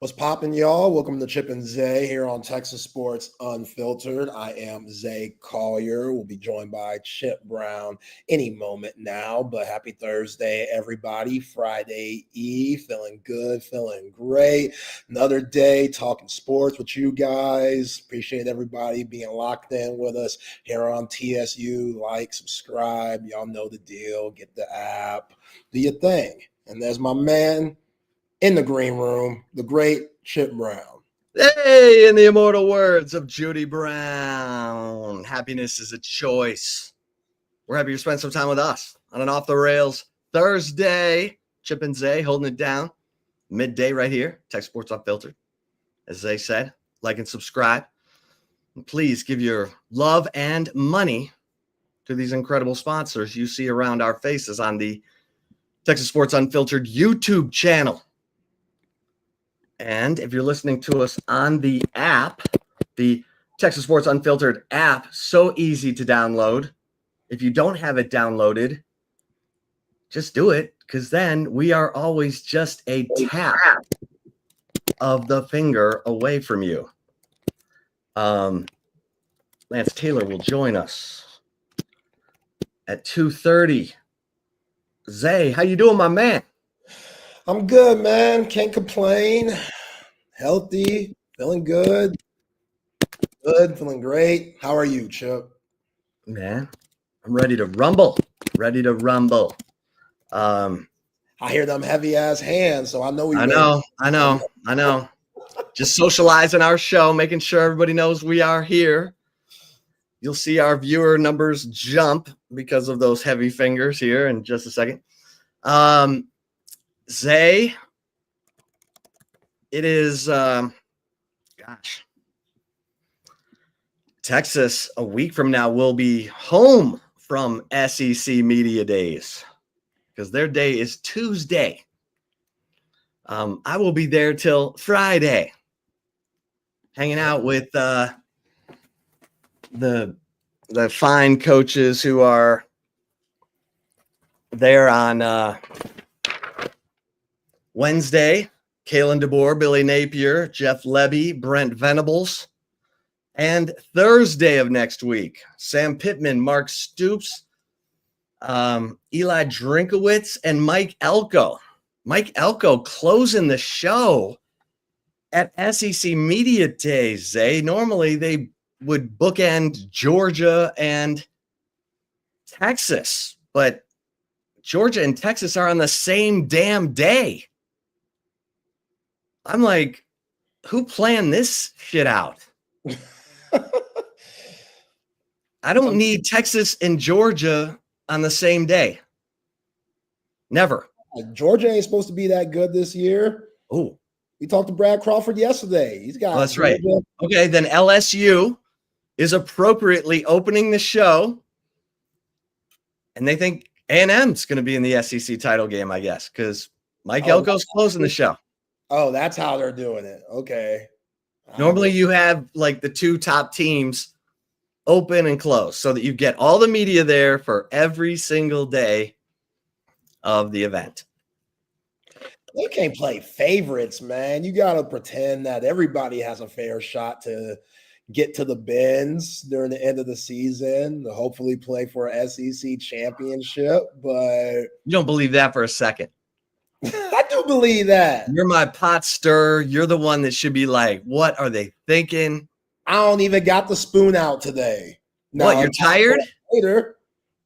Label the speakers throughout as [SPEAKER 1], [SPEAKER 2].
[SPEAKER 1] What's poppin', y'all? Welcome to Chip and Zay here on Texas Sports Unfiltered. I am Zay Collier. We'll be joined by Chip Brown any moment now, but happy Thursday, everybody. Friday Eve, feeling good, feeling great. Another day talking sports with you guys. Appreciate everybody being locked in with us here on TSU. Like, subscribe. Y'all know the deal. Get the app. Do your thing. And there's my man in the green room, the great Chip Brown.
[SPEAKER 2] Hey, in the immortal words of Judy Brown, happiness is a choice. We're happy you spent some time with us on an off the rails Thursday. Chip and Zay holding it down. Midday right here, Texas Sports Unfiltered. As Zay said, like and subscribe. And please give your love and money to these incredible sponsors you see around our faces on the Texas Sports Unfiltered YouTube channel. And if you're listening to us on the app, the Texas Sports Unfiltered app, so easy to download. If you don't have it downloaded, just do it, because then we are always just a tap of the finger away from you. Lance Taylor will join us at 2:30. Zay, how you doing, my man?
[SPEAKER 1] I'm good, man. Can't complain. Healthy, feeling good. Good, feeling great. How are you, Chip?
[SPEAKER 2] Man, I'm ready to rumble. Ready to rumble.
[SPEAKER 1] I hear them heavy ass hands, so I know
[SPEAKER 2] I know. Just socializing our show, making sure everybody knows we are here. You'll see our viewer numbers jump because of those heavy fingers here in just a second. Zay, it is, Texas a week from now will be home from SEC Media Days because their day is Tuesday. I will be there till Friday, hanging out with the fine coaches who are there on Wednesday. Kalen DeBoer, Billy Napier, Jeff Lebby, Brent Venables. And Thursday of next week, Sam Pittman, Mark Stoops, Eli Drinkowitz, and Mike Elko. Mike Elko closing the show at SEC Media Days. Normally they would bookend Georgia and Texas, but Georgia and Texas are on the same damn day. I'm like, who planned this shit out? I don't need Texas and Georgia on the same day. Never.
[SPEAKER 1] Georgia ain't supposed to be that good this year.
[SPEAKER 2] Oh,
[SPEAKER 1] we talked to Brad Crawford yesterday. He's got.
[SPEAKER 2] Oh, that's Georgia. Right. Okay, then LSU is appropriately opening the show, and they think A&M's going to be in the SEC title game, I guess, because Mike Elko's closing the show.
[SPEAKER 1] Oh, that's how they're doing it. Okay.
[SPEAKER 2] Normally you have like the two top teams open and close so that you get all the media there for every single day of the event.
[SPEAKER 1] You can't play favorites, man. You got to pretend that everybody has a fair shot to get to the bins during the end of the season, to hopefully play for an SEC championship. But
[SPEAKER 2] you don't believe that for a second.
[SPEAKER 1] I do believe that.
[SPEAKER 2] You're my pot stirrer. You're the one that should be like, what are they thinking?
[SPEAKER 1] I don't even got the spoon out today.
[SPEAKER 2] No, what, you're tired?
[SPEAKER 1] Later.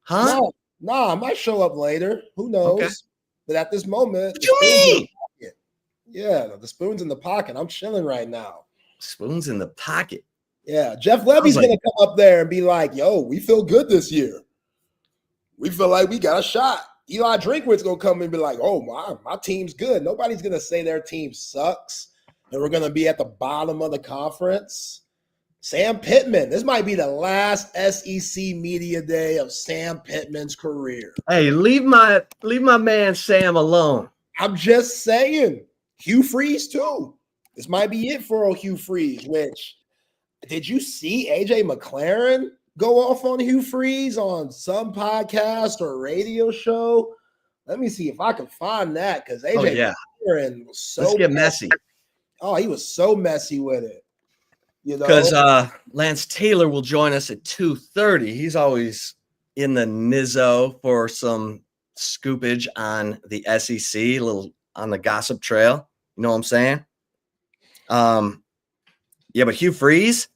[SPEAKER 2] Huh?
[SPEAKER 1] No, I might show up later. Who knows? Okay. But at this moment,
[SPEAKER 2] what you mean?
[SPEAKER 1] Yeah, the spoon's in the pocket. I'm chilling right now.
[SPEAKER 2] Spoon's in the pocket.
[SPEAKER 1] Yeah, Jeff Levy's going to come up there and be like, yo, we feel good this year. We feel like we got a shot. Eli Drinkwitz going to come and be like, oh, my team's good. Nobody's going to say their team sucks and we're going to be at the bottom of the conference. Sam Pittman. This might be the last SEC media day of Sam Pittman's career.
[SPEAKER 2] Hey, leave my man Sam alone.
[SPEAKER 1] I'm just saying. Hugh Freeze, too. This might be it for Hugh Freeze, which did you see AJ McLaren go off on Hugh Freeze on some podcast or radio show? Let me see if I can find that because AJ McLaren was so
[SPEAKER 2] Let's get messy.
[SPEAKER 1] Oh, he was so messy with it.
[SPEAKER 2] Because Lance Taylor will join us at 2:30. He's always in the nizzo for some scoopage on the SEC, a little on the gossip trail. You know what I'm saying? Yeah, but Hugh Freeze,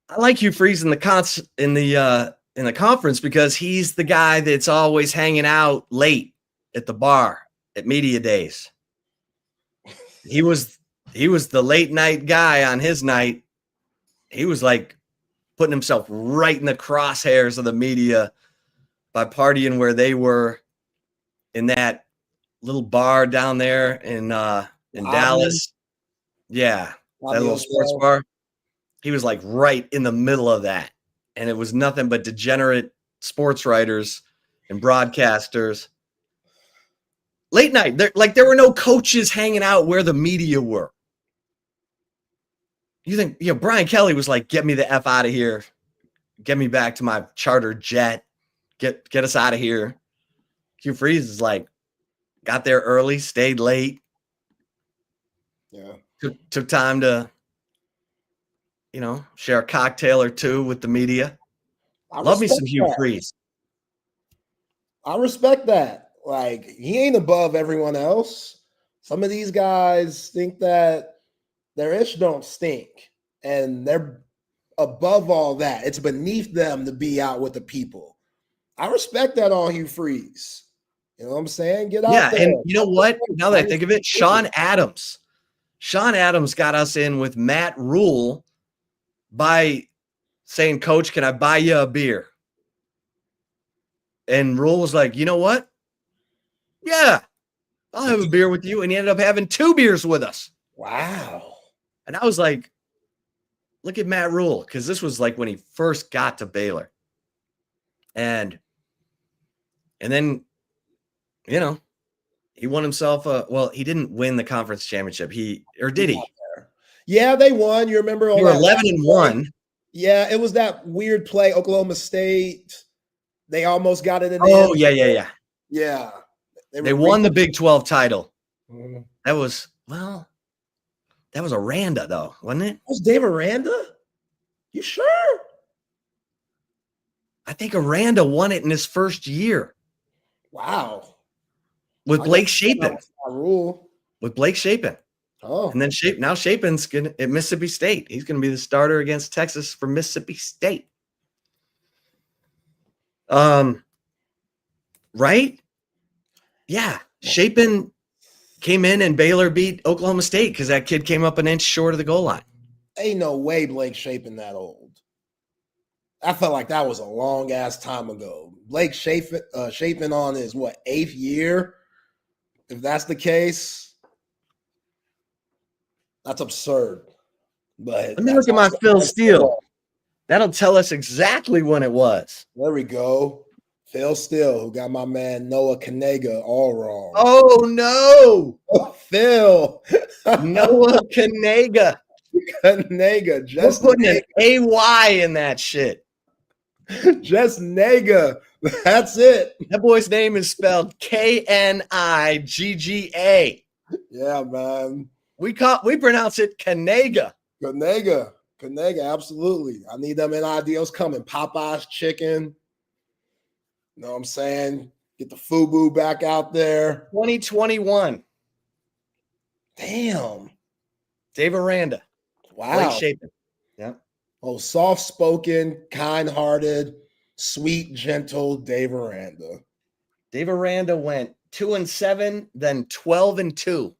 [SPEAKER 2] I like Hugh Freeze in the conference because he's the guy that's always hanging out late at the bar at media days. He was the late night guy on his night. He was like putting himself right in the crosshairs of the media by partying where they were in that little bar down there in Dallas. Yeah, that little sports bar. He was like right in the middle of that. And it was nothing but degenerate sports writers and broadcasters. Late night, there were no coaches hanging out where the media were. You think, Brian Kelly was like, get me the F out of here. Get me back to my charter jet. Get us out of here. Hugh Freeze is like, got there early, stayed late.
[SPEAKER 1] Yeah.
[SPEAKER 2] Took time to, share a cocktail or two with the media. Love me some Hugh Freeze.
[SPEAKER 1] I respect that. Like, he ain't above everyone else. Some of these guys think that their ish don't stink, and they're above all that. It's beneath them to be out with the people. I respect that on Hugh Freeze. You know what I'm saying? Get out there.
[SPEAKER 2] And you know what? Now that I think of it, Sean Adams got us in with Matt Rule by saying, Coach, can I buy you a beer? And Rule was like, you know what? Yeah, I'll have a beer with you. And he ended up having 2 beers with us.
[SPEAKER 1] Wow.
[SPEAKER 2] And I was like, look at Matt Rule, because this was like when he first got to Baylor. And then, he won himself he didn't win the conference championship. Did he?
[SPEAKER 1] Yeah, they won. You remember all
[SPEAKER 2] they were
[SPEAKER 1] that
[SPEAKER 2] 11-1.
[SPEAKER 1] Yeah, it was that weird play, Oklahoma State. They almost got it in the
[SPEAKER 2] end.
[SPEAKER 1] Yeah.
[SPEAKER 2] Yeah. They won the Big 12 title.
[SPEAKER 1] Mm-hmm.
[SPEAKER 2] That was Aranda, though, wasn't it?
[SPEAKER 1] Was Dave Aranda? You sure?
[SPEAKER 2] I think Aranda won it in his first year.
[SPEAKER 1] Wow.
[SPEAKER 2] With Blake Shapen.
[SPEAKER 1] With
[SPEAKER 2] Blake Shapen.
[SPEAKER 1] Oh.
[SPEAKER 2] And then Shapen's at Mississippi State. He's going to be the starter against Texas for Mississippi State. Right? Yeah. Shapen came in and Baylor beat Oklahoma State because that kid came up an inch short of the goal line.
[SPEAKER 1] Ain't no way Blake Shapen that old. I felt like that was a long ass time ago. Blake Shapen on his 8th year? If that's the case, that's absurd. But
[SPEAKER 2] let me look at my Phil Steele. That'll tell us exactly when it was.
[SPEAKER 1] There we go. Phil Steele, who got my man Noah Kanega all wrong.
[SPEAKER 2] Oh, no.
[SPEAKER 1] Oh, Phil.
[SPEAKER 2] Noah Kanega.
[SPEAKER 1] Kanega. Just
[SPEAKER 2] we're putting an AY in that shit.
[SPEAKER 1] Just Nega. That's it.
[SPEAKER 2] That boy's name is spelled Knigga.
[SPEAKER 1] Yeah, man.
[SPEAKER 2] We pronounce it Kanega.
[SPEAKER 1] Kanega, absolutely. I need them NIDs coming. Popeye's chicken. You know what I'm saying? Get the FUBU back out there.
[SPEAKER 2] 2021.
[SPEAKER 1] Damn.
[SPEAKER 2] Dave Aranda.
[SPEAKER 1] Wow.
[SPEAKER 2] Blake Shapen. Yeah.
[SPEAKER 1] Oh, soft-spoken, kind-hearted, sweet, gentle Dave Aranda.
[SPEAKER 2] Dave Aranda went 2-7, then 12-2,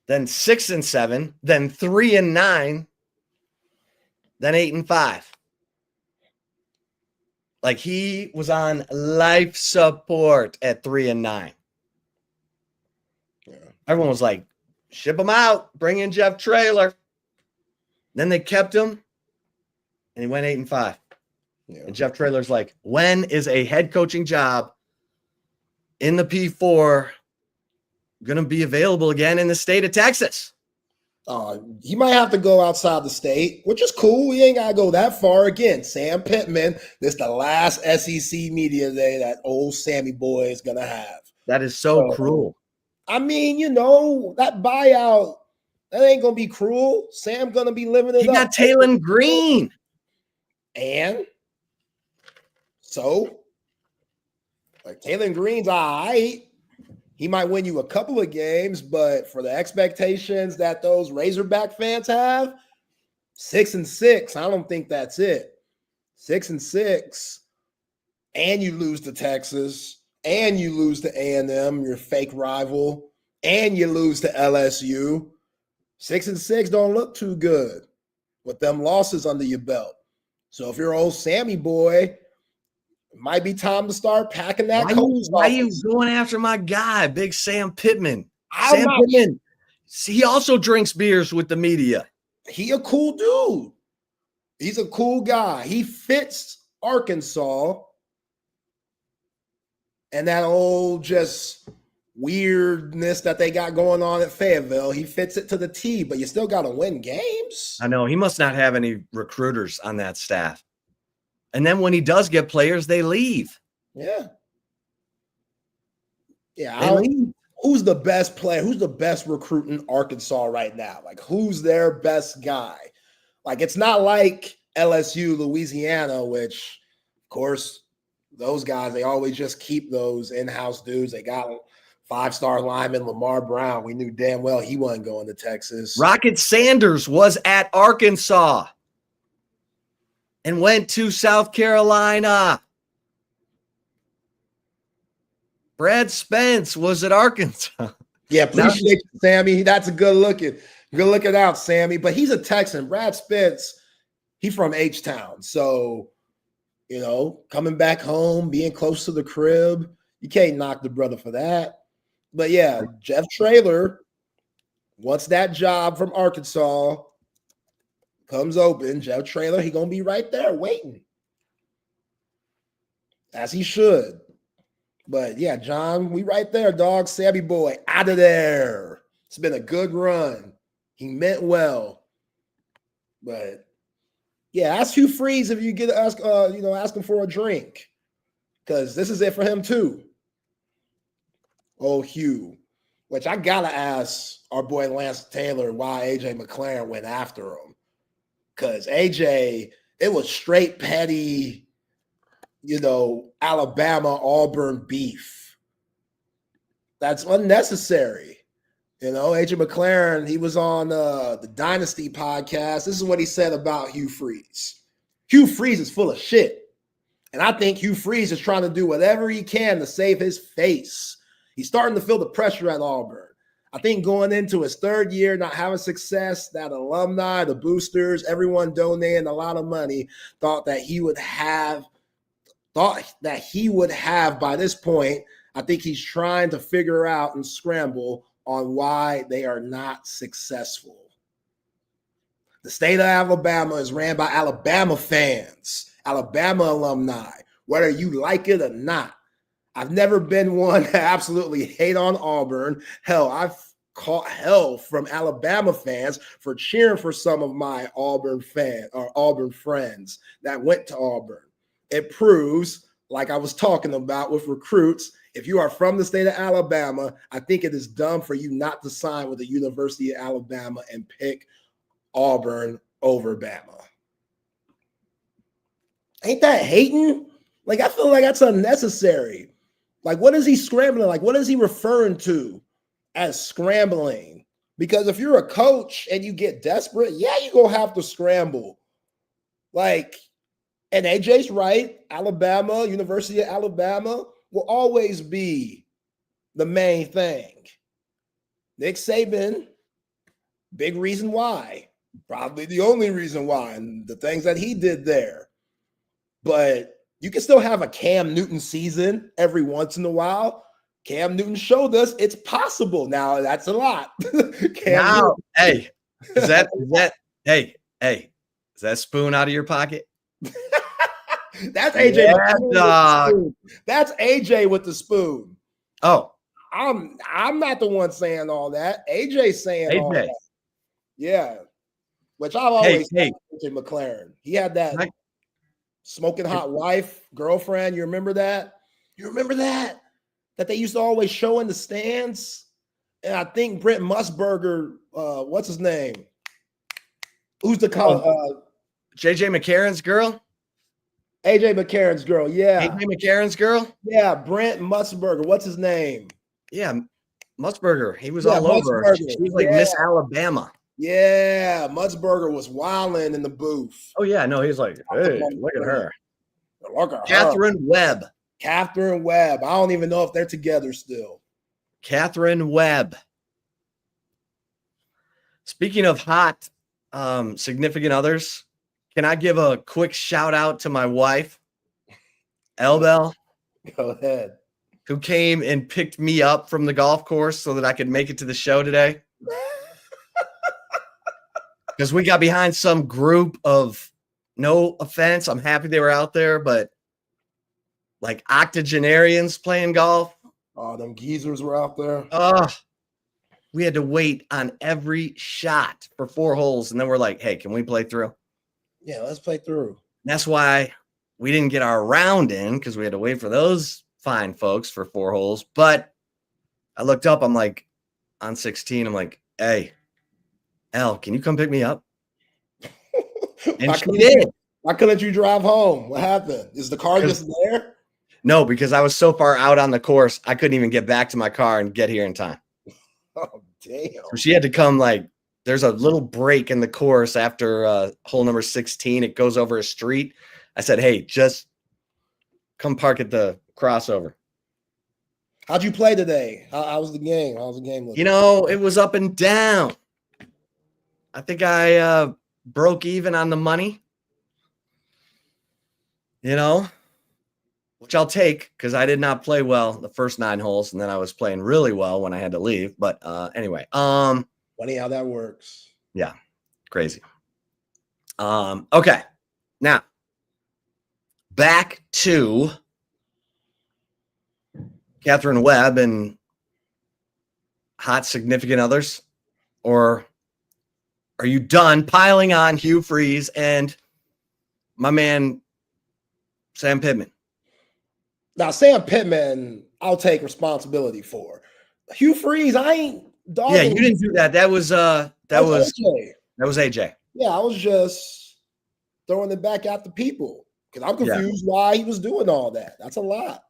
[SPEAKER 2] then 6-7, then 3-9, then 8-5. Like he was on life support at 3-9. Yeah. Everyone was like, ship him out, bring in Jeff Traylor. Then they kept him, and he went 8-5. Yeah. And Jeff Traylor's like, when is a head coaching job in the P4 going to be available again in the state of Texas?
[SPEAKER 1] He might have to go outside the state, which is cool. He ain't got to go that far. Again, Sam Pittman, this is the last SEC media day that old Sammy boy is going to have.
[SPEAKER 2] That is so cruel.
[SPEAKER 1] I mean, that buyout, that ain't going to be cruel. Sam going to be living it
[SPEAKER 2] He
[SPEAKER 1] up.
[SPEAKER 2] got Jaylen Green.
[SPEAKER 1] And so, like, Jaylen Green's all right. He might win you a couple of games, but for the expectations that those Razorback fans have, 6-6, I don't think that's it. 6-6, and you lose to Texas, and you lose to A&M, your fake rival, and you lose to LSU. 6-6 don't look too good with them losses under your belt. So if you're old Sammy boy, it might be time to start packing that coach.
[SPEAKER 2] Why are you going after my guy, Big Sam Pittman?
[SPEAKER 1] Pittman,
[SPEAKER 2] he also drinks beers with the media.
[SPEAKER 1] He a cool dude. He's a cool guy. He fits Arkansas and that old just weirdness that they got going on at Fayetteville. He fits it to the T, but you still got to win games.
[SPEAKER 2] I know. He must not have any recruiters on that staff. And then when he does get players, they leave.
[SPEAKER 1] Yeah. Yeah. Who's the best player? Who's the best recruit in Arkansas right now? Like, who's their best guy? Like, it's not like LSU, Louisiana, which, of course, those guys, they always just keep those in-house dudes. They got 5-star lineman Lamar Brown. We knew damn well he wasn't going to Texas.
[SPEAKER 2] Rocket Sanders was at Arkansas and went to South Carolina. Brad Spence was at Arkansas.
[SPEAKER 1] Yeah, appreciate you, Sammy. That's a good looking. Good looking out, Sammy. But he's a Texan. Brad Spence, he's from H-Town. So, coming back home, being close to the crib, you can't knock the brother for that. But yeah, Jeff Traylor, once that job from Arkansas comes open, Jeff Traylor, he's going to be right there waiting. As he should. But yeah, John, we right there, dog. Sammy boy, out of there. It's been a good run. He meant well. But yeah, ask Hugh Freeze if you ask him for a drink. Because this is it for him too. Oh, Hugh. Which I gotta ask our boy Lance Taylor why AJ McLaren went after him. Because AJ, it was straight petty, Alabama Auburn beef. That's unnecessary. AJ McLaren, he was on the Dynasty podcast. This is what he said about Hugh Freeze. Hugh Freeze is full of shit. And I think Hugh Freeze is trying to do whatever he can to save his face. He's starting to feel the pressure at Auburn. I think going into his third year, not having success, that alumni, the boosters, everyone donating a lot of money, thought that he would have by this point. I think he's trying to figure out and scramble on why they are not successful. The state of Alabama is ran by Alabama fans, Alabama alumni, whether you like it or not. I've never been one to absolutely hate on Auburn. Hell, I've caught hell from Alabama fans for cheering for some of my Auburn friends that went to Auburn. It proves, like I was talking about with recruits, if you are from the state of Alabama, I think it is dumb for you not to sign with the University of Alabama and pick Auburn over Bama. Ain't that hating? Like, I feel like that's unnecessary. Like, what is he scrambling? Like, what is he referring to as scrambling? Because if you're a coach and you get desperate, yeah, you're going to have to scramble. Like, and AJ's right. Alabama, University of Alabama will always be the main thing. Nick Saban, big reason why. Probably the only reason why, and the things that he did there. But you can still have a Cam Newton season every once in a while. Cam Newton showed us it's possible. Now, that's a lot.
[SPEAKER 2] Hey, is that spoon out of your pocket?
[SPEAKER 1] That's AJ.
[SPEAKER 2] Yeah, dog.
[SPEAKER 1] That's AJ with the spoon.
[SPEAKER 2] Oh,
[SPEAKER 1] I'm not the one saying all that. AJ's saying all that. Yeah, which I've always said AJ McLaren. He had that smoking hot wife, girlfriend. You remember that? That they used to always show in the stands. And I think Brent Musburger, what's his name? Who's the
[SPEAKER 2] JJ McCarron's girl?
[SPEAKER 1] AJ McCarron's girl. Yeah.
[SPEAKER 2] AJ McCarron's girl?
[SPEAKER 1] Yeah, Brent Musburger. What's his name?
[SPEAKER 2] Yeah, Musburger. He was all over her. She was like Miss Alabama.
[SPEAKER 1] Yeah, Musburger was wilding in the booth.
[SPEAKER 2] Oh, yeah. No, he's like, hey, look at her.
[SPEAKER 1] Look at
[SPEAKER 2] Catherine Webb.
[SPEAKER 1] Catherine Webb. I don't even know if they're together still.
[SPEAKER 2] Catherine Webb. Speaking of hot significant others, can I give a quick shout out to my wife, Elbel?
[SPEAKER 1] Go ahead.
[SPEAKER 2] Who came and picked me up from the golf course so that I could make it to the show today. Because we got behind some group of, no offense, I'm happy they were out there, but like octogenarians playing golf.
[SPEAKER 1] Oh, them geezers were out there.
[SPEAKER 2] We had to wait on every shot for 4 holes. And then we're like, hey, can we play through?
[SPEAKER 1] Yeah, let's play through.
[SPEAKER 2] And that's why we didn't get our round in, because we had to wait for those fine folks for 4 holes. But I looked up, I'm like, on 16, I'm like, hey, Elle, can you come pick me up? And she did.
[SPEAKER 1] Why couldn't you drive home? What happened? Is the car just there?
[SPEAKER 2] No, because I was so far out on the course, I couldn't even get back to my car and get here in time.
[SPEAKER 1] Oh, damn.
[SPEAKER 2] So she had to come, like, there's a little break in the course after hole number 16. It goes over a street. I said, hey, just come park at the crossover.
[SPEAKER 1] How'd you play today? How was the game? How was the game looking?
[SPEAKER 2] You know, it was up and down. I think I broke even on the money. You know, which I'll take because I did not play well the first 9 holes, and then I was playing really well when I had to leave. But anyway,
[SPEAKER 1] funny how that works.
[SPEAKER 2] Yeah, crazy. Okay, now back to Catherine Webb and hot significant others, or are you done piling on Hugh Freeze and my man Sam Pittman?
[SPEAKER 1] Now, Sam Pittman, I'll take responsibility for. Hugh Freeze, I ain't dogging.
[SPEAKER 2] Yeah, you didn't do that. That was
[SPEAKER 1] AJ.
[SPEAKER 2] That was AJ.
[SPEAKER 1] Yeah, I was just throwing it back at the people because I'm confused why he was doing all that. That's a lot.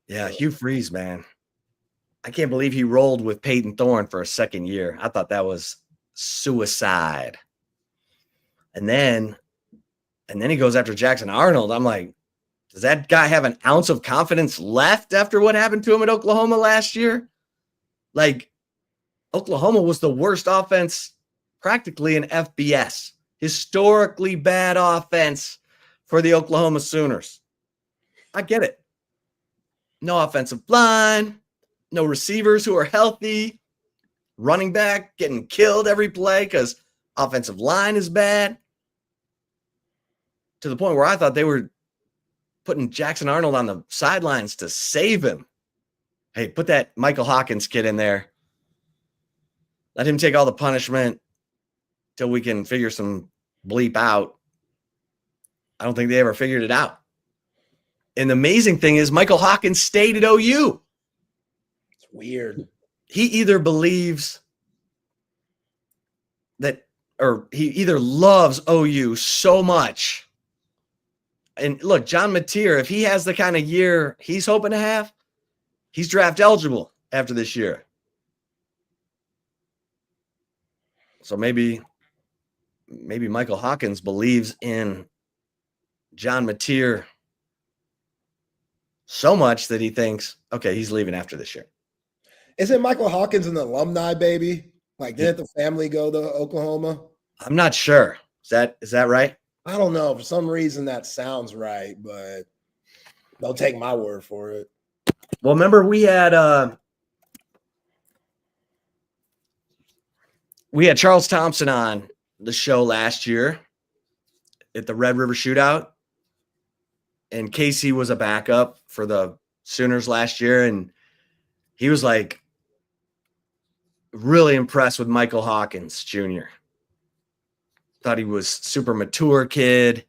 [SPEAKER 2] Yeah, Hugh Freeze, man. I can't believe he rolled with Peyton Thorne for a second year. I thought that was suicide. And then he goes after Jackson Arnold. I'm like, does that guy have an ounce of confidence left after what happened to him at Oklahoma last year? Like, Oklahoma was the worst offense practically in FBS. Historically bad offense for the Oklahoma Sooners. I get it. No offensive line, no receivers who are healthy, running back getting killed every play because offensive line is bad. To the point where I thought they were putting Jackson Arnold on the sidelines to save him. Hey, put that Michael Hawkins kid in there. Let him take all the punishment till we can figure some bleep out. I don't think they ever figured it out. And the amazing thing is Michael Hawkins stayed at OU.
[SPEAKER 1] It's weird.
[SPEAKER 2] He either believes that, or he either loves OU so much. And look, John Mateer, if he has the kind of year he's hoping to have, he's draft eligible after this year. So maybe Michael Hawkins believes in John Mateer so much that he thinks, okay, he's leaving after this year.
[SPEAKER 1] Isn't Michael Hawkins an alumni baby? Like, didn't the family go to Oklahoma?
[SPEAKER 2] I'm not sure. Is that right?
[SPEAKER 1] I don't know. For some reason, that sounds right, but don't take my word for it.
[SPEAKER 2] Well, remember we had Charles Thompson on the show last year at the Red River Shootout, and Casey was a backup for the Sooners last year, and he was like really impressed with Michael Hawkins Jr. Thought he was super mature kid,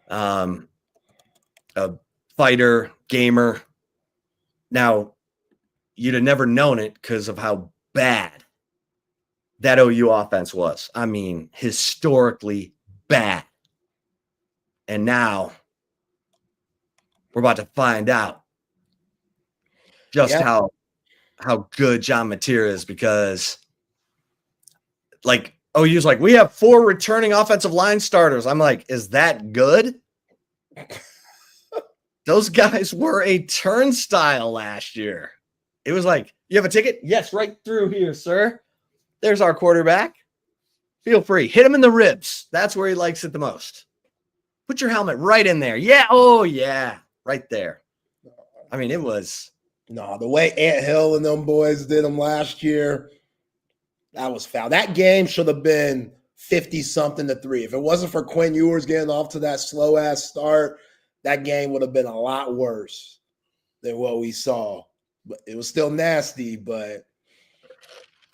[SPEAKER 2] a fighter, gamer. Now, you'd have never known it because of how bad that OU offense was. I mean, historically bad. And now we're about to find out just how good John Mateer is, because like OU's like, we have 4 returning offensive line starters. I'm like, is that good? Those guys were a turnstile last year. It was like, you have a ticket? Yes, right through here, sir. There's our quarterback. Feel free. Hit him in the ribs. That's where he likes it the most. Put your helmet right in there. Yeah. Oh, yeah. Right there. I mean, it was.
[SPEAKER 1] No, the way Ant Hill and them boys did them last year, that was foul. That game should have been 50-something to 3. If it wasn't for Quinn Ewers getting off to that slow-ass start, that game would have been a lot worse than what we saw. But it was still nasty, but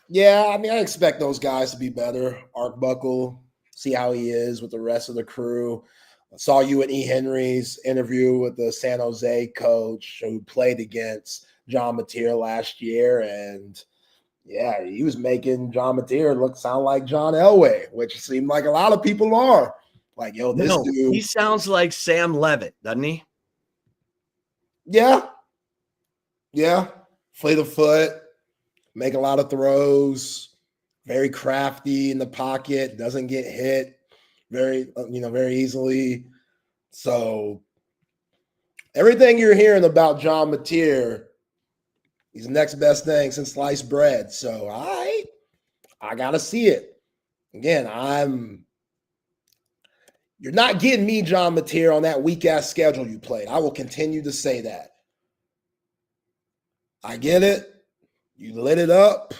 [SPEAKER 1] yeah, I mean, I expect those guys to be better. Arbuckle, see how he is with the rest of the crew. I saw you and E. Henry's interview with the San Jose coach who played against John Mateer last year, and yeah, he was making John Mateer sound like John Elway, which seemed like a lot of people are. Like, yo, this dude.
[SPEAKER 2] He sounds like Sam Levitt, doesn't he?
[SPEAKER 1] Yeah. Yeah. Fleet of foot, make a lot of throws, very crafty in the pocket, doesn't get hit very easily. So everything you're hearing about John Mateer, he's the next best thing since sliced bread. So I gotta see it. Again, you're not getting me, John Mateer, on that weak-ass schedule you played. I will continue to say that. I get it. You lit it up.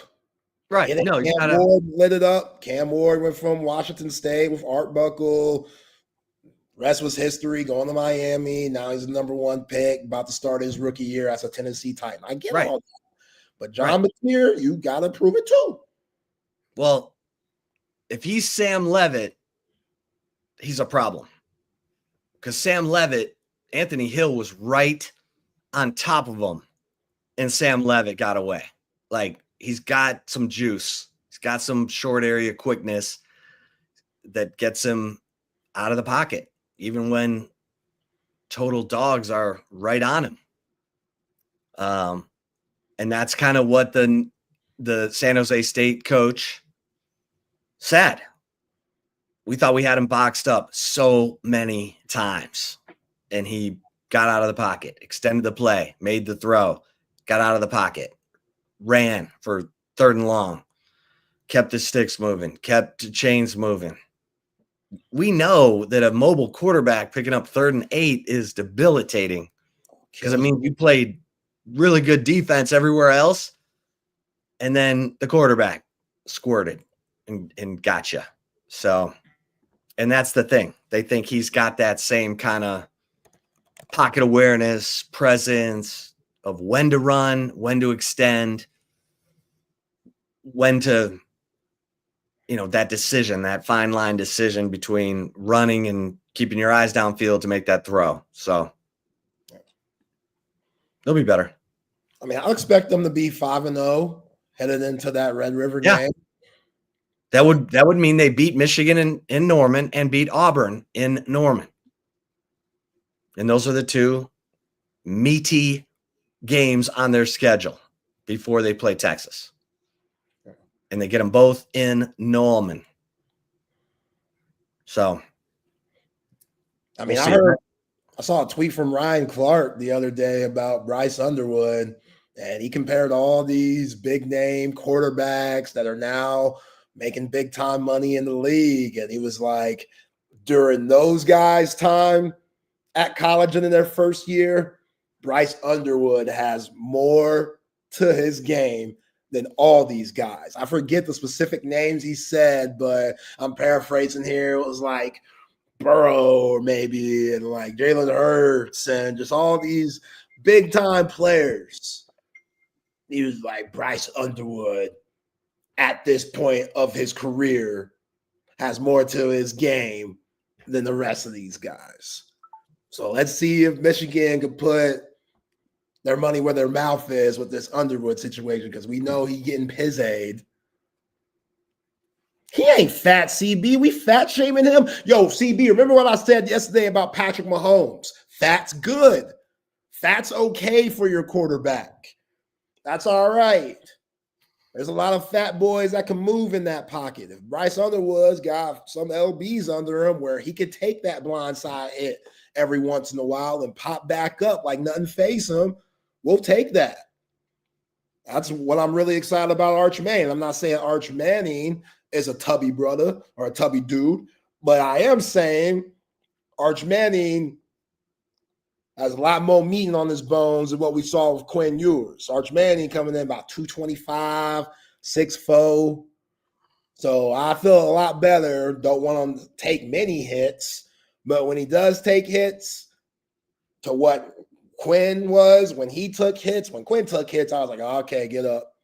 [SPEAKER 2] Right. No, you
[SPEAKER 1] Cam Ward lit it up. Cam Ward went from Washington State with Arbuckle. Rest was history, going to Miami. Now he's the number 1 pick, about to start his rookie year as a Tennessee Titan. I get all that. But John Mateer, you got to prove it too.
[SPEAKER 2] Well, if he's Sam Levitt, he's a problem. Because Sam Levitt, Anthony Hill was right on top of him, and Sam Levitt got away. Like, he's got some juice. He's got some short area quickness that gets him out of the pocket, even when total dogs are right on him. And that's kind of what the San Jose State coach said. We thought we had him boxed up so many times, and he got out of the pocket, extended the play, made the throw, got out of the pocket, ran for 3rd and long, kept the sticks moving, kept the chains moving. We know that a mobile quarterback picking up 3rd and 8 is debilitating, because I mean, you played really good defense everywhere else, and then the quarterback squirted and got you. So, and that's the thing. They think he's got that same kind of pocket awareness, presence of when to run, when to extend, when to, that decision, that fine line decision between running and keeping your eyes downfield to make that throw. So they'll be better.
[SPEAKER 1] I mean, I'll expect them to be 5-0 headed into that Red River game.
[SPEAKER 2] That would mean they beat Michigan in Norman and beat Auburn in Norman. And those are the 2 meaty games on their schedule before they play Texas. And they get them both in Norman. So,
[SPEAKER 1] I mean,
[SPEAKER 2] we'll
[SPEAKER 1] I saw a tweet from Ryan Clark the other day about Bryce Underwood, and he compared all these big name quarterbacks that are now making big time money in the league. And he was like, during those guys' time at college and in their first year, Bryce Underwood has more to his game than all these guys. I forget the specific names he said, but I'm paraphrasing here. It was like Burrow or maybe, and like Jalen Hurts and just all these big time players. He was like, Bryce Underwood at this point of his career has more to his game than the rest of these guys. So let's see if Michigan could put their money where their mouth is with this Underwood situation because we know he getting his aid. He ain't fat, CB. We fat shaming him. Yo, CB, remember what I said yesterday about Patrick Mahomes? Fat's good. Fat's okay for your quarterback. That's all right. There's a lot of fat boys that can move in that pocket. If Bryce Underwood's got some LBs under him where he could take that blindside hit every once in a while and pop back up like nothing face him, we'll take that. That's what I'm really excited about Arch Manning. I'm not saying Arch Manning is a tubby brother or a tubby dude, but I am saying Arch Manning has a lot more meat on his bones than what we saw with Quinn Ewers. Arch Manning coming in about 225, 6'4". So I feel a lot better. Don't want him to take many hits, but when he does take hits to what Quinn was, when Quinn took hits, I was like, oh, okay, get up.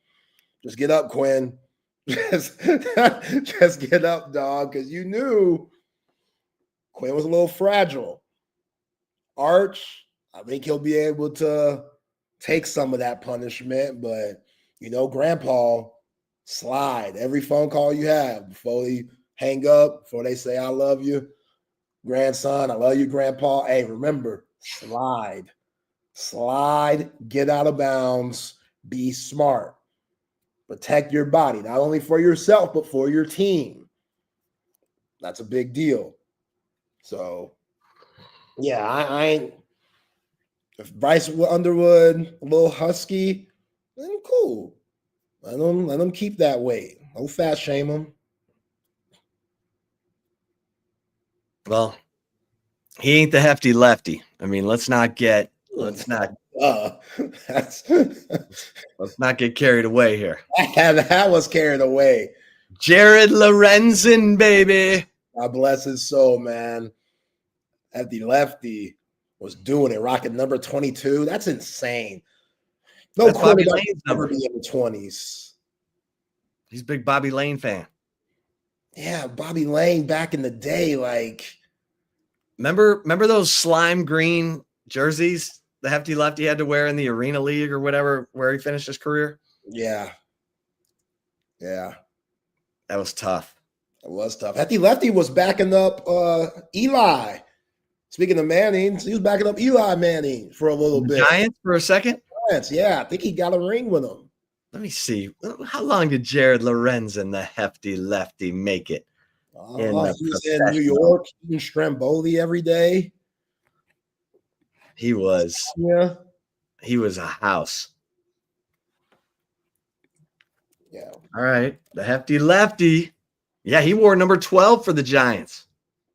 [SPEAKER 1] Just get up, Quinn. Just get up, dog, because you knew Quinn was a little fragile. Arch, I think he'll be able to take some of that punishment, but Grandpa, slide every phone call you have before they hang up, before they say I love you, grandson, I love you, Grandpa. Hey, remember, slide, get out of bounds, be smart. Protect your body, not only for yourself, but for your team. That's a big deal. So, yeah, I ain't. If Bryce Underwood, a little husky, then cool. Let him keep that weight. No fat shame him.
[SPEAKER 2] Well, he ain't the hefty lefty. I mean, let's not get carried away here.
[SPEAKER 1] That was carried away.
[SPEAKER 2] Jared Lorenzen, baby.
[SPEAKER 1] God bless his soul, man. Hefty lefty was doing it, rocking number 22. That's insane. No quarterback ever be in the 20s.
[SPEAKER 2] He's a big Bobby Lane fan.
[SPEAKER 1] Yeah, Bobby Lane back in the day, like.
[SPEAKER 2] Remember those slime green jerseys the hefty lefty had to wear in the Arena League or whatever, where he finished his career?
[SPEAKER 1] Yeah. Yeah.
[SPEAKER 2] That was tough.
[SPEAKER 1] It was tough. Hefty lefty was backing up Eli. Speaking of Manning, he was backing up Eli Manning for a little bit.
[SPEAKER 2] Giants for a second?
[SPEAKER 1] Giants, yeah. I think he got a ring with him.
[SPEAKER 2] Let me see. How long did Jared Lorenzen, the hefty lefty, make it?
[SPEAKER 1] He was in New York eating Stromboli every day.
[SPEAKER 2] He was.
[SPEAKER 1] Yeah.
[SPEAKER 2] He was a house.
[SPEAKER 1] Yeah.
[SPEAKER 2] All right. The hefty lefty. Yeah, he wore number 12 for the Giants.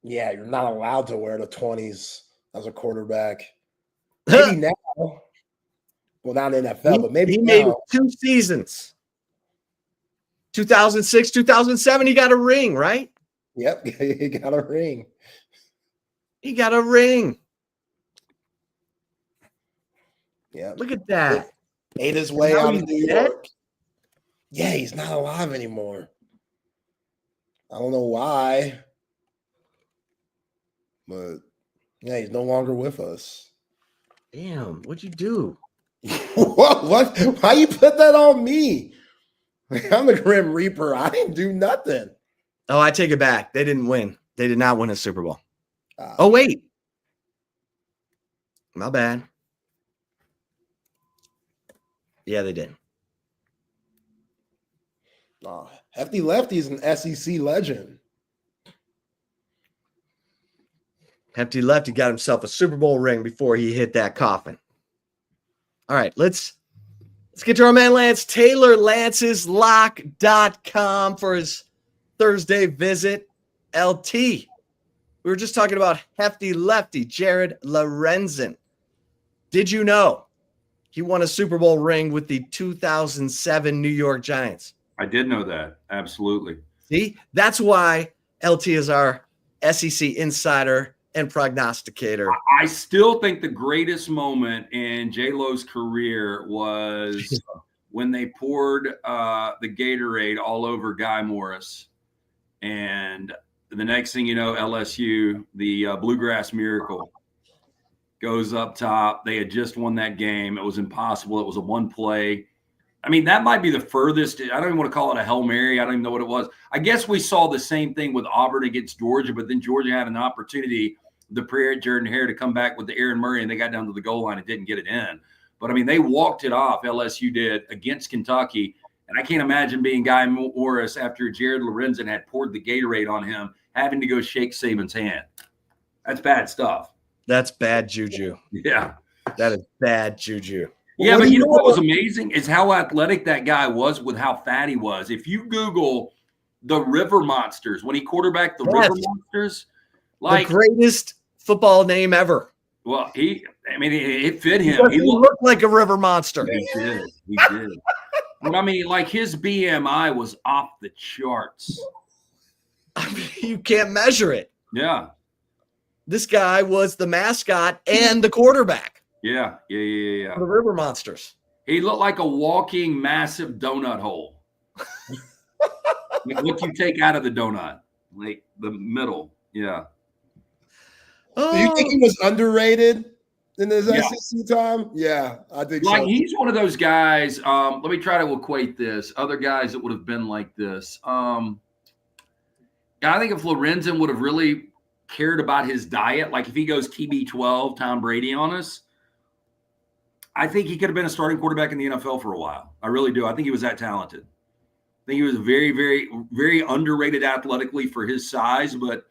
[SPEAKER 1] Yeah, you're not allowed to wear the 20s as a quarterback. Maybe now. Well, not in NFL, but maybe
[SPEAKER 2] he
[SPEAKER 1] now.
[SPEAKER 2] made 2 seasons. 2006, 2007, he got a ring, right?
[SPEAKER 1] Yep, he got a ring.
[SPEAKER 2] He got a ring.
[SPEAKER 1] Yeah.
[SPEAKER 2] Look at that.
[SPEAKER 1] Ate his way out of New York. Yeah, he's not alive anymore. I don't know why. But yeah, he's no longer with us.
[SPEAKER 2] Damn, what'd you do?
[SPEAKER 1] What? Why you put that on me? I'm the Grim Reaper. I didn't do nothing.
[SPEAKER 2] Oh, I take it back. They didn't win. They did not win a Super Bowl. Oh, wait. My bad. Yeah, they did.
[SPEAKER 1] Hefty Lefty is an SEC legend.
[SPEAKER 2] Hefty Lefty got himself a Super Bowl ring before he hit that coffin. All right, let's get to our man Lance Taylor, lanceslock.com for his Thursday visit. LT, we were just talking about Hefty Lefty, Jared Lorenzen. Did you know he won a Super Bowl ring with the 2007 New York Giants?
[SPEAKER 3] I did know that. Absolutely.
[SPEAKER 2] See, that's why LT is our SEC insider and prognosticator.
[SPEAKER 3] I still think the greatest moment in J-Lo's career was when they poured the Gatorade all over Guy Morris. And the next thing you know, LSU, the Bluegrass Miracle, goes up top. They had just won that game. It was impossible. It was a one play. I mean, that might be the furthest. I don't even want to call it a Hail Mary. I don't even know what it was. I guess we saw the same thing with Auburn against Georgia, but then Georgia had an opportunity, the prayer Jordan Hare, to come back with the Aaron Murray, and they got down to the goal line and didn't get it in. But, I mean, they walked it off, LSU did, against Kentucky. And I can't imagine being Guy Morris after Jared Lorenzen had poured the Gatorade on him, having to go shake Saban's hand. That's bad stuff.
[SPEAKER 2] That's bad juju.
[SPEAKER 3] Yeah.
[SPEAKER 2] That is bad juju.
[SPEAKER 3] Yeah, but you know what was amazing is how athletic that guy was with how fat he was. If you Google the River Monsters, when he quarterbacked the River Monsters, like
[SPEAKER 2] the greatest football name ever.
[SPEAKER 3] Well, it fit him.
[SPEAKER 2] He looked like a river monster.
[SPEAKER 3] He did. But I mean, like his BMI was off the charts.
[SPEAKER 2] I mean, you can't measure it.
[SPEAKER 3] Yeah.
[SPEAKER 2] This guy was the mascot and the quarterback.
[SPEAKER 3] Yeah.
[SPEAKER 2] The River Monsters.
[SPEAKER 3] He looked like a walking massive donut hole. What you take out of the donut, like the middle. Yeah.
[SPEAKER 1] Do you think he was underrated in his SEC time? Yeah, I think
[SPEAKER 3] like
[SPEAKER 1] so.
[SPEAKER 3] He's one of those guys. Let me try to equate this. Other guys that would have been like this. I think if Lorenzen would have really cared about his diet, like if he goes TB12, Tom Brady on us, I think he could have been a starting quarterback in the NFL for a while. I really do. I think he was that talented. I think he was very, very, very underrated athletically for his size, but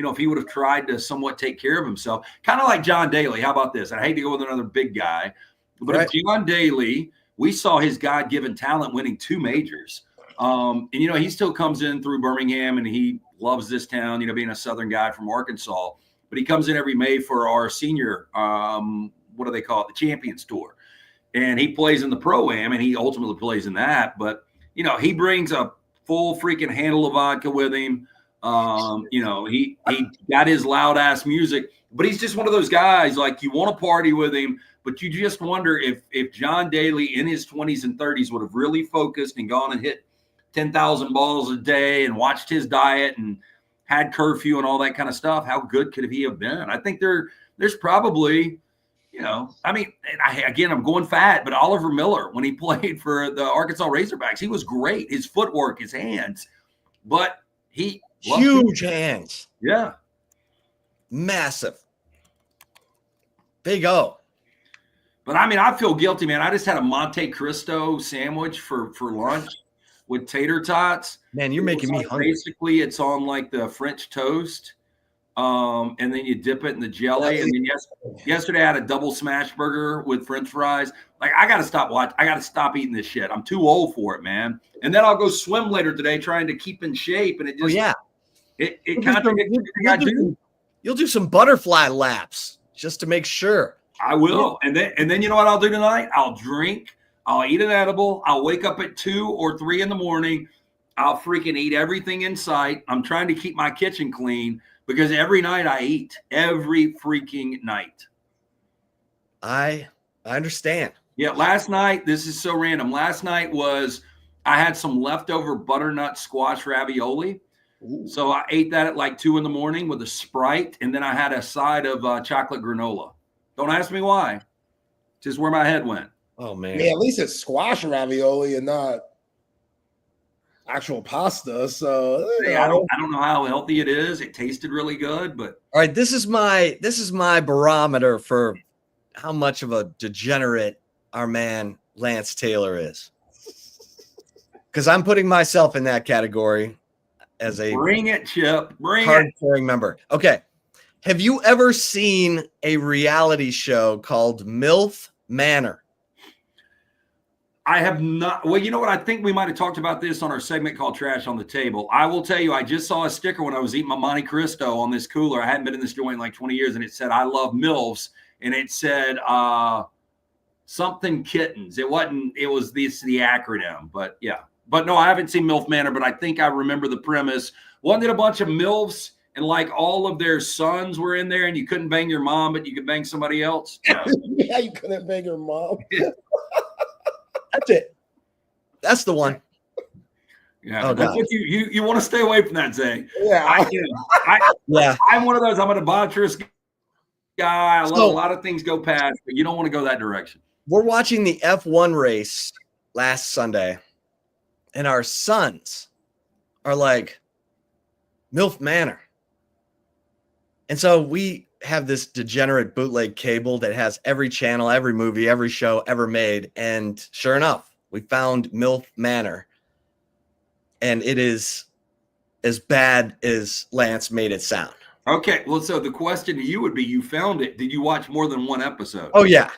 [SPEAKER 3] if he would have tried to somewhat take care of himself, kind of like John Daly. How about this? I hate to go with another big guy, but if John Daly, we saw his God-given talent winning 2 majors. And he still comes in through Birmingham and he loves this town, being a Southern guy from Arkansas, but he comes in every May for our senior, what do they call it? The Champions Tour. And he plays in the Pro-Am and he ultimately plays in that. But, he brings a full freaking handle of vodka with him. He got his loud ass music, but he's just one of those guys, like you want to party with him, but you just wonder if John Daly in his 20s and 30s would have really focused and gone and hit 10,000 balls a day and watched his diet and had curfew and all that kind of stuff, how good could he have been? I think there's probably, I'm going fat, but Oliver Miller, when he played for the Arkansas Razorbacks, he was great. His footwork, his hands, but huge
[SPEAKER 2] hands.
[SPEAKER 3] Yeah.
[SPEAKER 2] Massive. Big O.
[SPEAKER 3] But I feel guilty, man. I just had a Monte Cristo sandwich for lunch with tater tots.
[SPEAKER 2] Man, you're making me hungry.
[SPEAKER 3] Basically, it's on like the French toast. And then you dip it in the jelly. And then yesterday I had a double smash burger with French fries. Like, I got to stop eating this shit. I'm too old for it, man. And then I'll go swim later today trying to keep in shape. And it just, it contradicts everything I do.
[SPEAKER 2] You'll do some butterfly laps just to make sure.
[SPEAKER 3] I will. And then you know what I'll do tonight? I'll drink. I'll eat an edible. I'll wake up at 2 or 3 in the morning. I'll freaking eat everything in sight. I'm trying to keep my kitchen clean because every night I eat. Every freaking night.
[SPEAKER 2] I understand.
[SPEAKER 3] Yeah, last night, this is so random. Last night I had some leftover butternut squash ravioli. Ooh. So I ate that at like 2 in the morning with a Sprite, and then I had a side of chocolate granola. Don't ask me why. Just where my head went.
[SPEAKER 2] Oh, man.
[SPEAKER 1] Yeah, at least it's squash ravioli and not actual pasta. So
[SPEAKER 3] I don't know how healthy it is. It tasted really good, but
[SPEAKER 2] all right, this is my barometer for how much of a degenerate our man Lance Taylor is. Because I'm putting myself in that category as a
[SPEAKER 3] bring it, Chip.
[SPEAKER 2] card-carrying member. Okay. Have you ever seen a reality show called MILF Manor?
[SPEAKER 3] I have not. Well, you know what? I think we might have talked about this on our segment called Trash on the Table. I will tell you, I just saw a sticker when I was eating my Monte Cristo on this cooler. I hadn't been in this joint in like 20 years, and it said, "I love MILFs," and it said something kittens. It wasn't. It was the acronym, but yeah. But no, I haven't seen MILF Manor, but I think I remember the premise. Wasn't it a bunch of MILFs and like all of their sons were in there, and you couldn't bang your mom, but you could bang somebody else? Yeah,
[SPEAKER 1] yeah, you couldn't bang your mom.
[SPEAKER 2] That's it. That's the one.
[SPEAKER 3] Yeah, that's what you want to stay away from that, Zay.
[SPEAKER 1] Yeah,
[SPEAKER 3] I'm one of those. I'm a debaucherous guy. I let a
[SPEAKER 2] So-
[SPEAKER 3] lot of things go past, but you don't want to go that direction.
[SPEAKER 2] We're watching the F1 race last Sunday, and our sons are like, MILF Manor. And so we have this degenerate bootleg cable that has every channel, every movie, every show ever made. And sure enough, we found MILF Manor. And it is as bad as Lance made it sound.
[SPEAKER 3] Okay, well, so the question to you would be, you found it. Did you watch more than one episode?
[SPEAKER 2] Oh, yeah.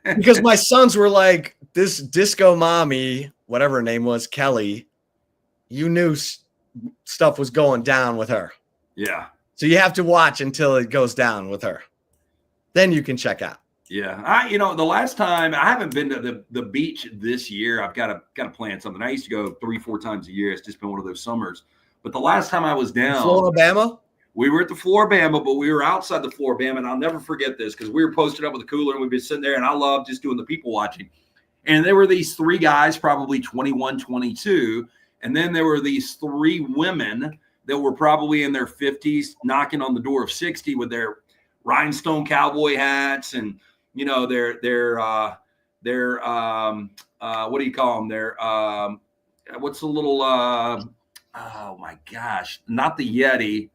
[SPEAKER 2] Because my sons were like, this disco mommy, whatever her name was, Kelly, you knew stuff was going down with her.
[SPEAKER 3] Yeah.
[SPEAKER 2] So you have to watch until it goes down with her. Then you can check out.
[SPEAKER 3] Yeah. The last time I haven't been to the beach this year. I've got to plan something. I used to go 3-4 times a year. It's just been one of those summers. But the last time I was down,
[SPEAKER 2] Floribama?
[SPEAKER 3] we were at the Floribama, but we were outside the Floribama, and I'll never forget this because we were posted up with a cooler and we've been sitting there, and I love just doing the people watching. And there were these 3 guys, probably 21, 22, and then there were these 3 women that were probably in their 50s, knocking on the door of 60 with their rhinestone cowboy hats and their what do you call them? Their what's the little oh my gosh, not the Yeti,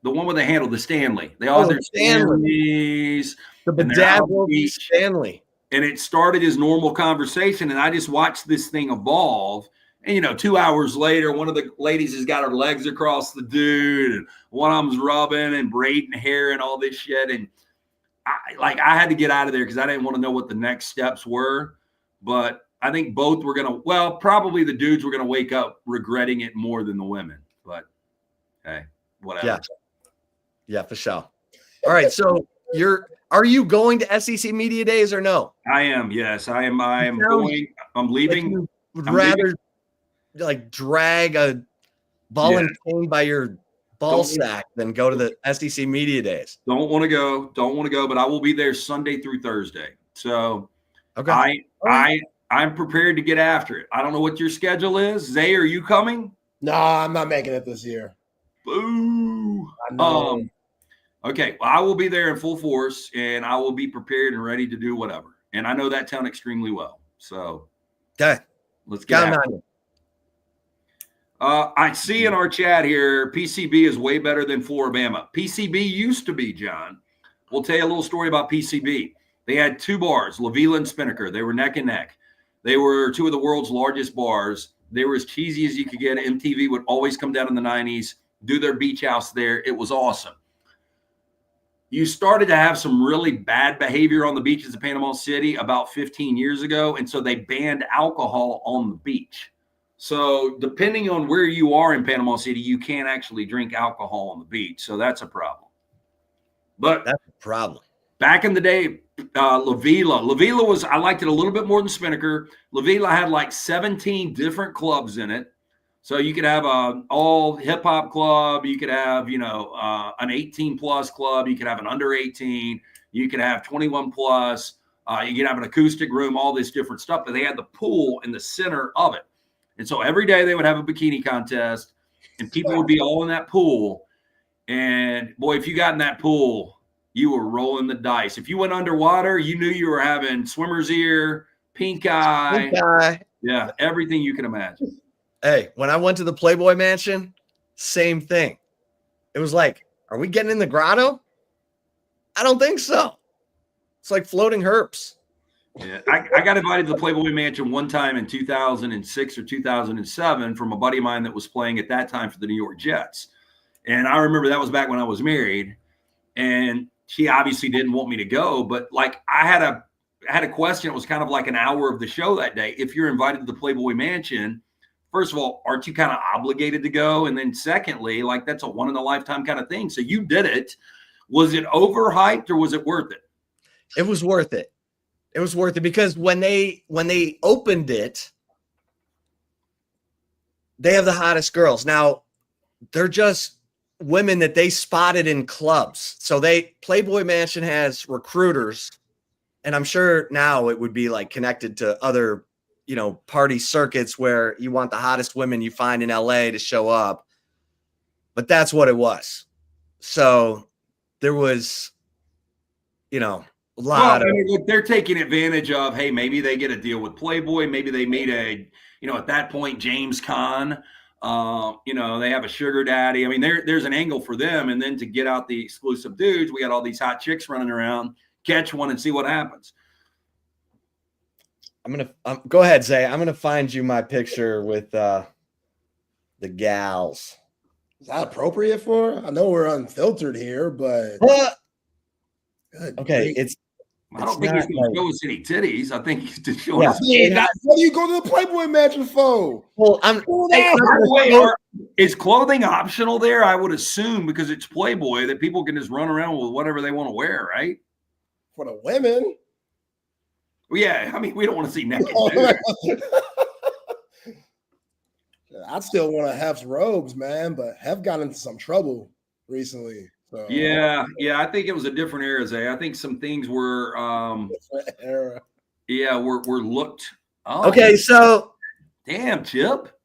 [SPEAKER 3] the one with the handle, the Stanley. They all had their Stanleys,
[SPEAKER 2] the bedazzled Stanley.
[SPEAKER 3] And it started as normal conversation, and I just watched this thing evolve. And 2 hours later, one of the ladies has got her legs across the dude, and one of them's rubbing and braiding hair and all this shit. And I had to get out of there because I didn't want to know what the next steps were. But I think both were probably the dudes were gonna wake up regretting it more than the women. But hey, whatever.
[SPEAKER 2] Yeah, for sure. All right, so are you going to SEC Media Days or no?
[SPEAKER 3] I am. Yes, I am. I am going. I'm leaving.
[SPEAKER 2] Like would rather like drag a ball and chain by your ball sack than go to the SEC Media Days.
[SPEAKER 3] Don't want to go, but I will be there Sunday through Thursday. So
[SPEAKER 1] Okay.
[SPEAKER 3] I'm prepared to get after it. I don't know what your schedule is. Zay, are you coming?
[SPEAKER 1] No, I'm not making it this year.
[SPEAKER 3] Boo.
[SPEAKER 1] I know.
[SPEAKER 3] Okay. Well, I will be there in full force, and I will be prepared and ready to do whatever. And I know that town extremely well. So
[SPEAKER 2] okay,
[SPEAKER 3] let's get after it. I see in our chat here, PCB is way better than Floribama. PCB used to be, John. We'll tell you a little story about PCB. They had 2 bars, La Vila and Spinnaker. They were neck and neck. They were 2 of the world's largest bars. They were as cheesy as you could get. MTV would always come down in the 90s, do their beach house there. It was awesome. You started to have some really bad behavior on the beaches of Panama City about 15 years ago, and so they banned alcohol on the beach. So depending on where you are in Panama City, you can't actually drink alcohol on the beach. So that's a problem. But
[SPEAKER 2] that's a problem.
[SPEAKER 3] Back in the day, La Vila was, I liked it a little bit more than Spinnaker. La Vila had like 17 different clubs in it. So you could have an all hip hop club. You could have, an 18 plus club. You could have an under 18. You could have 21 plus. You could have an acoustic room, all this different stuff. But they had the pool in the center of it. And so every day they would have a bikini contest and people would be all in that pool. And boy, if you got in that pool, you were rolling the dice. If you went underwater, you knew you were having swimmer's ear, pink eye. Yeah, everything you can imagine.
[SPEAKER 2] Hey, when I went to the Playboy Mansion, same thing. It was like, are we getting in the grotto? I don't think so. It's like floating herps.
[SPEAKER 3] Yeah, I got invited to the Playboy Mansion one time in 2006 or 2007 from a buddy of mine that was playing at that time for the New York Jets. And I remember that was back when I was married. And she obviously didn't want me to go. But like I had a question. It was kind of like an hour of the show that day. If you're invited to the Playboy Mansion, first of all, aren't you kind of obligated to go? And then secondly, like that's a one in a lifetime kind of thing. So you did it. Was it overhyped or was it worth it?
[SPEAKER 2] It was worth it. It was worth it because when they opened it, they have the hottest girls. Now, they're just women that they spotted in clubs. So Playboy Mansion has recruiters, and I'm sure now it would be like connected to other, party circuits where you want the hottest women you find in LA to show up. But that's what it was. So there was a
[SPEAKER 3] Well,
[SPEAKER 2] lot
[SPEAKER 3] I
[SPEAKER 2] of.
[SPEAKER 3] mean, look, they're taking advantage of, hey, maybe they get a deal with Playboy. Maybe they meet at that point, James Caan. They have a sugar daddy. I mean, there's an angle for them. And then to get out the exclusive dudes, we got all these hot chicks running around, catch one and see what happens.
[SPEAKER 2] Go ahead, Zay. I'm going to find you my picture with the gals.
[SPEAKER 1] Is that appropriate for? I know we're unfiltered here, but
[SPEAKER 2] okay,
[SPEAKER 3] I don't think he's going to show us any titties. I think he's just showing us.
[SPEAKER 1] What do you go to the Playboy Mansion for?
[SPEAKER 2] Well,
[SPEAKER 3] by the way, is clothing optional there? I would assume because it's Playboy that people can just run around with whatever they want to wear, right?
[SPEAKER 1] For the women.
[SPEAKER 3] Well, yeah, I mean, we don't want to see naked.
[SPEAKER 1] I'd still want to Hef's robes, man, but Hef got into some trouble recently. So,
[SPEAKER 3] yeah, I think it was a different era, Zay. I think some things were
[SPEAKER 1] different era.
[SPEAKER 3] Yeah, were looked. Oh,
[SPEAKER 2] okay, so
[SPEAKER 3] damn, Chip.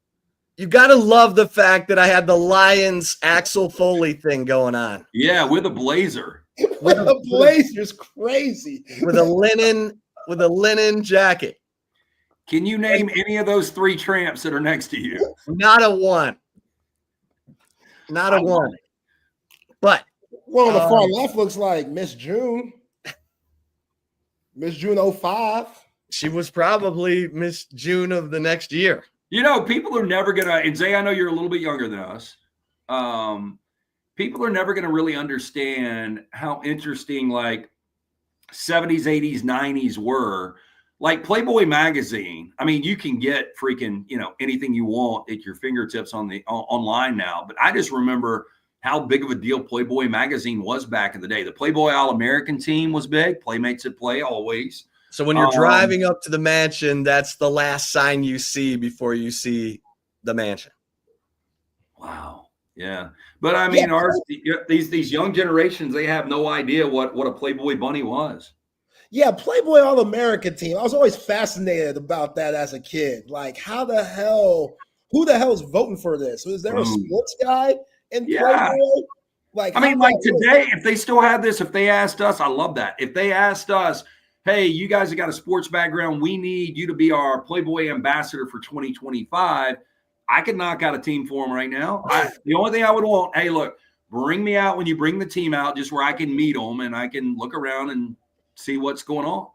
[SPEAKER 2] You got to love the fact that I had the Lions Axel Foley thing going on.
[SPEAKER 3] Yeah, with a blazer.
[SPEAKER 1] With a blazer's crazy.
[SPEAKER 2] With a linen jacket.
[SPEAKER 3] Can you name any of those three tramps that are next to you?
[SPEAKER 2] Not a one. Not a one. But
[SPEAKER 1] one on the far left looks like Miss June. Miss June 05.
[SPEAKER 2] She was probably Miss June of the next year.
[SPEAKER 3] People are never gonna, and Zay, I know you're a little bit younger than us. People are never gonna really understand how interesting like 70s, 80s, 90s were. Like Playboy magazine, I mean, you can get freaking, anything you want at your fingertips online now. But I just remember how big of a deal Playboy magazine was back in the day. The Playboy All-American team was big. Playmates at Play always.
[SPEAKER 2] So when you're driving up to the mansion, that's the last sign you see before you see the mansion.
[SPEAKER 3] Wow. Yeah. But I mean, these young generations, they have no idea what a Playboy bunny was.
[SPEAKER 1] Yeah, Playboy All-American team. I was always fascinated about that as a kid. Like, who the hell is voting for this? Was there a sports guy in Playboy? Like,
[SPEAKER 3] I mean, like today, if they still had this, if they asked us, I love that. If they asked us, hey, you guys have got a sports background, we need you to be our Playboy ambassador for 2025, I could knock out a team for them right now. The only thing I would want, hey, look, bring me out when you bring the team out, just where I can meet them and I can look around and see what's going on.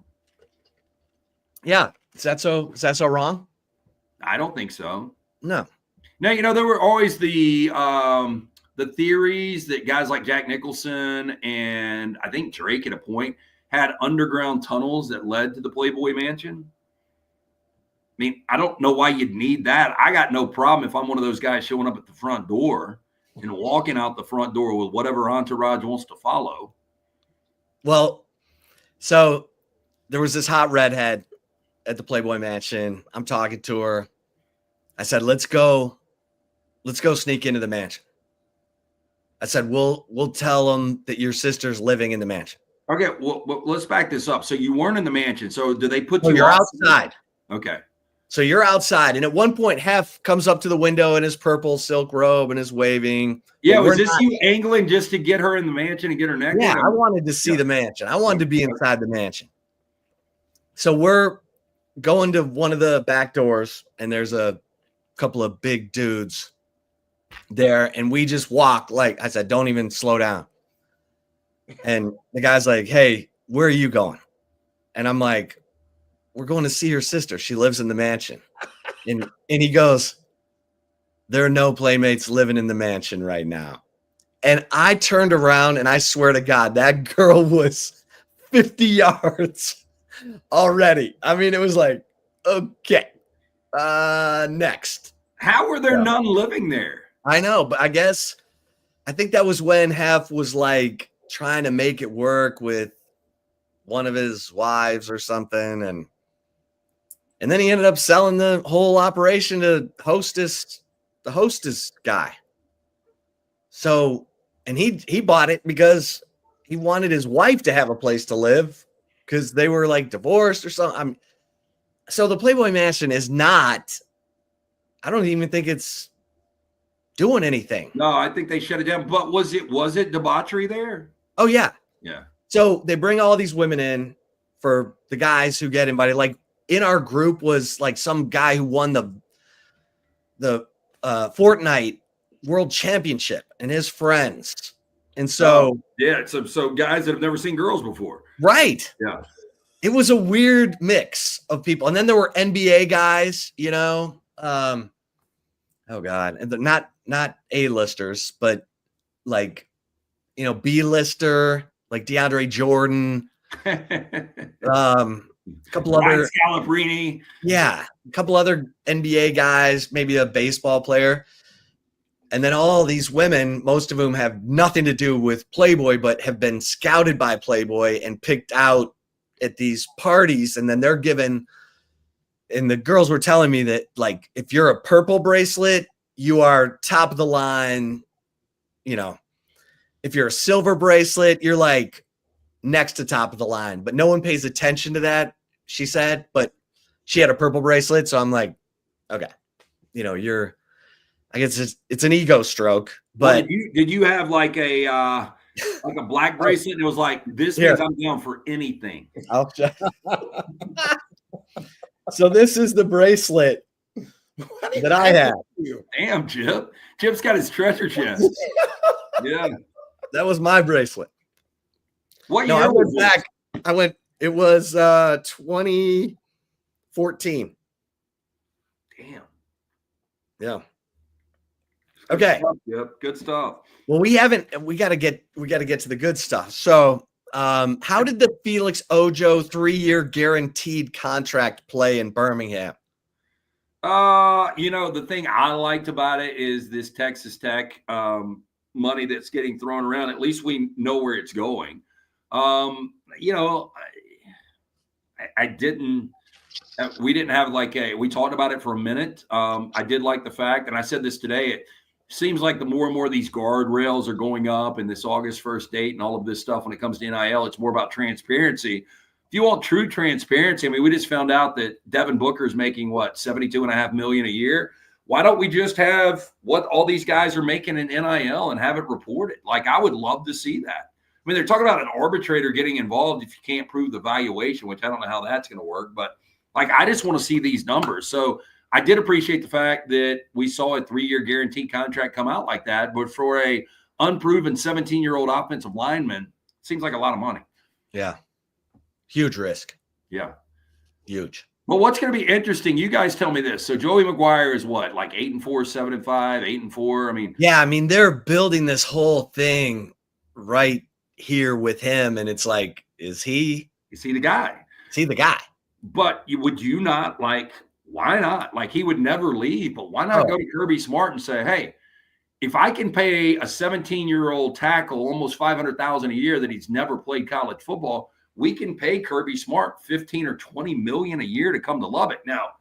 [SPEAKER 2] Yeah. Is that so wrong?
[SPEAKER 3] I don't think so.
[SPEAKER 2] No.
[SPEAKER 3] Now, there were always the theories that guys like Jack Nicholson and I think Drake at a point had underground tunnels that led to the Playboy Mansion. I mean, I don't know why you'd need that. I got no problem if I'm one of those guys showing up at the front door and walking out the front door with whatever entourage wants to follow.
[SPEAKER 2] Well, so there was this hot redhead at the Playboy Mansion. I'm talking to her. I said, let's go sneak into the mansion. I said, we'll tell them that your sister's living in the mansion.
[SPEAKER 3] Okay, well, let's back this up. So you weren't in the mansion. So do they put you
[SPEAKER 2] you're outside?
[SPEAKER 3] Okay.
[SPEAKER 2] So you're outside. And at one point, Hef comes up to the window in his purple silk robe and is waving.
[SPEAKER 3] Yeah, was this you angling just to get her in the mansion and get her neck?
[SPEAKER 2] Yeah, I wanted to see the mansion. I wanted to be inside the mansion. So we're going to one of the back doors, and there's a couple of big dudes there. And we just walk, like I said, don't even slow down. And the guy's like, hey, where are you going? And I'm like, we're going to see her sister. She lives in the mansion. And he goes, there are no Playmates living in the mansion right now. And I turned around and I swear to God, that girl was 50 yards already. I mean, it was like, okay, next.
[SPEAKER 3] How were there none living there?
[SPEAKER 2] I know, but I think that was when Hef was like trying to make it work with one of his wives or something. And then he ended up selling the whole operation to the hostess guy. So, and he bought it because he wanted his wife to have a place to live because they were like divorced or something. So the Playboy Mansion is not, I don't even think it's doing anything.
[SPEAKER 3] No, I think they shut it down. But was it debauchery there?
[SPEAKER 2] Oh yeah.
[SPEAKER 3] Yeah.
[SPEAKER 2] So they bring all these women in for the guys who get invited. Like in our group was like some guy who won the Fortnite World Championship and his friends. And so,
[SPEAKER 3] so guys that have never seen girls before.
[SPEAKER 2] Right.
[SPEAKER 3] Yeah.
[SPEAKER 2] It was a weird mix of people. And then there were NBA guys, you know, oh God. And they're not A-listers, but like, you know, B-lister, like DeAndre Jordan, a couple other
[SPEAKER 3] Scalabrini.
[SPEAKER 2] Yeah. A couple other NBA guys, maybe a baseball player. And then all these women, most of whom have nothing to do with Playboy, but have been scouted by Playboy and picked out at these parties. And then they're given, and the girls were telling me that, like, if you're a purple bracelet, you are top of the line. You know, if you're a silver bracelet, you're like next to top of the line, but no one pays attention to that, she said. But she had a purple bracelet. So I'm like, okay, you know, I guess it's an ego stroke, but
[SPEAKER 3] did you have like a black bracelet? And it was like, this means I'm down for anything.
[SPEAKER 2] So this is the bracelet that I have.
[SPEAKER 3] Damn, Chip. Chip's got his treasure chest. Yeah.
[SPEAKER 2] That was my bracelet.
[SPEAKER 3] What year
[SPEAKER 2] I went
[SPEAKER 3] was
[SPEAKER 2] back. It was 2014.
[SPEAKER 3] Damn.
[SPEAKER 2] Yeah. Okay.
[SPEAKER 3] Yep. Good stuff.
[SPEAKER 2] Well, we got to get to the good stuff. So, how did the Felix Ojo 3-year guaranteed contract play in Birmingham?
[SPEAKER 3] You know, the thing I liked about it is this Texas Tech money that's getting thrown around. At least we know where it's going. You know, we didn't have we talked about it for a minute. I did like the fact, and I said this today, it seems like the more and more these guardrails are going up and this August 1st date and all of this stuff, when it comes to NIL, it's more about transparency. If you want true transparency, I mean, we just found out that Devin Booker is making $72.5 million a year. Why don't we just have what all these guys are making in NIL and have it reported? Like, I would love to see that. I mean, they're talking about an arbitrator getting involved if you can't prove the valuation, which I don't know how that's going to work, but like, I just want to see these numbers. So I did appreciate the fact that we saw a 3-year guaranteed contract come out like that, but for a unproven 17-year-old offensive lineman, seems like a lot of money.
[SPEAKER 2] Yeah. Huge risk.
[SPEAKER 3] Yeah.
[SPEAKER 2] Huge.
[SPEAKER 3] Well, what's going to be interesting, you guys tell me this. So Joey McGuire is what, like 8-4, 7-5, 8-4? I mean,
[SPEAKER 2] yeah, I mean, they're building this whole thing right here with him. And it's like, is he
[SPEAKER 3] the guy?
[SPEAKER 2] Is he the guy?
[SPEAKER 3] But would you not, like, why not? Like, he would never leave, but why not go to Kirby Smart and say, hey, if I can pay a 17-year-old tackle almost $500,000 a year that he's never played college football, we can pay Kirby Smart $15 or $20 million a year to come to Lubbock. Now,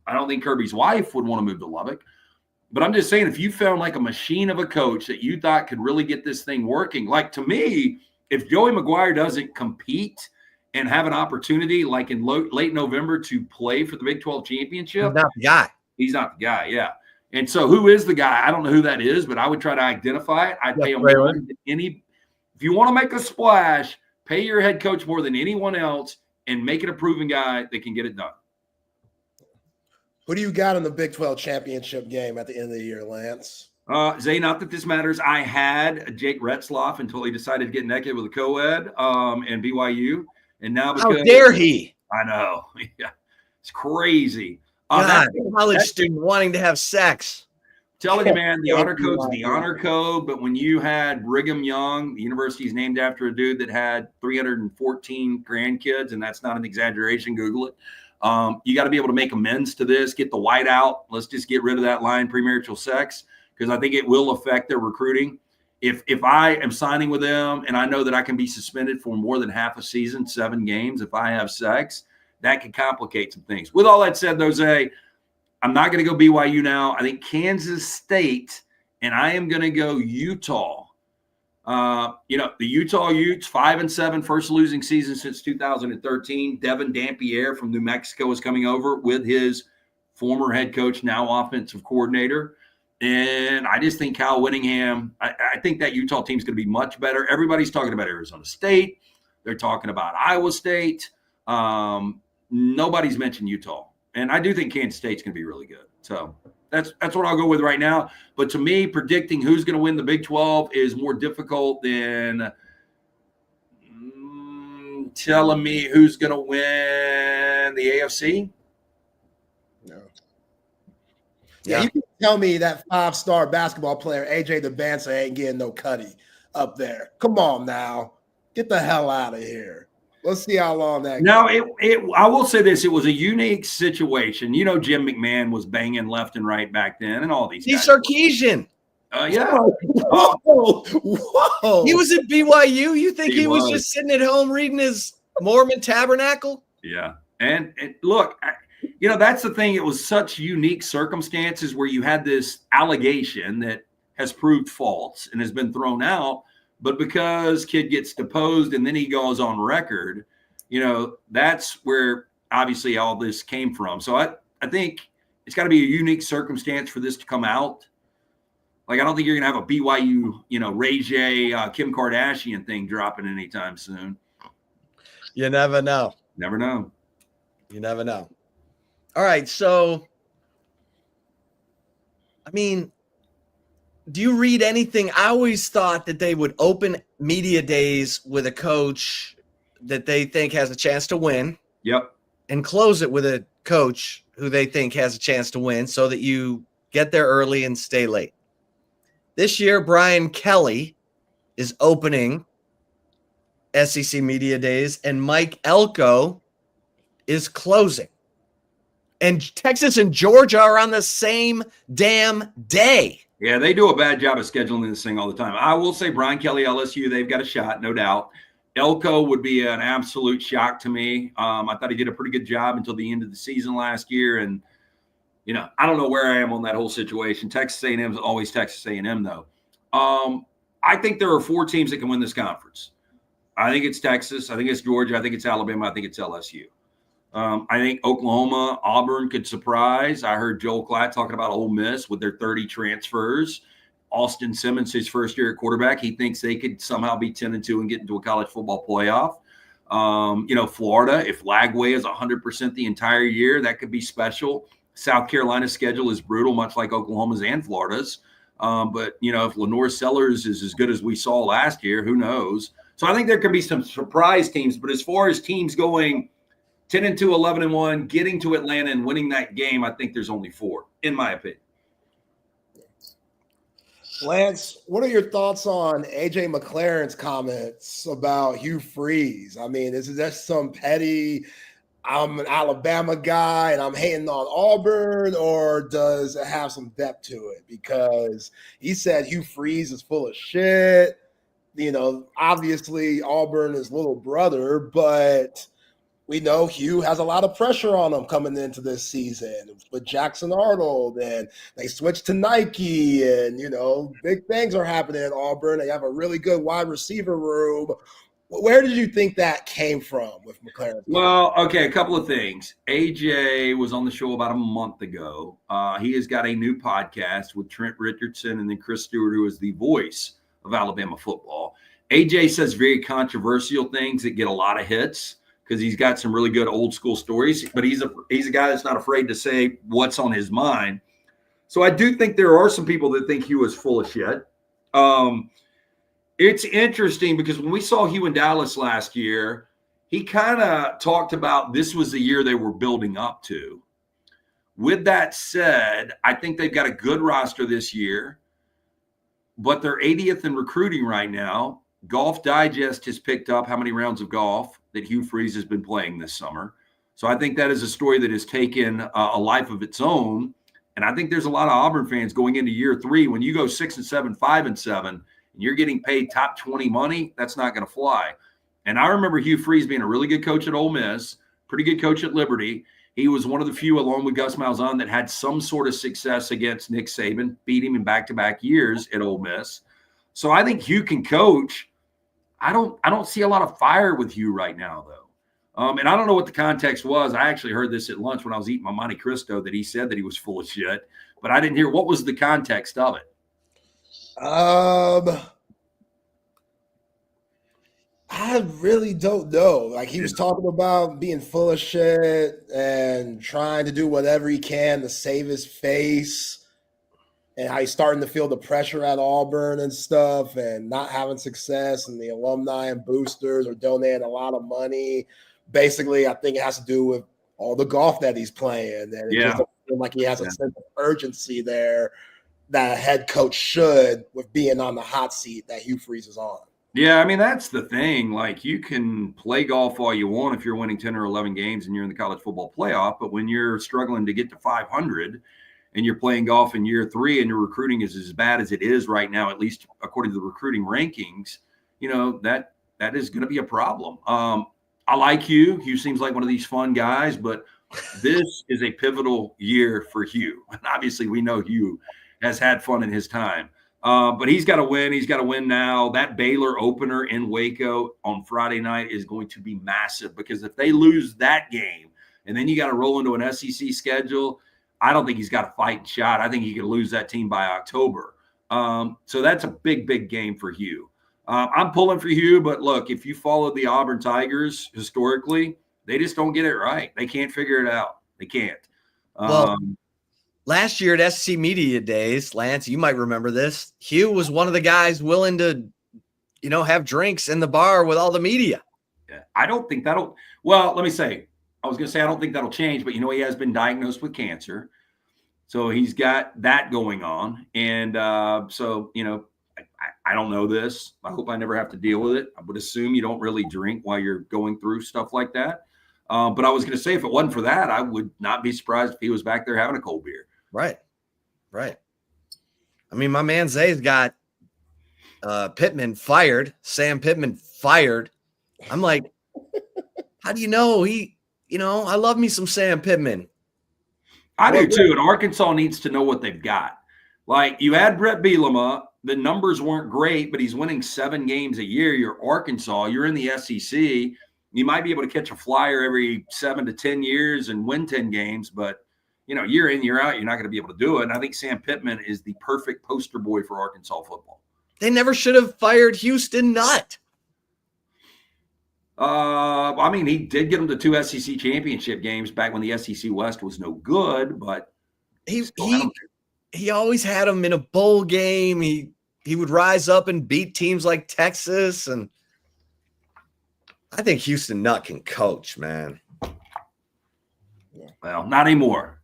[SPEAKER 3] I don't think Kirby's wife would want to move to Lubbock, but I'm just saying, if you found like a machine of a coach that you thought could really get this thing working, like, to me, if Joey McGuire doesn't compete and have an opportunity like in late November to play for the Big 12 championship,
[SPEAKER 2] he's not the guy.
[SPEAKER 3] He's not the guy, yeah. And so who is the guy? I don't know who that is, but I would try to identify it. I'd pay him more than any. If you want to make a splash, pay your head coach more than anyone else and make it a proven guy that can get it done.
[SPEAKER 1] Who do you got in the Big 12 championship game at the end of the year, Lance?
[SPEAKER 3] Zay, not that this matters. I had Jake Retzloff until he decided to get naked with a co-ed and BYU. And now, because,
[SPEAKER 2] how dare he?
[SPEAKER 3] I know. Yeah, it's crazy.
[SPEAKER 2] God, college student wanting to have sex.
[SPEAKER 3] Telling you, man, the honor code's the honor code. But when you had Brigham Young, the university is named after a dude that had 314 grandkids, and that's not an exaggeration. Google it. You got to be able to make amends to this. Get the white out. Let's just get rid of that line, premarital sex, because I think it will affect their recruiting. If I am signing with them and I know that I can be suspended for more than half a season, 7 games, if I have sex, that could complicate some things. With all that said, though, Zay, I'm not going to go BYU now. I think Kansas State, and I am going to go Utah. The Utah Utes, 5-7, first losing season since 2013. Devin Dampierre from New Mexico is coming over with his former head coach, now offensive coordinator. And I just think Kyle Whittingham, I think that Utah team is going to be much better. Everybody's talking about Arizona State. They're talking about Iowa State. Nobody's mentioned Utah. And I do think Kansas State's going to be really good. So that's what I'll go with right now. But to me, predicting who's going to win the Big 12 is more difficult than telling me who's going to win the AFC.
[SPEAKER 1] No. Yeah, you can tell me that 5-star basketball player, AJ DeBancer, ain't getting no cutty up there. Come on now. Get the hell out of here. Let's see how long that
[SPEAKER 3] No, I will say this. It was a unique situation. You know, Jim McMahon was banging left and right back then and all these
[SPEAKER 2] He's
[SPEAKER 3] guys.
[SPEAKER 2] Sarkeesian.
[SPEAKER 3] Yeah.
[SPEAKER 1] Whoa.
[SPEAKER 2] He was at BYU. You think he was just sitting at home reading his Mormon Tabernacle?
[SPEAKER 3] Yeah. And look, that's the thing. It was such unique circumstances where you had this allegation that has proved false and has been thrown out. But because kid gets deposed and then he goes on record, that's where obviously all this came from. So I think it's got to be a unique circumstance for this to come out. Like, I don't think you're going to have a BYU, Ray J, Kim Kardashian thing dropping anytime soon.
[SPEAKER 2] You never know.
[SPEAKER 3] Never know.
[SPEAKER 2] You never know. All right. So, I mean, do you read anything? I always thought that they would open media days with a coach that they think has a chance to win.
[SPEAKER 3] Yep.
[SPEAKER 2] And close it with a coach who they think has a chance to win so that you get there early and stay late. This year, Brian Kelly is opening SEC media days and Mike Elko is closing. And Texas and Georgia are on the same damn day.
[SPEAKER 3] Yeah, they do a bad job of scheduling this thing all the time. I will say Brian Kelly, LSU, they've got a shot, no doubt. Elko would be an absolute shock to me. I thought he did a pretty good job until the end of the season last year. And, I don't know where I am on that whole situation. Texas A&M is always Texas A&M, though. I think there are 4 teams that can win this conference. I think it's Texas. I think it's Georgia. I think it's Alabama. I think it's LSU. I think Oklahoma, Auburn could surprise. I heard Joel Klatt talking about Ole Miss with their 30 transfers. Austin Simmons, his first year at quarterback, he thinks they could somehow be 10-2 and get into a college football playoff. Florida, if Lagway is 100% the entire year, that could be special. South Carolina's schedule is brutal, much like Oklahoma's and Florida's. But if Lenore Sellers is as good as we saw last year, who knows? So I think there could be some surprise teams. But as far as teams going 10-2, 11-1, getting to Atlanta and winning that game, I think there's only 4, in my opinion.
[SPEAKER 1] Lance, what are your thoughts on AJ McLaren's comments about Hugh Freeze? I mean, is that some petty, I'm an Alabama guy and I'm hating on Auburn, or does it have some depth to it? Because he said Hugh Freeze is full of shit. Obviously Auburn is little brother, but we know Hugh has a lot of pressure on him coming into this season with Jackson Arnold, and they switched to Nike, and, big things are happening at Auburn. They have a really good wide receiver room. Where did you think that came from with McLaren?
[SPEAKER 3] Well, okay, a couple of things. AJ was on the show about a month ago. He has got a new podcast with Trent Richardson and then Chris Stewart, who is the voice of Alabama football. AJ says very controversial things that get a lot of hits because he's got some really good old school stories, but he's a guy that's not afraid to say what's on his mind. So I do think there are some people that think Hugh is full of shit. It's interesting because when we saw Hugh in Dallas last year, he kind of talked about this was the year they were building up to. With that said, I think they've got a good roster this year, but they're 80th in recruiting right now. Golf Digest has picked up how many rounds of golf that Hugh Freeze has been playing this summer. So I think that is a story that has taken a life of its own. And I think there's a lot of Auburn fans going into year 3. When you go 6-7, 5-7, and you're getting paid top 20 money, that's not going to fly. And I remember Hugh Freeze being a really good coach at Ole Miss, pretty good coach at Liberty. He was one of the few, along with Gus Malzahn, that had some sort of success against Nick Saban, beat him in back-to-back years at Ole Miss. So I think Hugh can coach. I don't see a lot of fire with Hugh right now, though. And I don't know what the context was. I actually heard this at lunch when I was eating my Monte Cristo, that he said that he was full of shit, but I didn't hear what was the context of it.
[SPEAKER 1] I really don't know. Like, he was talking about being full of shit and trying to do whatever he can to save his face, and how he's starting to feel the pressure at Auburn and stuff and not having success, and the alumni and boosters are donating a lot of money. Basically, I think it has to do with all the golf that he's playing, and it just doesn't feel like he has a sense of urgency there that a head coach should, with being on the hot seat that Hugh Freeze is on.
[SPEAKER 3] Yeah, I mean, that's the thing. Like, you can play golf all you want if you're winning 10 or 11 games and you're in the college football playoff, but when you're struggling to get to 500 and you're playing golf in year 3 and your recruiting is as bad as it is right now, at least according to the recruiting rankings, that is going to be a problem. I like Hugh. Hugh seems like one of these fun guys, but this is a pivotal year for Hugh. And obviously we know Hugh has had fun in his time. But he's got to win. He's got to win now. That Baylor opener in Waco on Friday night is going to be massive, because if they lose that game and then you got to roll into an SEC schedule, I don't think he's got a fighting shot. I think he could lose that team by October. So that's a big, big game for Hugh. I'm pulling for Hugh, but look, if you follow the Auburn Tigers historically, they just don't get it right. They can't figure it out. They can't.
[SPEAKER 2] Well, last year at SEC Media Days, Lance, you might remember this. Hugh was one of the guys willing to, have drinks in the bar with all the media.
[SPEAKER 3] I don't think that'll – well, let me say, I was going to say I don't think that'll change, but, he has been diagnosed with cancer. So he's got that going on. And I don't know this. I hope I never have to deal with it. I would assume you don't really drink while you're going through stuff like that. But I was going to say, if it wasn't for that, I would not be surprised if he was back there having a cold beer.
[SPEAKER 2] Right. I mean, my man Zay's got Pittman fired, Sam Pittman fired. I'm like, how do you know I love me some Sam Pittman.
[SPEAKER 3] I do too. And Arkansas needs to know what they've got. Like, you had Brett Bielema. The numbers weren't great, but he's winning 7 games a year. You're Arkansas. You're in the SEC. You might be able to catch a flyer every 7 to 10 years and win 10 games, but year in, year out, you're not going to be able to do it. And I think Sam Pittman is the perfect poster boy for Arkansas football.
[SPEAKER 2] They never should have fired Houston Nutt.
[SPEAKER 3] I mean, he did get them to 2 SEC championship games back when the SEC West was no good, but he always had them in a bowl game. He would rise up and beat teams like Texas, and I think Houston Nutt can coach, man. Well, not anymore.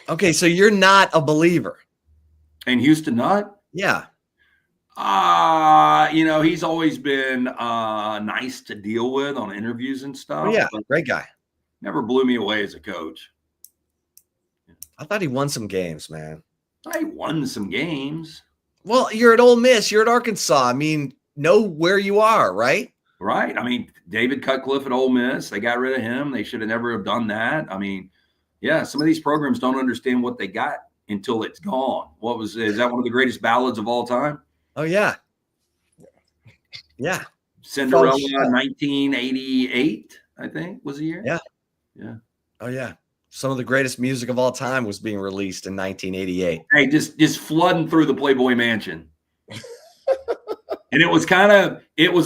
[SPEAKER 2] Okay, so you're not a believer
[SPEAKER 3] in Houston Nutt?
[SPEAKER 2] Yeah.
[SPEAKER 3] He's always been nice to deal with on interviews and stuff.
[SPEAKER 2] Oh, yeah, great guy.
[SPEAKER 3] Never blew me away as a coach.
[SPEAKER 2] I thought he won some games, man.
[SPEAKER 3] I won some games.
[SPEAKER 2] Well, you're at Ole Miss. You're at Arkansas. I mean, know where you are, right?
[SPEAKER 3] Right. I mean, David Cutcliffe at Ole Miss, they got rid of him. They should have never have done that. I mean, yeah, some of these programs don't understand what they got until it's gone. Is that one of the greatest ballads of all time?
[SPEAKER 2] Oh, yeah. Yeah.
[SPEAKER 3] Cinderella, 1988, I think, was the year.
[SPEAKER 2] Yeah.
[SPEAKER 3] Yeah.
[SPEAKER 2] Oh, yeah. Some of the greatest music of all time was being released in 1988.
[SPEAKER 3] Hey, just flooding through the Playboy Mansion. And it was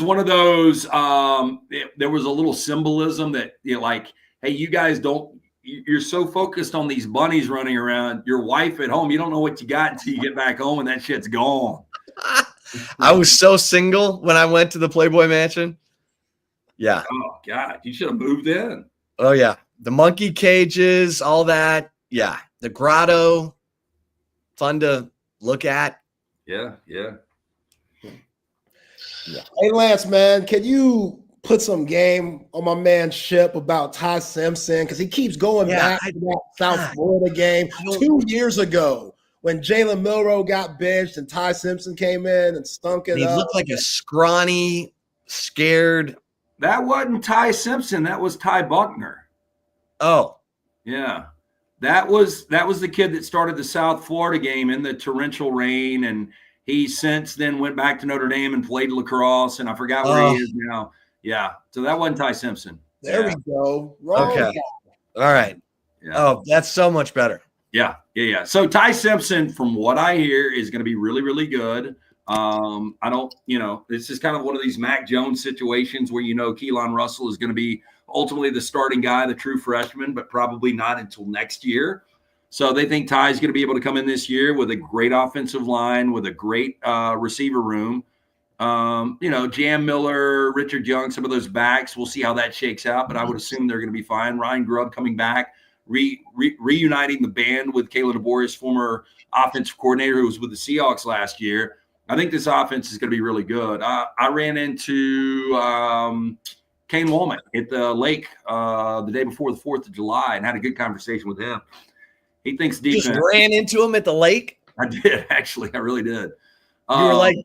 [SPEAKER 3] one of those, there was a little symbolism that hey, you guys you're so focused on these bunnies running around, your wife at home, you don't know what you got until you get back home and that shit's gone.
[SPEAKER 2] I was so single when I went to the Playboy Mansion. Yeah.
[SPEAKER 3] Oh, God, you should have moved in.
[SPEAKER 2] Oh, yeah. The monkey cages, all that. Yeah. The grotto, fun to look at.
[SPEAKER 3] Yeah.
[SPEAKER 1] Hey, Lance, man, can you put some game on my man Ship about Ty Simpson? Because he keeps going back to that South Florida game 2 years ago when Jalen Milroe got benched and Ty Simpson came in and stunk it up.
[SPEAKER 2] He looked like a scrawny, scared.
[SPEAKER 3] That wasn't Ty Simpson. That was Ty Buckner.
[SPEAKER 2] Oh.
[SPEAKER 3] Yeah. That was the kid that started the South Florida game in the torrential rain, and he since then went back to Notre Dame and played lacrosse, and I forgot where he is now. Yeah. So that wasn't Ty Simpson.
[SPEAKER 1] There we go. Wrong
[SPEAKER 2] okay.
[SPEAKER 1] guy.
[SPEAKER 2] All right.
[SPEAKER 3] Yeah.
[SPEAKER 2] Oh, that's so much better.
[SPEAKER 3] Yeah. So Ty Simpson, from what I hear, is going to be really, really good. I don't, this is kind of one of these Mac Jones situations where, Keelan Russell is going to be ultimately the starting guy, the true freshman, but probably not until next year. So they think Ty's going to be able to come in this year with a great offensive line, with a great receiver room. Jam Miller, Richard Young, some of those backs, we'll see how that shakes out, but I would assume they're going to be fine. Ryan Grubb coming back, reuniting the band with Kalen DeBoer, his former offensive coordinator who was with the Seahawks last year. I think this offense is going to be really good. I ran into Kane Woolman at the lake the day before the 4th of July and had a good conversation with him. He thinks defense.
[SPEAKER 2] Just ran into him at the lake?
[SPEAKER 3] I did, actually. I really did.
[SPEAKER 2] You were like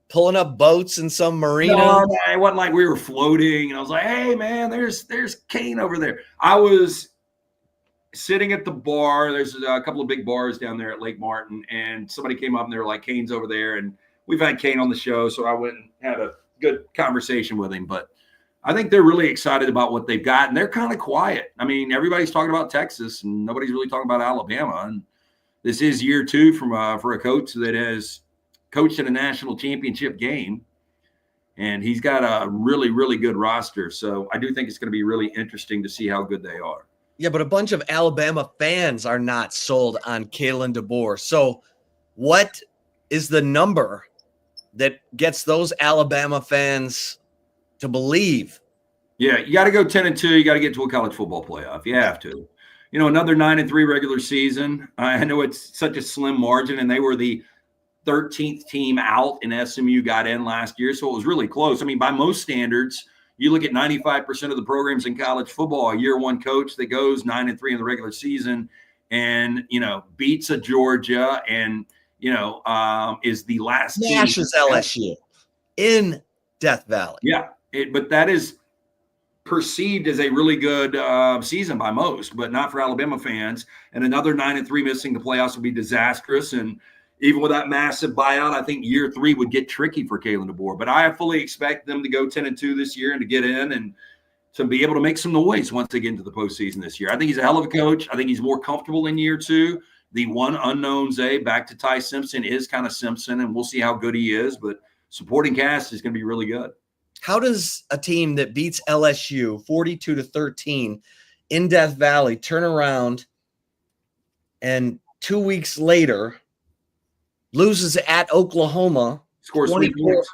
[SPEAKER 2] pulling up boats in some marina?
[SPEAKER 3] No, it wasn't like we were floating. And I was like, hey, man, there's Kane over there. I was sitting at the bar. There's a couple of big bars down there at Lake Martin. And somebody came up and they were like, Kane's over there. And we've had Kane on the show. So I went and had a good conversation with him. But I think they're really excited about what they've got. And they're kind of quiet. I mean, everybody's talking about Texas and nobody's really talking about Alabama. And this is year 2 for a coach that has coached in a national championship game, and he's got a really, really good roster. So I do think it's going to be really interesting to see how good they are.
[SPEAKER 2] Yeah, but a bunch of Alabama fans are not sold on Kalen DeBoer. So what is the number that gets those Alabama fans to believe?
[SPEAKER 3] Yeah, you got to go 10-2. You got to get to a college football playoff. You have to. Another 9-3 regular season. I know it's such a slim margin, and they were the 13th team out, and SMU got in last year, so it was really close. I mean, by most standards, you look at 95% of the programs in college football, a year 1 coach that goes 9-3 in the regular season and, beats a Georgia and, is the last team.
[SPEAKER 2] Smashes LSU in Death Valley.
[SPEAKER 3] Yeah, but that is perceived as a really good season by most, but not for Alabama fans. And another 9-3 missing the playoffs would be disastrous. And even with that massive buyout, I think year 3 would get tricky for Kalen DeBoer. But I fully expect them to go 10-2 this year and to get in and to be able to make some noise once they get into the postseason this year. I think he's a hell of a coach. I think he's more comfortable in year 2. The one unknown, Zay, back to Ty Simpson, is kind of Simpson, and we'll see how good he is. But supporting cast is going to be really good.
[SPEAKER 2] How does a team that beats LSU 42-13 in Death Valley turn around and 2 weeks later loses at Oklahoma?
[SPEAKER 3] Scores 3 points.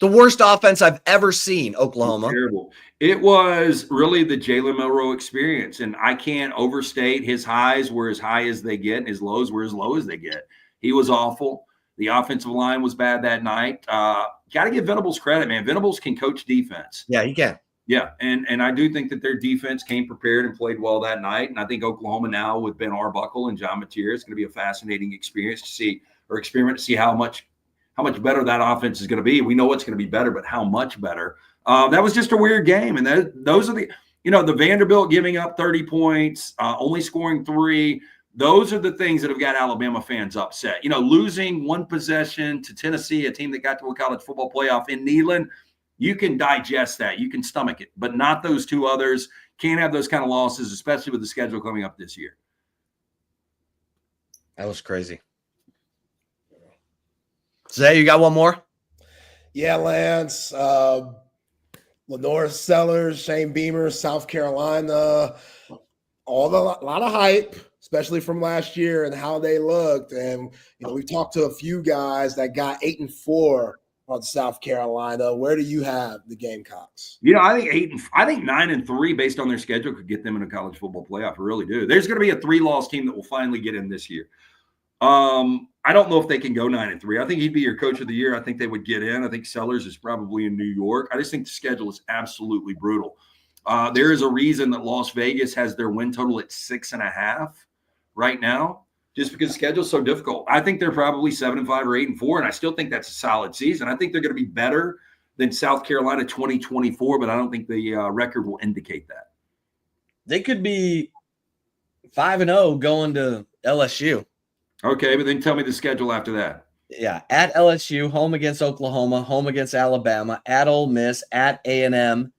[SPEAKER 2] The worst offense I've ever seen, Oklahoma.
[SPEAKER 3] Terrible. It was really the Jalen Milroe experience, and I can't overstate his highs were as high as they get, and his lows were as low as they get. He was awful. The offensive line was bad that night. Got to give Venables credit, man. Venables can coach defense.
[SPEAKER 2] Yeah, he can.
[SPEAKER 3] Yeah, and I do think that their defense came prepared and played well that night. And I think Oklahoma now with Ben Arbuckle and John Mateer is going to be a fascinating experience to see, or experiment to see how much better that offense is going to be. We know it's going to be better, but how much better? That was just a weird game. And those are the Vanderbilt giving up 30 points, only scoring 3. Those are the things that have got Alabama fans upset. Losing 1 possession to Tennessee, a team that got to a college football playoff in Neyland, you can digest that. You can stomach it, but not those 2 others. Can't have those kind of losses, especially with the schedule coming up this year.
[SPEAKER 2] That was crazy. Zay, you got one more?
[SPEAKER 1] Yeah, Lance. Lenore Sellers, Shane Beamer, South Carolina. A lot of hype, especially from last year and how they looked. And we've talked to a few guys that got 8-4 on South Carolina. Where do you have the Gamecocks?
[SPEAKER 3] I think 9-3 based on their schedule could get them in a college football playoff. I really do. There's going to be a 3-loss team that will finally get in this year. I don't know if they can go 9-3. I think he'd be your coach of the year. I think they would get in. I think Sellers is probably in New York. I just think the schedule is absolutely brutal. There is a reason that Las Vegas has their win total at 6.5 right now, just because the schedule is so difficult. I think they're probably 7-5 or 8-4, and I still think that's a solid season. I think they're going to be better than South Carolina 2024, but I don't think the record will indicate that.
[SPEAKER 2] They could be 5-0 going to LSU.
[SPEAKER 3] Okay, but then tell me the schedule after that.
[SPEAKER 2] Yeah, at LSU, home against Oklahoma, home against Alabama, at Ole Miss, at A&M,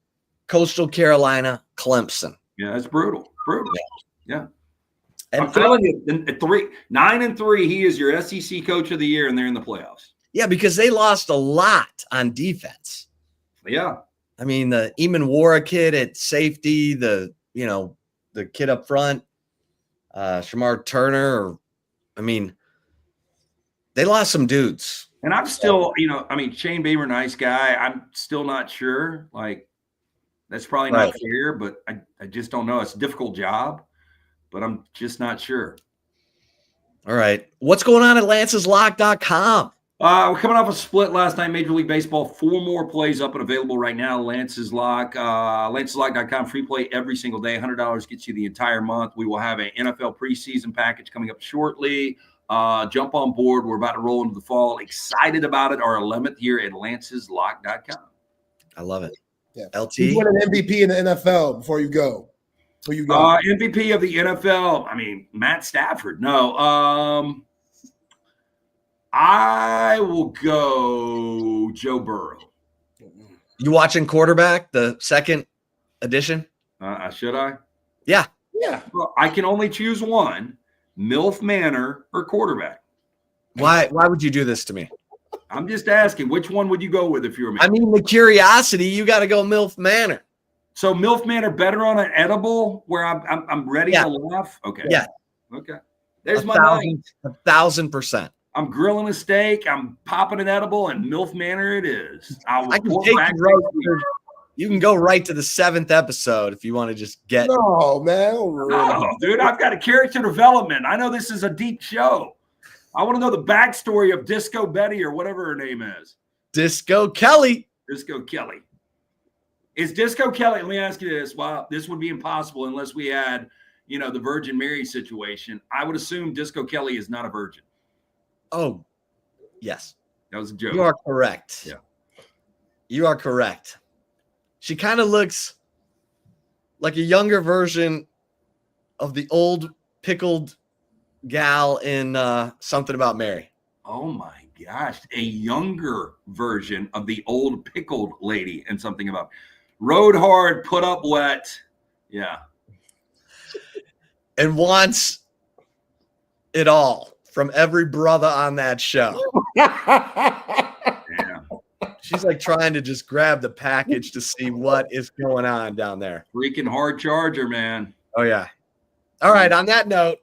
[SPEAKER 2] Coastal Carolina, Clemson.
[SPEAKER 3] Yeah, that's brutal. Yeah.
[SPEAKER 2] And
[SPEAKER 3] I'm telling you, 9-3, he is your SEC coach of the year, and they're in the playoffs.
[SPEAKER 2] Yeah, because they lost a lot on defense.
[SPEAKER 3] Yeah.
[SPEAKER 2] I mean, the Eamon Wara kid at safety, the kid up front, Shamar Turner. They lost some dudes.
[SPEAKER 3] And I'm still, Shane Beamer, nice guy. I'm still not sure. Like, that's probably not fair, but I just don't know. It's a difficult job, but I'm just not sure.
[SPEAKER 2] All right. What's going on at lanceslock.com?
[SPEAKER 3] We're coming off a split last night, Major League Baseball. 4 more plays up and available right now. Lance's Lock, lanceslock.com, free play every single day. $100 gets you the entire month. We will have an NFL preseason package coming up shortly. Jump on board. We're about to roll into the fall. Excited about it. Our 11th year at lanceslock.com.
[SPEAKER 2] I love it.
[SPEAKER 1] Yeah.
[SPEAKER 2] LT?
[SPEAKER 1] Who's won an MVP in the NFL before you go? Who you got?
[SPEAKER 3] MVP of the NFL. Matt Stafford. No. I will go Joe Burrow.
[SPEAKER 2] You watching Quarterback, the second edition?
[SPEAKER 3] Should I?
[SPEAKER 2] Yeah.
[SPEAKER 1] Yeah.
[SPEAKER 3] Well, I can only choose one: MILF Manor or quarterback.
[SPEAKER 2] Why would you do this to me?
[SPEAKER 3] I'm just asking, which one would you go with if you were me?
[SPEAKER 2] The curiosity, you got to go MILF Manor.
[SPEAKER 3] So MILF Manor better on an edible where I'm ready to laugh? Okay.
[SPEAKER 2] Yeah.
[SPEAKER 3] Okay. There's my money.
[SPEAKER 2] 1,000%.
[SPEAKER 3] I'm grilling a steak. I'm popping an edible, and MILF Manor it is.
[SPEAKER 2] I can take you can go right to the 7th episode if you want to just get.
[SPEAKER 1] No, man.
[SPEAKER 3] No, dude, I've got a character development. I know this is a deep show. I want to know the backstory of Disco Betty or whatever her name is.
[SPEAKER 2] Disco Kelly.
[SPEAKER 3] Disco Kelly. Is Disco Kelly, let me ask you this. Well, this would be impossible unless we had, the Virgin Mary situation. I would assume Disco Kelly is not a virgin.
[SPEAKER 2] Oh, yes.
[SPEAKER 3] That was a joke.
[SPEAKER 2] You are correct.
[SPEAKER 3] Yeah.
[SPEAKER 2] You are correct. She kind of looks like a younger version of the old pickled gal in Something About Mary.
[SPEAKER 3] Oh, my gosh. A younger version of the old pickled lady in Something About Rode hard, put up wet. Yeah.
[SPEAKER 2] And wants it all from every brother on that show.
[SPEAKER 3] Yeah.
[SPEAKER 2] She's like trying to just grab the package to see what is going on down there.
[SPEAKER 3] Freaking hard charger, man.
[SPEAKER 2] Oh, yeah. All right. On that note,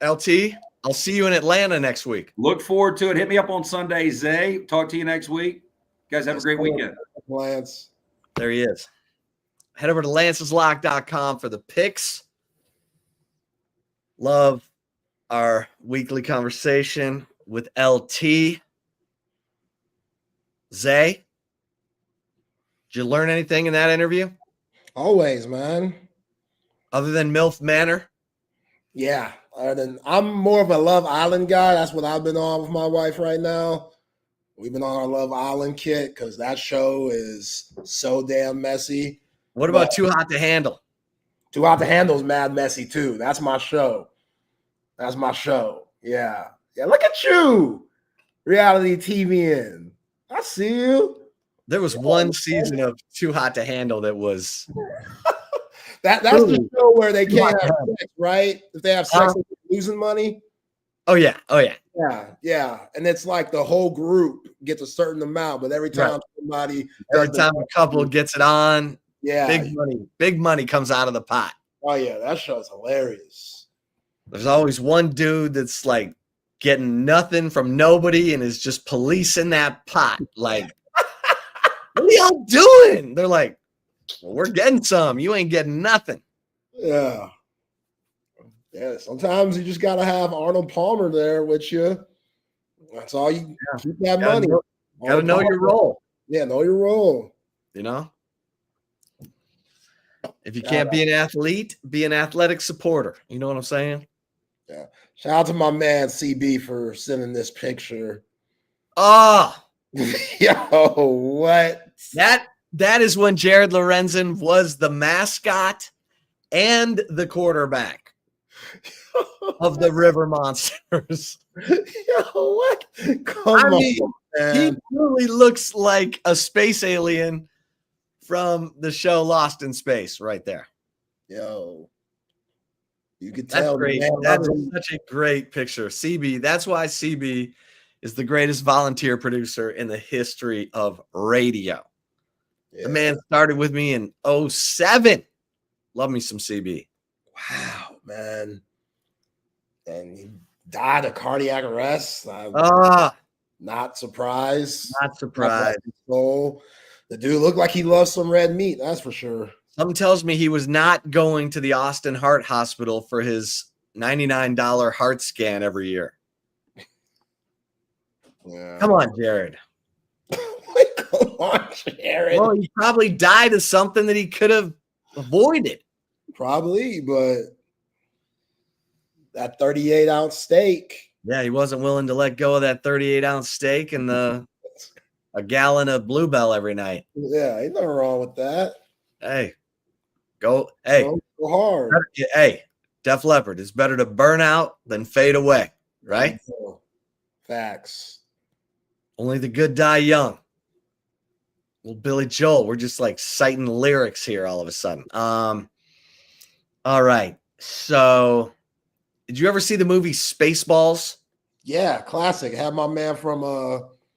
[SPEAKER 2] LT, I'll see you in Atlanta next week.
[SPEAKER 3] Look forward to it. Hit me up on Sunday, Zay. Talk to you next week. You guys have a great weekend.
[SPEAKER 1] Lance.
[SPEAKER 2] There he is. Head over to lanceslock.com for the picks. Love our weekly conversation with LT. Zay, did you learn anything in that interview?
[SPEAKER 1] Always, man.
[SPEAKER 2] Other than MILF Manor?
[SPEAKER 1] Yeah. I'm more of a Love Island guy. That's what I've been on with my wife right now. We've been on our Love Island kick because that show is so damn messy.
[SPEAKER 2] What about Too Hot to Handle?
[SPEAKER 1] Too Hot to Handle is mad messy too. That's my show. Yeah. Yeah. Look at you. Reality TV in. I see you.
[SPEAKER 2] There was one season of Too Hot to Handle that was
[SPEAKER 1] that's the show where they can't have sex, right? If they have sex, they're losing money.
[SPEAKER 2] Oh yeah.
[SPEAKER 1] Yeah. And it's like the whole group gets a certain amount, but every time
[SPEAKER 2] every time a couple gets it on,
[SPEAKER 1] yeah,
[SPEAKER 2] big money comes out of the pot.
[SPEAKER 1] Oh yeah, that show's hilarious.
[SPEAKER 2] There's always one dude that's like getting nothing from nobody and is just policing that pot. Like, what are y'all doing? They're like, well, we're getting some. You ain't getting nothing.
[SPEAKER 1] Yeah. Yeah. Sometimes you just got to have Arnold Palmer there with you. That's all you keep that money.
[SPEAKER 2] Got to know your role.
[SPEAKER 1] Yeah. Know your role.
[SPEAKER 2] You know, if you can't be an athlete, be an athletic supporter. You know what I'm saying?
[SPEAKER 1] Yeah. Shout out to my man CB for sending this picture.
[SPEAKER 2] Oh,
[SPEAKER 1] yo, what?
[SPEAKER 2] That is when Jared Lorenzen was the mascot and the quarterback of the River Monsters.
[SPEAKER 1] Yo, what? Come on, man.
[SPEAKER 2] He truly looks like a space alien from the show Lost in Space right there.
[SPEAKER 1] Yo. You could tell.
[SPEAKER 2] That's great. That's such a great picture. CB, that's why CB is the greatest volunteer producer in the history of radio.
[SPEAKER 1] Yeah.
[SPEAKER 2] The man started with me in 2007. Love me some CB.
[SPEAKER 1] Wow, man. And he died of cardiac arrest. Not surprised.
[SPEAKER 2] Not surprised.
[SPEAKER 1] The dude looked like he loved some red meat, that's for sure.
[SPEAKER 2] Something tells me he was not going to the Austin Heart Hospital for his $99 heart scan every year.
[SPEAKER 1] Yeah.
[SPEAKER 2] Come on, Jared.
[SPEAKER 1] Come on, Jared.
[SPEAKER 2] Well, he probably died of something that he could have avoided.
[SPEAKER 1] Probably, but that 38-ounce steak.
[SPEAKER 2] Yeah, he wasn't willing to let go of that 38-ounce steak and a gallon of Bluebell every night.
[SPEAKER 1] Yeah, ain't nothing wrong with that.
[SPEAKER 2] Hey, go hard. Hey, Def Leppard, it's better to burn out than fade away, right?
[SPEAKER 1] Facts.
[SPEAKER 2] Only the good die young. Well, Billy Joel, we're just like citing lyrics here all of a sudden. All right. So, did you ever see the movie Spaceballs?
[SPEAKER 1] Yeah, classic. Had my man from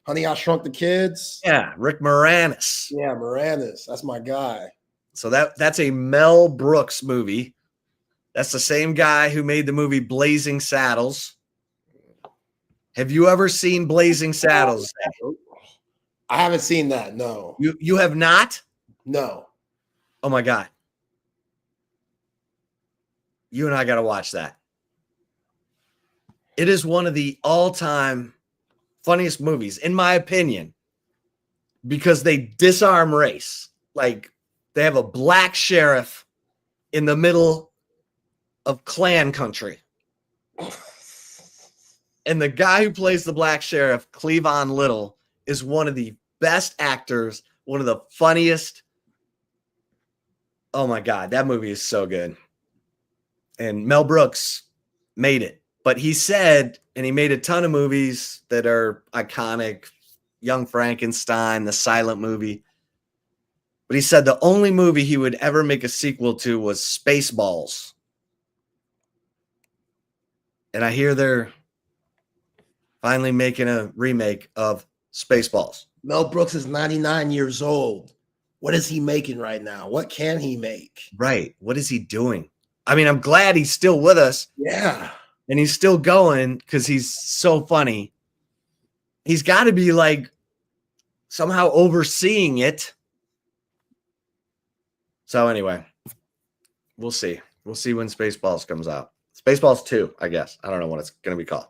[SPEAKER 1] Honey, I Shrunk the Kids.
[SPEAKER 2] Yeah, Rick Moranis.
[SPEAKER 1] Yeah, Moranis. That's my guy.
[SPEAKER 2] So that's a Mel Brooks movie. That's the same guy who made the movie Blazing Saddles. Have you ever seen Blazing Saddles?
[SPEAKER 1] I haven't seen that. No.
[SPEAKER 2] You have not?
[SPEAKER 1] No.
[SPEAKER 2] Oh my God. You and I got to watch that. It is one of the all-time funniest movies, in my opinion, because they disarm race. Like, they have a black sheriff in the middle of Klan country. And the guy who plays the black sheriff, Cleavon Little, is one of the best actors, one of the funniest. Oh my God, that movie is so good. And Mel Brooks made it. But he said, and he made a ton of movies that are iconic, Young Frankenstein, the silent movie. But he said the only movie he would ever make a sequel to was Spaceballs. And I hear they're finally making a remake of Spaceballs.
[SPEAKER 1] Mel Brooks is 99 years old. What is he making right now? What can he make?
[SPEAKER 2] Right. What is he doing? I mean, I'm glad he's still with us.
[SPEAKER 1] Yeah.
[SPEAKER 2] And he's still going because he's so funny. He's got to be like somehow overseeing it. So anyway, we'll see. We'll see when Spaceballs comes out. Spaceballs 2, I guess. I don't know what it's going to be called.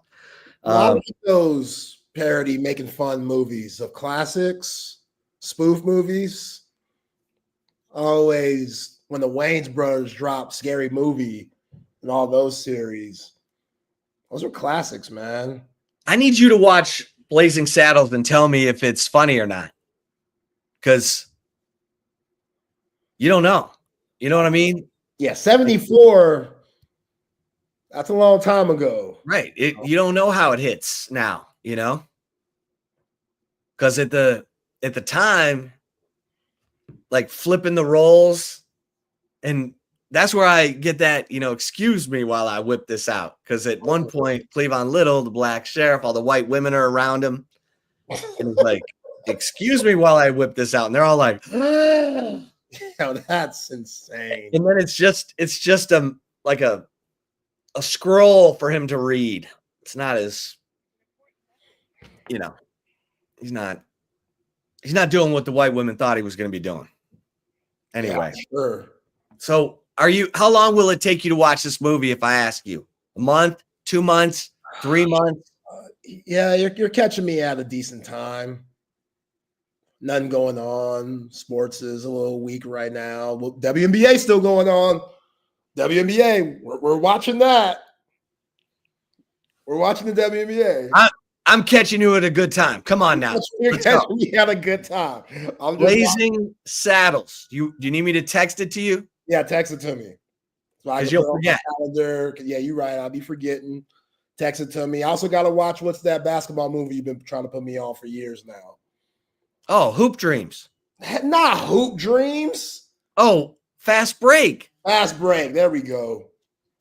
[SPEAKER 1] A lot of those parody making fun movies of classics, spoof movies. Always, when the Wayans brothers dropped Scary Movie and all those series, those are classics, man.
[SPEAKER 2] I need you to watch Blazing Saddles and tell me if it's funny or not. Because you don't know. You know what I mean?
[SPEAKER 1] Yeah, 74. That's a long time ago.
[SPEAKER 2] Right. You don't know how it hits now, you know? Because at the time, like flipping the roles, and that's where I get that, excuse me while I whip this out. Because at one point, Cleavon Little, the black sheriff, all the white women are around him. And he's like, excuse me while I whip this out. And they're all like,
[SPEAKER 1] Yo, that's insane.
[SPEAKER 2] and then it's just a scroll for him to read. It's not as, he's not doing what the white women thought he was going to be doing. Anyway.
[SPEAKER 1] Yeah, sure.
[SPEAKER 2] So how long will it take you to watch this movie if I ask you? A month, 2 months, 3 months?
[SPEAKER 1] Yeah, you're catching me at a decent time. Nothing going on. Sports is a little weak right now. Well, WNBA still going on. WNBA, we're watching that. We're watching the WNBA.
[SPEAKER 2] I'm catching you at a good time. Come on now.
[SPEAKER 1] You're catching me at a good time.
[SPEAKER 2] Blazing Saddles. Do you need me to text it to you?
[SPEAKER 1] Yeah, text it to me.
[SPEAKER 2] Because you'll forget.
[SPEAKER 1] Yeah, you're right. I'll be forgetting. Text it to me. I also got to watch what's that basketball movie you've been trying to put me on for years now.
[SPEAKER 2] Oh, Hoop Dreams.
[SPEAKER 1] Not Hoop Dreams.
[SPEAKER 2] Oh, Fast Break.
[SPEAKER 1] Fast Break. There we go.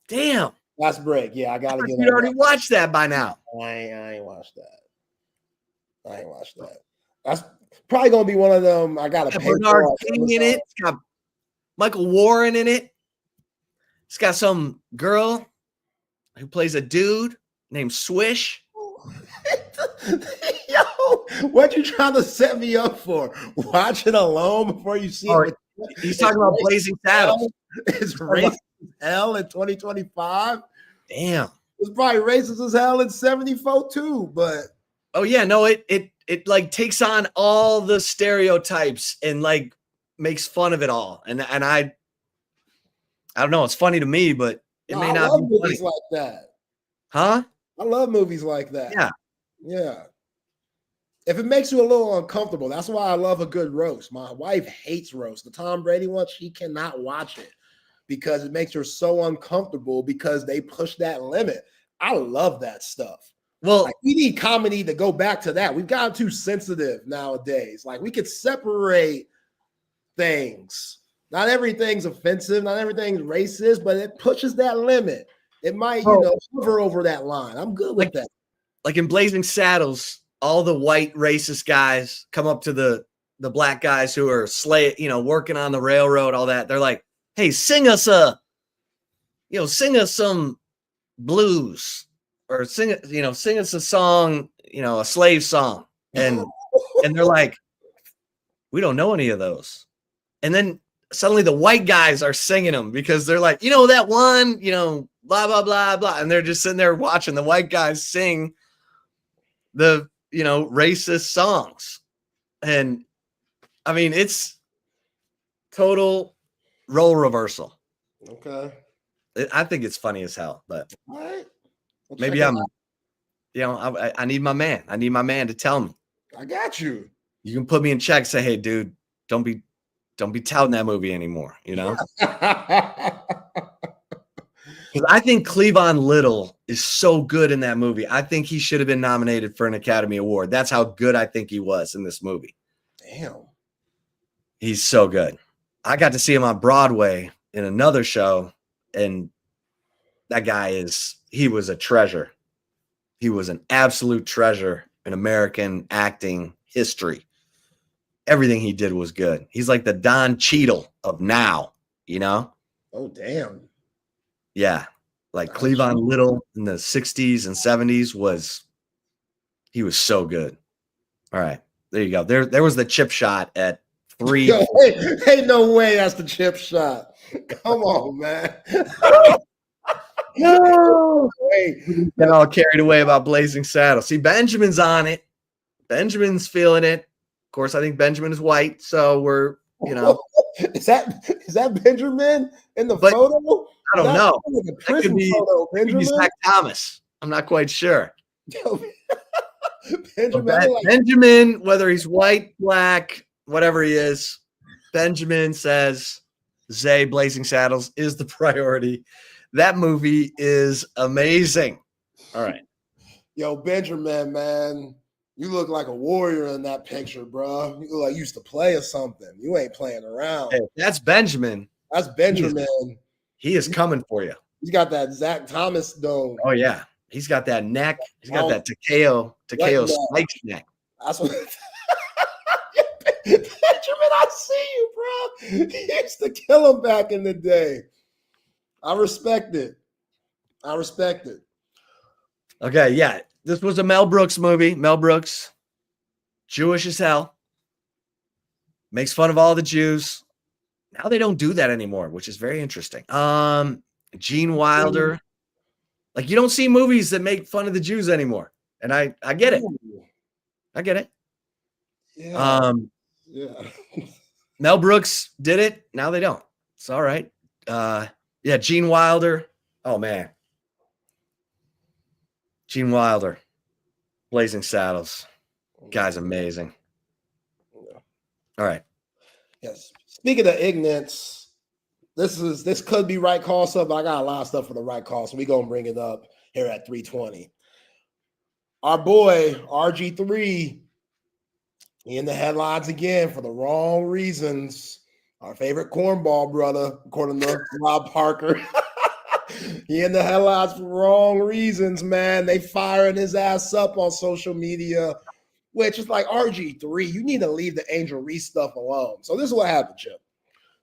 [SPEAKER 2] Damn.
[SPEAKER 1] Fast Break. Yeah, I got to get.
[SPEAKER 2] You already watched that by now.
[SPEAKER 1] I ain't watched that. I ain't watched that. That's probably gonna be one of them. I got to pay
[SPEAKER 2] Bernard
[SPEAKER 1] for
[SPEAKER 2] King in it. It's got Michael Warren in it. It's got some girl who plays a dude named Swish.
[SPEAKER 1] Yo, what you trying to set me up for? Watch it alone before you see it.
[SPEAKER 2] He's talking about Blazing Saddles.
[SPEAKER 1] It's racist as hell in 2025.
[SPEAKER 2] Damn.
[SPEAKER 1] It's probably racist as hell in 74 too, but
[SPEAKER 2] oh yeah, no, it like takes on all the stereotypes and like makes fun of it all. And I don't know, it's funny to me, but it may not be
[SPEAKER 1] movies like that.
[SPEAKER 2] Huh?
[SPEAKER 1] I love movies like that.
[SPEAKER 2] Yeah.
[SPEAKER 1] Yeah. If it makes you a little uncomfortable, that's why I love a good roast. My wife hates roast. The Tom Brady one, she cannot watch it because it makes her so uncomfortable because they push that limit. I love that stuff.
[SPEAKER 2] Well,
[SPEAKER 1] like, we need comedy to go back to that. We've gotten too sensitive nowadays. Like, we could separate things. Not everything's offensive, not everything's racist, but it pushes that limit. It might, hover over that line. I'm good with that.
[SPEAKER 2] Like in Blazing Saddles, all the white racist guys come up to the black guys who are working on the railroad, all that. They're like, hey, sing us some blues or sing us a song, a slave song. And they're like, we don't know any of those. And then suddenly the white guys are singing them because they're like, that one, blah, blah, blah, blah. And they're just sitting there watching the white guys sing the, racist songs. And I mean, it's total role reversal.
[SPEAKER 1] Okay.
[SPEAKER 2] I think it's funny as hell, but
[SPEAKER 1] all right.
[SPEAKER 2] Maybe I need my man. I need my man to tell me.
[SPEAKER 1] I got you.
[SPEAKER 2] You can put me in check. Say, hey, dude, don't be touting that movie anymore. Because I think Cleavon Little is so good in that movie. I think he should have been nominated for an Academy Award. That's how good I think he was in this movie.
[SPEAKER 1] Damn.
[SPEAKER 2] He's so good. I got to see him on Broadway in another show, and that guy he was a treasure. He was an absolute treasure in American acting history. Everything he did was good. He's like the Don Cheadle of now,
[SPEAKER 1] Oh, damn.
[SPEAKER 2] Yeah. Like Cleavon Little in the 60s and 70s he was so good. All right. There you go. There was the chip shot at 3.
[SPEAKER 1] Yo, hey, no way that's the chip shot. Come on, man.
[SPEAKER 2] No. Get all carried away about Blazing Saddles. See, Benjamin's on it. Benjamin's feeling it. Of course, I think Benjamin is white, so we're,
[SPEAKER 1] Is that Benjamin in the photo?
[SPEAKER 2] I don't know.
[SPEAKER 1] That could be
[SPEAKER 2] Zach Thomas. I'm not quite sure.
[SPEAKER 1] Benjamin,
[SPEAKER 2] Benjamin, whether he's white, black, whatever he is, Benjamin says Zay Blazing Saddles is the priority. That movie is amazing. All right.
[SPEAKER 1] Yo, Benjamin, man, you look like a warrior in that picture, bro. You look like you used to play or something. You ain't playing around.
[SPEAKER 2] Hey, that's Benjamin.
[SPEAKER 1] That's Benjamin.
[SPEAKER 2] He is coming for you.
[SPEAKER 1] He's got that Zach Thomas dome.
[SPEAKER 2] Oh, yeah. He's got that neck. He's got that Takeo Spikes neck.
[SPEAKER 1] That's what Benjamin, I see you, bro. He used to kill him back in the day. I respect it.
[SPEAKER 2] Okay, yeah. This was a Mel Brooks movie. Mel Brooks, Jewish as hell. Makes fun of all the Jews. Now they don't do that anymore, which is very interesting. Gene Wilder. Like, you don't see movies that make fun of the Jews anymore. And I get it. I get it.
[SPEAKER 1] Yeah.
[SPEAKER 2] Mel Brooks did it. Now they don't. It's all right. Yeah, Gene Wilder. Oh, man. Gene Wilder. Blazing Saddles. Guy's amazing. All right.
[SPEAKER 1] Yes. Speaking of ignorance, this could be right call stuff, but I got a lot of stuff for the right call, so we're going to bring it up here at 320. Our boy, RG3, he in the headlines again for the wrong reasons. Our favorite cornball brother, according to Rob Parker. He in the headlines for wrong reasons, man. They firing his ass up on social media. which is like RG3. You need to leave the Angel Reese stuff alone. So this is what happened, Chip.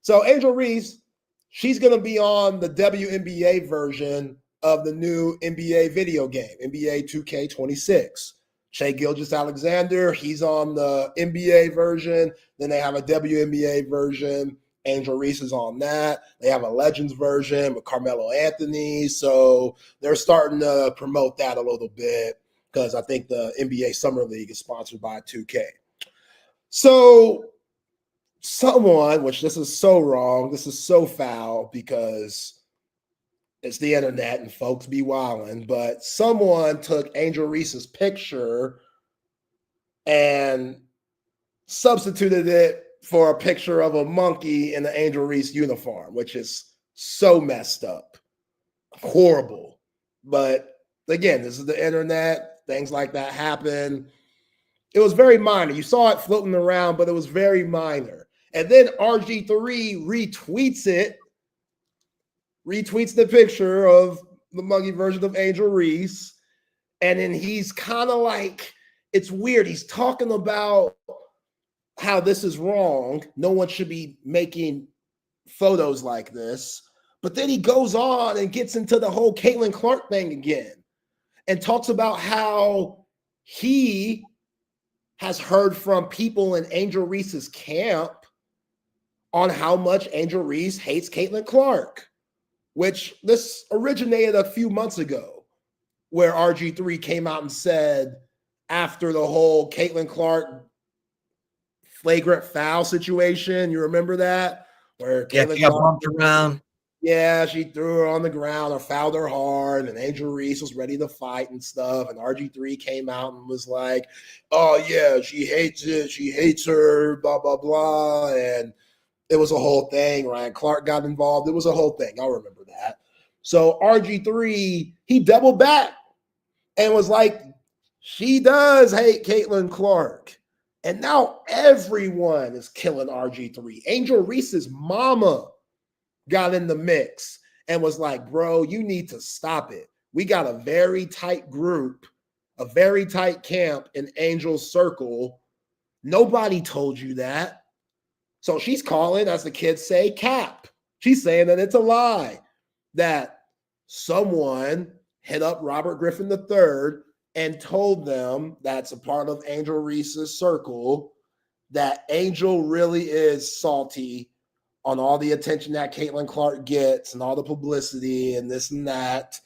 [SPEAKER 1] So Angel Reese, she's going to be on the WNBA version of the new NBA video game, NBA 2K26. Shai Gilgeous-Alexander, he's on the NBA version. Then they have a WNBA version. Angel Reese is on that. They have a Legends version with Carmelo Anthony. So they're starting to promote that a little bit because I think the NBA Summer League is sponsored by 2K. So someone, which this is so wrong, this is so foul because it's the internet and folks be wilding, but someone took Angel Reese's picture and substituted it for a picture of a monkey in the Angel Reese uniform, which is so messed up. Horrible. But again, this is the internet. Things like that happen. It was very minor. You saw it floating around, but it was very minor. And then RG3 retweets the picture of the monkey version of Angel Reese. And then he's kind of like, it's weird. He's talking about how this is wrong. No one should be making photos like this. But then he goes on and gets into the whole Jaylen Clark thing again and talks about how he has heard from people in Angel Reese's camp on how much Angel Reese hates Jaylen Clark, which this originated a few months ago, where RG3 came out and said after the whole Jaylen Clark flagrant foul situation, you remember that? Where
[SPEAKER 2] she got bumped around.
[SPEAKER 1] Yeah, she threw her on the ground or fouled her hard, and Angel Reese was ready to fight and stuff. And RG3 came out and was like, oh, yeah, she hates it. She hates her, blah, blah, blah. And it was a whole thing. Ryan Clark got involved. It was a whole thing. I'll remember that. So RG3, he doubled back and was like, she does hate Jaylen Clark. And now everyone is killing RG3. Angel Reese's mama got in the mix and was like, bro, you need to stop it. We got a very tight group, a very tight camp in Angel's circle. Nobody told you that. So she's calling, as the kids say, cap. She's saying that it's a lie, that someone hit up Robert Griffin III and told them that's a part of Angel Reese's circle, that Angel really is salty on all the attention that Jaylen Clark gets and all the publicity and this and that,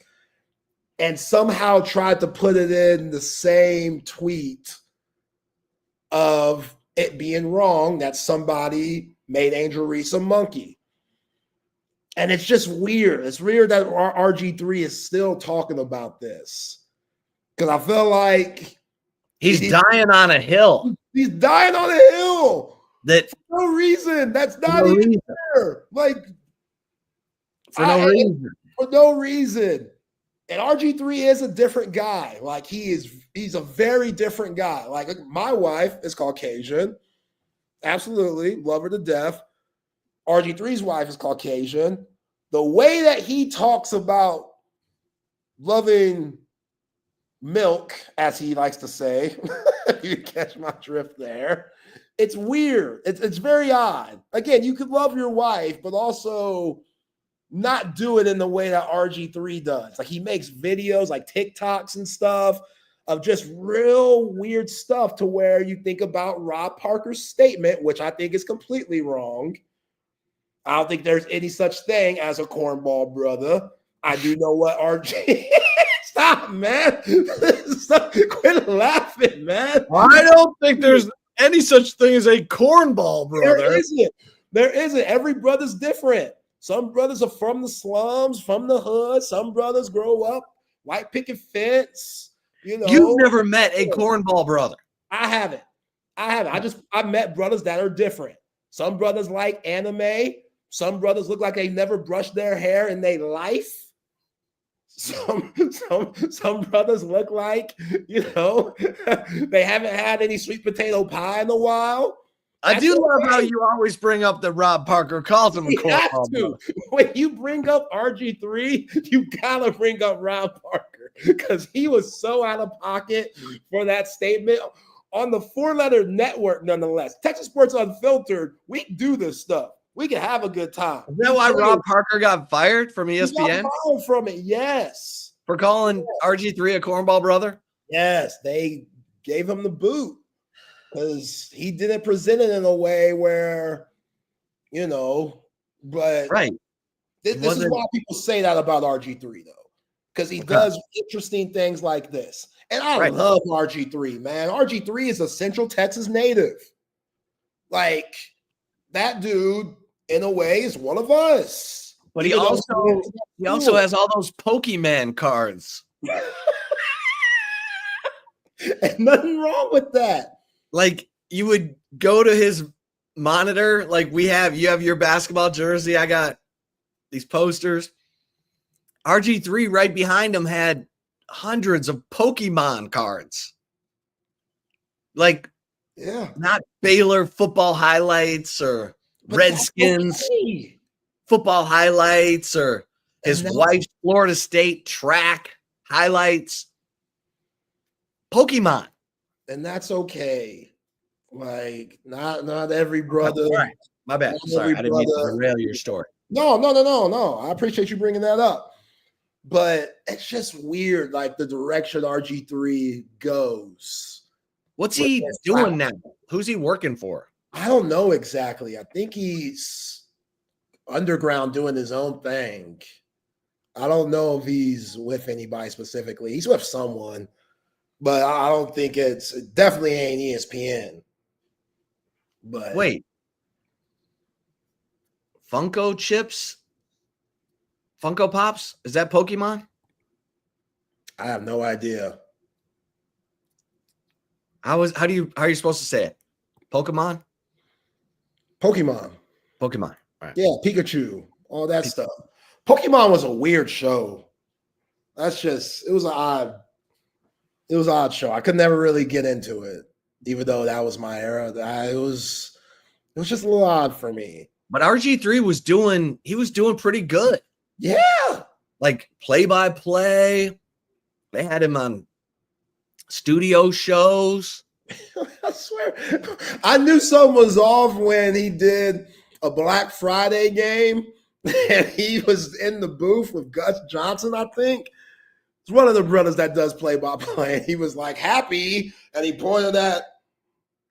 [SPEAKER 1] and somehow tried to put it in the same tweet of it being wrong that somebody made Angel Reese a monkey. And it's just weird. It's weird that RG3 is still talking about this, because I feel like
[SPEAKER 2] he's dying on a hill.
[SPEAKER 1] He's dying on a hill.
[SPEAKER 2] That
[SPEAKER 1] for no reason. That's not even fair. Like,
[SPEAKER 2] for no reason.
[SPEAKER 1] For no reason. And RG3 is a different guy. Like, he's a very different guy. Like, my wife is Caucasian. Absolutely. Love her to death. RG3's wife is Caucasian. The way that he talks about loving milk, as he likes to say, you catch my drift there. It's weird. It's very odd. Again, you could love your wife, but also not do it in the way that RG3 does. Like, he makes videos like TikToks and stuff of just real weird stuff to where you think about Rob Parker's statement, which I think is completely wrong. I don't think there's any such thing as a cornball brother. I do know what RG... Stop, man. Stop. Quit laughing, man.
[SPEAKER 2] I don't think there's any such thing as a cornball brother.
[SPEAKER 1] There isn't. There isn't. Every brother's different. Some brothers are from the slums, from the hood. Some brothers grow up white picket fence. You know,
[SPEAKER 2] you've never met a cornball brother.
[SPEAKER 1] I haven't. I met brothers that are different. Some brothers like anime. Some brothers look like they never brushed their hair in their life. Some brothers look like, you know, they haven't had any sweet potato pie in a while.
[SPEAKER 2] I do love how you always bring up the Rob Parker Carlton.
[SPEAKER 1] When you bring up RG3, you gotta bring up Rob Parker, because he was so out of pocket for that statement. on the 4-letter network, nonetheless. Texas Sports Unfiltered, we do this stuff. We can have a good time.
[SPEAKER 2] Is that why Rob Parker got fired from ESPN?
[SPEAKER 1] He got fired from it, yes.
[SPEAKER 2] For calling RG3 a cornball brother?
[SPEAKER 1] Yes, they gave him the boot because he didn't present it in a way where, but
[SPEAKER 2] right.
[SPEAKER 1] This is why people say that about RG3, though, because he does interesting things like this. And I love RG3, man. RG3 is a Central Texas native. Like, that dude, in a way, is one of us.
[SPEAKER 2] But he also has all those Pokemon cards.
[SPEAKER 1] And nothing wrong with that.
[SPEAKER 2] Like, you would go to his monitor, like you have your basketball jersey. I got these posters. RG3 right behind him had hundreds of Pokemon cards. Like, not Baylor football highlights or Redskins football highlights or his wife's Florida State track highlights. Pokemon.
[SPEAKER 1] And that's okay. Like, not every brother.
[SPEAKER 2] Right. My bad. Sorry, I didn't mean to derail your story.
[SPEAKER 1] No. I appreciate you bringing that up. But it's just weird, like the direction RG3 goes.
[SPEAKER 2] What's he doing now? Who's he working for?
[SPEAKER 1] I don't know exactly. I think he's underground doing his own thing. I don't know if he's with anybody specifically. He's with someone. But I don't think it definitely ain't ESPN. But
[SPEAKER 2] wait, Funko chips, Funko Pops, is that Pokemon?
[SPEAKER 1] I have no idea.
[SPEAKER 2] How are you supposed to say it? Pokemon.
[SPEAKER 1] Right. Yeah, Pikachu, all that stuff. Pokemon was a weird show. It was an odd show. I could never really get into it, even though that was my era. It was just a little odd for me.
[SPEAKER 2] But RG3 was doing pretty good.
[SPEAKER 1] Yeah.
[SPEAKER 2] Like play-by-play. They had him on studio shows.
[SPEAKER 1] I swear. I knew something was off when he did a Black Friday game and he was in the booth with Gus Johnson, I think. It's one of the brothers that does play-by-play. He was like happy, and he pointed at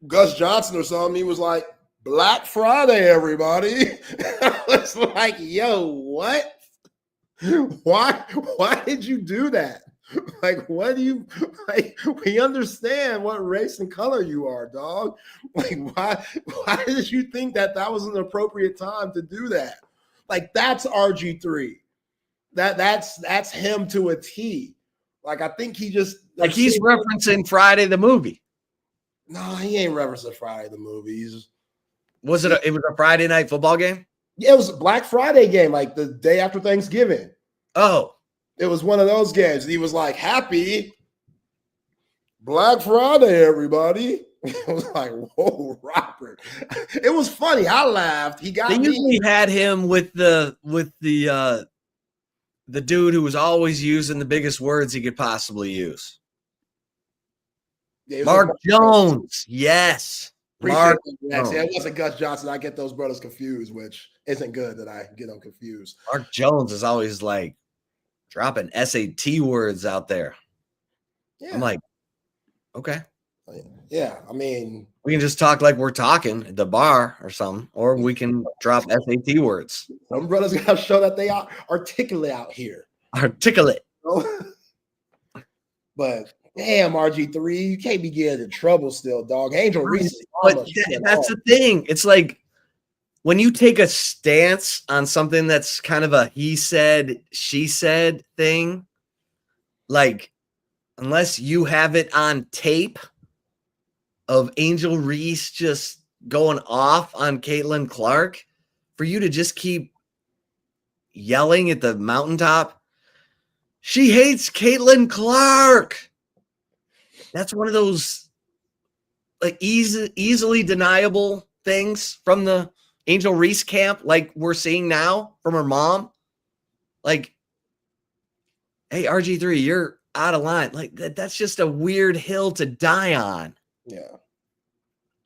[SPEAKER 1] Gus Johnson or something. He was like, Black Friday, everybody. I was like, yo, what? Why did you do that? Like, what do you like? We understand what race and color you are, dog. Like, why did you think that was an appropriate time to do that? Like, that's RG3. That's him to a T. Like, I think he just
[SPEAKER 2] like he's referencing Friday the movie.
[SPEAKER 1] No, he ain't referencing Friday the movie. It
[SPEAKER 2] was a Friday night football game?
[SPEAKER 1] Yeah, it was a Black Friday game, like the day after Thanksgiving.
[SPEAKER 2] Oh.
[SPEAKER 1] It was one of those games. He was like, happy Black Friday, everybody. It was like, whoa, Robert. It was funny. I laughed. They
[SPEAKER 2] usually had him with the dude who was always using the biggest words he could possibly use.
[SPEAKER 1] Yeah,
[SPEAKER 2] Mark Jones. Yes.
[SPEAKER 1] Mark Jones. Yeah, it wasn't Gus Johnson. I get those brothers confused, which isn't good that I get them confused.
[SPEAKER 2] Mark Jones is always like dropping SAT words out there. Yeah. I'm like, okay.
[SPEAKER 1] Yeah, I mean,
[SPEAKER 2] we can just talk like we're talking at the bar or something, or we can drop SAT words.
[SPEAKER 1] Some brothers got to show that they are articulate out here.
[SPEAKER 2] Articulate.
[SPEAKER 1] But damn, RG3, you can't be getting in trouble still, dog. Angel Reese.
[SPEAKER 2] But that's the thing. It's like when you take a stance on something that's kind of a he said, she said thing, like unless you have it on tape of Angel Reese just going off on Caitlin Clark, for you to just keep yelling at the mountaintop, she hates Caitlin Clark. That's one of those like easily deniable things from the Angel Reese camp, like we're seeing now from her mom. Like, hey, RG3, you're out of line. Like that's just a weird hill to die on.
[SPEAKER 1] Yeah.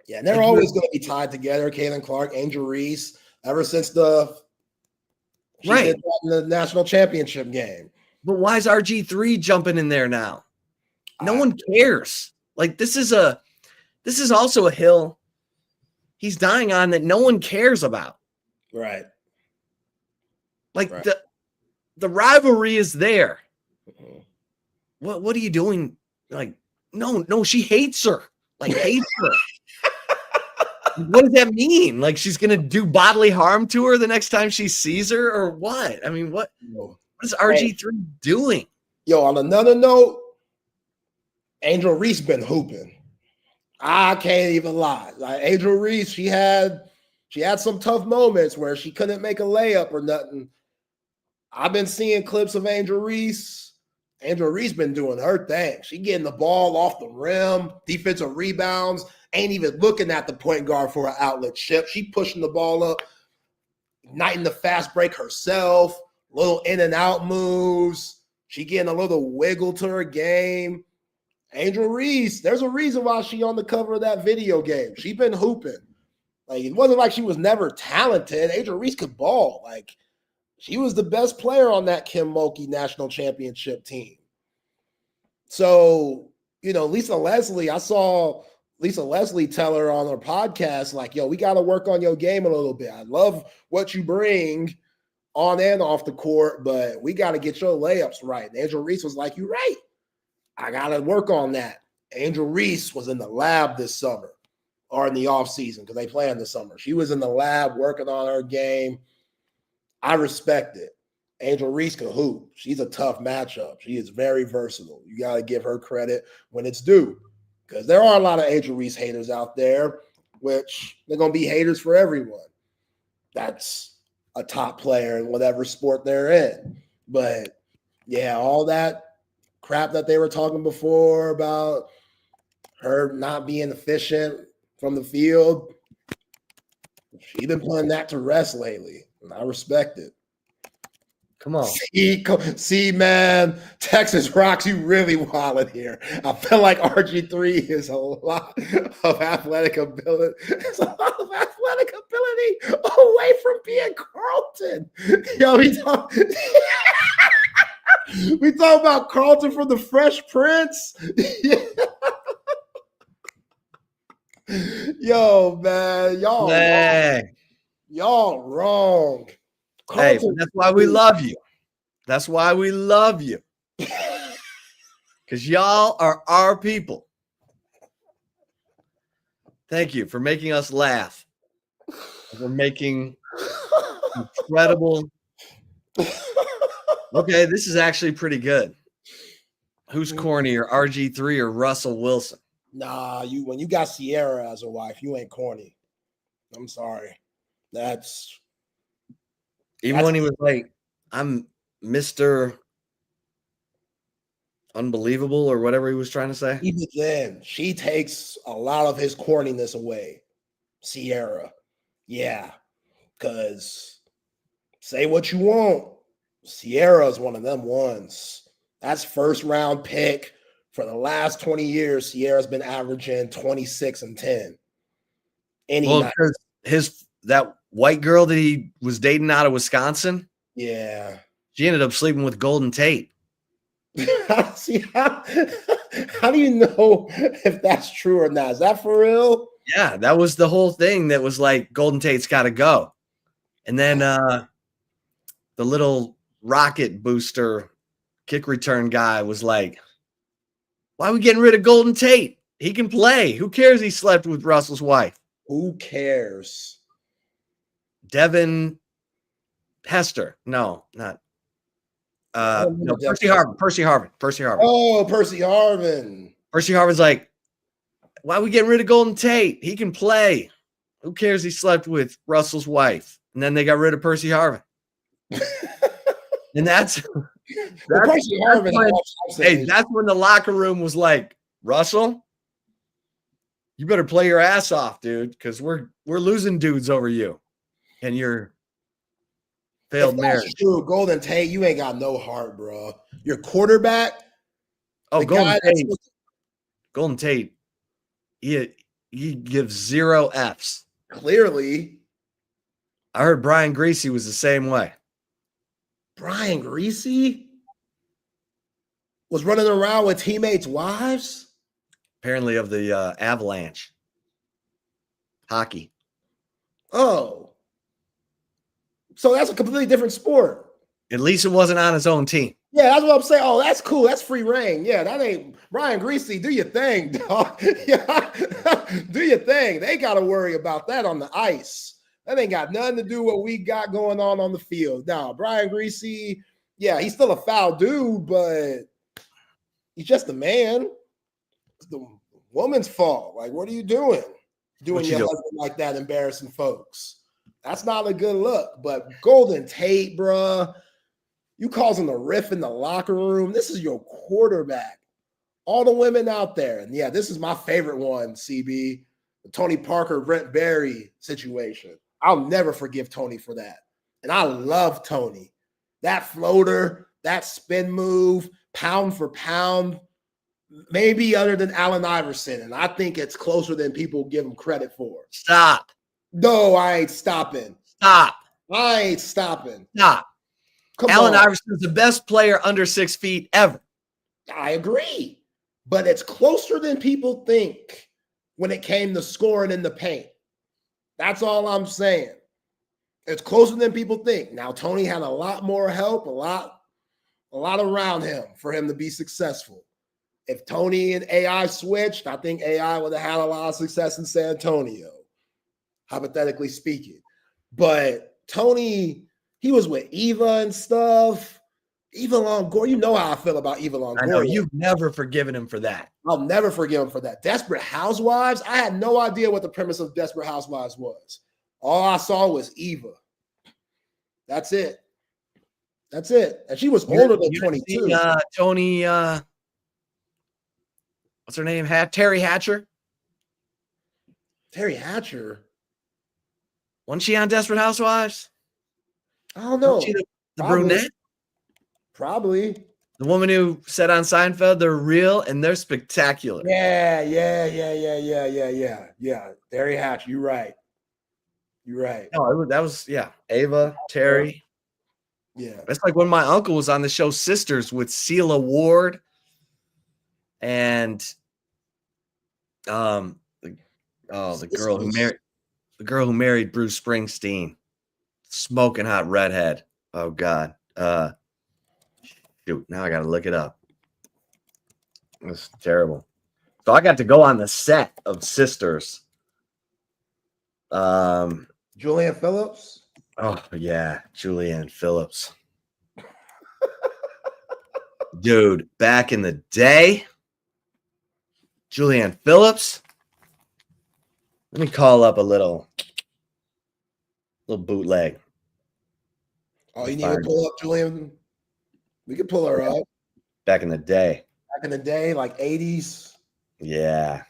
[SPEAKER 1] Yeah, and they're always going to be tied together. Caitlin Clark, Angel Reese, ever since she did that in the national championship game.
[SPEAKER 2] But why is RG3 jumping in there now? No one cares. Like this is also a hill he's dying on that no one cares about.
[SPEAKER 1] Right.
[SPEAKER 2] Like the rivalry is there.
[SPEAKER 1] Mm-hmm.
[SPEAKER 2] What are you doing? Like, no, she hates her. Like hates her. What does that mean? Like she's gonna do bodily harm to her the next time she sees her, or what? I mean, what is RG3 doing?
[SPEAKER 1] Yo, on another note, Angel Reese been hooping. I can't even lie. Like Angel Reese, she had some tough moments where she couldn't make a layup or nothing. I've been seeing clips of Angel Reese. Angel Reese been doing her thing. She getting the ball off the rim, defensive rebounds, ain't even looking at the point guard for an outlet ship. She pushing the ball up, igniting the fast break herself, little in and out moves. She getting a little wiggle to her game. Angel Reese, there's a reason why she on the cover of that video game. She been hooping. Like, it wasn't like she was never talented. Angel Reese could ball. Like, she was the best player on that Kim Mulkey national championship team. So, Lisa Leslie, I saw Lisa Leslie tell her on her podcast, like, yo, we got to work on your game a little bit. I love what you bring on and off the court, but we got to get your layups right. And Angel Reese was like, you're right. I got to work on that. Angel Reese was in the lab this summer or in the offseason because they play in the summer. She was in the lab working on her game. I respect it. Angel Reese can hoop. She's a tough matchup. She is very versatile. You got to give her credit when it's due because there are a lot of Angel Reese haters out there, which they're going to be haters for everyone. That's a top player in whatever sport they're in. But, yeah, all that crap that they were talking before about her not being efficient from the field, she's been putting that to rest lately, and I respect it.
[SPEAKER 2] Come on.
[SPEAKER 1] See, man, Texas rocks, you really wildin' here. I feel like RG3 is a lot of athletic ability. It's a lot of athletic ability away from being Carlton. Yo, we talk about Carlton from the Fresh Prince. Yo, man, y'all wrong.
[SPEAKER 2] Hey, that's why we love you. That's why we love you. Because y'all are our people. Thank you for making us laugh. For making incredible. Okay, this is actually pretty good. Who's cornier, RG3 or Russell Wilson?
[SPEAKER 1] Nah, when you got Sierra as a wife, you ain't corny. I'm sorry.
[SPEAKER 2] When he was like, I'm Mr. Unbelievable or whatever he was trying to say.
[SPEAKER 1] Even then, she takes a lot of his corniness away. Sierra. Yeah. Because say what you want. Sierra is one of them ones. That's first round pick. For the last 20 years, Sierra's been averaging 26 and 10.
[SPEAKER 2] Because that white girl that he was dating out of Wisconsin,
[SPEAKER 1] yeah,
[SPEAKER 2] she ended up sleeping with Golden Tate.
[SPEAKER 1] See, how do you know if that's true or not? Is that for real?
[SPEAKER 2] Yeah, that was the whole thing. That was like Golden Tate's got to go, and then the little rocket booster kick return guy was like, why are we getting rid of Golden Tate? He can play. Who cares he slept with Russell's wife?
[SPEAKER 1] Who cares?
[SPEAKER 2] Devin Hester. No, not. No, Percy Harvin.
[SPEAKER 1] Oh, Percy Harvin.
[SPEAKER 2] Percy Harvin's like, why are we getting rid of Golden Tate? He can play. Who cares he slept with Russell's wife? And then they got rid of Percy Harvin. And that's when the locker room was like, Russell, you better play your ass off, dude, because we're losing dudes over you and your failed marriage.
[SPEAKER 1] True, Golden Tate, you ain't got no heart, bro. Your quarterback.
[SPEAKER 2] Oh, Golden Tate. he gives 0 Fs.
[SPEAKER 1] Clearly.
[SPEAKER 2] I heard Brian Greasy was the same way.
[SPEAKER 1] Brian Greasy was running around with teammates' wives?
[SPEAKER 2] Apparently of the Avalanche. Hockey.
[SPEAKER 1] Oh. So that's a completely different sport.
[SPEAKER 2] At least it wasn't on his own team.
[SPEAKER 1] Yeah, that's what I'm saying. Oh, that's cool. That's free reign. Yeah, that ain't Brian Greasy. Do your thing, dog. Yeah. Do your thing. They got to worry about that on the ice. That ain't got nothing to do with what we got going on the field. Now, Brian Greasy, yeah, he's still a foul dude, but he's just a man. It's the woman's fault. Like, what are you doing? Doing your husband like that, embarrassing folks. That's not a good look. But Golden Tate, bruh, you causing a riff in the locker room. This is your quarterback. All the women out there. And yeah, this is my favorite one, CB. The Tony Parker, Brent Berry situation. I'll never forgive Tony for that. And I love Tony. That floater, that spin move, pound for pound, maybe other than Allen Iverson. And I think it's closer than people give him credit for.
[SPEAKER 2] Stop.
[SPEAKER 1] No, I ain't stopping.
[SPEAKER 2] Stop.
[SPEAKER 1] I ain't stopping.
[SPEAKER 2] Stop.
[SPEAKER 1] Come
[SPEAKER 2] Allen
[SPEAKER 1] on.
[SPEAKER 2] Iverson is the best player under 6 feet ever.
[SPEAKER 1] I agree. But it's closer than people think when it came to scoring in the paint. That's all I'm saying. It's closer than people think. Now, Tony had a lot more help, a lot around him for him to be successful. If Tony and AI switched, I think AI would have had a lot of success in San Antonio, hypothetically speaking. But Tony, he was with Eva and stuff. Eva Longoria, you know how I feel about Eva Longoria.
[SPEAKER 2] I know you've never forgiven him for that.
[SPEAKER 1] I'll never forgive him for that. Desperate Housewives, I had no idea what the premise of Desperate Housewives was. All I saw was Eva. That's it. That's it. And she was older than 22.
[SPEAKER 2] Tony, what's her name? Terry Hatcher?
[SPEAKER 1] Terry Hatcher?
[SPEAKER 2] Wasn't she on Desperate Housewives?
[SPEAKER 1] I don't know.
[SPEAKER 2] Wasn't she the brunette?
[SPEAKER 1] Probably.
[SPEAKER 2] The woman who said on Seinfeld, they're real and they're spectacular.
[SPEAKER 1] Yeah. Terry Hatcher, you're right.
[SPEAKER 2] No, that was, Ava, Terry.
[SPEAKER 1] Yeah.
[SPEAKER 2] That's like when my uncle was on the show Sisters with Celia Ward and the girl who married Bruce Springsteen. Smoking hot redhead. Oh God. Shoot, now I gotta look it up. It's terrible. So I got to go on the set of Sisters.
[SPEAKER 1] Julianne Phillips.
[SPEAKER 2] Oh yeah, Julianne Phillips. Dude, back in the day, Julianne Phillips. Let me call up a little bootleg.
[SPEAKER 1] Oh, you need to pull up Julianne. We could pull her up.
[SPEAKER 2] Back in the day.
[SPEAKER 1] Back in the day, like 80s.
[SPEAKER 2] Yeah.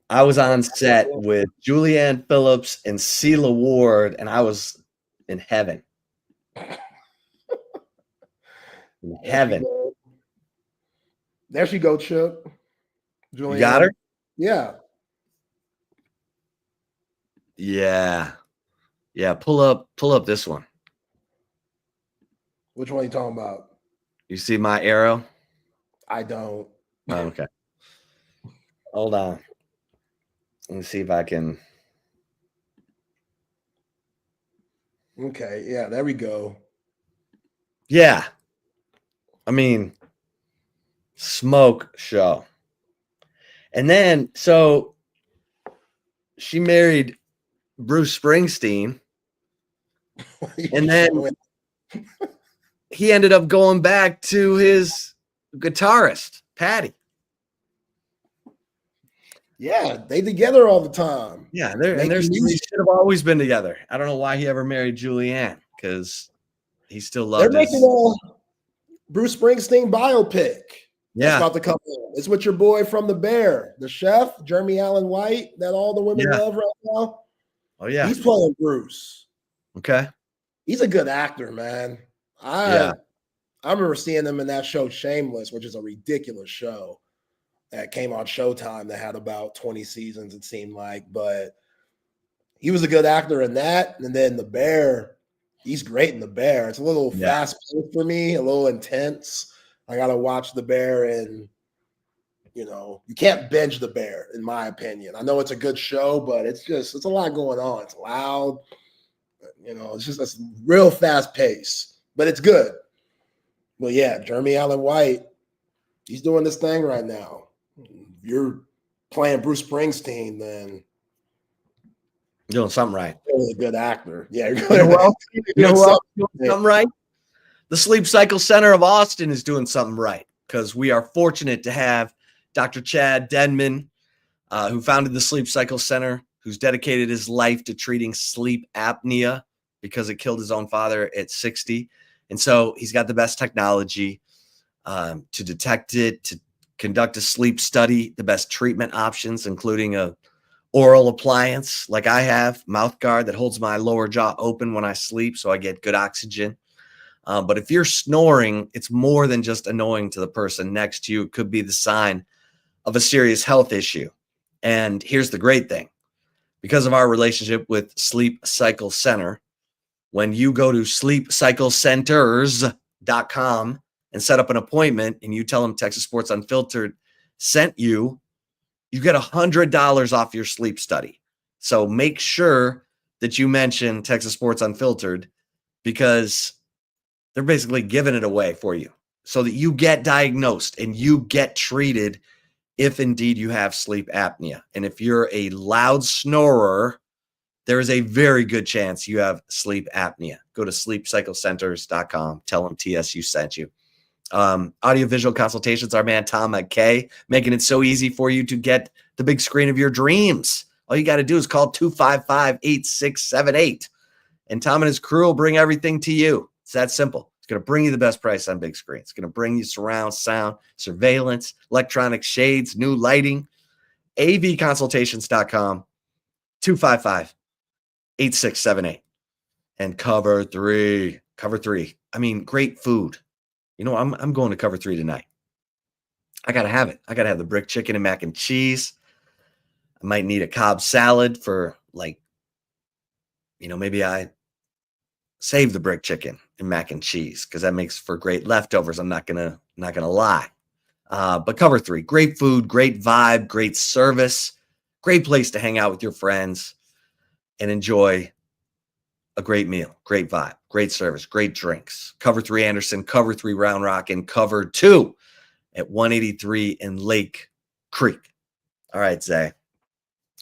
[SPEAKER 2] I was on set with Julianne Phillips and Celia Ward, and I was in heaven. In heaven.
[SPEAKER 1] There she go, Chip. Julianne.
[SPEAKER 2] You got her?
[SPEAKER 1] Yeah.
[SPEAKER 2] Yeah. Pull up this one.
[SPEAKER 1] Which one are you talking about?
[SPEAKER 2] You see my arrow?
[SPEAKER 1] I don't.
[SPEAKER 2] Oh, okay. Hold on. Let me see if I can.
[SPEAKER 1] Okay. Yeah, there we go.
[SPEAKER 2] Yeah. I mean, smoke show. And then, so she married Bruce Springsteen. And then he ended up going back to his guitarist, Patty.
[SPEAKER 1] Yeah, they together all the time.
[SPEAKER 2] Yeah, they should have always been together. I don't know why he ever married Julianne, because he still loved
[SPEAKER 1] They're making a Bruce Springsteen biopic.
[SPEAKER 2] Yeah.
[SPEAKER 1] That's about to come in. It's with your boy from The Bear, the chef, Jeremy Allen White, that all the women love right now.
[SPEAKER 2] Oh, yeah.
[SPEAKER 1] He's playing Bruce.
[SPEAKER 2] Okay.
[SPEAKER 1] He's a good actor, man. I remember seeing him in that show Shameless, which is a ridiculous show. that came on Showtime that had about 20 seasons, it seemed like. But he was a good actor in that. And then The Bear, he's great in The Bear. It's a little fast-paced for me, a little intense. I got to watch The Bear, and, you know, you can't binge The Bear, in my opinion. I know it's a good show, but it's a lot going on. It's loud. You know, it's a real fast pace, but it's good. But yeah, Jeremy Allen White, he's doing this thing right now. If you're playing Bruce Springsteen, then
[SPEAKER 2] you're doing something right.
[SPEAKER 1] You're really a good actor. Yeah, you're
[SPEAKER 2] doing something right. The Sleep Cycle Center of Austin is doing something right, because we are fortunate to have Dr. Chad Denman, who founded the Sleep Cycle Center, who's dedicated his life to treating sleep apnea because it killed his own father at 60. And so he's got the best technology to detect it, to conduct a sleep study, the best treatment options, including a oral appliance like I have, mouth guard that holds my lower jaw open when I sleep so I get good oxygen. But if you're snoring, it's more than just annoying to the person next to you. It could be the sign of a serious health issue. And here's the great thing. Because of our relationship with Sleep Cycle Center, when you go to sleepcyclecenters.com and set up an appointment and you tell them Texas Sports Unfiltered sent you, you get $100 off your sleep study. So make sure that you mention Texas Sports Unfiltered, because they're basically giving it away for you so that you get diagnosed and you get treated if indeed you have sleep apnea. And if you're a loud snorer, there is a very good chance you have sleep apnea. Go to sleepcyclecenters.com. Tell them TSU sent you. Audiovisual consultations, our man Tom McKay, making it so easy for you to get the big screen of your dreams. All you got to do is call 255-8678. And Tom and his crew will bring everything to you. It's that simple. It's going to bring you the best price on big screen. It's going to bring you surround sound, surveillance, electronic shades, new lighting. avconsultations.com, 255-8678. And cover three. I mean, great food. You know, I'm going to cover 3 tonight. I got to have it. I got to have the brick chicken and mac and cheese. I might need a Cobb salad for, like, you know, maybe I save the brick chicken and mac and cheese because that makes for great leftovers. I'm not gonna lie. But cover 3, great food, great vibe, great service, great place to hang out with your friends and enjoy a great meal, great vibe, great service, great drinks. Cover 3 Anderson, cover 3 Round Rock, and cover 2 at 183 in Lake Creek. All right, Zay.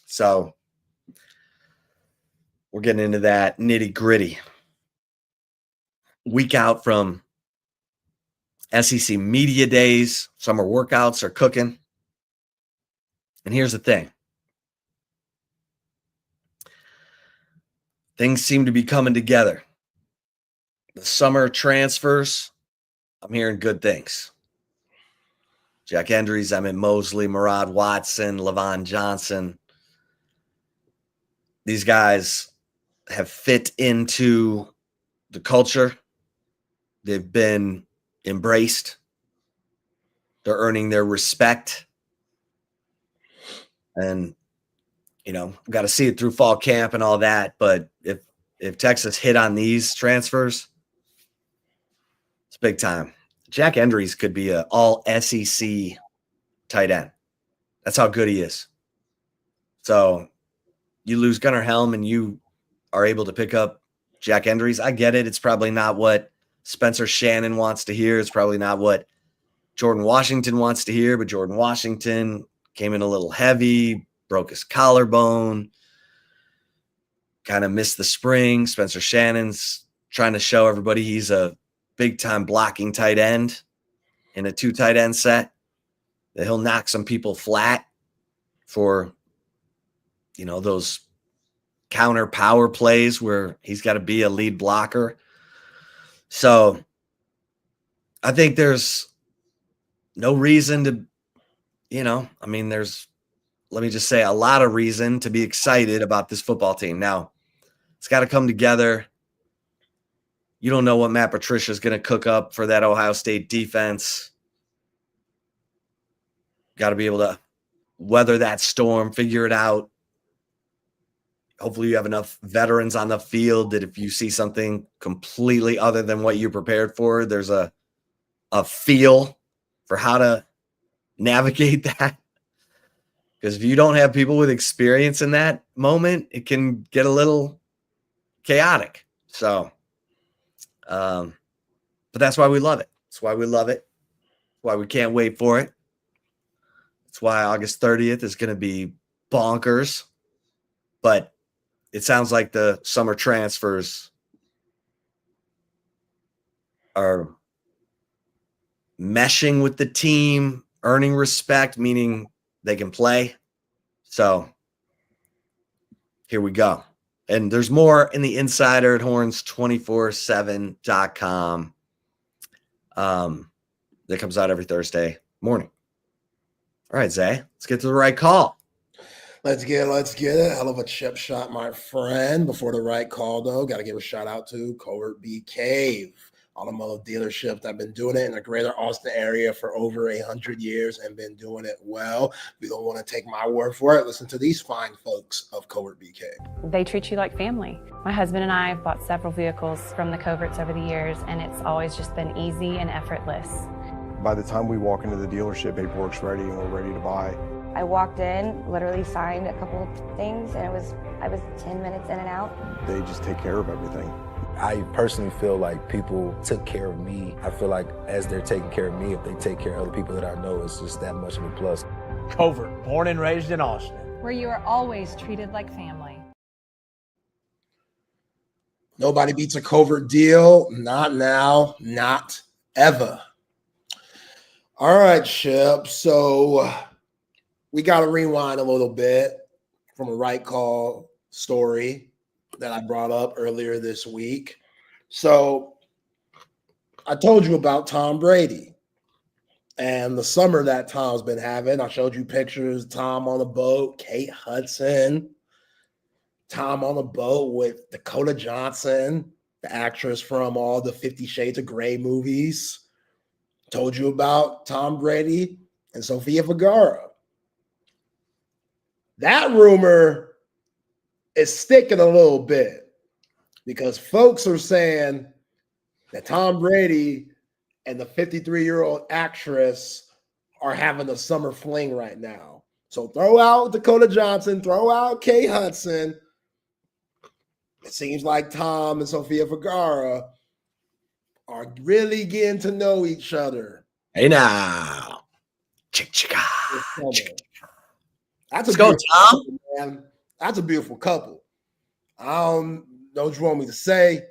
[SPEAKER 2] So we're getting into that nitty gritty. Week out from SEC media days, summer workouts are cooking. And here's the thing. Things seem to be coming together. The summer transfers, I'm hearing good things. Jack Endries, Emmett Mosley, Murad Watson, Levon Johnson. These guys have fit into the culture. They've been embraced. They're earning their respect. And, you know, got to see it through fall camp and all that. But if Texas hit on these transfers, it's big time. Jack Endries could be an all SEC tight end. That's how good he is. So you lose Gunnar Helm and you are able to pick up Jack Endries. I get it. It's probably not what Spencer Shannon wants to hear. It's probably not what Jordan Washington wants to hear, but Jordan Washington came in a little heavy, broke his collarbone, kind of missed the spring. Spencer Shannon's trying to show everybody he's a big-time blocking tight end in a 2 tight end set, that he'll knock some people flat for, you know, those counter power plays where he's got to be a lead blocker. So I think there's no reason to, you know, I mean, there's, let me just say, a lot of reason to be excited about this football team. Now, it's got to come together. You don't know what Matt Patricia is going to cook up for that Ohio State defense. got to be able to weather that storm, figure it out. Hopefully you have enough veterans on the field that if you see something completely other than what you prepared for, there's a feel for how to navigate that. Because if you don't have people with experience in that moment, it can get a little chaotic. So, but that's why we love it. That's why we love it. That's why we can't wait for it. That's why August 30th is going to be bonkers. But it sounds like the summer transfers are meshing with the team, earning respect, meaning they can play. So here we go. And there's more in the insider at horns247.com. That comes out every Thursday morning. All right, Zay, let's get to the right call.
[SPEAKER 1] Let's get it. Hell of a chip shot, my friend. Before the right call, though, got to give a shout out to Covert B Cave, automotive dealership that been doing it in the greater Austin area for over 100 years and been doing it well. You don't want to take my word for it. Listen to these fine folks of Covert B Cave.
[SPEAKER 4] They treat you like family. My husband and I have bought several vehicles from the Coverts over the years, and it's always just been easy and effortless.
[SPEAKER 5] By the time we walk into the dealership, paperwork's ready and we're ready to buy.
[SPEAKER 6] I walked in, literally signed a couple of things, and I was 10 minutes in and out.
[SPEAKER 5] They just take care of everything.
[SPEAKER 7] I personally feel like people took care of me. I feel like as they're taking care of me, if they take care of other people that I know, it's just that much of a plus.
[SPEAKER 8] Covert, born and raised in Austin,
[SPEAKER 9] where you are always treated like family.
[SPEAKER 1] Nobody beats a Covert deal. Not now, not ever. All right, Chip. So we got to rewind a little bit from a right call story that I brought up earlier this week. So I told you about Tom Brady and the summer that Tom's been having. I showed you pictures, Tom on the boat, Kate Hudson, Tom on the boat with Dakota Johnson, the actress from all the 50 Shades of Grey movies. Told you about Tom Brady and Sofia Vergara. That rumor is sticking a little bit because folks are saying that Tom Brady and the 53-year-old actress are having a summer fling right now. So throw out Dakota Johnson, throw out Kay Hudson. It seems like Tom and Sofia Vergara are really getting to know each other.
[SPEAKER 2] Hey now. Chick-chicka.
[SPEAKER 1] Let's
[SPEAKER 2] go, Tom.
[SPEAKER 1] Man. That's a beautiful couple. I don't know what you want me to say.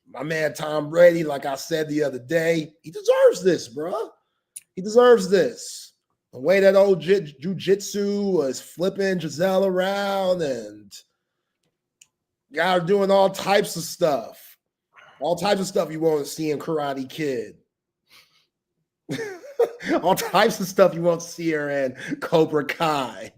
[SPEAKER 1] My man Tom Brady, like I said the other day, he deserves this, bro. He deserves this. The way that old jiu-jitsu was flipping Giselle around and guys doing all types of stuff. All types of stuff you won't see in Karate Kid. All types of stuff you won't see her in Cobra Kai.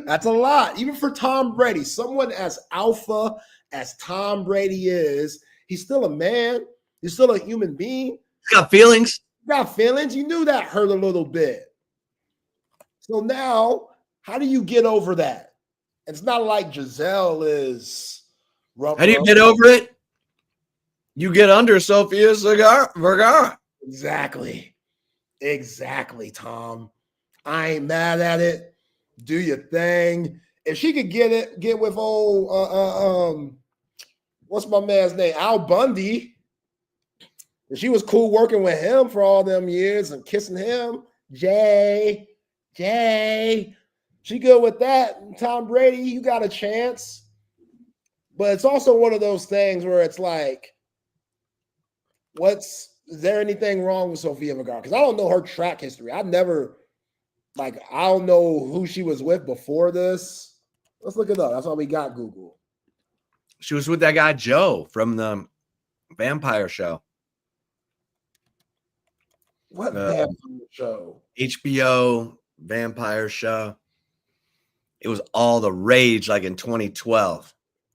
[SPEAKER 1] That's a lot. Even for Tom Brady, someone as alpha as Tom Brady is, he's still a man. He's still a human being.
[SPEAKER 2] He's got feelings.
[SPEAKER 1] He's got feelings. You knew that hurt a little bit. So now, how do you get over that? It's not like Giselle is rough.
[SPEAKER 2] How do you get over it? You get under Sofia Vergara.
[SPEAKER 1] Exactly, Tom. I ain't mad at it. Do your thing. If she could get with old what's my man's name? Al Bundy. If she was cool working with him for all them years and kissing him, Jay. She good with that. Tom Brady, you got a chance. But it's also one of those things where it's like, is there anything wrong with Sofia Vergara? Because I don't know her track history. I don't know who she was with before this. Let's look it up. That's all we got, Google.
[SPEAKER 2] She was with that guy, Joe, from the Vampire Show.
[SPEAKER 1] What vampire show?
[SPEAKER 2] HBO Vampire Show. It was all the rage like in 2012.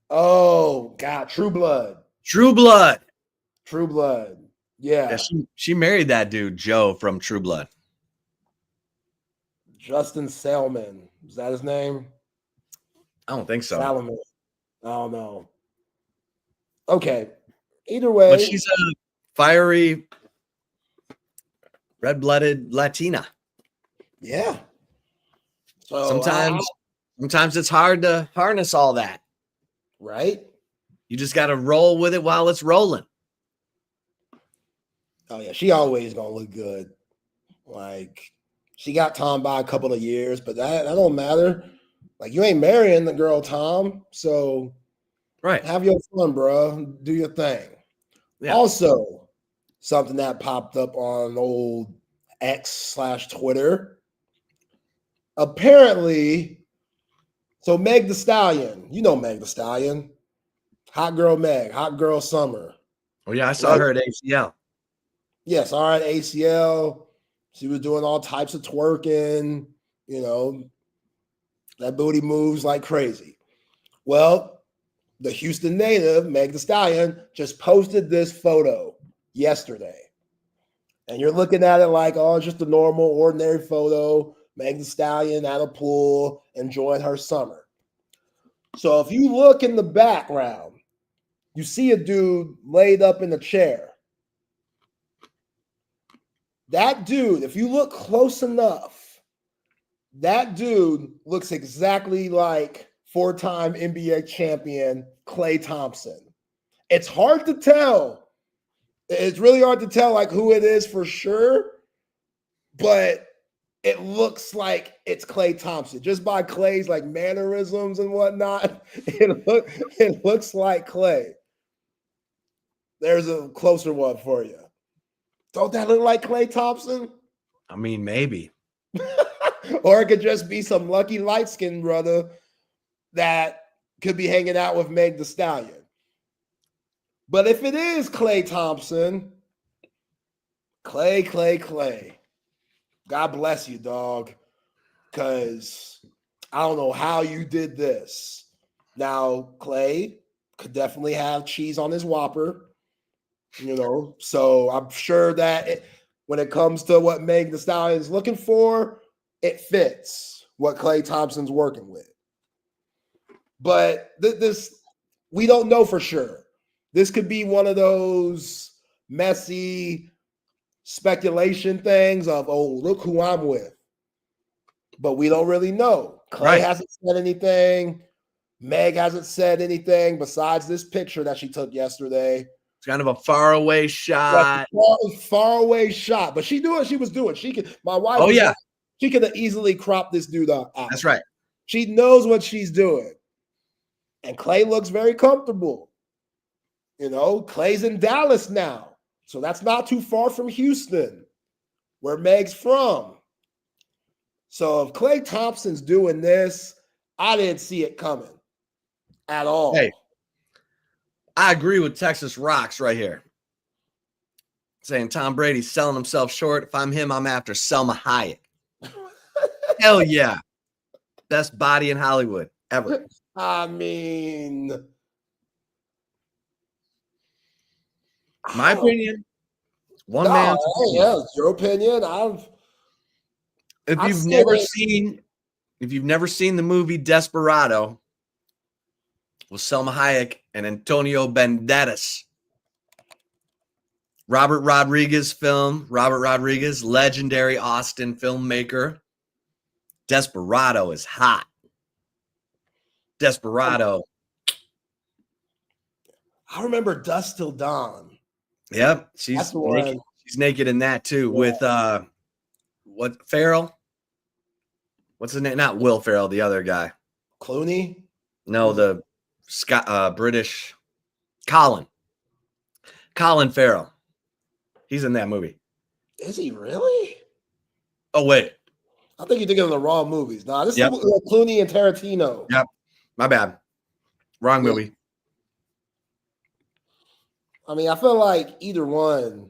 [SPEAKER 1] Oh, God. True Blood. Yeah.
[SPEAKER 2] She married that dude, Joe, from True Blood.
[SPEAKER 1] Justin Salmon. Is that his name?
[SPEAKER 2] I don't think so.
[SPEAKER 1] Salomon. I don't know. Okay. Either way.
[SPEAKER 2] But she's a fiery, red-blooded Latina.
[SPEAKER 1] Yeah. So
[SPEAKER 2] sometimes it's hard to harness all that.
[SPEAKER 1] Right?
[SPEAKER 2] You just got to roll with it while it's rolling.
[SPEAKER 1] Oh, yeah. She always going to look good. Like, she got Tom by a couple of years, but that don't matter. Like, you ain't marrying the girl, Tom. So,
[SPEAKER 2] right.
[SPEAKER 1] Have your fun, bro. Do your thing. Yeah. Also, something that popped up on old X/Twitter. Apparently, so Meg the Stallion, you know Meg the Stallion, hot girl Meg, hot girl Summer.
[SPEAKER 2] Oh yeah, I saw her at ACL.
[SPEAKER 1] Yes, all right, ACL. She was doing all types of twerking, you know, that booty moves like crazy. Well, the Houston native, Meg the Stallion, just posted this photo yesterday. And you're looking at it like, oh, it's just a normal, ordinary photo. Meg the Stallion at a pool, enjoying her summer. So if you look in the background, you see a dude laid up in a chair. That dude, if you look close enough, that dude looks exactly like four-time NBA champion Klay Thompson. It's hard to tell. It's really hard to tell like who it is for sure, but it looks like it's Klay Thompson just by Klay's like mannerisms and whatnot. It looks like Klay. There's a closer one for you. Don't that look like Klay Thompson?
[SPEAKER 2] I mean, maybe.
[SPEAKER 1] Or it could just be some lucky light-skinned brother that could be hanging out with Meg the Stallion. But if it is Klay Thompson, Klay. God bless you, dog, because I don't know how you did this. Now, Klay could definitely have cheese on his Whopper, you know, so I'm sure that when it comes to what Meg the Stallion is looking for, it fits what Klay Thompson's working with. But this, we don't know for sure. This could be one of those messy speculation things of, oh, look who I'm with. But we don't really know. Klay hasn't said anything. Meg hasn't said anything besides this picture that she took yesterday.
[SPEAKER 2] It's kind of a faraway shot.
[SPEAKER 1] Far away shot. But she knew what she was doing. She could, my wife, she could have easily cropped this dude out.
[SPEAKER 2] That's right.
[SPEAKER 1] She knows what she's doing. And Klay looks very comfortable. You know, Klay's in Dallas now. So that's not too far from Houston, where Meg's from. So if Klay Thompson's doing this, I didn't see it coming at all.
[SPEAKER 2] Hey, I agree with Texas Rocks right here. Saying Tom Brady's selling himself short. If I'm him, I'm after Selma Hayek. Hell yeah. Best body in Hollywood ever.
[SPEAKER 1] I mean,
[SPEAKER 2] my opinion. One man.
[SPEAKER 1] Yeah, it's your opinion.
[SPEAKER 2] If you've never seen the movie Desperado with Selma Hayek and Antonio Banderas, Robert Rodriguez, legendary Austin filmmaker. Desperado is hot. Desperado.
[SPEAKER 1] I remember Dusk Till Dawn.
[SPEAKER 2] Yep, she's naked. She's naked in that too. Yeah. With Ferrell? What's his name? Not Will Ferrell, the other guy.
[SPEAKER 1] Clooney?
[SPEAKER 2] No, the British Colin Farrell. He's in that movie.
[SPEAKER 1] Is he really?
[SPEAKER 2] Oh wait,
[SPEAKER 1] I think you're thinking of the wrong movies. Nah, this is Clooney and Tarantino.
[SPEAKER 2] Yep, my bad. Wrong movie.
[SPEAKER 1] I mean, I feel like either one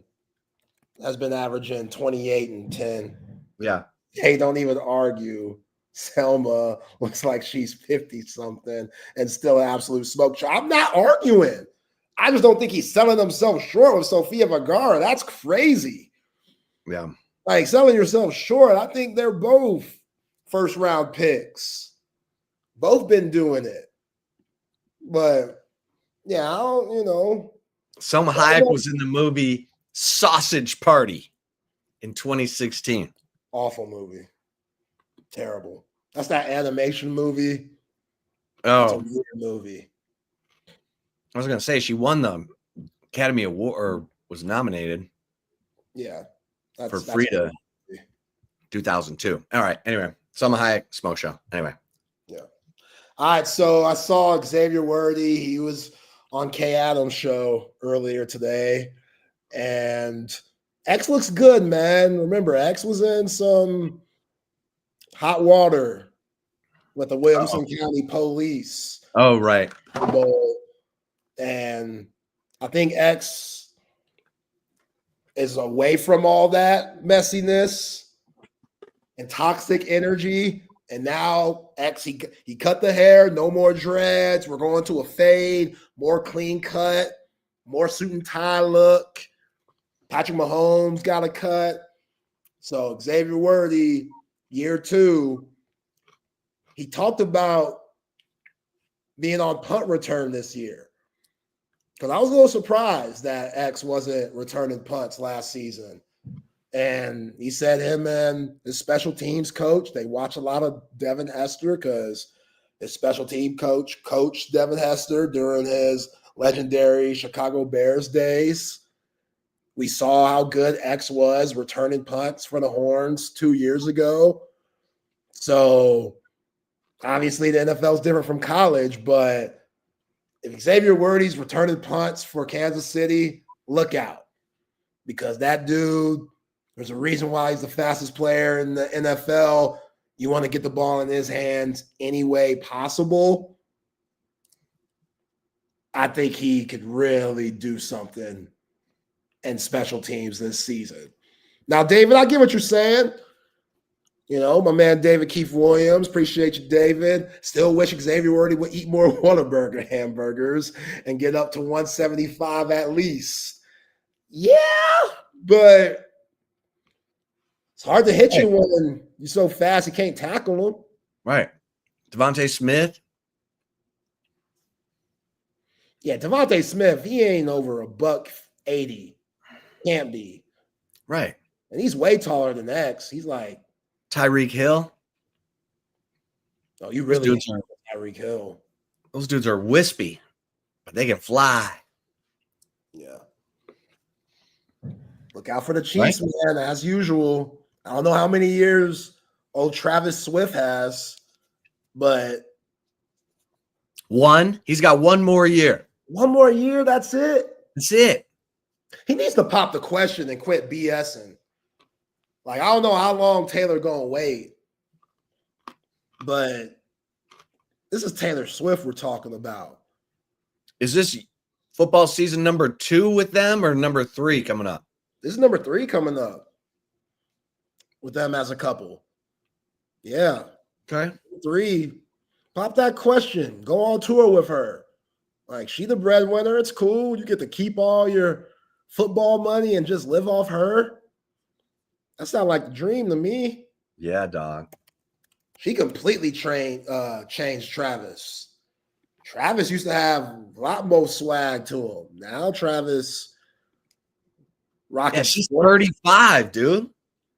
[SPEAKER 1] has been averaging 28 and 10.
[SPEAKER 2] Yeah.
[SPEAKER 1] They don't even argue. Selma looks like she's 50-something and still an absolute smoke show. I'm not arguing. I just don't think he's selling himself short with Sofia Vergara. That's crazy.
[SPEAKER 2] Yeah.
[SPEAKER 1] Like selling yourself short. I think they're both first-round picks. Both been doing it. But, yeah, I don't.
[SPEAKER 2] Selma Hayek was in the movie Sausage Party in 2016.
[SPEAKER 1] Awful movie. Terrible. That's that animation movie.
[SPEAKER 2] Oh,
[SPEAKER 1] it's a weird movie.
[SPEAKER 2] I was going to say she won the Academy Award or was nominated.
[SPEAKER 1] Yeah.
[SPEAKER 2] For Frida 2002. All right. Anyway, Selma Hayek, Smoke Show. Anyway.
[SPEAKER 1] Yeah. All right. So I saw Xavier Worthy. He was on Kay Adams' show earlier today. And X looks good, man. Remember, X was in some hot water with the Williamson County Police.
[SPEAKER 2] Oh, right.
[SPEAKER 1] And I think X is away from all that messiness and toxic energy. And now X, he cut the hair, no more dreads. We're going to a fade, more clean cut, more suit and tie look. Patrick Mahomes got a cut. So Xavier Worthy, year 2, he talked about being on punt return this year. Because I was a little surprised that X wasn't returning punts last season. And he said him and his special teams coach, they watch a lot of Devin Hester because his special team coach coached Devin Hester during his legendary Chicago Bears days. We saw how good X was returning punts for the Horns 2 years ago. So obviously the NFL is different from college, but if Xavier Worthy's returning punts for Kansas City, look out. Because that dude, there's a reason why he's the fastest player in the NFL. You want to get the ball in his hands any way possible. I think he could really do something in special teams this season. Now, David, I get what you're saying. You know, my man David Keith Williams, appreciate you, David. Still wish Xavier Worthy would eat more Whataburger hamburgers and get up to 175 at least. Yeah, but it's hard to hit you when you're so fast you can't tackle them.
[SPEAKER 2] Right. Devontae Smith.
[SPEAKER 1] Yeah, Devontae Smith, he ain't over $180. Can't be.
[SPEAKER 2] Right.
[SPEAKER 1] And he's way taller than X. He's like
[SPEAKER 2] Tyreek Hill.
[SPEAKER 1] Oh, you really Tyreek Hill.
[SPEAKER 2] Those dudes are wispy, but they can fly.
[SPEAKER 1] Yeah. Look out for the Chiefs, man, as usual. I don't know how many years old Travis Swift has, but
[SPEAKER 2] he's got one more year.
[SPEAKER 1] One more year, that's it.
[SPEAKER 2] That's it.
[SPEAKER 1] He needs to pop the question and quit BSing. Like, I don't know how long Taylor gonna wait, but this is Taylor Swift we're talking about.
[SPEAKER 2] Is this football season number 2 with them or number 3 coming up?
[SPEAKER 1] This is number 3 coming up with them as a couple. Yeah.
[SPEAKER 2] Okay.
[SPEAKER 1] 3. Pop that question. Go on tour with her. Like, she the breadwinner. It's cool. You get to keep all your football money and just live off her. That sounds like the dream to me.
[SPEAKER 2] Yeah, dog.
[SPEAKER 1] She completely changed Travis. Travis used to have a lot more swag to him. Now Travis rocking.
[SPEAKER 2] Yeah, she's 35, dude.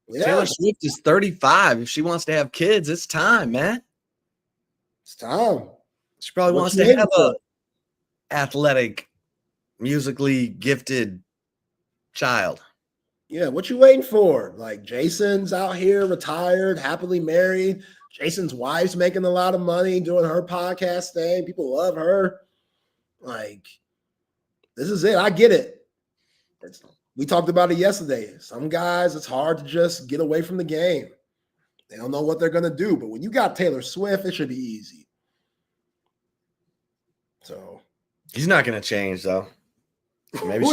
[SPEAKER 1] Yeah.
[SPEAKER 2] Taylor Swift is 35. If she wants to have kids, it's time, man.
[SPEAKER 1] It's time.
[SPEAKER 2] She probably wants to have a athletic, musically gifted child.
[SPEAKER 1] Yeah, what you waiting for? Like, Jason's out here retired, happily married. Jason's wife's making a lot of money doing her podcast thing. People love her. Like, this is it. I get it. We talked about it yesterday. Some guys, it's hard to just get away from the game. They don't know what they're going to do. But when you got Taylor Swift, it should be easy. So
[SPEAKER 2] he's not going to change, though. Maybe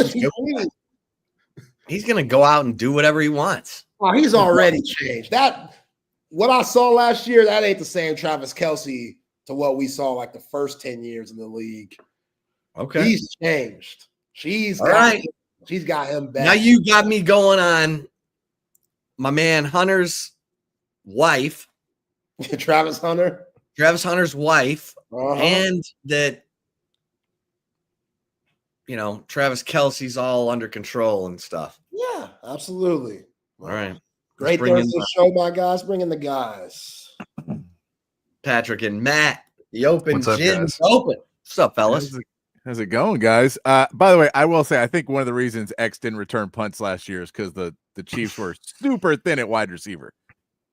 [SPEAKER 2] he's going to go out and do whatever he wants.
[SPEAKER 1] Oh, he's already changed. What I saw last year, that ain't the same Travis Kelce to what we saw like the first 10 years in the league.
[SPEAKER 2] Okay.
[SPEAKER 1] He's changed. She's got him back.
[SPEAKER 2] Now you got me going on my man Hunter's wife.
[SPEAKER 1] Travis
[SPEAKER 2] Hunter's wife,
[SPEAKER 1] Uh-huh.
[SPEAKER 2] and that, Travis Kelce's all under control and stuff.
[SPEAKER 1] Yeah, absolutely.
[SPEAKER 2] All right.
[SPEAKER 1] Great Thursday show, my guys. Bring in the guys.
[SPEAKER 2] Patrick and Matt, the open
[SPEAKER 10] What's up,
[SPEAKER 2] gym's
[SPEAKER 10] guys?
[SPEAKER 2] open. What's up, fellas?
[SPEAKER 10] How's it going, guys? By the way, I will say I think one of the reasons X didn't return punts last year is because the Chiefs were super thin at wide receiver.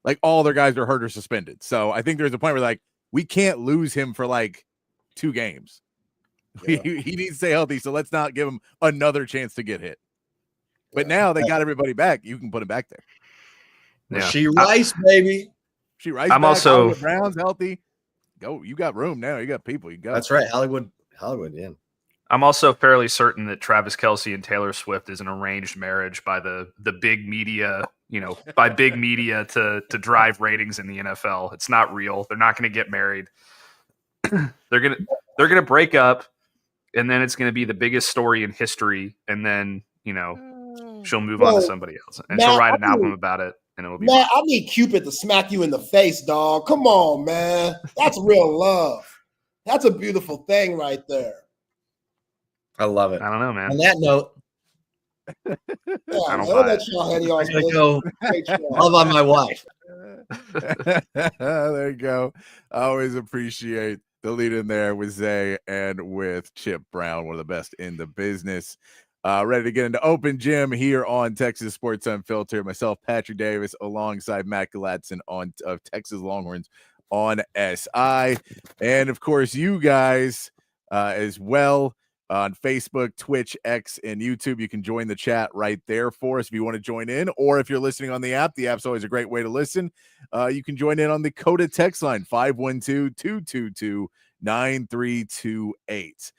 [SPEAKER 10] Like all their guys are hurt or suspended. So I think there's a point where we can't lose him for 2 games. Yeah. He needs to stay healthy, so let's not give him another chance to get hit. But now they got everybody back. You can put him back there.
[SPEAKER 2] Yeah. She Rice, baby.
[SPEAKER 10] She Rice.
[SPEAKER 2] I'm
[SPEAKER 10] back,
[SPEAKER 2] also
[SPEAKER 10] Hollywood Brown's healthy. Go. You got room now. You got people. You got.
[SPEAKER 2] That's right. Hollywood. Yeah.
[SPEAKER 10] I'm also fairly certain that Travis Kelce and Taylor Swift is an arranged marriage by the big media. By big media to drive ratings in the NFL. It's not real. They're not going to get married. They're gonna break up, and then it's going to be the biggest story in history. And then she'll move on to somebody else, and she'll write an album about it. And it'll be
[SPEAKER 1] man, I need Cupid to smack you in the face, dog. Come on, man. That's real love. That's a beautiful thing right there.
[SPEAKER 2] I love it.
[SPEAKER 10] I don't know, man.
[SPEAKER 2] On that note,
[SPEAKER 10] I don't
[SPEAKER 1] I'll let y'all handle y'all's business.
[SPEAKER 2] go love on my wife.
[SPEAKER 10] There you go. I always appreciate the lead in there with Zay and with Chip Brown, one of the best in the business. Ready to get into Open Gym here on Texas Sports Unfiltered. Myself, Patrick Davis, alongside Matt Galatzan of Texas Longhorns on SI. And, of course, you guys as well on Facebook, Twitch, X, and YouTube. You can join the chat right there for us if you want to join in. Or if you're listening on the app's always a great way to listen. You can join in on the Coda text line, 512-222-9328.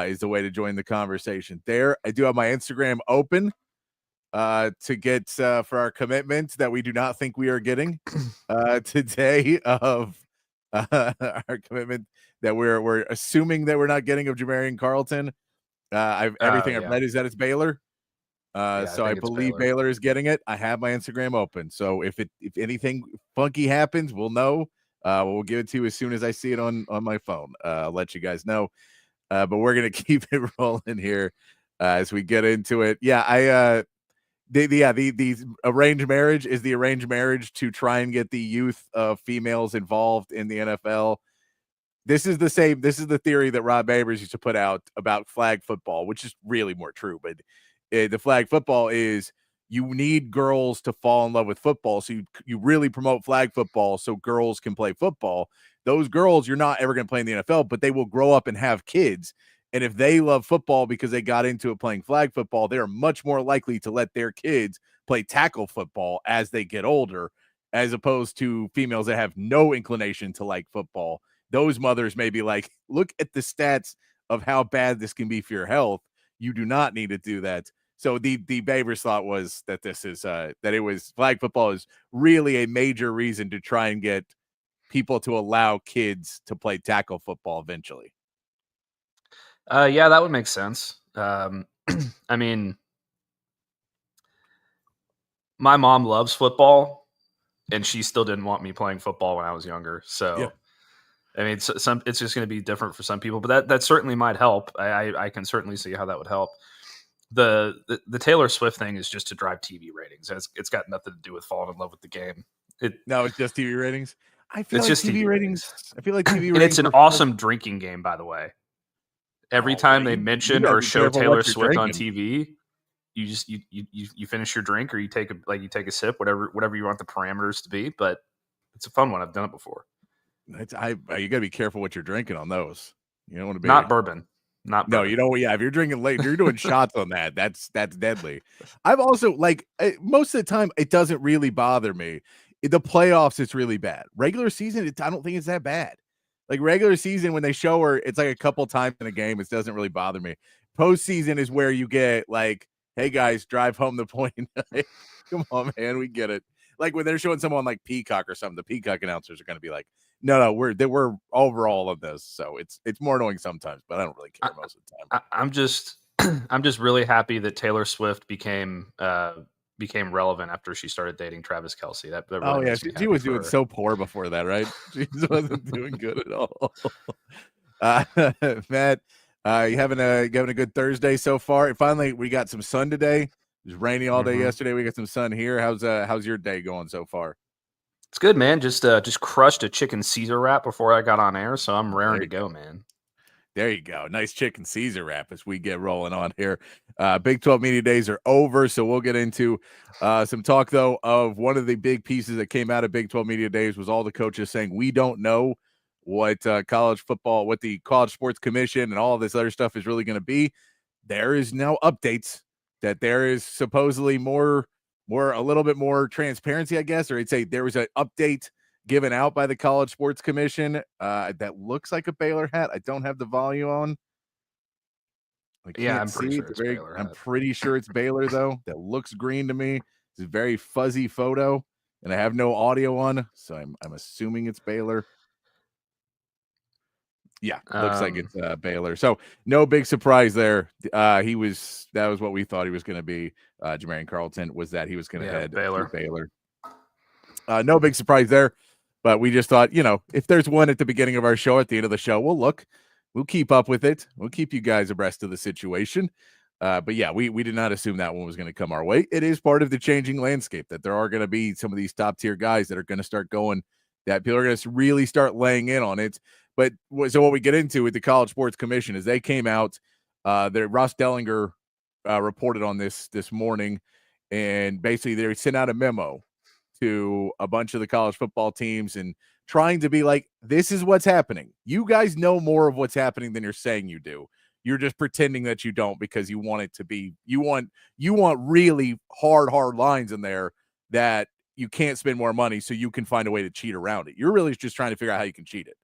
[SPEAKER 10] Is the way to join the conversation there. I do have my Instagram open to get for our commitment that we do not think we are getting today of our commitment that we're assuming that we're not getting of Jamarion Carlton. Everything I've read is that it's Baylor. So I believe Baylor is getting it. I have my Instagram open. So if anything funky happens, we'll know. We'll give it to you as soon as I see it on my phone. I'll let you guys know. But we're gonna keep it rolling here as we get into it. Yeah, the arranged marriage is the arranged marriage to try and get the youth of females involved in the NFL. This is the same. This is the theory that Rob Babers used to put out about flag football, which is really more true. But the flag football is you need girls to fall in love with football, so you really promote flag football so girls can play football. Those girls, you're not ever going to play in the NFL, but they will grow up and have kids. And if they love football because they got into it playing flag football, they are much more likely to let their kids play tackle football as they get older, as opposed to females that have no inclination to like football. Those mothers may be like, look at the stats of how bad this can be for your health. You do not need to do that. So the Babers thought was that this is that it was flag football is really a major reason to try and get people to allow kids to play tackle football eventually.
[SPEAKER 11] Yeah, that would make sense. I mean, my mom loves football, and she still didn't want me playing football when I was younger. So, yeah. I mean, it's just going to be different for some people, but that certainly might help. I can certainly see how that would help. The Taylor Swift thing is just to drive TV ratings. It's got nothing to do with falling in love with the game.
[SPEAKER 10] No, it's just TV ratings. I feel
[SPEAKER 11] it's
[SPEAKER 10] like
[SPEAKER 11] just
[SPEAKER 10] TV ratings. I feel like TV ratings.
[SPEAKER 11] And it's an awesome drinking game, by the way. Every time they mention or show Taylor Swift on TV, you just you finish your drink or you take a sip, whatever you want the parameters to be. But it's a fun one. I've done it before.
[SPEAKER 10] You got to be careful what you're drinking on those. You don't want to be
[SPEAKER 11] not bourbon. Not bourbon.
[SPEAKER 10] No, you know, yeah. If you're drinking late, if you're doing shots on that, that's deadly. I've also most of the time it doesn't really bother me. In the playoffs, it's really bad. Regular season, I don't think it's that bad. Like regular season, when they show her, it's like a couple times in a game. It doesn't really bother me. Postseason is where you get like, hey guys, drive home the point. Come on, man, we get it. Like when they're showing someone like Peacock or something, the Peacock announcers are going to be like, no, we're over all of this. So it's more annoying sometimes, but I don't really care most of the time.
[SPEAKER 11] I'm just really happy that Taylor Swift became became relevant after she started dating Travis Kelce. That really
[SPEAKER 10] Oh yeah,
[SPEAKER 11] makes me
[SPEAKER 10] she
[SPEAKER 11] happy
[SPEAKER 10] was
[SPEAKER 11] for
[SPEAKER 10] doing
[SPEAKER 11] her.
[SPEAKER 10] so poor before that, right? She wasn't doing good at all. Uh, Matt, you having a good Thursday so far? Finally, we got some sun today. It was rainy all day yesterday. We got some sun here. How's your day going so far?
[SPEAKER 11] It's good, man. Just crushed a chicken Caesar wrap before I got on air, so I'm raring to go, man.
[SPEAKER 10] There you go. Nice chicken Caesar wrap as we get rolling on here. Big 12 Media Days are over, so we'll get into some talk, though, of one of the big pieces that came out of Big 12 Media Days was all the coaches saying we don't know what college football, what the College Sports Commission and all this other stuff is really going to be. There is now updates that there is supposedly more a little bit more transparency, I guess, or I'd say there was an update given out by the College Sports Commission that looks like a Baylor hat. I don't have the volume on. I can't
[SPEAKER 11] I'm pretty
[SPEAKER 10] see.
[SPEAKER 11] sure it's Baylor
[SPEAKER 10] I'm
[SPEAKER 11] hat.
[SPEAKER 10] pretty sure it's Baylor, though. That looks green to me. It's a very fuzzy photo, and I have no audio on, so I'm assuming it's Baylor. Yeah, looks like it's Baylor. So no big surprise there. That was what we thought he was going to be. Jamarion Carlton was that he was going to head
[SPEAKER 11] Baylor.
[SPEAKER 10] to Baylor. No big surprise there. But we just thought, if there's one at the beginning of our show, at the end of the show, we'll keep up with it. We'll keep you guys abreast of the situation. But yeah, we did not assume that one was going to come our way. It is part of the changing landscape that there are going to be some of these top tier guys that are going to start going, that people are going to really start laying in on it. But so what we get into with the College Sports Commission is they came out, Ross Dellinger reported on this morning, and basically they sent out a memo to a bunch of the college football teams and trying to be like, this is what's happening. You guys know more of what's happening than you're saying you do. You're just pretending that you don't because you want it to be, you want really hard lines in there that you can't spend more money so you can find a way to cheat around it. You're really just trying to figure out how you can cheat it.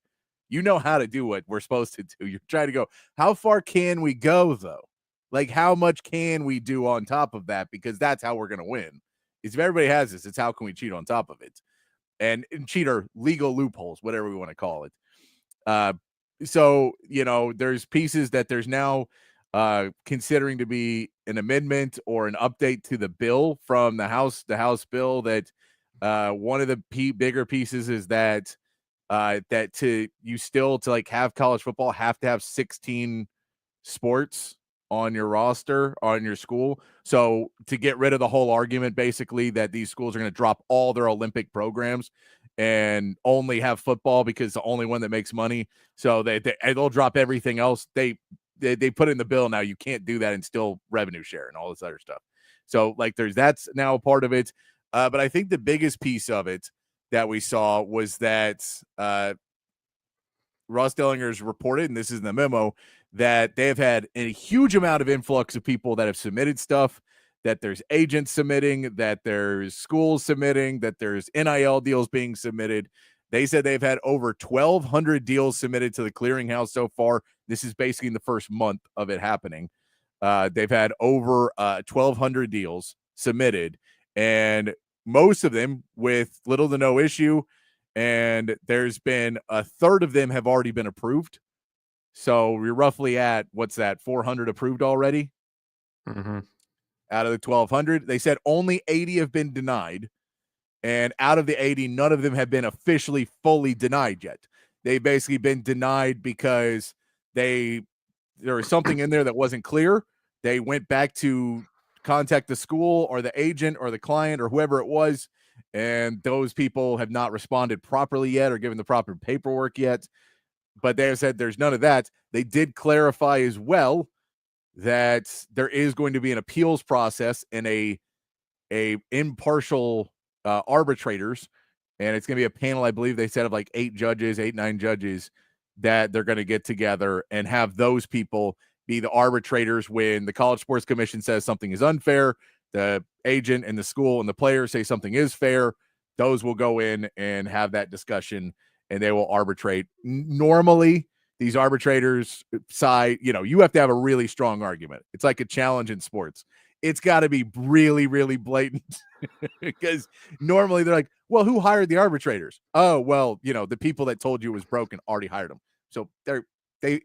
[SPEAKER 10] You know how to do what we're supposed to do. You're trying to go, how far can we go though? Like how much can we do on top of that? Because that's how we're going to win. If everybody has this, it's how can we cheat on top of it? And cheat are legal loopholes, whatever we want to call it. So, there's pieces that there's now considering to be an amendment or an update to the bill from the House bill that one of the bigger pieces is that to have college football have to have 16 sports on your roster, on your school. So to get rid of the whole argument, basically, that these schools are going to drop all their Olympic programs and only have football because it's the only one that makes money. So they'll drop everything else. They put in the bill now. You can't do that and still revenue share and all this other stuff. So that's now a part of it. But I think the biggest piece of it that we saw was that Ross Dellinger's reported, and this is in the memo, that they have had a huge amount of influx of people that have submitted stuff, that there's agents submitting, that there's schools submitting, that there's NIL deals being submitted. They said they've had over 1,200 deals submitted to the clearinghouse so far. This is basically in the first month of it happening. They've had over 1,200 deals submitted, and most of them with little to no issue. And there's been a third of them have already been approved. So we're roughly at, 400 approved already?
[SPEAKER 11] Mm-hmm.
[SPEAKER 10] Out of the 1,200. They said only 80 have been denied. And out of the 80, none of them have been officially fully denied yet. They've basically been denied because there was something in there that wasn't clear. They went back to contact the school or the agent or the client or whoever it was, and those people have not responded properly yet or given the proper paperwork yet. But they have said there's none of that. They did clarify as well that there is going to be an appeals process and a impartial arbitrators, and it's going to be a panel, I believe they said, of 9 judges that they're going to get together and have those people be the arbitrators when the College Sports Commission says something is unfair. The agent and the school and the player say something is fair. Those will go in and have that discussion, and they will arbitrate. Normally, these arbitrators side, you have to have a really strong argument. It's like a challenge in sports. It's got to be really, really blatant because normally they're like, well, who hired the arbitrators? Oh, well, the people that told you it was broken already hired them. So they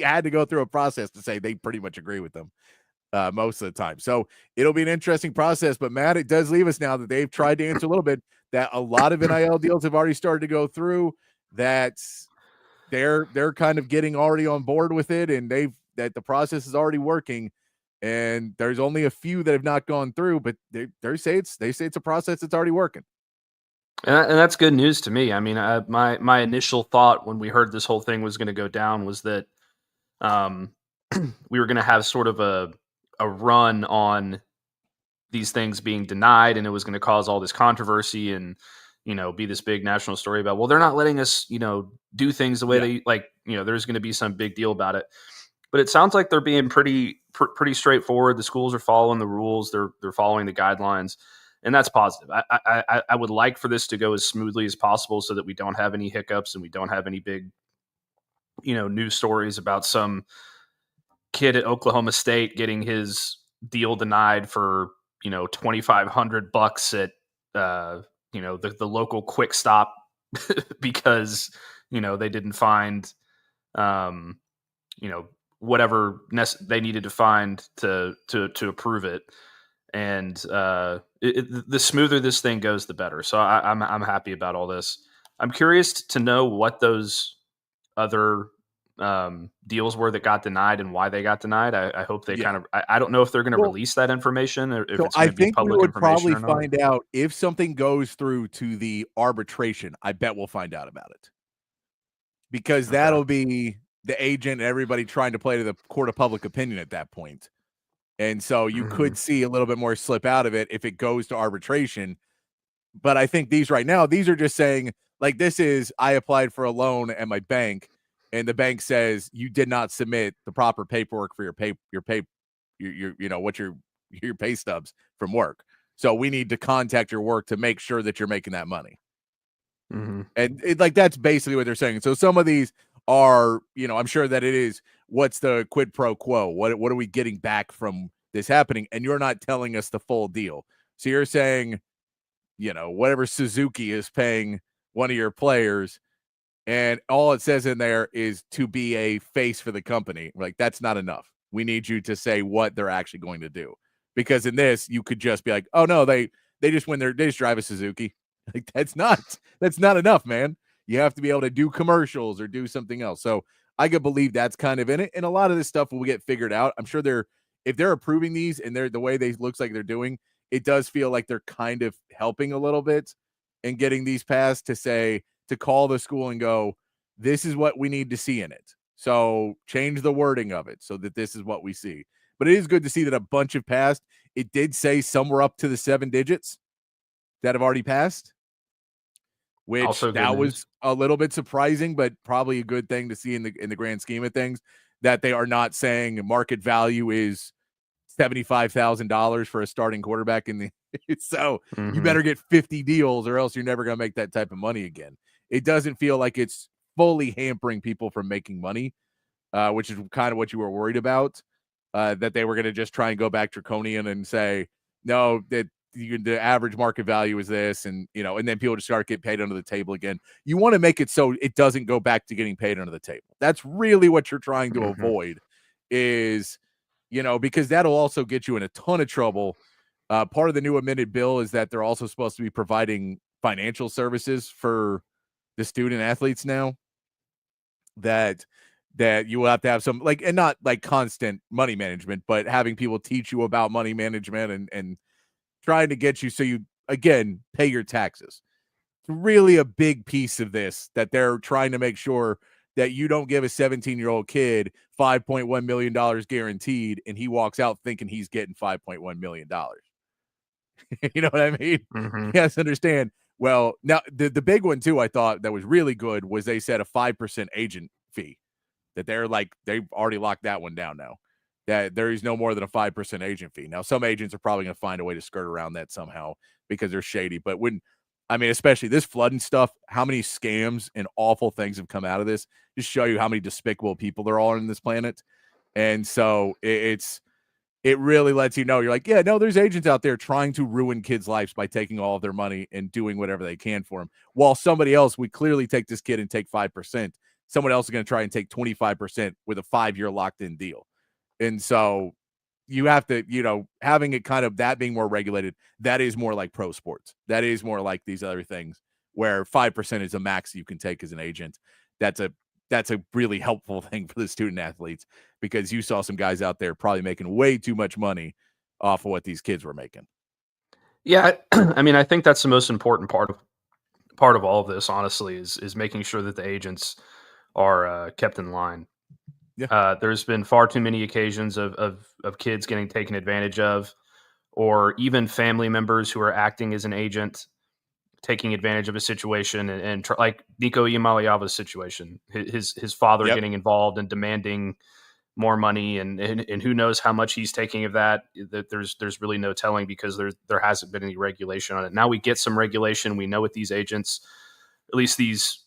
[SPEAKER 10] had to go through a process to say they pretty much agree with them. most of the time. So it'll be an interesting process. But Matt, it does leave us now that they've tried to answer a little bit that a lot of NIL deals have already started to go through, that they're kind of getting already on board with it, and that the process is already working. And there's only a few that have not gone through, but they say it's a process that's already working.
[SPEAKER 11] And that's good news to me. I mean, my initial thought when we heard this whole thing was going to go down was that we were going to have sort of a run on these things being denied, and it was going to cause all this controversy and, be this big national story about, well, they're not letting us, do things the way they like, there's going to be some big deal about it. But it sounds like they're being pretty straightforward. The schools are following the rules. They're following the guidelines, and that's positive. I would like for this to go as smoothly as possible so that we don't have any hiccups and we don't have any big, news stories about some kid at Oklahoma State getting his deal denied for, $2,500 at, the local quick stop because, they didn't find, whatever they needed to find to approve it. And the smoother this thing goes, the better. So I'm happy about all this. I'm curious to know what those other deals were that got denied and why they got denied. I hope they kind of. I don't know if they're going to release that information or if it's going to be public information.
[SPEAKER 10] We would probably find out if something goes through to the arbitration. I bet we'll find out about it, because that'll be the agent and everybody trying to play to the court of public opinion at that point. And so you could see a little bit more slip out of it if it goes to arbitration. But I think these are just saying, like, this is, I applied for a loan at my bank, and the bank says you did not submit the proper paperwork for your pay stubs from work. So we need to contact your work to make sure that you're making that money. And that's basically what they're saying. So some of these are, I'm sure that it is, what's the quid pro quo? What are we getting back from this happening? And you're not telling us the full deal. So you're saying, whatever Suzuki is paying one of your players, and all it says in there is to be a face for the company. Like, that's not enough. We need you to say what they're actually going to do. Because in this, you could just be like, oh no, they just drive a Suzuki. Like, that's not enough, man. You have to be able to do commercials or do something else. So I could believe that's kind of in it. And a lot of this stuff will get figured out. I'm sure if they're approving these and they're the way they looks like they're doing, it does feel like they're kind of helping a little bit in getting these passed, to call the school and go, this is what we need to see in it. So change the wording of it so that this is what we see. But it is good to see that a bunch have passed. It did say some were up to the 7 digits that have already passed, which that was a little bit surprising, but probably a good thing to see in the grand scheme of things, that they are not saying market value is $75,000 for a starting quarterback in the so you better get 50 deals or else you're never going to make that type of money again. It doesn't feel like it's fully hampering people from making money, which is kind of what you were worried about, that they were going to just try and go back draconian and say, no, that the average market value is this, and and then people just start getting paid under the table again. You want to make it so it doesn't go back to getting paid under the table. That's really what you're trying to avoid, is because that'll also get you in a ton of trouble. Part of the new amended bill is that they're also supposed to be providing financial services for the student athletes now, that you will have to have some, and not like constant money management, but having people teach you about money management and trying to get you so you, again, pay your taxes. It's really a big piece of this, that they're trying to make sure that you don't give a 17-year-old kid $5.1 million guaranteed and he walks out thinking he's getting $5.1 million. You know what I mean? You have to understand. Well, now the big one too, I thought that was really good, was they said a 5% agent fee, that they've already locked that one down now, that there is no more than a 5% agent fee. Now, some agents are probably going to find a way to skirt around that somehow because they're shady. But especially this flooding stuff, how many scams and awful things have come out of this, just show you how many despicable people there are on this planet. And so it really lets you know, you're like, yeah, no, there's agents out there trying to ruin kids' lives by taking all of their money and doing whatever they can for them. While somebody else would clearly take this kid and take 5%. Someone else is going to try and take 25% with a 5-year locked-in deal. And so, you have to, having it kind of that being more regulated, that is more like pro sports. That is more like these other things where 5% is a max you can take as an agent. That's a really helpful thing for the student athletes, because you saw some guys out there probably making way too much money off of what these kids were making.
[SPEAKER 11] Yeah, I mean, I think that's the most important part of all of this, honestly, is making sure that the agents are kept in line.
[SPEAKER 10] Yeah.
[SPEAKER 11] There's been far too many occasions of kids getting taken advantage of, or even family members who are acting as an agent taking advantage of a situation, and like Nico Iamaliava's situation, his father
[SPEAKER 10] Yep.
[SPEAKER 11] getting involved and demanding more money, and who knows how much he's taking of that. That there's really no telling, because there hasn't been any regulation on it. Now we get some regulation. We know what these agents, at least these,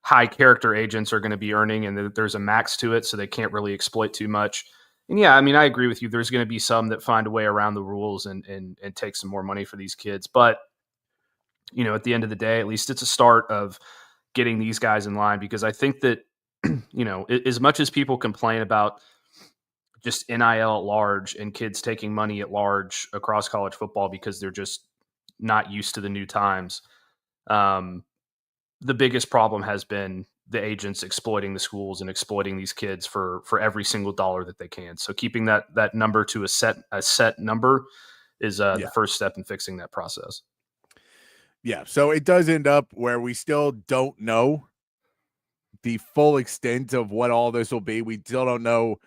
[SPEAKER 11] high character agents, are going to be earning, and there's a max to it, so they can't really exploit too much. And yeah, I mean, I agree with you. There's going to be some that find a way around the rules and take some more money for these kids. But, at the end of the day, at least it's a start of getting these guys in line, because I think that, as much as people complain about just NIL at large and kids taking money at large across college football because they're just not used to the new times, the biggest problem has been the agents exploiting the schools and exploiting these kids for every single dollar that they can. So keeping that number to a set number is the first step in fixing that process.
[SPEAKER 10] Yeah. So it does end up where we still don't know the full extent of what all this will be. We still don't know,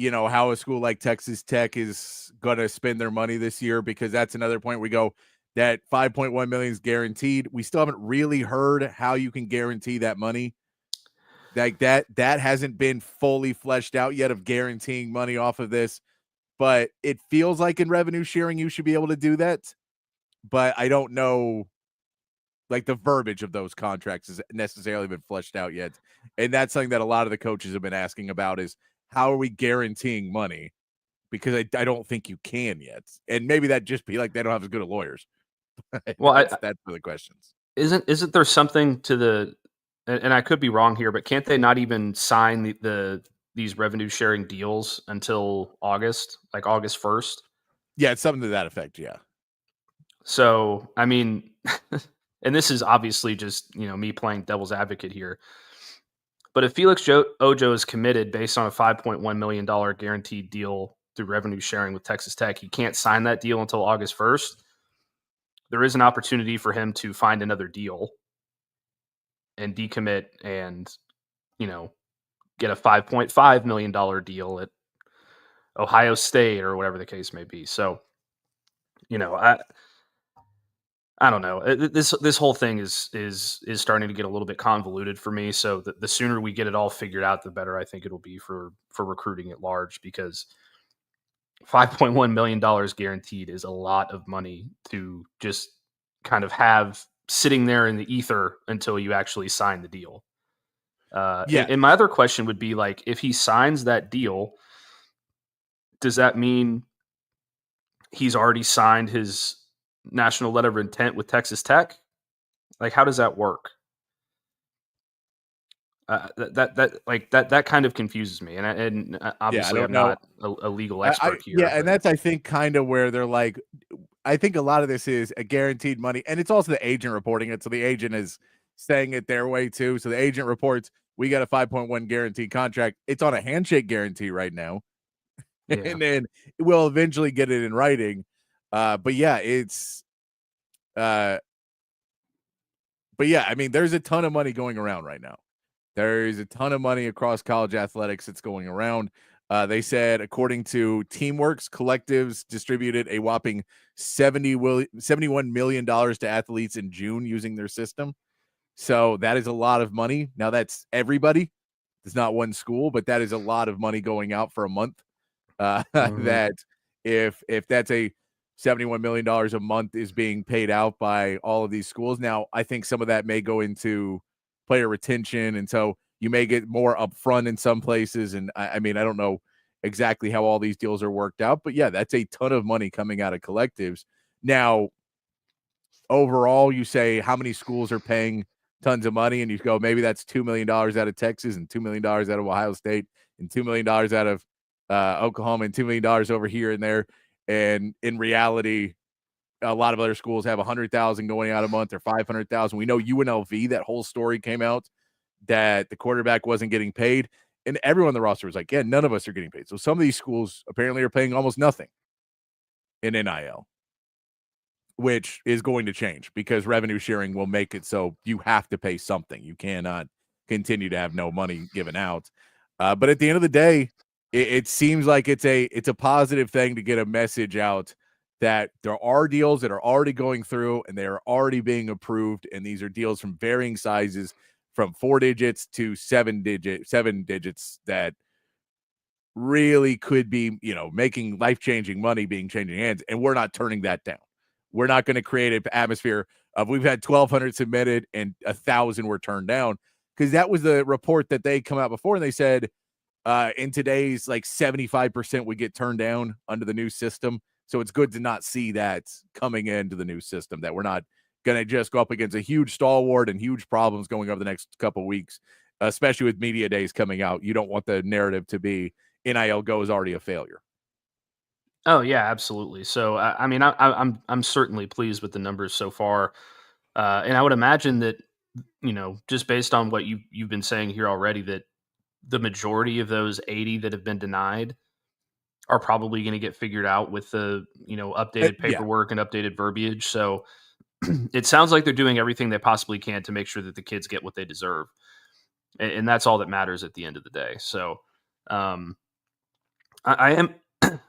[SPEAKER 10] how a school like Texas Tech is going to spend their money this year, because that's another point we go, that 5.1 million is guaranteed. We still haven't really heard how you can guarantee that money. Like that hasn't been fully fleshed out yet, of guaranteeing money off of this, but it feels like in revenue sharing, you should be able to do that. But I don't know, like, the verbiage of those contracts has necessarily been fleshed out yet. And that's something that a lot of the coaches have been asking about, is how are we guaranteeing money? Because I don't think you can yet. And maybe that just be like, they don't have as good of lawyers.
[SPEAKER 11] Well,
[SPEAKER 10] that's for the questions.
[SPEAKER 11] Isn't there something to the, and I could be wrong here, but can't they not even sign these revenue sharing deals until August, like August 1st?
[SPEAKER 10] Yeah, it's something to that effect. Yeah.
[SPEAKER 11] So, I mean, and this is obviously just, me playing devil's advocate here, but if Felix Ojo is committed based on a $5.1 million guaranteed deal through revenue sharing with Texas Tech, he can't sign that deal until August 1st. There is an opportunity for him to find another deal and decommit and, get a $5.5 million deal at Ohio State or whatever the case may be. So, I don't know. This whole thing is starting to get a little bit convoluted for me. So the sooner we get it all figured out, the better I think it'll be for recruiting at large, because $5.1 million guaranteed is a lot of money to just kind of have sitting there in the ether until you actually sign the deal. And my other question would be, like, if he signs that deal, does that mean he's already signed his national letter of intent with Texas Tech? Like, how does that work? That kind of confuses me, and obviously I'm not a legal expert here.
[SPEAKER 10] And that's, I think, kind of where they're like, I think a lot of this is a guaranteed money, and it's also the agent reporting it, so the agent is saying it their way too. So the agent reports, we got a 5.1 guaranteed contract. It's on a handshake guarantee right now, and then we'll eventually get it in writing. But yeah, I mean, there's a ton of money going around right now. There's a ton of money across college athletics that's going around. They said, according to Teamworks, collectives distributed a whopping $71 million to athletes in June using their system. So that is a lot of money. Now, that's everybody. It's not one school, but that is a lot of money going out for a month. That if that's a $71 million a month is being paid out by all of these schools. Now, I think some of that may go into player retention, and so you may get more upfront in some places. And I mean, I don't know exactly how all these deals are worked out, but yeah, that's a ton of money coming out of collectives. Now, overall, you say how many schools are paying tons of money, and you go, maybe that's $2 million out of Texas and $2 million out of Ohio State and $2 million out of Oklahoma and $2 million over here and there. And in reality, a lot of other schools have 100,000 going out a month or 500,000. We know UNLV, that whole story came out that the quarterback wasn't getting paid. And everyone on the roster was like, yeah, none of us are getting paid. So some of these schools apparently are paying almost nothing in NIL, which is going to change because revenue sharing will make it so you have to pay something. You cannot continue to have no money given out. But at the end of the day, it seems like it's a positive thing to get a message out that there are deals that are already going through and they are already being approved. And these are deals from varying sizes, from 4 digits to 7 digits that really could be, making life-changing money being changing hands. And we're not turning that down. We're not going to create an atmosphere of we've had 1,200 submitted and 1,000 were turned down, because that was the report that they come out before. And they said in today's 75% would get turned down under the new system. So it's good to not see that coming into the new system, that we're not going to just go up against a huge stalwart and huge problems going over the next couple of weeks, especially with media days coming out. You don't want the narrative to be NIL Go is already a failure.
[SPEAKER 11] Oh yeah, absolutely. So I'm certainly pleased with the numbers so far, and I would imagine that just based on what you've been saying here already, that the majority of those 80 that have been denied are probably going to get figured out with the updated paperwork and updated verbiage. So it sounds like they're doing everything they possibly can to make sure that the kids get what they deserve, and that's all that matters at the end of the day. So I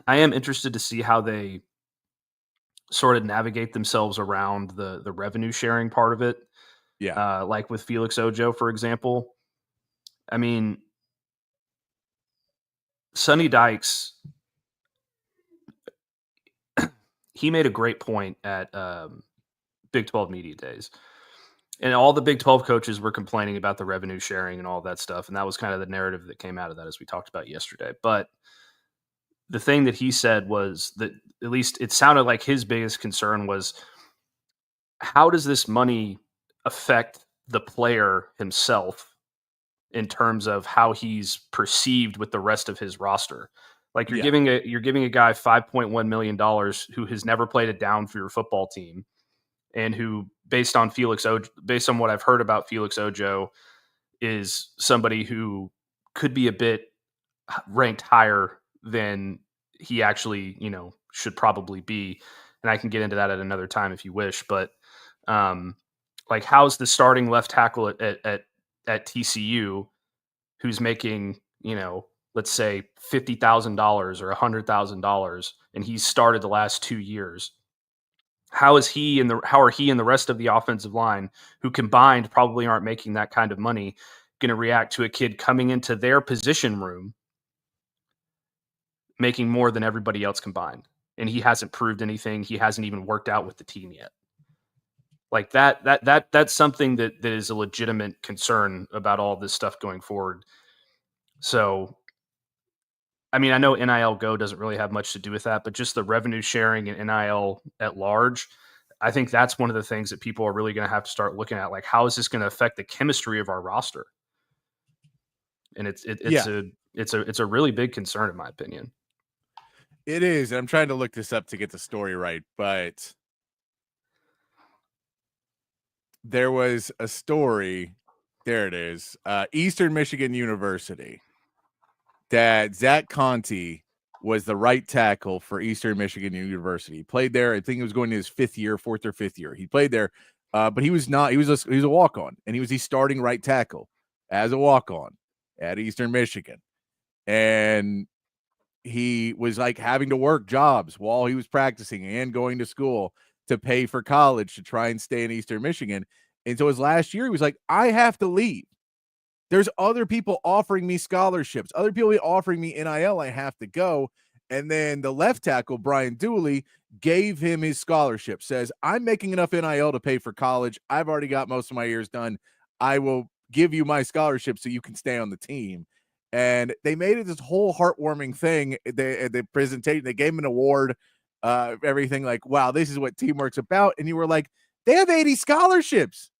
[SPEAKER 11] am interested to see how they sort of navigate themselves around the revenue sharing part of it.
[SPEAKER 10] Yeah.
[SPEAKER 11] Like with Felix Ojo, for example. I mean, Sonny Dykes, he made a great point at Big 12 Media Days. And all the Big 12 coaches were complaining about the revenue sharing and all that stuff. And that was kind of the narrative that came out of that, as we talked about yesterday. But the thing that he said was that, at least it sounded like his biggest concern was, how does this money affect the player himself in terms of how he's perceived with the rest of his roster? Like you're giving a guy $5.1 million who has never played it down for your football team, and who, based on what I've heard about Felix Ojo, is somebody who could be a bit ranked higher than he actually, should probably be. And I can get into that at another time if you wish. But how's the starting left tackle at TCU, who's making, let's say $50,000 or $100,000, and he's started the last 2 years? How are he and the rest of the offensive line, who combined probably aren't making that kind of money, going to react to a kid coming into their position room making more than everybody else combined? And he hasn't proved anything. He hasn't even worked out with the team yet. Like that's something that is a legitimate concern about all this stuff going forward. So, I mean, I know NIL Go doesn't really have much to do with that, but just the revenue sharing and NIL at large, I think that's one of the things that people are really going to have to start looking at. Like, how is this going to affect the chemistry of our roster? And it's a really big concern, in my opinion.
[SPEAKER 10] It is. And I'm trying to look this up to get the story right, but there was a story. There it is. Eastern Michigan University, that Zach Conte was the right tackle for Eastern Michigan University. He played there. I think he was going to his fourth or fifth year. He played there, but he was not. He was a walk-on, and he was the starting right tackle as a walk-on at Eastern Michigan. And he was having to work jobs while he was practicing and going to school to pay for college to try and stay in Eastern Michigan. And so his last year, he was like, I have to leave. There's other people offering me scholarships, other people offering me NIL. I have to go. And then the left tackle, Brian Dooley, gave him his scholarship, says, I'm making enough NIL to pay for college. I've already got most of my years done. I will give you my scholarship so you can stay on the team. And they made it this whole heartwarming thing. The presentation, they gave him an award, everything like, wow, this is what teamwork's about. And you were like, they have 80 scholarships.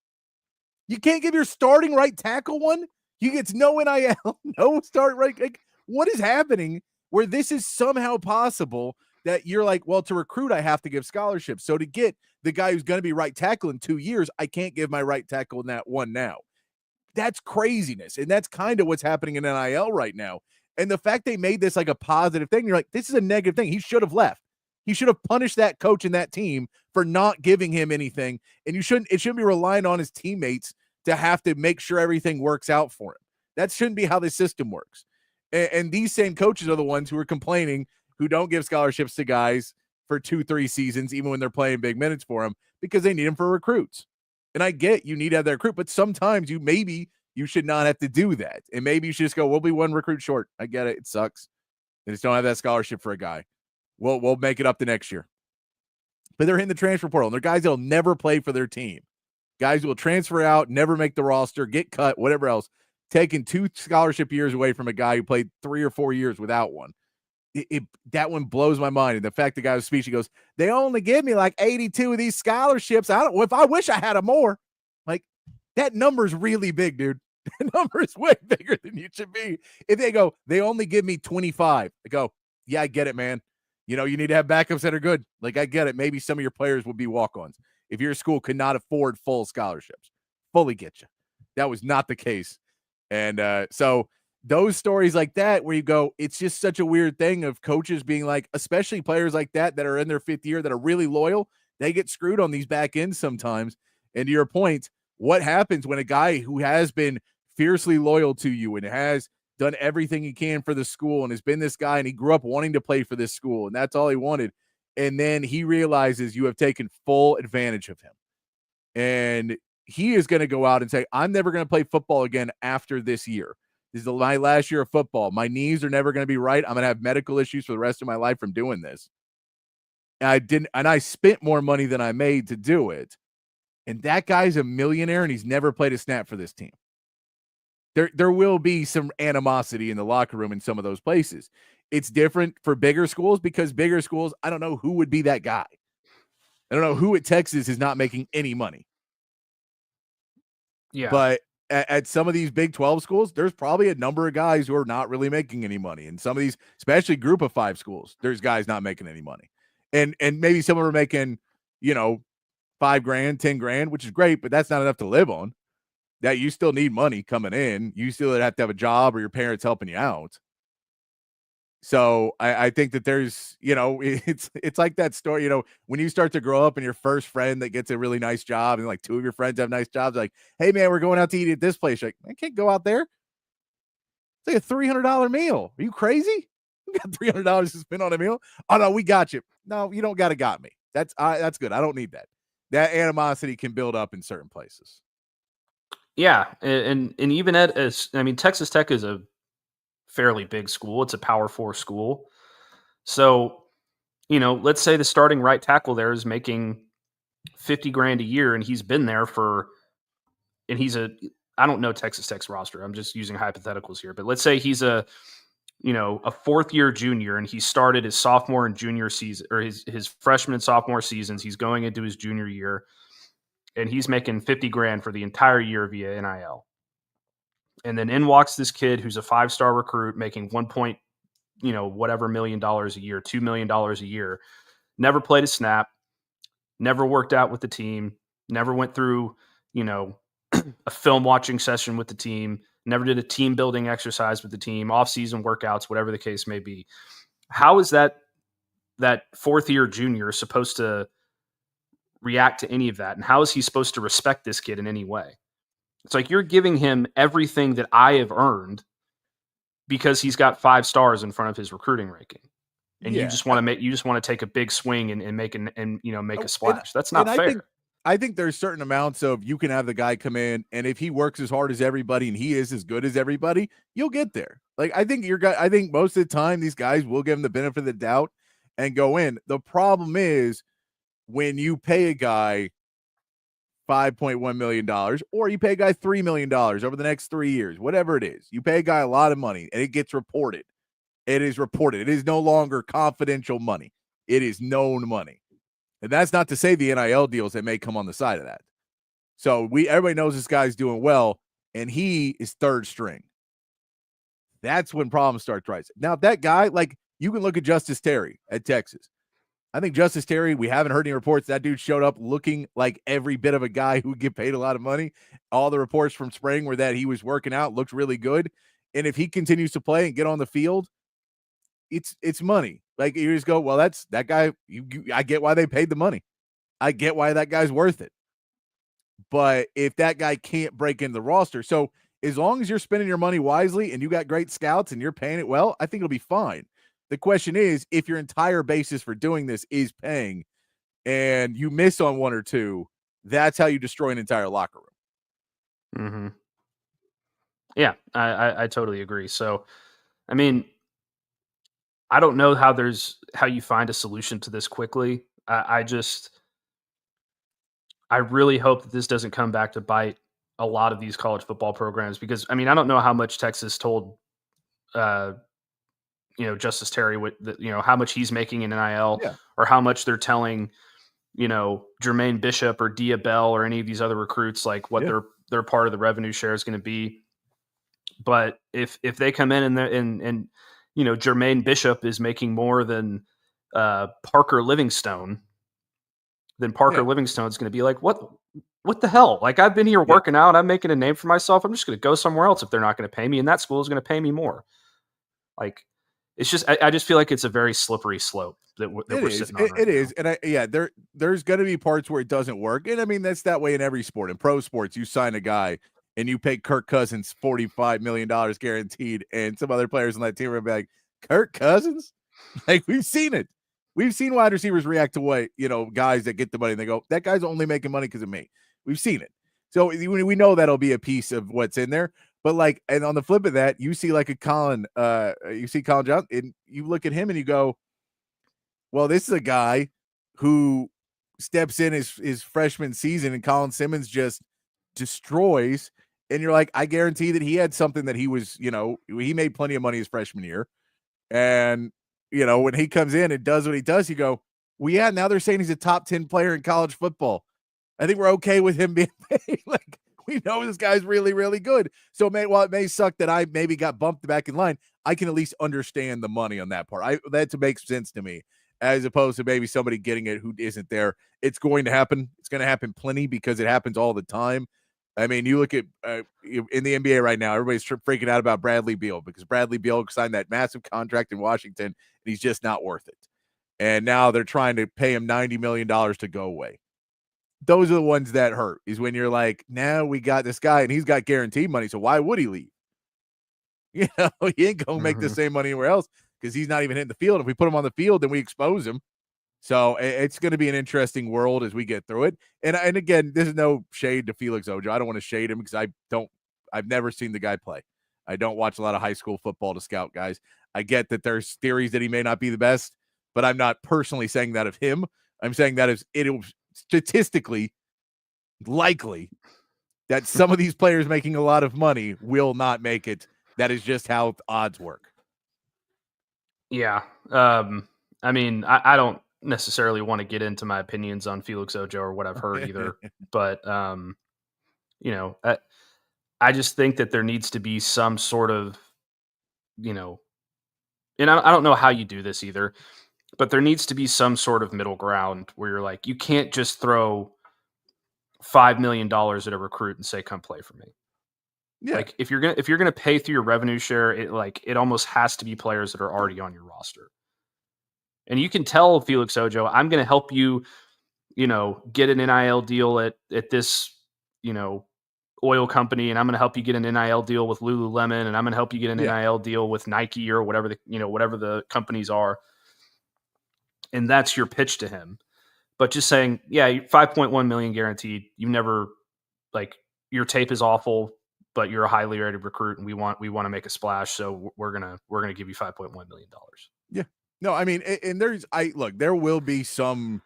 [SPEAKER 10] You can't give your starting right tackle one? He gets no NIL, no start right. Like, what is happening where this is somehow possible that you're like, well, to recruit, I have to give scholarships. So to get the guy who's going to be right tackle in 2 years, I can't give my right tackle in that one now. That's craziness. And that's kind of what's happening in NIL right now. And the fact they made this like a positive thing, you're like, this is a negative thing. He should have left. He should have punished that coach and that team for not giving him anything. And it shouldn't be relying on his teammates to have to make sure everything works out for him. That shouldn't be how the system works. And these same coaches are the ones who are complaining, who don't give scholarships to guys for 2-3 seasons, even when they're playing big minutes for them, because they need them for recruits. And I get you need to have that recruit, but sometimes you should not have to do that. And maybe you should just go, we'll be one recruit short. I get it. It sucks. They just don't have that scholarship for a guy. We'll make it up the next year. But they're in the transfer portal, and they're guys that'll never play for their team. Guys who will transfer out, never make the roster, get cut, whatever else, taking 2 scholarship years away from a guy who played 3 or 4 years without one. That one blows my mind. And the fact the guy was speech, he goes, they only give me like 82 of these scholarships. If I wish I had a more. Like, that number's really big, dude. That number is way bigger than you should be. If they go, they only give me 25. I go, yeah, I get it, man. You need to have backups that are good. Like, I get it. Maybe some of your players will be walk-ons. If your school could not afford full scholarships, fully get you. That was not the case. And so those stories like that, where you go, it's just such a weird thing of coaches being like, especially players like that are in their 5th year that are really loyal, they get screwed on these back ends sometimes. And to your point, what happens when a guy who has been fiercely loyal to you and has done everything he can for the school and has been this guy and he grew up wanting to play for this school and that's all he wanted, and then he realizes you have taken full advantage of him, and he is going to go out and say, I'm never going to play football again after this year. This is my last year of football. My knees are never going to be right. I'm going to have medical issues for the rest of my life from doing this. And I spent more money than I made to do it. And that guy's a millionaire and he's never played a snap for this team. There will be some animosity in the locker room in some of those places. It's different for bigger schools because bigger schools, I don't know who would be that guy. I don't know who at Texas is not making any money.
[SPEAKER 11] Yeah.
[SPEAKER 10] But at some of these Big 12 schools, there's probably a number of guys who are not really making any money. And some of these, especially group of 5 schools, there's guys not making any money. And maybe some of them are making, $5,000, $10,000, which is great, but that's not enough to live on. That you still need money coming in. You still have to have a job or your parents helping you out. So I think that there's, it's like that story, when you start to grow up and your first friend that gets a really nice job and like 2 of your friends have nice jobs, like, hey man, we're going out to eat at this place. You're like, I can't go out there. It's like a $300 meal. Are you crazy? You got $300 to spend on a meal? Oh no, we got you. No, you don't got me. That's good. I don't need that. That animosity can build up in certain places.
[SPEAKER 11] Yeah. And even Texas Tech is a fairly big school. It's a Power 4 school. So, let's say the starting right tackle there is making $50,000 a year and he's been there I don't know Texas Tech's roster. I'm just using hypotheticals here, but let's say he's a 4th year junior and he started his sophomore and junior season, or his freshman and sophomore seasons. He's going into his junior year and he's making $50,000 for the entire year via NIL. And then in walks this kid who's a 5-star recruit making whatever $1 million a year, $2 million a year, never played a snap, never worked out with the team, never went through, a film watching session with the team, never did a team building exercise with the team, off-season workouts, whatever the case may be. How is that 4th year junior supposed to react to any of that? And how is he supposed to respect this kid in any way? It's like you're giving him everything that I have earned because he's got 5 stars in front of his recruiting ranking. And you just want to take a big swing and make a splash. That's not fair.
[SPEAKER 10] I think there's certain amounts of, you can have the guy come in and if he works as hard as everybody and he is as good as everybody, you'll get there. Like, I think most of the time these guys will give him the benefit of the doubt and go in. The problem is when you pay a guy $5.1 million or you pay a guy $3 million over the next 3 years, whatever it is, you pay a guy a lot of money and it gets reported. It is reported. It is no longer confidential money. It is known money. And that's not to say the NIL deals that may come on the side of that. So everybody knows this guy's doing well and he is 3rd string. That's when problems start rising. Now, that guy, like, you can look at Justice Terry at Texas. I think Justice Terry, we haven't heard any reports. That dude showed up looking like every bit of a guy who would get paid a lot of money. All the reports from spring were that he was working out, looked really good. And if he continues to play and get on the field, it's money. Like, you just go, well, that's that guy. I get why they paid the money. I get why that guy's worth it. But if that guy can't break into the roster, so as long as you're spending your money wisely and you got great scouts and you're paying it well, I think it'll be fine. The question is, if your entire basis for doing this is paying and you miss on one or two, that's how you destroy an entire locker room.
[SPEAKER 11] Mm-hmm. Yeah, I totally agree. So, I mean, I don't know how you find a solution to this quickly. I really hope that this doesn't come back to bite a lot of these college football programs, because, I mean, I don't know how much Texas told, Justice Terry, how much he's making in NIL, or how much they're telling, Jermaine Bishop or Dia Bell or any of these other recruits, like what their part of the revenue share is going to be. But if they come in and Jermaine Bishop is making more than Parker Livingstone, then Parker Livingstone's going to be like, what the hell? Like, I've been here working out. I'm making a name for myself. I'm just going to go somewhere else if they're not going to pay me, and that school is going to pay me more. Like, it's just, I just feel like it's a very slippery slope that we're sitting on.
[SPEAKER 10] It is. And there's going to be parts where it doesn't work. And I mean, that's that way in every sport. In pro sports, you sign a guy and you pay Kirk Cousins $45 million guaranteed, and some other players on that team are like, Kirk Cousins? Like, we've seen it. We've seen wide receivers react to what, guys that get the money and they go, that guy's only making money because of me. We've seen it. So we know that'll be a piece of what's in there. But like, and on the flip of that, you see like a Colin Johnson, and you look at him and you go, well, this is a guy who steps in his freshman season and Colin Simmons just destroys. And you're like, I guarantee that he had something that he was, he made plenty of money his freshman year. And, when he comes in and does what he does, you go, well, yeah, now they're saying he's a top 10 player in college football. I think we're okay with him being paid. Like, we know this guy's really, really good. So while it may suck that I maybe got bumped back in line, I can at least understand the money on that part. That makes sense to me, as opposed to maybe somebody getting it who isn't there. It's going to happen. It's going to happen plenty because it happens all the time. I mean, you look at in the NBA right now, everybody's freaking out about Bradley Beal because Bradley Beal signed that massive contract in Washington, and he's just not worth it. And now they're trying to pay him $90 million to go away. Those are the ones that hurt, is when you're like, now we got this guy and he's got guaranteed money, so why would he leave? He ain't going to make the same money anywhere else because he's not even hitting the field. If we put him on the field, then we expose him. So it's going to be an interesting world as we get through it. And again, this is no shade to Felix Ojo. I don't want to shade him because I've never seen the guy play. I don't watch a lot of high school football to scout guys. I get that there's theories that he may not be the best, but I'm not personally saying that of him. I'm saying that it was statistically likely that some of these players making a lot of money will not make it. That is just how odds work.
[SPEAKER 11] Yeah. I mean, I don't necessarily want to get into my opinions on Felix Ojo or what I've heard either, but I just think that there needs to be some sort of, and I don't know how you do this either, but there needs to be some sort of middle ground where you're like, you can't just throw $5 million at a recruit and say, come play for me. Yeah. Like, if you're gonna pay through your revenue share, it almost has to be players that are already on your roster. And you can tell Felix Ojo, I'm going to help you, get an NIL deal at this, oil company, and I'm going to help you get an NIL deal with Lululemon, and I'm going to help you get an NIL deal with Nike or whatever the companies are. And that's your pitch to him. But just saying, yeah, 5.1 million guaranteed. You never, like, your tape is awful, but you're a highly rated recruit, and we want to make a splash, so we're gonna give you $5.1 million.
[SPEAKER 10] Yeah. No, I mean, and there will be some,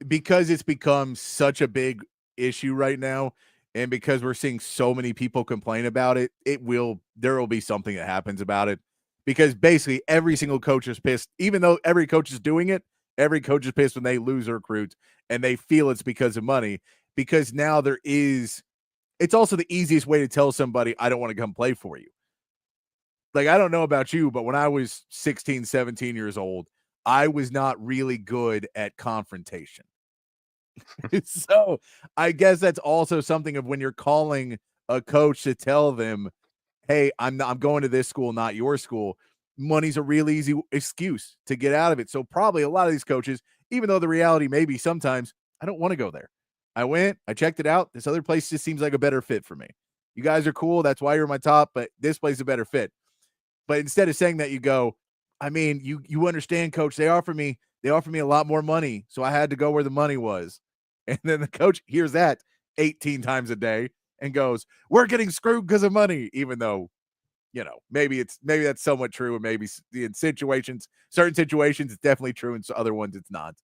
[SPEAKER 10] because it's become such a big issue right now, and because we're seeing so many people complain about it, there will be something that happens about it, because basically every single coach is pissed, even though every coach is doing it. Every coach is pissed when they lose a recruit and they feel it's because of money, because now it's also the easiest way to tell somebody, I don't want to come play for you. like, I don't know about you, but when I was 16, 17 years old, I was not really good at confrontation. So I guess that's also something of when you're calling a coach to tell them, hey, I'm going to this school, not your school. Money's a real easy excuse to get out of it. So probably a lot of these coaches, even though the reality may be sometimes, I don't want to go there. I went, I checked it out. This other place just seems like a better fit for me. You guys are cool. That's why you're my top, but this place is a better fit. But instead of saying that, you go, I mean, you understand, coach, they offer me a lot more money. So I had to go where the money was. And then the coach hears that 18 times a day and goes, we're getting screwed because of money, even though, maybe that's somewhat true. And maybe in certain situations, it's definitely true. And so other ones, it's not.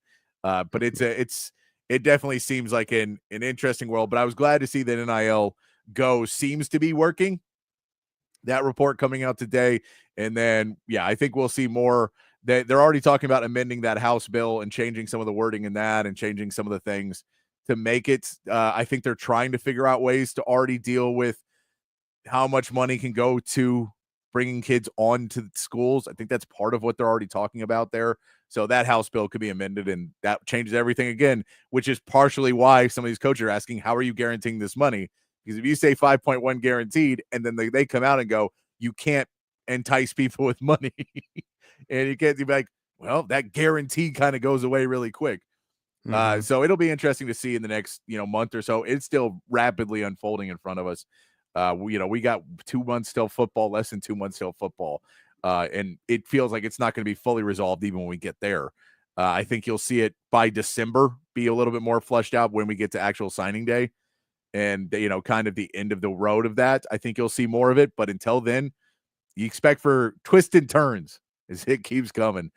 [SPEAKER 10] But it definitely seems like an interesting world. But I was glad to see that NIL Go seems to be working. That report coming out today. And then, I think we'll see more. They're already talking about amending that House bill and changing some of the wording in that and changing some of the things to make it. I think they're trying to figure out ways to already deal with how much money can go to bringing kids on to schools. I think that's part of what they're already talking about there. So that House bill could be amended, and that changes everything again, which is partially why some of these coaches are asking, how are you guaranteeing this money? Because if you say 5.1 guaranteed, and then they come out and go, you can't entice people with money. And you can't be like, well, that guarantee kind of goes away really quick. So it'll be interesting to see in the next, month or so. It's still rapidly unfolding in front of us. We got 2 months till football, less than 2 months till football. And it feels like it's not going to be fully resolved even when we get there. I think you'll see it by December be a little bit more fleshed out when we get to actual signing day and, kind of the end of the road of that. I think you'll see more of it. But until then, you expect for twists and turns as it keeps coming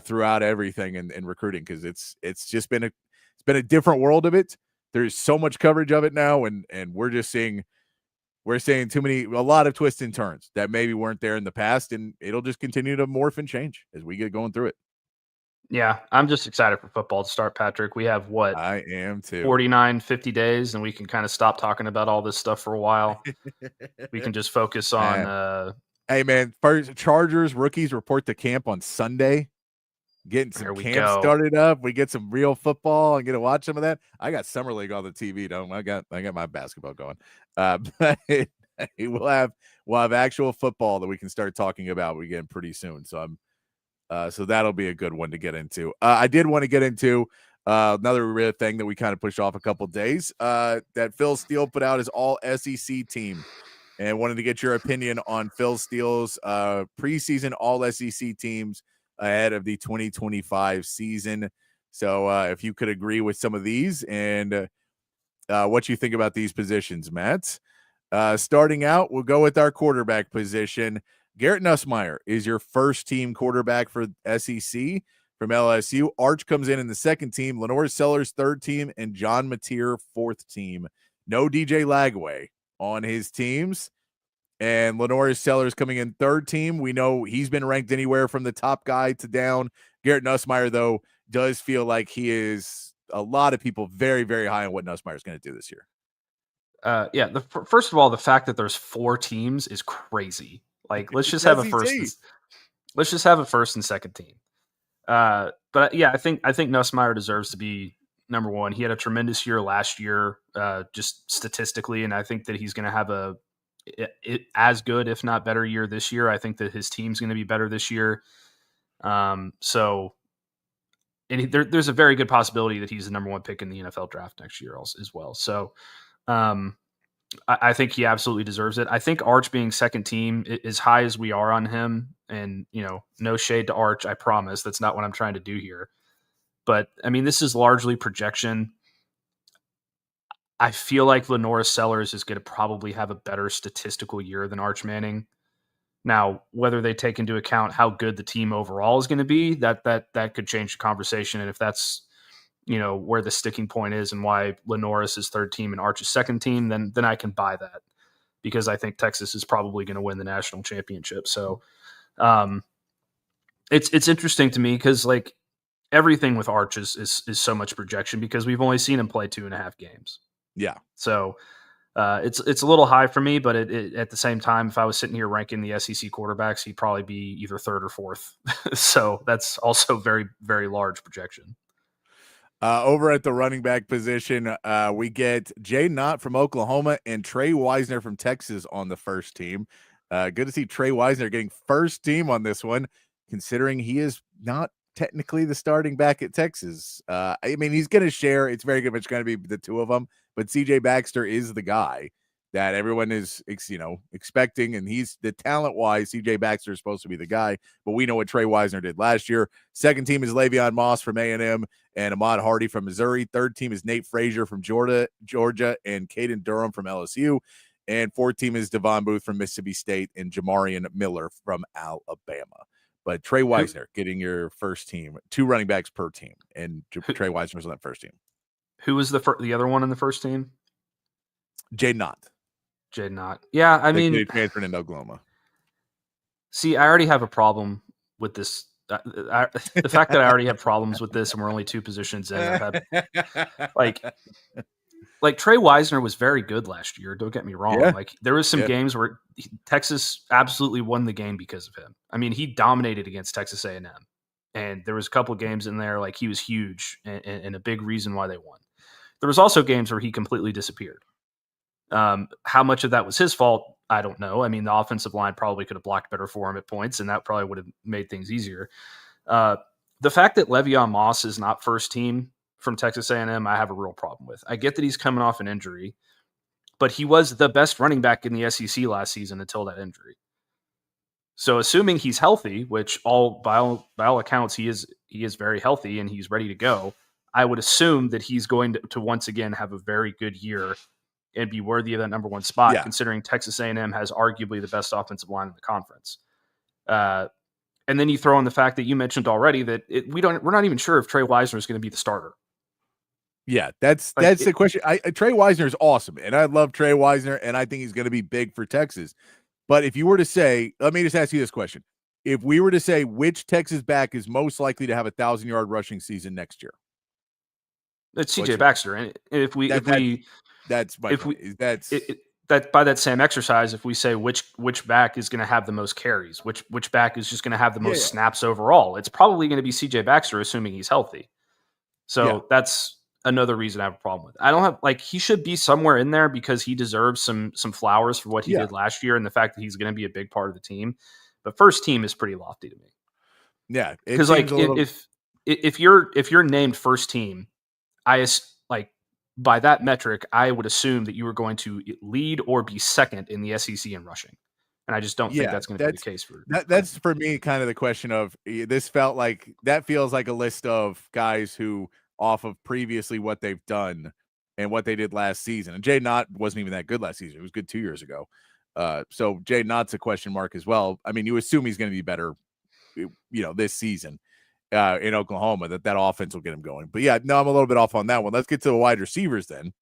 [SPEAKER 10] throughout everything in recruiting, because it's just been a different world of it. There's so much coverage of it now, and we're seeing a lot of twists and turns that maybe weren't there in the past, and it'll just continue to morph and change as we get going through it.
[SPEAKER 11] Yeah, I'm just excited for football to start, Patrick. We have
[SPEAKER 10] I am too.
[SPEAKER 11] 49, 50 days, and we can kind of stop talking about all this stuff for a while. We can just focus on
[SPEAKER 10] hey man, first Chargers rookies report to camp on Sunday. Getting some camp started up. We get some real football and get to watch some of that. I got summer league on the TV. I got my basketball going. But we'll have actual football that we can start talking about again pretty soon. So so that'll be a good one to get into. I did want to get into another real thing that we kind of pushed off a couple days. That Phil Steele put out his all SEC team, and wanted to get your opinion on Phil Steele's preseason all SEC teams ahead of the 2025 season. So if you could agree with some of these and what you think about these positions, Matt. Starting out, we'll go with our quarterback position. Garrett Nussmeier is your first team quarterback for SEC from LSU. Arch comes in the second team, Lenore Sellers third team, and John Mateer fourth team. No DJ Lagway on his teams. And Lenore Sellers coming in third team. We know he's been ranked anywhere from the top guy to down. Garrett Nussmeier, though, does feel like he is a lot of people very, very high on what Nussmeier is going to do this year.
[SPEAKER 11] First of all, the fact that there's 4 teams is crazy. Like, let's just have a first. Let's just have a first and second team. But yeah, I think Nussmeier deserves to be number one. He had a tremendous year last year, just statistically, and I think that he's going to have as good, if not better, year this year. I think that his team's going to be better this year. So there's a very good possibility that he's the number one pick in the NFL draft next year as well. So I think he absolutely deserves it. I think Arch being second team, as high as we are on him, and no shade to Arch, I promise that's not what I'm trying to do here. But I mean, this is largely projection. I feel like Lenore Sellers is going to probably have a better statistical year than Arch Manning. Now, whether they take into account how good the team overall is going to be, that could change the conversation. And if that's where the sticking point is and why Lenore is his third team and Arch is second team, then I can buy that, because I think Texas is probably going to win the national championship. So it's interesting to me because like everything with Arch is so much projection because we've only seen him play 2.5 games.
[SPEAKER 10] Yeah.
[SPEAKER 11] So It's a little high for me, but at the same time, if I was sitting here ranking the SEC quarterbacks, he'd probably be either third or fourth. So that's also very, very large projection.
[SPEAKER 10] Over at the running back position, we get Jay Knott from Oklahoma and Trey Wisner from Texas on the first team. Good to see Trey Wisner getting first team on this one, considering he is not technically the starting back at Texas. I mean, he's going to share. It's very good. It's going to be the two of them, but CJ Baxter is the guy that everyone is, expecting. And he's the talent wise, CJ Baxter is supposed to be the guy, but we know what Trey Wisner did last year. Second team is Le'Veon Moss from A&M and Ahmad Hardy from Missouri. Third team is Nate Frazier from Georgia, and Caden Durham from LSU. And fourth team is Devon Booth from Mississippi State and Jamarion Miller from Alabama. But Trey Wisner getting your first team, 2 running backs per team, and Trey Wisner was on that first team.
[SPEAKER 11] Who was the other one in the first team?
[SPEAKER 10] Jay Knott.
[SPEAKER 11] Jay Knott. Yeah, I mean,
[SPEAKER 10] transferred into Oklahoma. See,
[SPEAKER 11] I already have a problem with this. The fact that I already have problems with this, and we're only 2 positions in. I've had, like Trey Wisner was very good last year. Don't get me wrong.
[SPEAKER 10] Yeah.
[SPEAKER 11] Like there was some games where Texas absolutely won the game because of him. I mean, he dominated against Texas A&M, and there was a couple of games in there like he was huge and a big reason why they won. There was also games where he completely disappeared. How much of that was his fault? I don't know. I mean, the offensive line probably could have blocked better for him at points, and that probably would have made things easier. The fact that Le'Veon Moss is not first team from Texas A&M, I have a real problem with. I get that he's coming off an injury, but he was the best running back in the SEC last season until that injury. So assuming he's healthy, which by all accounts he is very healthy and he's ready to go, I would assume that he's going to once again have a very good year and be worthy of that number 1 spot, considering Texas A&M has arguably the best offensive line in the conference. And then you throw in the fact that you mentioned already that we're not even sure if Trey Wisner is going to be the starter.
[SPEAKER 10] Yeah, that's the question. Trey Wisner is awesome, and I love Trey Wisner, and I think he's going to be big for Texas. But if you were to say, let me just ask you this question. If we were to say which Texas back is most likely to have a 1,000-yard rushing season next year?
[SPEAKER 11] It's CJ Baxter. And
[SPEAKER 10] that's my point.
[SPEAKER 11] That by that same exercise, if we say which back is going to have the most carries, which back is just going to have the most snaps overall, it's probably going to be CJ Baxter, assuming he's healthy. So that's another reason I have a problem with it. I don't have he should be somewhere in there because he deserves some flowers for what he did last year and the fact that he's going to be a big part of the team. But first team is pretty lofty to me.
[SPEAKER 10] Yeah,
[SPEAKER 11] because if you're named first team, by that metric, I would assume that you were going to lead or be second in the SEC in rushing. And I just don't think that's going to be the case for
[SPEAKER 10] that's for me kind of the question of this feels like a list of guys who off of previously what they've done and what they did last season. And Jay Knott wasn't even that good last season. It was good 2 years ago. So Jay Knott's a question mark as well. I mean, you assume he's going to be better, this season in Oklahoma, that offense will get him going. But I'm a little bit off on that one. Let's get to the wide receivers then.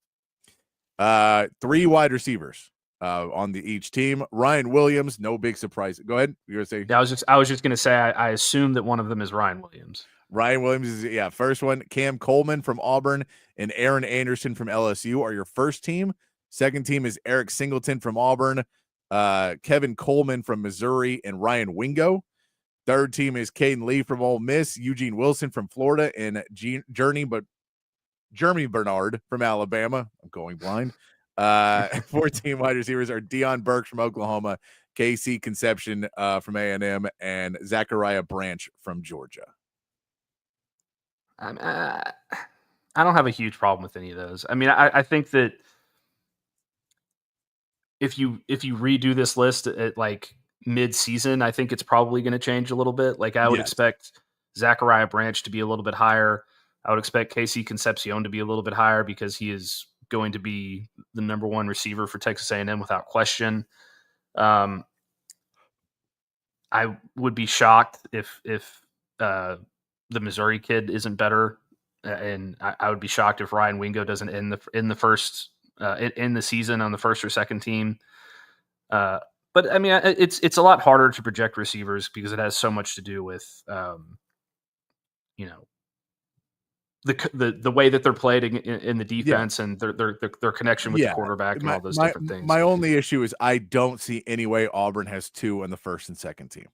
[SPEAKER 10] 3 wide receivers on each team. Ryan Williams, no big surprise. Go ahead. You were saying?
[SPEAKER 11] Yeah, I was just going to say I assume that one of them is Ryan Williams.
[SPEAKER 10] Ryan Williams is first one. Cam Coleman from Auburn and Aaron Anderson from LSU are your first team. Second team is Eric Singleton from Auburn, Kevin Coleman from Missouri, and Ryan Wingo. Third team is Caden Lee from Ole Miss, Eugene Wilson from Florida, and Jeremy Bernard from Alabama. I'm going blind. 14 wide receivers are Deion Burke from Oklahoma, KC Conception from A&M, and Zachariah Branch from Georgia.
[SPEAKER 11] I don't have a huge problem with any of those. I mean, I think that if you redo this list at mid-season, I think it's probably going to change a little bit. I would expect Zachariah Branch to be a little bit higher. I would expect KC Concepcion to be a little bit higher because he is going to be the number 1 receiver for Texas A&M without question. I would be shocked if the Missouri kid isn't better, and I would be shocked if Ryan Wingo doesn't end the first in the season on the first or second team. But I mean, it's a lot harder to project receivers because it has so much to do with the way that they're played in the defense and their connection with the quarterback and all those different things.
[SPEAKER 10] My only issue is I don't see any way Auburn has two on the first and second team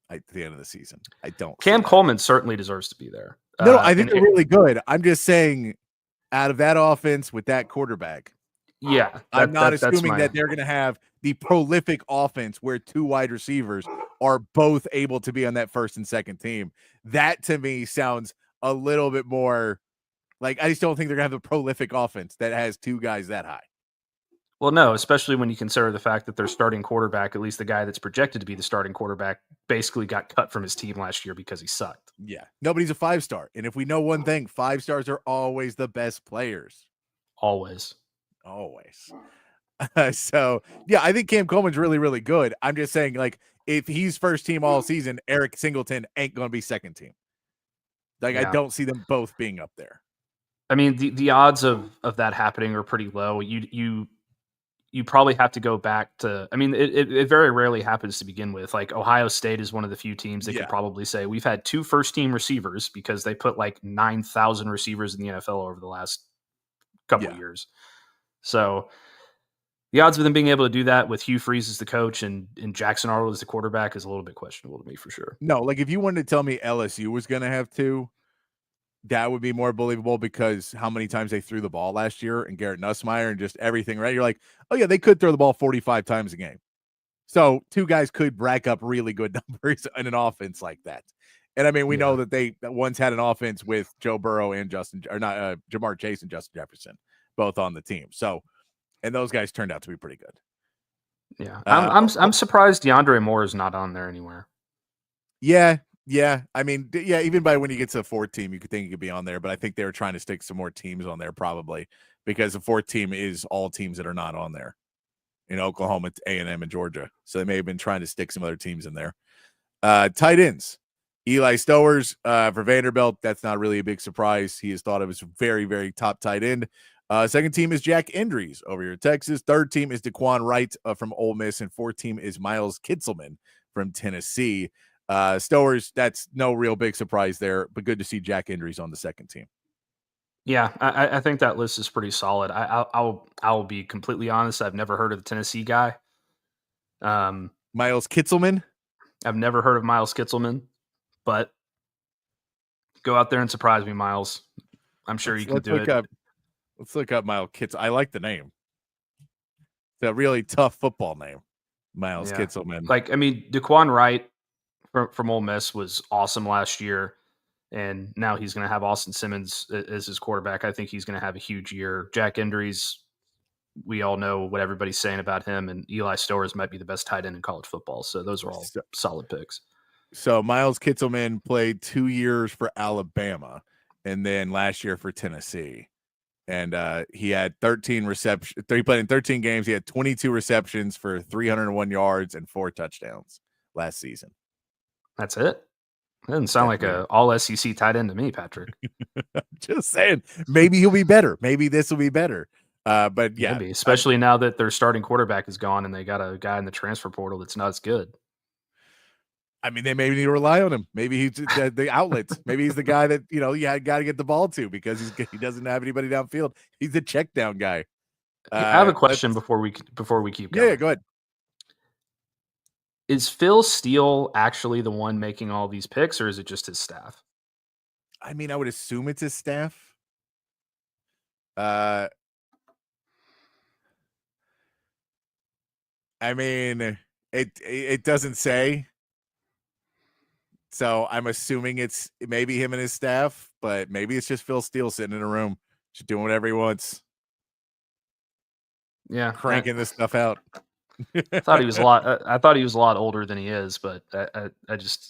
[SPEAKER 10] at the end of the season. I don't.
[SPEAKER 11] Cam Coleman certainly deserves to be there.
[SPEAKER 10] No, I think they're really good. I'm just saying, out of that offense with that quarterback, I'm not assuming that they're going to have the prolific offense where two wide receivers are both able to be on that first and second team. That to me sounds a little bit more like I just don't think they're going to have a prolific offense that has two guys that high.
[SPEAKER 11] Well, no, especially when you consider the fact that their starting quarterback, at least the guy that's projected to be the starting quarterback, basically got cut from his team last year because he sucked.
[SPEAKER 10] Yeah. Nobody's a 5-star. And if we know one thing, 5-stars are always the best players.
[SPEAKER 11] Always.
[SPEAKER 10] So, yeah, I think Cam Coleman's really, really good. I'm just saying, like, if he's first team all season, Eric Singleton ain't going to be second team. Like, I don't see them both being up there.
[SPEAKER 11] I mean, the odds of that happening are pretty low. You probably have to go back to, I mean, it very rarely happens to begin with. Like Ohio State is one of the few teams that could probably say we've had two first-team receivers because they put like 9,000 receivers in the NFL over the last couple of years. So the odds of them being able to do that with Hugh Freeze as the coach and Jackson Arnold as the quarterback is a little bit questionable to me for sure.
[SPEAKER 10] No, like if you wanted to tell me LSU was going to have two, that would be more believable because how many times they threw the ball last year and Garrett Nussmeier and just everything, right? You're like, oh yeah, they could throw the ball 45 times a game. So two guys could rack up really good numbers in an offense like that. And I mean, we know that they once had an offense with Joe Burrow and Jamar Chase and Justin Jefferson, both on the team. So, and those guys turned out to be pretty good.
[SPEAKER 11] Yeah. I'm surprised DeAndre Moore is not on there anywhere.
[SPEAKER 10] Yeah, I mean, even by when you get to the fourth team, you could think he could be on there, but I think they were trying to stick some more teams on there probably because the fourth team is all teams that are not on there in Oklahoma, A&M, and Georgia. So they may have been trying to stick some other teams in there. Tight ends, Eli Stowers for Vanderbilt. That's not really a big surprise. He is thought of as a very, very top tight end. Second team is Jack Endries over here at Texas. Third team is Daquan Wright from Ole Miss, and fourth team is Miles Kitselman from Tennessee. Stowers, that's no real big surprise there, but good to see Jack Endries on the second team.
[SPEAKER 11] Yeah, I think that list is pretty solid. I'll be completely honest. I've never heard of the Tennessee guy.
[SPEAKER 10] Miles Kitselman?
[SPEAKER 11] I've never heard of Miles Kitselman, but go out there and surprise me, Miles. I'm sure you can do it.
[SPEAKER 10] Let's look up Miles Kitselman. I like the name. It's a really tough football name, Miles Kitselman.
[SPEAKER 11] Like, I mean, Daquan Wright from Ole Miss was awesome last year, and now he's going to have Austin Simmons as his quarterback. I think he's going to have a huge year. Jack Endries, we all know what everybody's saying about him, and Eli Stowers might be the best tight end in college football. So those are all solid picks.
[SPEAKER 10] So Miles Kitselman played 2 years for Alabama and then last year for Tennessee. And he had 13 receptions. He played in 13 games. He had 22 receptions for 301 yards and 4 touchdowns last season.
[SPEAKER 11] That's it. Doesn't sound like a all SEC tight end to me, Patrick.
[SPEAKER 10] Just saying, maybe he'll be better. Maybe this will be better. But yeah,
[SPEAKER 11] maybe, especially now that their starting quarterback is gone and they got a guy in the transfer portal that's not as good.
[SPEAKER 10] I mean, they maybe need to rely on him. Maybe he's the outlets. Maybe he's the guy that you got to get the ball to because he doesn't have anybody downfield. He's the check down guy.
[SPEAKER 11] I have a question before we keep going.
[SPEAKER 10] Yeah, go ahead.
[SPEAKER 11] Is Phil Steele actually the one making all these picks, or is it just his staff?
[SPEAKER 10] I mean, I would assume it's his staff. I mean, it doesn't say. So I'm assuming it's maybe him and his staff, but maybe it's just Phil Steele sitting in a room, just doing whatever he wants.
[SPEAKER 11] Yeah,
[SPEAKER 10] cranking this stuff out.
[SPEAKER 11] I thought he was a lot older than he is, but I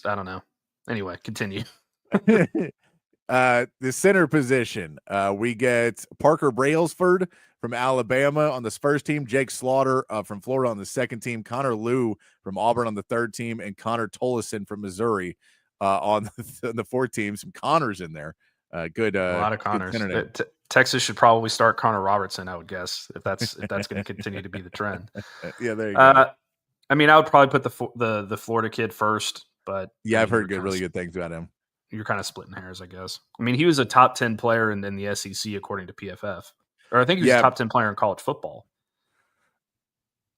[SPEAKER 11] don't know. Anyway, continue.
[SPEAKER 10] The center position, we get Parker Brailsford from Alabama on this first team, Jake Slaughter from Florida on the second team, Connor Liu from Auburn on the third team, and Connor Tollison from Missouri on the fourth team. Some Connors in there. A
[SPEAKER 11] lot of Connors. Texas should probably start Connor Robertson, I would guess, if that's going to continue to be the trend.
[SPEAKER 10] Yeah, there you go.
[SPEAKER 11] I mean, I would probably put the Florida kid first, but
[SPEAKER 10] yeah, I've heard really good things about him.
[SPEAKER 11] you're kind of splitting hairs, I guess. I mean, he was a top 10 player in the SEC according to PFF, or I think he was a top 10 player in college football.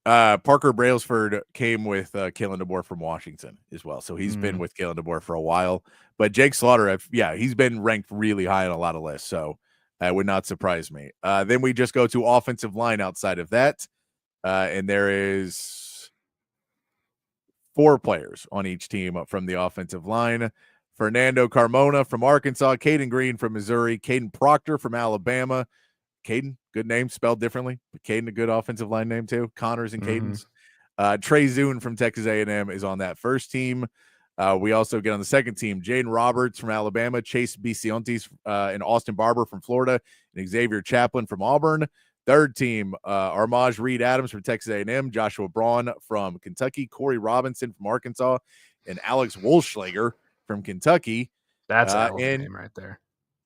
[SPEAKER 10] Parker Brailsford came with Kalen DeBoer from Washington as well, so he's been with Kalen DeBoer for a while. But Jake Slaughter, he's been ranked really high on a lot of lists, so that would not surprise me. Then we just go to offensive line outside of that, and there is 4 players on each team from the offensive line. Fernando Carmona from Arkansas, Caden Green from Missouri, Caden Proctor from Alabama. Caden, good name, spelled differently, but Caden, a good offensive line name too. Connors and Cadens. Trey Zune from Texas A&M is on that first team. We also get on the second team, Jaden Roberts from Alabama, Chase Bisontes and Austin Barber from Florida, and Xavier Chaplin from Auburn. Third team, Armaj Reed Adams from Texas A&M, Joshua Braun from Kentucky, Corey Robinson from Arkansas, and Alex Wolschlager from Kentucky.
[SPEAKER 11] That's a hell of a name right there.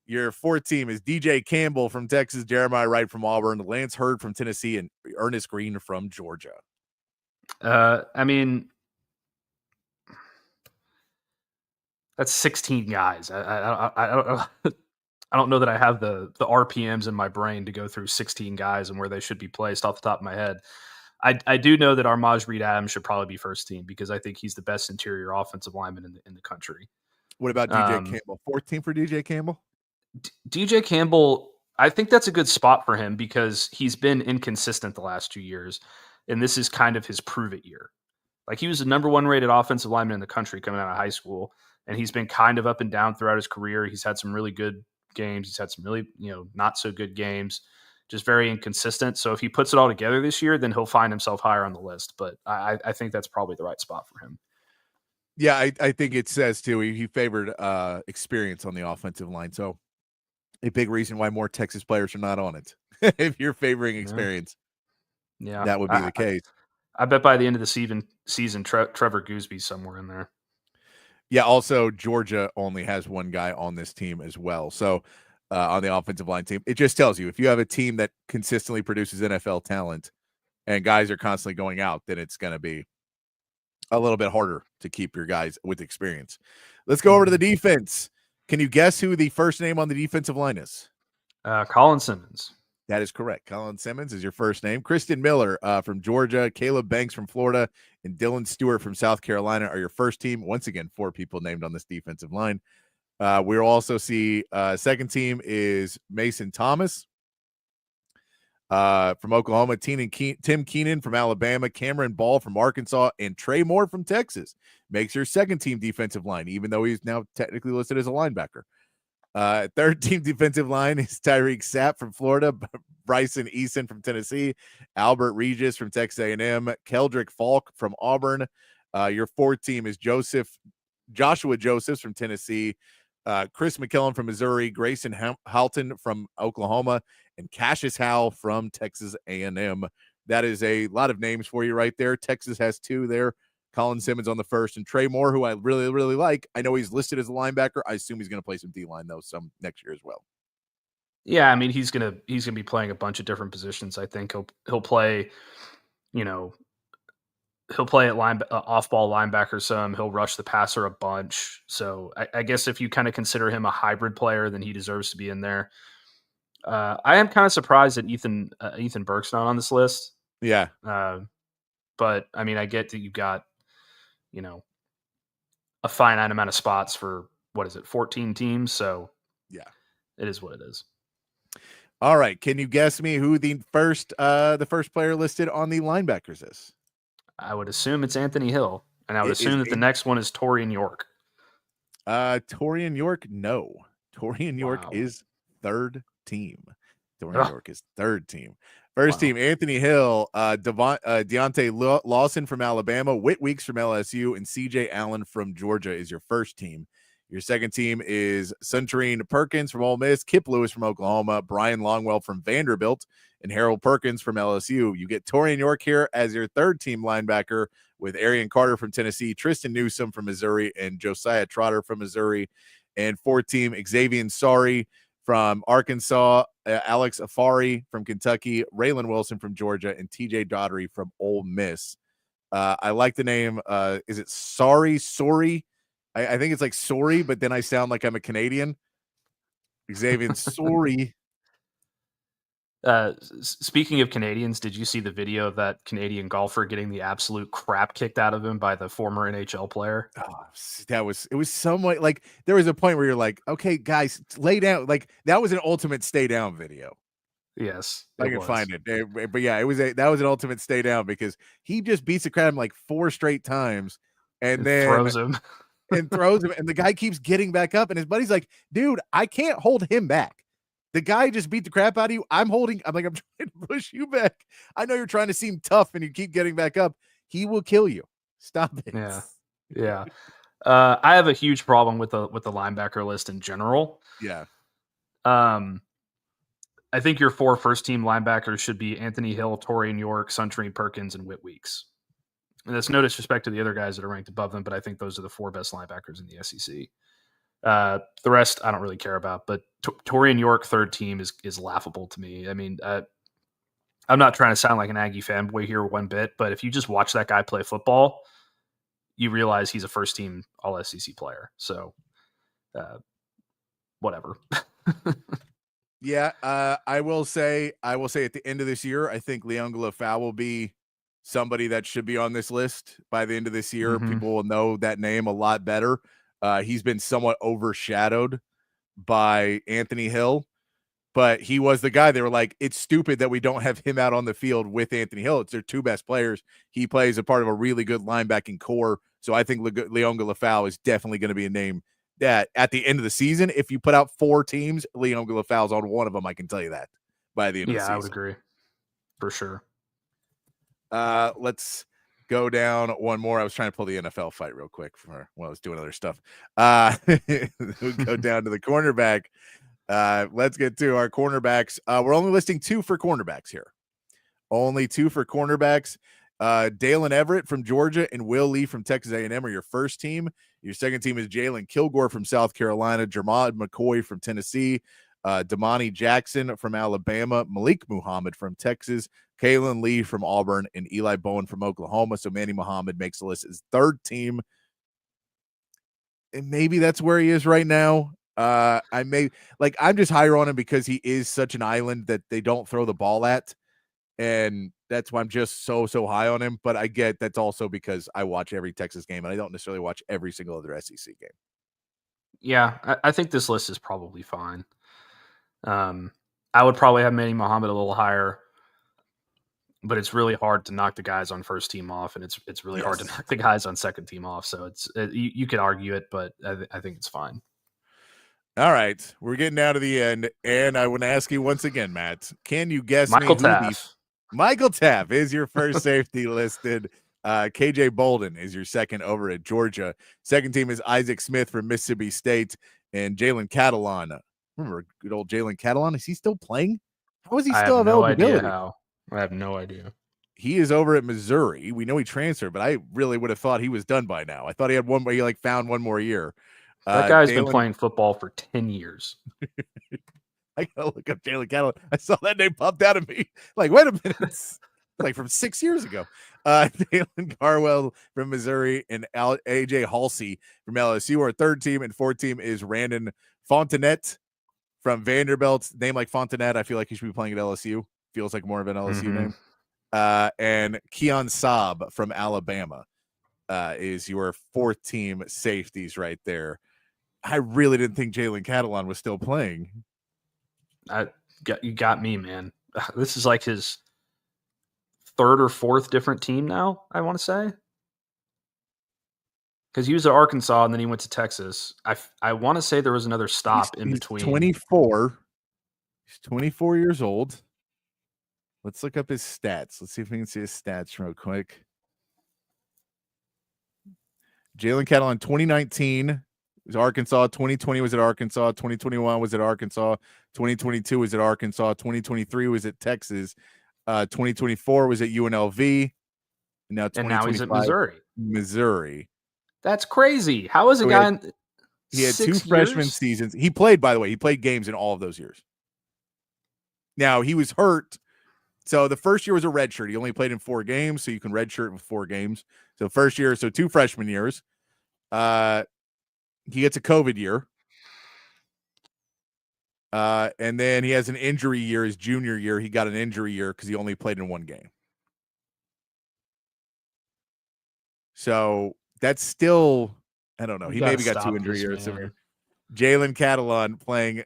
[SPEAKER 10] Your fourth team is DJ Campbell from Texas, Jeremiah Wright from Auburn, Lance Hurd from Tennessee, and Ernest Green from Georgia.
[SPEAKER 11] I mean, that's 16 guys. I don't know that I have the RPMs in my brain to go through 16 guys and where they should be placed off the top of my head. I do know that Armaj Reed Adams should probably be first team because I think he's the best interior offensive lineman in the country.
[SPEAKER 10] What about DJ Campbell? Fourth team for DJ Campbell?
[SPEAKER 11] DJ Campbell, I think that's a good spot for him because he's been inconsistent the last 2 years, and this is kind of his prove-it year. Like, he was the number 1 rated offensive lineman in the country coming out of high school, and he's been kind of up and down throughout his career. He's had some really good games. He's had some really, not so good games, just very inconsistent. So if he puts it all together this year, then he'll find himself higher on the list. But I think that's probably the right spot for him.
[SPEAKER 10] Yeah, I think it says, too, he favored experience on the offensive line. So a big reason why more Texas players are not on it. If you're favoring experience, that would be the case.
[SPEAKER 11] I bet by the end of the season, Trevor Goosby's somewhere in there.
[SPEAKER 10] Yeah, also Georgia only has 1 guy on this team as well. So on the offensive line team, it just tells you if you have a team that consistently produces NFL talent and guys are constantly going out, then it's going to be a little bit harder to keep your guys with experience. Let's go over to the defense. Can you guess who the first name on the defensive line is?
[SPEAKER 11] Colin Simmons.
[SPEAKER 10] That is correct. Colin Simmons is your first name. Kristen Miller from Georgia, Caleb Banks from Florida, and Dylan Stewart from South Carolina are your first team. Once again, 4 people named on this defensive line. We'll also see second team is Mason Thomas from Oklahoma, Tim Keenan from Alabama, Cameron Ball from Arkansas, and Trey Moore from Texas. Makes your second team defensive line, even though he's now technically listed as a linebacker. Third team defensive line is Tyreek Sapp from Florida, Bryson Eason from Tennessee, Albert Regis from Texas A&M, Keldrick Falk from Auburn. Your fourth team is Joshua Josephs from Tennessee, Chris McKellen from Missouri, Grayson Halton from Oklahoma, and Cassius Howell from Texas A&M. That is a lot of names for you right there. Texas has 2 there. Colin Simmons on the first, and Trey Moore, who I really, really like. I know he's listed as a linebacker. I assume he's going to play some D-line, though, some next year as well.
[SPEAKER 11] Yeah, I mean, he's gonna be playing a bunch of different positions. I think he'll play, he'll play at off-ball linebacker some. He'll rush the passer a bunch. So I guess if you kind of consider him a hybrid player, then he deserves to be in there. I am kind of surprised that Ethan Burke's not on this list.
[SPEAKER 10] Yeah.
[SPEAKER 11] But I mean, I get that you've got, a finite amount of spots for 14 teams. So
[SPEAKER 10] yeah,
[SPEAKER 11] it is what it is.
[SPEAKER 10] All right. Can you guess me who the first player listed on the linebackers is?
[SPEAKER 11] I would assume it's Anthony Hill, and I would assume that the next one is Torian York.
[SPEAKER 10] Torian York, no. Torian York is third team. Torian York is third team. First team, Anthony Hill, Deontay Lawson from Alabama, Whit Weeks from LSU, and CJ Allen from Georgia is your first team. Your second team is Suntarine Perkins from Ole Miss, Kip Lewis from Oklahoma, Brian Longwell from Vanderbilt, and Harold Perkins from LSU. You get Torian York here as your third team linebacker with Arian Carter from Tennessee, Tristan Newsome from Missouri, and Josiah Trotter from Missouri. And fourth team, Xavier Sorry from Arkansas, Alex Afari from Kentucky, Raylan Wilson from Georgia, and TJ Daughtery from Ole Miss. I like the name. Is it Sorry? I think it's like sorry, but then I sound like I'm a Canadian. Xavier, sorry.
[SPEAKER 11] Speaking of Canadians, did you see the video of that Canadian golfer getting the absolute crap kicked out of him by the former NHL player?
[SPEAKER 10] Oh, it was somewhat like there was a point where you're like, okay, guys, lay down. Like that was an ultimate stay down video.
[SPEAKER 11] Yes,
[SPEAKER 10] I can find it. But yeah, that was an ultimate stay down because he just beats the crowd like 4 straight times and then
[SPEAKER 11] throws him.
[SPEAKER 10] And the guy keeps getting back up and his buddy's like, dude, I can't hold him back. The guy just beat the crap out of you. I'm trying to push you back. I know you're trying to seem tough and you keep getting back up. He will kill you. Stop it.
[SPEAKER 11] Yeah. I have a huge problem with the linebacker list in general.
[SPEAKER 10] Yeah.
[SPEAKER 11] I think your 4 first-team linebackers should be Anthony Hill, Torian York, Suntrine Perkins, and Whit Weeks. And that's no disrespect to the other guys that are ranked above them, but I think those are the 4 best linebackers in the SEC. The rest I don't really care about, but Torian York third team is laughable to me. I mean, I'm not trying to sound like an Aggie fanboy here one bit, but if you just watch that guy play football, you realize he's a first-team All-SEC player. So, whatever.
[SPEAKER 10] Yeah, I will say at the end of this year, I think Leon will be somebody that should be on this list by the end of this year.
[SPEAKER 11] Mm-hmm.
[SPEAKER 10] People will know that name a lot better. He's been somewhat overshadowed by Anthony Hill, but he was the guy. They were like, it's stupid that we don't have him out on the field with Anthony Hill. It's their 2 best players. He plays a part of a really good linebacking core. So I think Leon Galafau is definitely going to be a name that at the end of the season, if you put out 4 teams, Leon Galafau's on one of them. I can tell you that by the end of the season.
[SPEAKER 11] Yeah, I would agree for sure.
[SPEAKER 10] Let's go down one more. I was trying to pull the NFL fight real quick I was doing other stuff. We'll go down to the cornerback. Let's get to our cornerbacks. We're only listing 2 for cornerbacks here. Only 2 for cornerbacks. Dalen Everett from Georgia and Will Lee from Texas A&M are your first team. Your second team is Jalen Kilgore from South Carolina, Jermod McCoy from Tennessee, Damani Jackson from Alabama, Malik Muhammad from Texas, Kalen Lee from Auburn, and Eli Bowen from Oklahoma. So Manny Muhammad makes the list as third team. And maybe that's where he is right now. I'm just higher on him because he is such an island that they don't throw the ball at. And that's why I'm just so high on him. But I get that's also because I watch every Texas game and I don't necessarily watch every single other SEC game.
[SPEAKER 11] Yeah, I think this list is probably fine. I would probably have Manny Muhammad a little higher, but it's really hard to knock the guys on first team off, and it's really hard to knock the guys on second team off. So you could argue it, but I think it's fine.
[SPEAKER 10] All right, we're getting down to the end, and I want to ask you once again, Matt, can you guess
[SPEAKER 11] Michael Taft?
[SPEAKER 10] Michael Taft is your first safety listed. KJ Bolden is your second over at Georgia. Second team is Isaac Smith from Mississippi State and Jaylen Catalon. Remember good old Jaylen Catalon? Is he still playing? How is he still have eligibility?
[SPEAKER 11] I have no idea.
[SPEAKER 10] He is over at Missouri. We know he transferred, but I really would have thought he was done by now. I thought he had one, but he found one more year.
[SPEAKER 11] That guy's been playing football for 10 years.
[SPEAKER 10] I gotta look up Jaylen Catalon. I saw that name popped out of me. Like, wait a minute. It's like from 6 years ago. Dalen Carwell from Missouri and AJ Halsey from LSU. Our third team and fourth team is Randon Fontenette from Vanderbilt. Name like Fontenette, I feel like he should be playing at LSU. Feels like more of an LSU name. And Keon Saab from Alabama is your fourth team safeties right there. I really didn't think Jaylen Catalon was still playing.
[SPEAKER 11] You got me, man. This is like his third or fourth different team now, I want to say. Because he was at Arkansas and then he went to Texas. I want to say there was another stop in between.
[SPEAKER 10] 24. He's 24 years old. Let's look up his stats. Let's see if we can see his stats real quick. Jaylen Catalon, 2019 was Arkansas. 2020 was at Arkansas. 2021 was at Arkansas. 2022 was at Arkansas. 2023 was at Texas. 2024 was at UNLV. And now
[SPEAKER 11] he's at Missouri.
[SPEAKER 10] Missouri.
[SPEAKER 11] That's crazy. How is a guy in
[SPEAKER 10] he had 2 freshman seasons. He played, by the way, he played games in all of those years. Now, he was hurt. So the first year was a red shirt. He only played in 4 games, so you can red shirt with 4 games. So first year, so 2 freshman years. he gets a COVID year. And then he has an injury year his junior year. He got an injury year because he only played in one game. So that's still, I don't know. He maybe got 2 injury years. Jaylen Catalon playing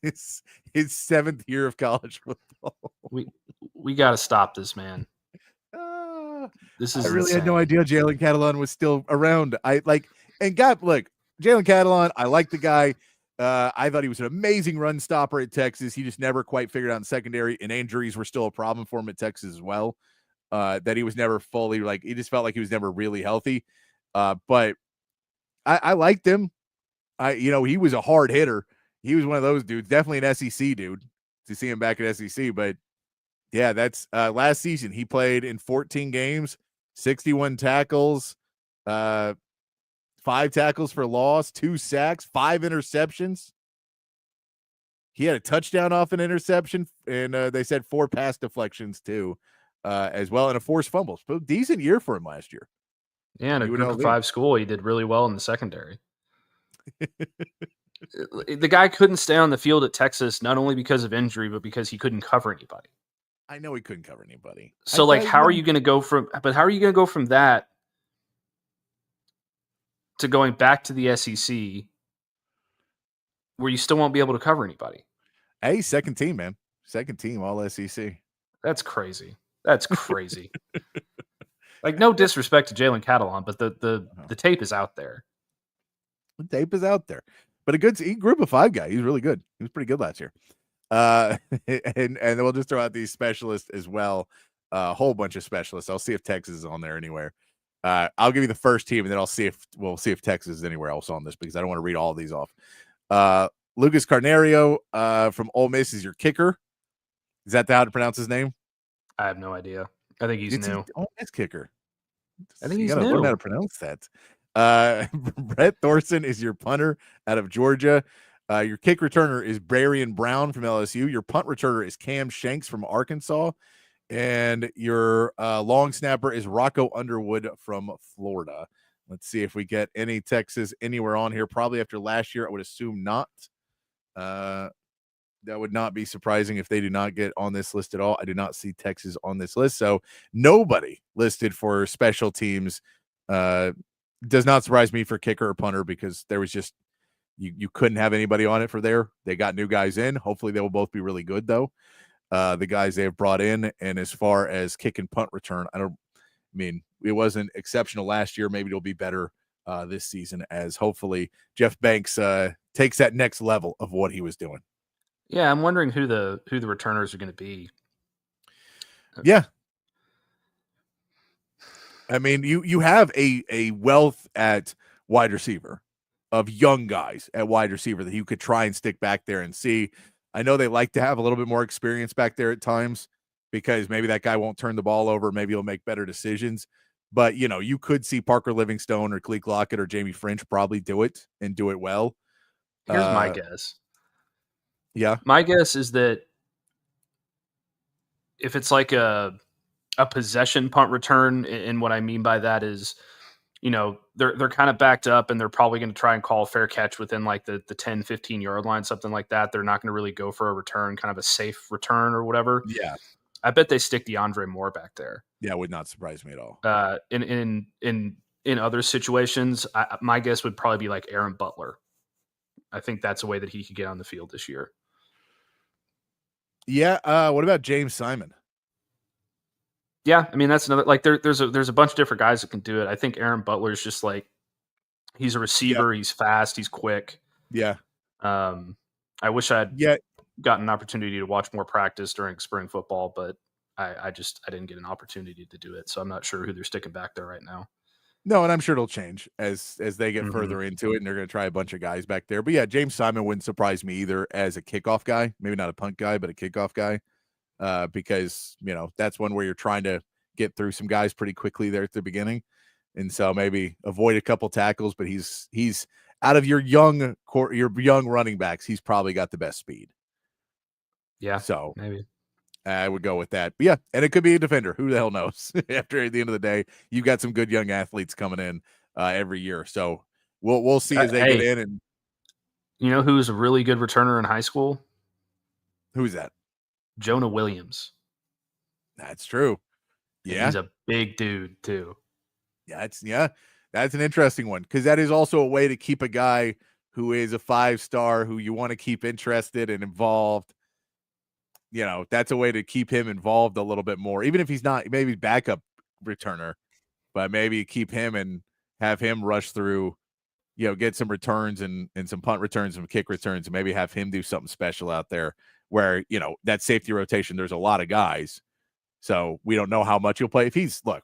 [SPEAKER 10] his 7th year of college football.
[SPEAKER 11] We got to stop this, man. This is
[SPEAKER 10] I really
[SPEAKER 11] insane.
[SPEAKER 10] had no idea Jaylen Catalon was still around. Jaylen Catalon, I like the guy. I thought he was an amazing run stopper at Texas. He just never quite figured out in secondary, and injuries were still a problem for him at Texas as well. That he was never fully, he just felt like he was never really healthy. But I liked him. He was a hard hitter. He was one of those dudes, definitely an SEC dude to see him back at SEC. But yeah, that's last season. He played in 14 games, 61 tackles, 5 tackles for loss, 2 sacks, 5 interceptions. He had a touchdown off an interception, and they said 4 pass deflections too, as well, and a forced fumble. So decent year for him last year.
[SPEAKER 11] Yeah, in a Group of 5 school, he did really well in the secondary. The guy couldn't stay on the field at Texas, not only because of injury, but because he couldn't cover anybody.
[SPEAKER 10] I know he couldn't cover anybody.
[SPEAKER 11] So, how are you going to go from that to going back to the SEC where you still won't be able to cover anybody?
[SPEAKER 10] Hey, second team, man. Second team, all SEC.
[SPEAKER 11] That's crazy. That's crazy. No disrespect to Jaylen Catalon, but the tape is out there.
[SPEAKER 10] The tape is out there. But he Group of 5 guy. He's really good. He was pretty good last year. And we'll just throw out these specialists as well. A whole bunch of specialists. I'll see if Texas is on there anywhere. I'll give you the first team, and then we'll see if Texas is anywhere else on this because I don't want to read all of these off. Lucas Carnerio from Ole Miss is your kicker. Is that how to pronounce his name?
[SPEAKER 11] I have no idea. I think he's new.
[SPEAKER 10] Ole Miss kicker.
[SPEAKER 11] I think he's
[SPEAKER 10] new. You gotta learn how to pronounce that. Brett Thorson is your punter out of Georgia. Your kick returner is Brarian Brown from LSU. Your punt returner is Cam Shanks from Arkansas. And your long snapper is Rocco Underwood from Florida. Let's see if we get any Texas anywhere on here. Probably after last year, I would assume not. That would not be surprising if they do not get on this list at all. I do not see Texas on this list. So nobody listed for special teams. Does not surprise me for kicker or punter because there was just you couldn't have anybody on it for there. They got new guys in. Hopefully they will both be really good though. The guys they have brought in, and as far as kick and punt return, it wasn't exceptional last year. Maybe it'll be better this season as hopefully Jeff Banks takes that next level of what he was doing.
[SPEAKER 11] Yeah, I'm wondering who the returners are going to be.
[SPEAKER 10] Yeah. You have a wealth at wide receiver of young guys at wide receiver that you could try and stick back there and see. I know they like to have a little bit more experience back there at times because maybe that guy won't turn the ball over. Maybe he'll make better decisions. But, you could see Parker Livingstone or Cleek Lockett or Jamie French probably do it and do it well.
[SPEAKER 11] Here's my guess.
[SPEAKER 10] Yeah.
[SPEAKER 11] My guess is that if it's like a possession punt return, and what I mean by that is, they're kind of backed up and they're probably going to try and call a fair catch within the 10, 15 yard line, something like that. They're not going to really go for a return, kind of a safe return or whatever.
[SPEAKER 10] Yeah.
[SPEAKER 11] I bet they stick DeAndre Moore back there.
[SPEAKER 10] Yeah, it would not surprise me at all.
[SPEAKER 11] In other situations, my guess would probably be like Aaron Butler. I think that's a way that he could get on the field this year.
[SPEAKER 10] Yeah. What about James Simon?
[SPEAKER 11] Yeah, that's another there's a bunch of different guys that can do it. I think Aaron Butler is just he's a receiver, He's fast, he's quick.
[SPEAKER 10] Yeah.
[SPEAKER 11] I wish I'd gotten an opportunity to watch more practice during spring football, but I didn't get an opportunity to do it. So I'm not sure who they're sticking back there right now.
[SPEAKER 10] No, and I'm sure it'll change as they get further into it, and they're going to try a bunch of guys back there. But yeah, James Simon wouldn't surprise me either as a kickoff guy, maybe not a punt guy, but a kickoff guy. Because that's one where you're trying to get through some guys pretty quickly there at the beginning, and so maybe avoid a couple tackles. But he's out of your young running backs, he's probably got the best speed.
[SPEAKER 11] Yeah,
[SPEAKER 10] so
[SPEAKER 11] maybe
[SPEAKER 10] I would go with that. But yeah, and it could be a defender. Who the hell knows? After at the end of the day, you've got some good young athletes coming in every year. So we'll see as they get in. And
[SPEAKER 11] you know who's a really good returner in high school?
[SPEAKER 10] Who's that?
[SPEAKER 11] Jonah Williams.
[SPEAKER 10] That's true. Yeah,
[SPEAKER 11] he's a big dude too.
[SPEAKER 10] That's an interesting one, because that is also a way to keep a guy who is a 5-star who you want to keep interested and involved. You know, that's a way to keep him involved a little bit more, even if he's not maybe backup returner, but maybe keep him and have him rush through, you know, get some returns and some punt returns, some kick returns, and maybe have him do something special out there where, you know, that safety rotation, there's a lot of guys. So we don't know how much he'll play. If he's, look,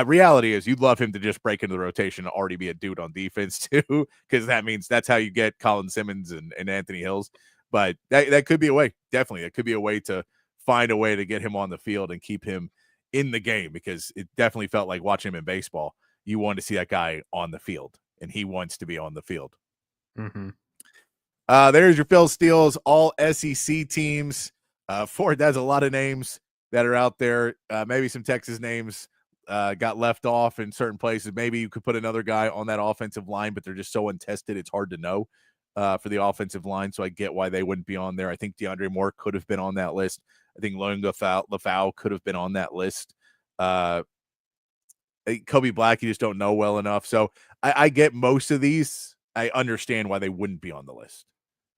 [SPEAKER 10] reality is you'd love him to just break into the rotation and already be a dude on defense too, because that means that's how you get Colin Simmons and Anthony Hills. But that could be a way. Definitely, that could be a way to find a way to get him on the field and keep him in the game, because it definitely felt like watching him in baseball. You want to see that guy on the field, and he wants to be on the field.
[SPEAKER 11] Mm-hmm.
[SPEAKER 10] There's your Phil Steele's all SEC teams. Ford has a lot of names that are out there. Maybe some Texas names got left off in certain places. Maybe you could put another guy on that offensive line, but they're just so untested, it's hard to know for the offensive line. So I get why they wouldn't be on there. I think DeAndre Moore could have been on that list. I think Logan Lafau could have been on that list. Kobe Black, you just don't know well enough. So I get most of these. I understand why they wouldn't be on the list,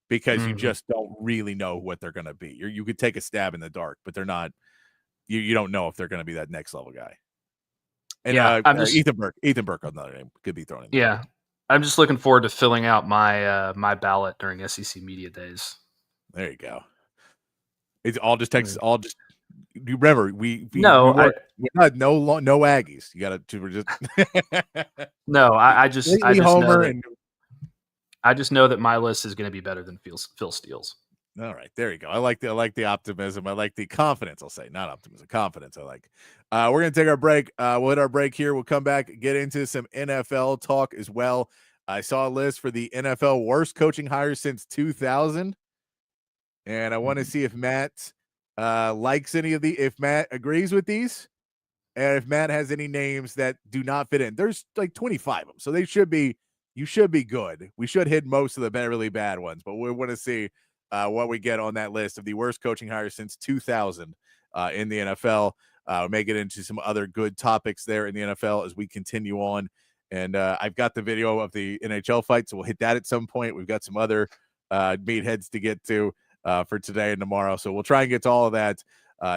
[SPEAKER 10] because you just don't really know what they're going to be. You could take a stab in the dark, but they're not. You don't know if they're going to be that next level guy. And Ethan Burke, another name, could be thrown in.
[SPEAKER 11] Yeah, I'm just looking forward to filling out my my ballot during SEC Media Days.
[SPEAKER 10] There you go. It's all just Texas. All just, you remember we're not no Aggies. You got to just
[SPEAKER 11] no. I just
[SPEAKER 10] Homer
[SPEAKER 11] I just know that my list is going to be better than Phil Steele's.
[SPEAKER 10] All right, there you go. I like the optimism. I like the confidence. I'll say, not optimism, confidence. I like. We're gonna take our break. We'll hit our break here. We'll come back, get into some NFL talk as well. I saw a list for the NFL worst coaching hires since 2000, and I want to see if Matt likes any of if Matt agrees with these, and if Matt has any names that do not fit in. There's like 25 of them, so they should be. You should be good. We should hit most of the really bad ones, but we want to see what we get on that list of the worst coaching hires since 2000 in the NFL. We may get into some other good topics there in the NFL as we continue on. And I've got the video of the NHL fight, so we'll hit that at some point. We've got some other meatheads to get to for today and tomorrow. So we'll try and get to all of that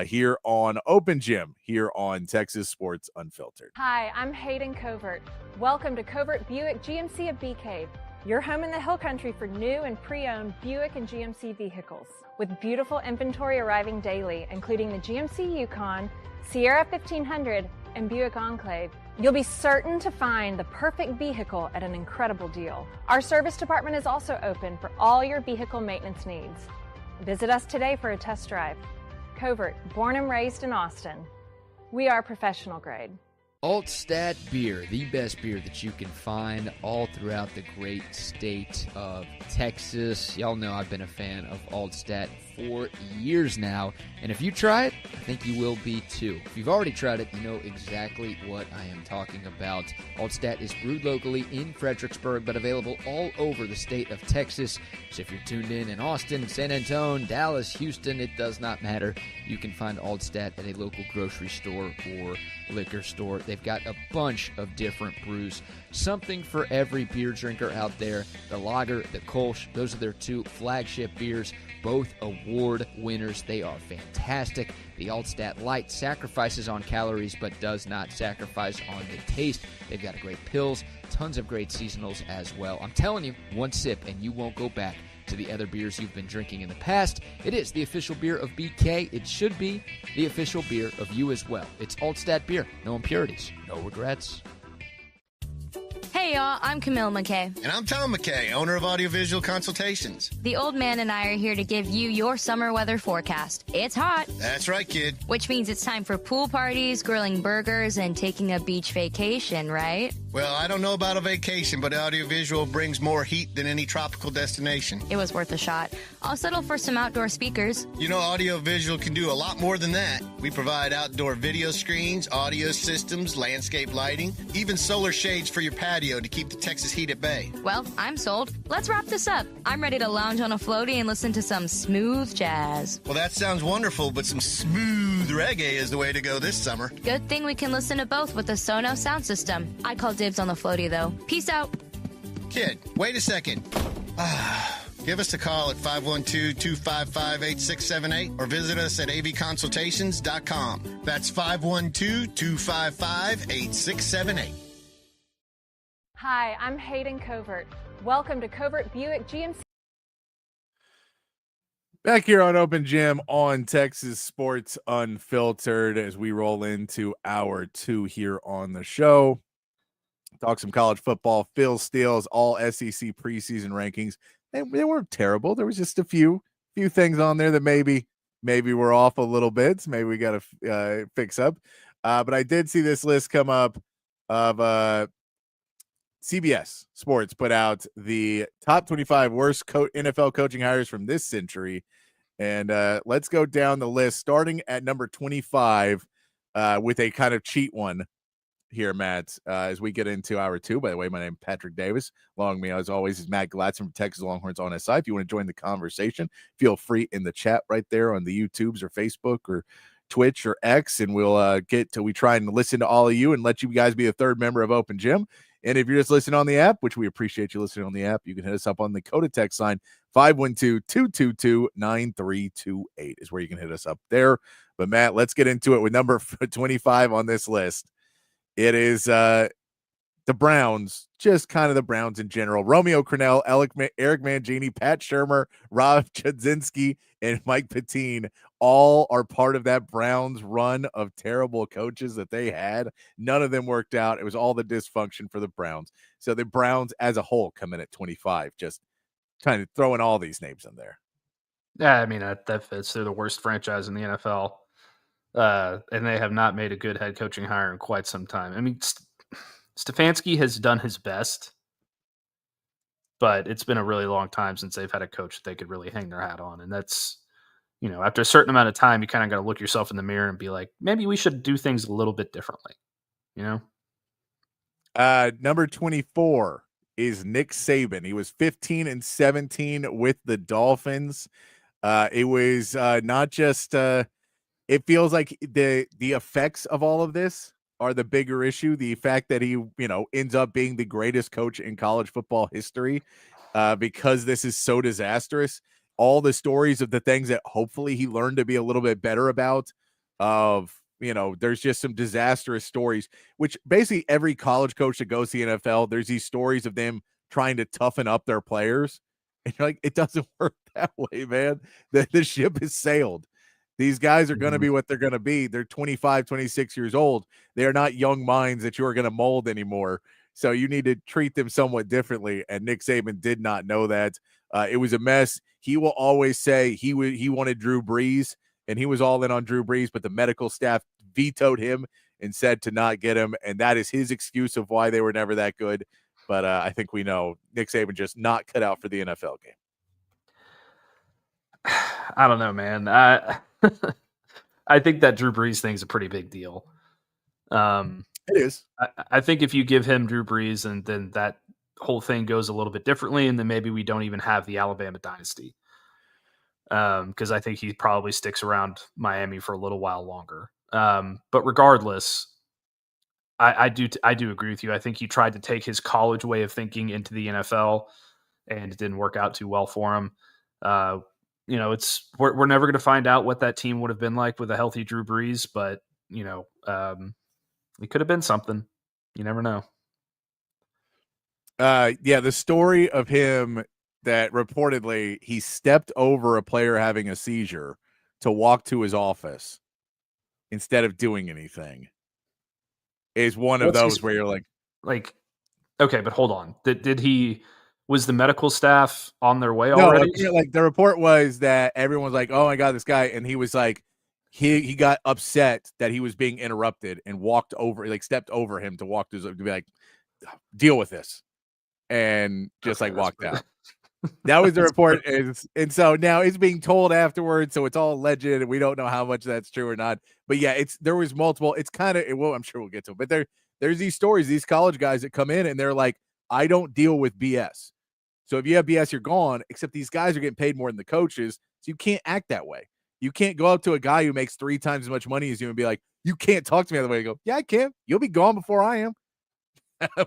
[SPEAKER 10] here on Open Gym, here on Texas Sports Unfiltered.
[SPEAKER 9] Hi, I'm Hayden Covert. Welcome to Covert Buick GMC of Bee Cave, your home in the Hill Country for new and pre-owned Buick and GMC vehicles. With beautiful inventory arriving daily, including the GMC Yukon, Sierra 1500, and Buick Enclave, you'll be certain to find the perfect vehicle at an incredible deal. Our service department is also open for all your vehicle maintenance needs. Visit us today for a test drive. Covert, born and raised in Austin. We are professional grade.
[SPEAKER 12] Altstadt Beer, the best beer that you can find all throughout the great state of Texas. Y'all know I've been a fan of Altstadt for years now, and if you try it, I think you will be too. If you've already tried it, you know exactly what I am talking about. Altstadt is brewed locally in Fredericksburg, but available all over the state of Texas. So if you're tuned in Austin, San Antonio, Dallas, Houston, it does not matter. You can find Altstadt at a local grocery store or liquor store. They've got a bunch of different brews, something for every beer drinker out there. The lager, the Kolsch, those are their two flagship beers, both award winners. They are fantastic. The Altstadt Light sacrifices on calories but does not sacrifice on the taste. They've got great pills, tons of great seasonals as well. I'm telling you, one sip and you won't go back to the other beers you've been drinking in the past. It is the official beer of BK. It should be the official beer of you as well. It's Altstadt Beer. No impurities, no regrets.
[SPEAKER 13] Hey y'all, I'm Camille McKay.
[SPEAKER 14] And I'm Tom McKay, owner of Audiovisual Consultations.
[SPEAKER 13] The old man and I are here to give you your summer weather forecast. It's hot.
[SPEAKER 14] That's right, kid.
[SPEAKER 13] Which means it's time for pool parties, grilling burgers, and taking a beach vacation, right?
[SPEAKER 14] Well, I don't know about a vacation, but audiovisual brings more heat than any tropical destination.
[SPEAKER 13] It was worth a shot. I'll settle for some outdoor speakers.
[SPEAKER 14] You know, audiovisual can do a lot more than that. We provide outdoor video screens, audio systems, landscape lighting, even solar shades for your patio to keep the Texas heat at bay.
[SPEAKER 13] Well, I'm sold. Let's wrap this up. I'm ready to lounge on a floaty and listen to some smooth jazz.
[SPEAKER 14] Well, that sounds wonderful, but some smooth reggae is the way to go this summer.
[SPEAKER 13] Good thing we can listen to both with the Sonos sound system. I call dibs on the floaty, though. Peace out.
[SPEAKER 14] Kid, wait a second. Give us a call at 512-255-8678 or visit us at avconsultations.com. That's 512-255-8678.
[SPEAKER 9] Hi, I'm Hayden Covert. Welcome to Covert Buick GMC.
[SPEAKER 10] Back here on Open Gym on Texas Sports Unfiltered as we roll into hour 2 here on the show. Talk some college football. Phil Steele's all SEC preseason rankings. They weren't terrible. There was just a few things on there that maybe we're off a little bit. Maybe we got to fix up. But I did see this list come up of CBS Sports put out the top 25 worst NFL coaching hires from this century. And let's go down the list, starting at number 25 with a kind of cheat one here, Matt, as we get into hour 2. By the way, my name is Patrick Davis. Along with me, as always, is Matt Galatzan from Texas Longhorns on SI. If you want to join the conversation, feel free in the chat right there on the YouTubes or Facebook or Twitch or X, and we'll we try and listen to all of you and let you guys be a third member of Open Gym. And if you're just listening on the app, which we appreciate you listening on the app, you can hit us up on the Coda text line 512-222-9328 is where you can hit us up there. But Matt, let's get into it with number 25 on this list. It is the Browns, just kind of the Browns in general. Romeo Crennel, Eric Mangini, Pat Shurmur, Rob Chudzinski, and Mike Pettine all are part of that Browns run of terrible coaches that they had. None of them worked out. It was all the dysfunction for the Browns. So the Browns as a whole come in at 25, just kind of throwing all these names in there.
[SPEAKER 11] Yeah, I mean, that fits. They're the worst franchise in the NFL. And they have not made a good head coaching hire in quite some time. I mean, Stefanski has done his best, but it's been a really long time since they've had a coach that they could really hang their hat on. And that's, after a certain amount of time, you kind of got to look yourself in the mirror and be like, maybe we should do things a little bit differently,
[SPEAKER 10] Number 24 is Nick Saban. He was 15-17 with the Dolphins. It was not just it feels like the effects of all of this are the bigger issue. The fact that he, ends up being the greatest coach in college football history because this is so disastrous. All the stories of the things that hopefully he learned to be a little bit better about there's just some disastrous stories, which basically every college coach that goes to the NFL, there's these stories of them trying to toughen up their players. And you're like, it doesn't work that way, man. The ship has sailed. These guys are going to be what they're going to be. They're 25, 26 years old. They are not young minds that you are going to mold anymore. So you need to treat them somewhat differently. And Nick Saban did not know that. It was a mess. He will always say he wanted Drew Brees, and he was all in on Drew Brees, but the medical staff vetoed him and said to not get him. And that is his excuse of why they were never that good. But I think we know Nick Saban just not cut out for the NFL game.
[SPEAKER 11] I don't know, man. I think that Drew Brees thing is a pretty big deal.
[SPEAKER 10] It is.
[SPEAKER 11] I think if you give him Drew Brees, and then that whole thing goes a little bit differently, and then maybe we don't even have the Alabama dynasty. Because I think he probably sticks around Miami for a little while longer. But regardless, I do agree with you. I think he tried to take his college way of thinking into the NFL, and it didn't work out too well for him. We're never going to find out what that team would have been like with a healthy Drew Brees, but it could have been something. You never know.
[SPEAKER 10] The story of him that reportedly he stepped over a player having a seizure to walk to his office instead of doing anything is one of those where you're like,
[SPEAKER 11] okay, but hold on. Was the medical staff on their way already?
[SPEAKER 10] No, like the report was that everyone's like, oh my God, this guy. And he was like, he got upset that he was being interrupted and walked over, like stepped over him to walk to be like, deal with this, and just walked out. That was the report. And so now it's being told afterwards. So it's all alleged, and we don't know how much that's true or not. But yeah, there was multiple. It's kind of, well, I'm sure we'll get to it. But there's these stories, these college guys that come in and they're like, I don't deal with BS. So if you have BS, you're gone. Except these guys are getting paid more than the coaches, so you can't act that way. You can't go up to a guy who makes 3 times as much money as you and be like, you can't talk to me the way you go. Yeah, I can. You'll be gone before I am.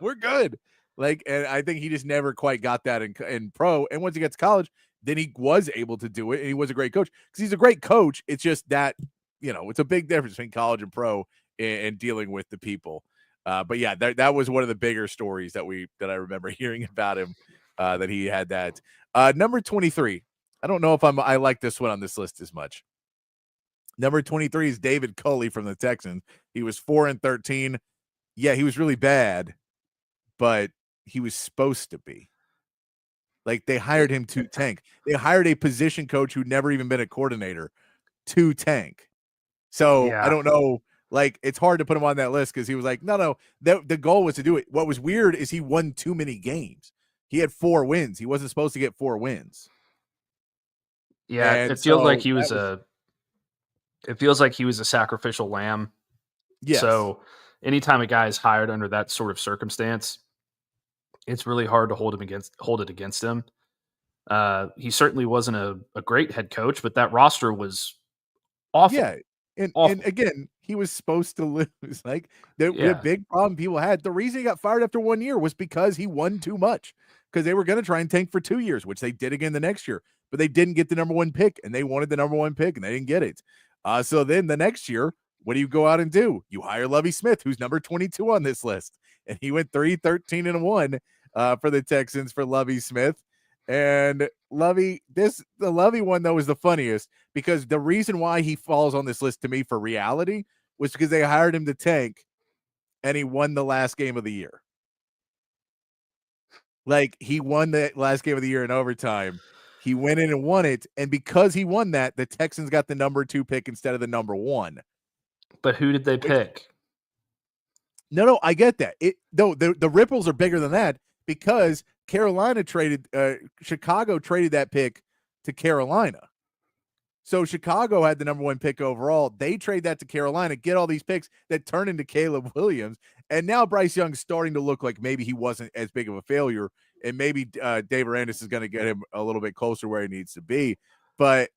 [SPEAKER 10] We're good. And I think he just never quite got that in pro. And once he gets to college, then he was able to do it, and he was a great coach because he's a great coach. It's just that, it's a big difference between college and pro and dealing with the people. But yeah, that was one of the bigger stories that I remember hearing about him, that he had that. Number 23. I don't know if I like this one on this list as much. Number 23 is David Culley from the Texans. He was 4-13. Yeah, he was really bad, but he was supposed to be. They hired him to tank. They hired a position coach who'd never even been a coordinator to tank. So I don't know. It's hard to put him on that list because he was like, no, the goal was to do it. What was weird is he won too many games. He had 4 wins. He wasn't supposed to get 4 wins.
[SPEAKER 11] Yeah, it feels like he was it feels like he was a sacrificial lamb.
[SPEAKER 10] Yes.
[SPEAKER 11] So anytime a guy is hired under that sort of circumstance, it's really hard to hold it against him. He certainly wasn't a great head coach, but that roster was awful.
[SPEAKER 10] Yeah. And again, he was supposed to lose. The big problem people had, the reason he got fired after 1 year was because he won too much, because they were going to try and tank for 2 years, which they did again the next year, but they didn't get the number 1 pick, and they wanted the number 1 pick and they didn't get it. So then the next year, what do you go out and do? You hire Lovie Smith, who's number 22 on this list. And he went 3-13-1 for the Texans for Lovie Smith. And the Lovie one, though, is the funniest, because the reason why he falls on this list to me for reality was because they hired him to tank, and he won the last game of the year. He won the last game of the year in overtime. He went in and won it. And because he won that, the Texans got the number 2 pick instead of the number 1.
[SPEAKER 11] But who did they pick?
[SPEAKER 10] No, I get that. The ripples are bigger than that, because Chicago traded that pick to Carolina. So Chicago had the number 1 pick overall. They trade that to Carolina, get all these picks that turn into Caleb Williams. And now Bryce Young's starting to look like maybe he wasn't as big of a failure. And maybe Dave Arandis is going to get him a little bit closer where he needs to be. But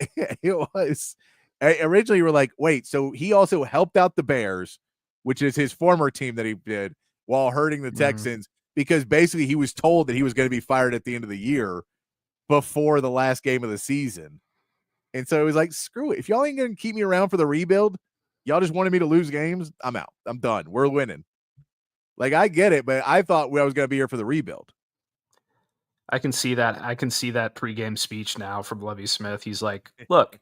[SPEAKER 10] it was originally, you were like, wait, so he also helped out the Bears, which is his former team that he did, while hurting the Texans, because basically he was told that he was going to be fired at the end of the year before the last game of the season. And so it was like, screw it. If y'all ain't going to keep me around for the rebuild, y'all just wanted me to lose games, I'm out. I'm done. We're winning. I get it, but I thought I was going to be here for the rebuild.
[SPEAKER 11] I can see that. I can see that pregame speech now from Lovie Smith. He's like, look,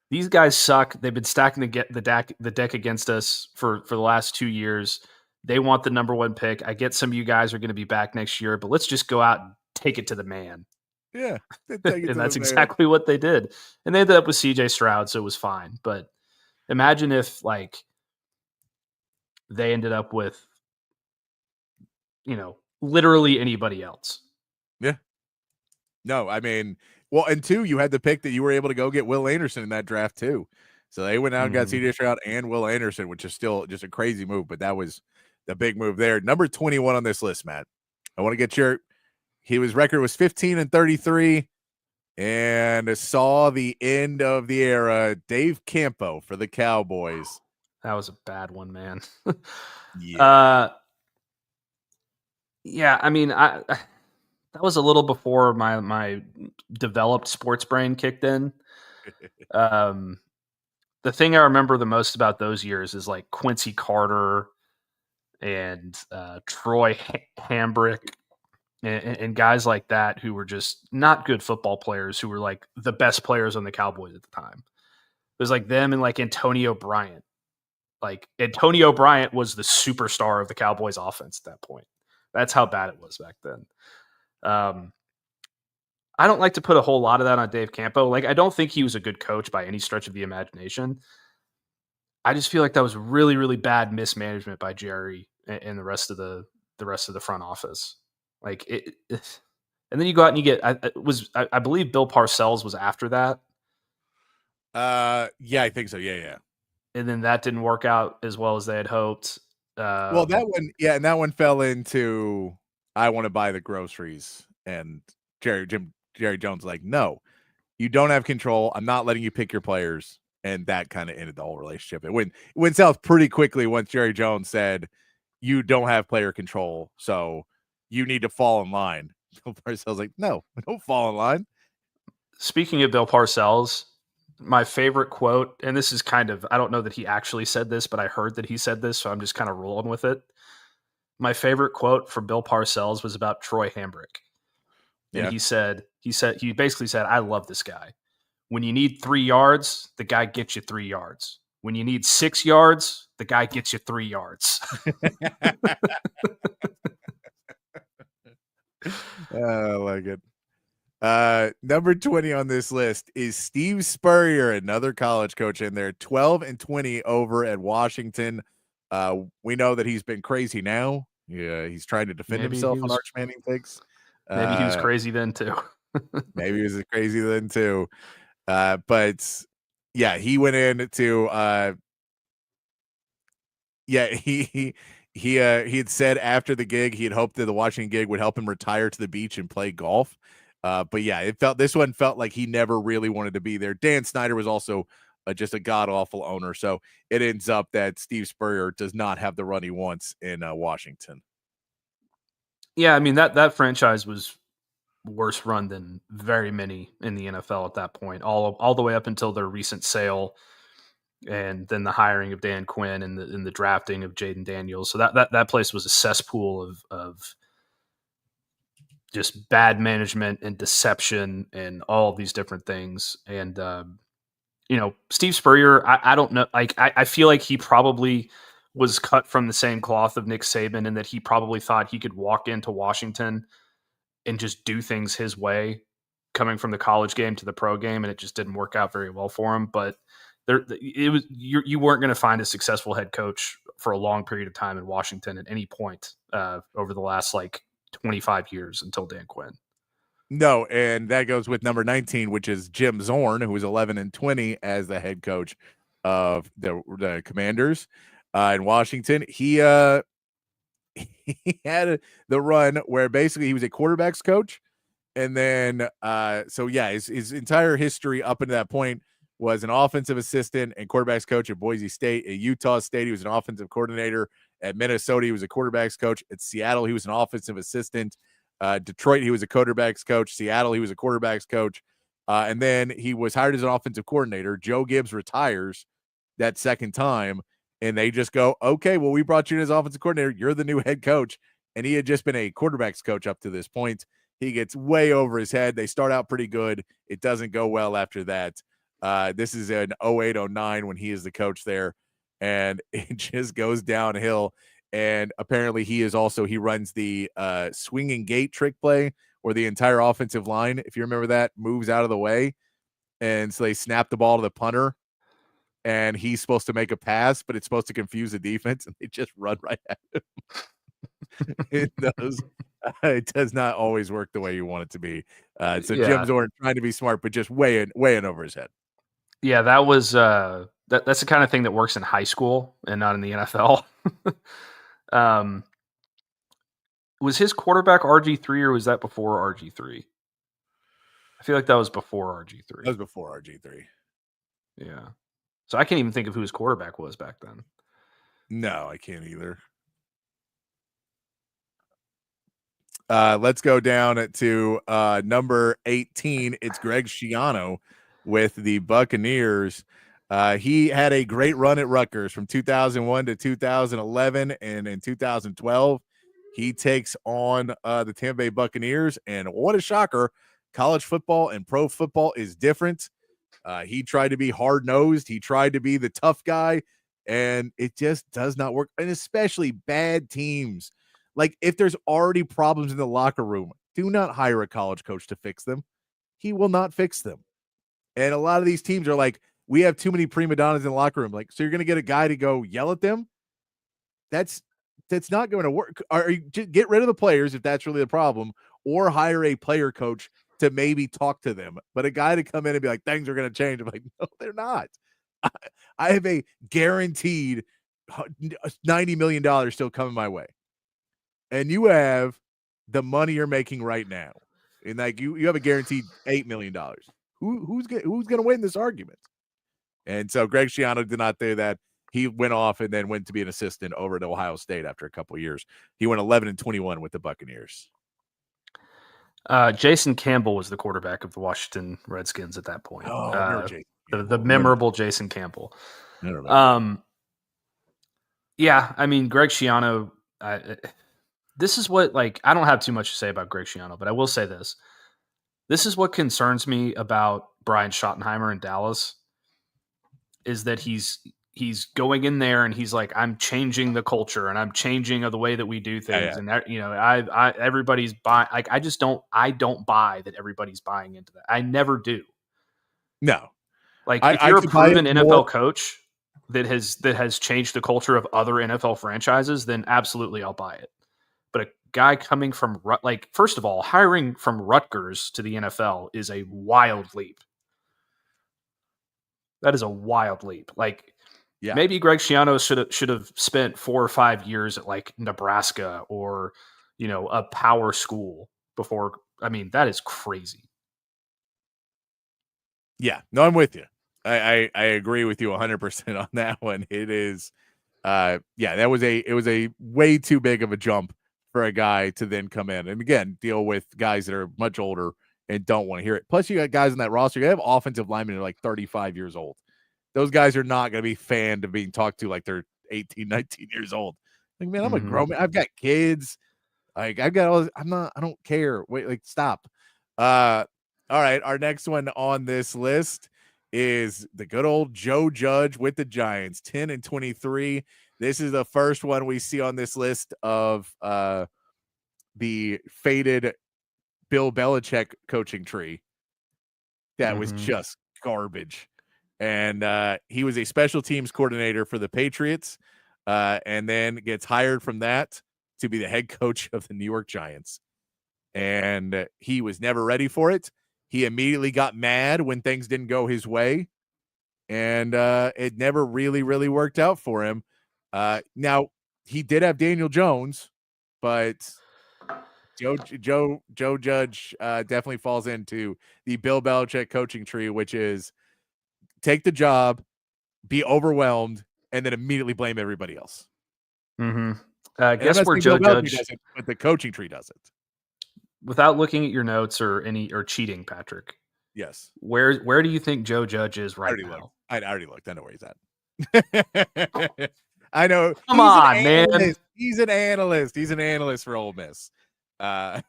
[SPEAKER 11] these guys suck. They've been stacking the deck against us for the last 2 years. They want the number 1 pick. I get some of you guys are going to be back next year, but let's just go out and take it to the man.
[SPEAKER 10] Yeah.
[SPEAKER 11] And that's exactly what they did. And they ended up with CJ Stroud, so it was fine. But imagine if they ended up with, literally anybody else.
[SPEAKER 10] Yeah. No, I mean, well, and 2, you had the pick that you were able to go get Will Anderson in that draft too. So they went out and got CJ Stroud and Will Anderson, which is still just a crazy move, but that was the big move there. Number 21 on this list, Matt. I want to get his record was 15-33 and saw the end of the era. Dave Campo for the Cowboys.
[SPEAKER 11] That was a bad one, man.
[SPEAKER 10] Yeah.
[SPEAKER 11] Yeah, I mean, that was a little before my developed sports brain kicked in. The thing I remember the most about those years is Quincy Carter and Troy Hambrick and guys like that who were just not good football players, who were the best players on the Cowboys at the time. It was them and Antonio Bryant. Antonio Bryant was the superstar of the Cowboys offense at that point. That's how bad it was back then. I don't like to put a whole lot of that on Dave Campo. I don't think he was a good coach by any stretch of the imagination. I just feel like that was really, really bad mismanagement by Jerry and the rest of the the rest of the front office. Like and then you go out and you get, I believe Bill Parcells was after that.
[SPEAKER 10] Yeah, I think so. Yeah.
[SPEAKER 11] And then that didn't work out as well as they had hoped.
[SPEAKER 10] Well, that one, and that one fell into I want to buy the groceries, and Jerry Jones like, no, you don't have control. I'm not letting you pick your players, and that kind of ended the whole relationship. It went south pretty quickly once Jerry Jones said, you don't have player control, so you need to fall in line. Bill Parcells like, no, don't fall in line.
[SPEAKER 11] Speaking of Bill Parcells, my favorite quote, and this is kind of, I don't know that he actually said this, but I heard that he said this, so I'm just kind of rolling with it. My favorite quote from Bill Parcells was about Troy Hambrick. And he basically said, I love this guy. When you need 3 yards, the guy gets you 3 yards. When you need 6 yards, the guy gets you 3 yards.
[SPEAKER 10] I like it. Number 20 on this list is Steve Spurrier, another college coach in there, 12-20 over at Washington. We know that he's been crazy now. Yeah, he's trying to defend himself on Arch Manning picks.
[SPEAKER 11] Maybe he was crazy then too.
[SPEAKER 10] Maybe he was crazy then too. But yeah, he went into he had said after the gig he had hoped that the Washington gig would help him retire to the beach and play golf. But yeah, this one felt like he never really wanted to be there. Dan Snyder was also just a god-awful owner. So it ends up that Steve Spurrier does not have the run he wants in Washington.
[SPEAKER 11] Yeah, I mean, that franchise was worse run than very many in the NFL at that point, all the way up until their recent sale and then the hiring of Dan Quinn and the drafting of Jaden Daniels. So that place was a cesspool of just bad management and deception and all of these different things. And, Steve Spurrier, I don't know. Like, I feel like he probably was cut from the same cloth of Nick Saban, and that he probably thought he could walk into Washington and just do things his way, coming from the college game to the pro game. And it just didn't work out very well for him. But you weren't going to find a successful head coach for a long period of time in Washington at any point over the last 25 years until Dan Quinn.
[SPEAKER 10] No, and that goes with number 19, which is Jim Zorn, who was 11-20 as the head coach of the Commanders in Washington. He had the run where basically he was a quarterbacks coach, and then his entire history up until that point was an offensive assistant and quarterbacks coach at Boise State. At Utah State, he was an offensive coordinator. At Minnesota, he was a quarterbacks coach. At Seattle, he was an offensive assistant. Detroit, he was a quarterbacks coach. Seattle, he was a quarterbacks coach. And then he was hired as an offensive coordinator. Joe Gibbs retires that second time, and they just go, okay, well, we brought you in as offensive coordinator. You're the new head coach. And he had just been a quarterbacks coach up to this point. He gets way over his head. They start out pretty good. It doesn't go well after that. This is in 08-09 when he is the coach there, and it just goes downhill. And apparently he runs the swinging gate trick play where the entire offensive line, if you remember that, moves out of the way. And so they snap the ball to the punter, and he's supposed to make a pass, but it's supposed to confuse the defense, and they just run right at him. It does not always work the way you want it to be. Jim Zorn trying to be smart, but just way in over his head.
[SPEAKER 11] Yeah, that was that's the kind of thing that works in high school and not in the NFL. Was his quarterback RG3 or was that before RG3? I feel like that was before RG3.
[SPEAKER 10] That was before RG3.
[SPEAKER 11] Yeah. So I can't even think of who his quarterback was back then.
[SPEAKER 10] No, I can't either. Let's go down to number 18. It's Greg Schiano with the Buccaneers. He had a great run at Rutgers from 2001 to 2011, and in 2012, he takes on the Tampa Bay Buccaneers, and what a shocker. College football and pro football is different. He tried to be hard-nosed. He tried to be the tough guy, and it just does not work, and especially bad teams. Like, if there's already problems in the locker room, do not hire a college coach to fix them. He will not fix them. And a lot of these teams are like, we have too many prima donnas in the locker room. Like, so you're going to get a guy to go yell at them? That's that's not going to work. Or get rid of the players if that's really the problem, or hire a player coach to maybe talk to them. But a guy to come in and be like, things are going to change. I'm like, no, they're not. I have a guaranteed $90 million still coming my way. And you have the money you're making right now. And like you have a guaranteed $8 million. Who's going to win this argument? And so Greg Schiano did not do that. He went off and then went to be an assistant over at Ohio State after a couple of years. He went 11-21 with the Buccaneers.
[SPEAKER 11] Jason Campbell was the quarterback of the Washington Redskins at that point. The memorable Jason Campbell. Yeah, I mean, Greg Schiano, this is what, like, I don't have too much to say about Greg Schiano, but I will say this. This is what concerns me about Brian Schottenheimer in Dallas, is that he's going in there and he's like, I'm changing the culture and I'm changing the way that we do things. And that, everybody's buying. Like, I don't buy that everybody's buying into that. I never do.
[SPEAKER 10] No.
[SPEAKER 11] Like, if you're a proven NFL coach that has changed the culture of other NFL franchises, then absolutely I'll buy it. But a guy coming from, like, first of all, hiring from Rutgers to the NFL is a wild leap. That is a wild leap. Like, maybe Greg Schiano should have spent 4 or 5 years at like Nebraska or, a power school before. I mean, that is crazy.
[SPEAKER 10] Yeah, no, I'm with you. I agree with you 100% on that one. It is, it was a way too big of a jump for a guy to then come in and again deal with guys that are much older and don't want to hear it. Plus, you got guys in that roster. You have offensive linemen that are like 35 years old. Those guys are not going to be fanned of being talked to like they're 18, 19 years old. Like, man, I'm a grown man. I've got kids. Like, I've got all this. I don't care. Wait, like, stop. All right. Our next one on this list is the good old Joe Judge with the Giants, 10-23. This is the first one we see on this list of the faded Bill Belichick coaching tree. That was just garbage. And he was a special teams coordinator for the Patriots, and then gets hired from that to be the head coach of the New York Giants. And he was never ready for it. He immediately got mad when things didn't go his way, and it never really, really worked out for him. Now, he did have Daniel Jones, but Joe Judge definitely falls into the Bill Belichick coaching tree, which is take the job, be overwhelmed, and then immediately blame everybody else.
[SPEAKER 11] Guess where Joe Judge
[SPEAKER 10] does it, but the coaching tree does it.
[SPEAKER 11] Without looking at your notes or cheating, Patrick.
[SPEAKER 10] Yes.
[SPEAKER 11] Where do you think Joe Judge is right now?
[SPEAKER 10] I already looked. I know where he's at. I know.
[SPEAKER 11] Come on, man.
[SPEAKER 10] He's an analyst. He's an analyst for Ole Miss. I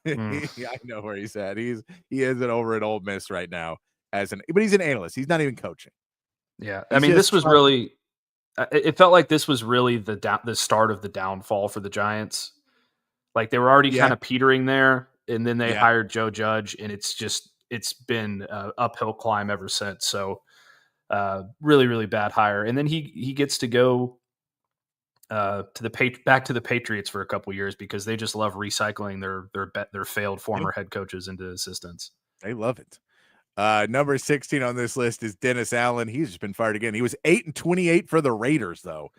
[SPEAKER 10] know where he's at. He is over at Ole Miss right now but he's an analyst. He's not even coaching.
[SPEAKER 11] Yeah, I mean, this was really. It felt like this was really the start of the downfall for the Giants. Like, they were already kind of petering there, and then they hired Joe Judge, and it's been an uphill climb ever since. So, really, really bad hire. And then he gets to go back to the Patriots for a couple years because they just love recycling their failed former head coaches into assistants.
[SPEAKER 10] They love it. Number 16 on this list is Dennis Allen. He's just been fired again. He was 8-28 for the Raiders, though.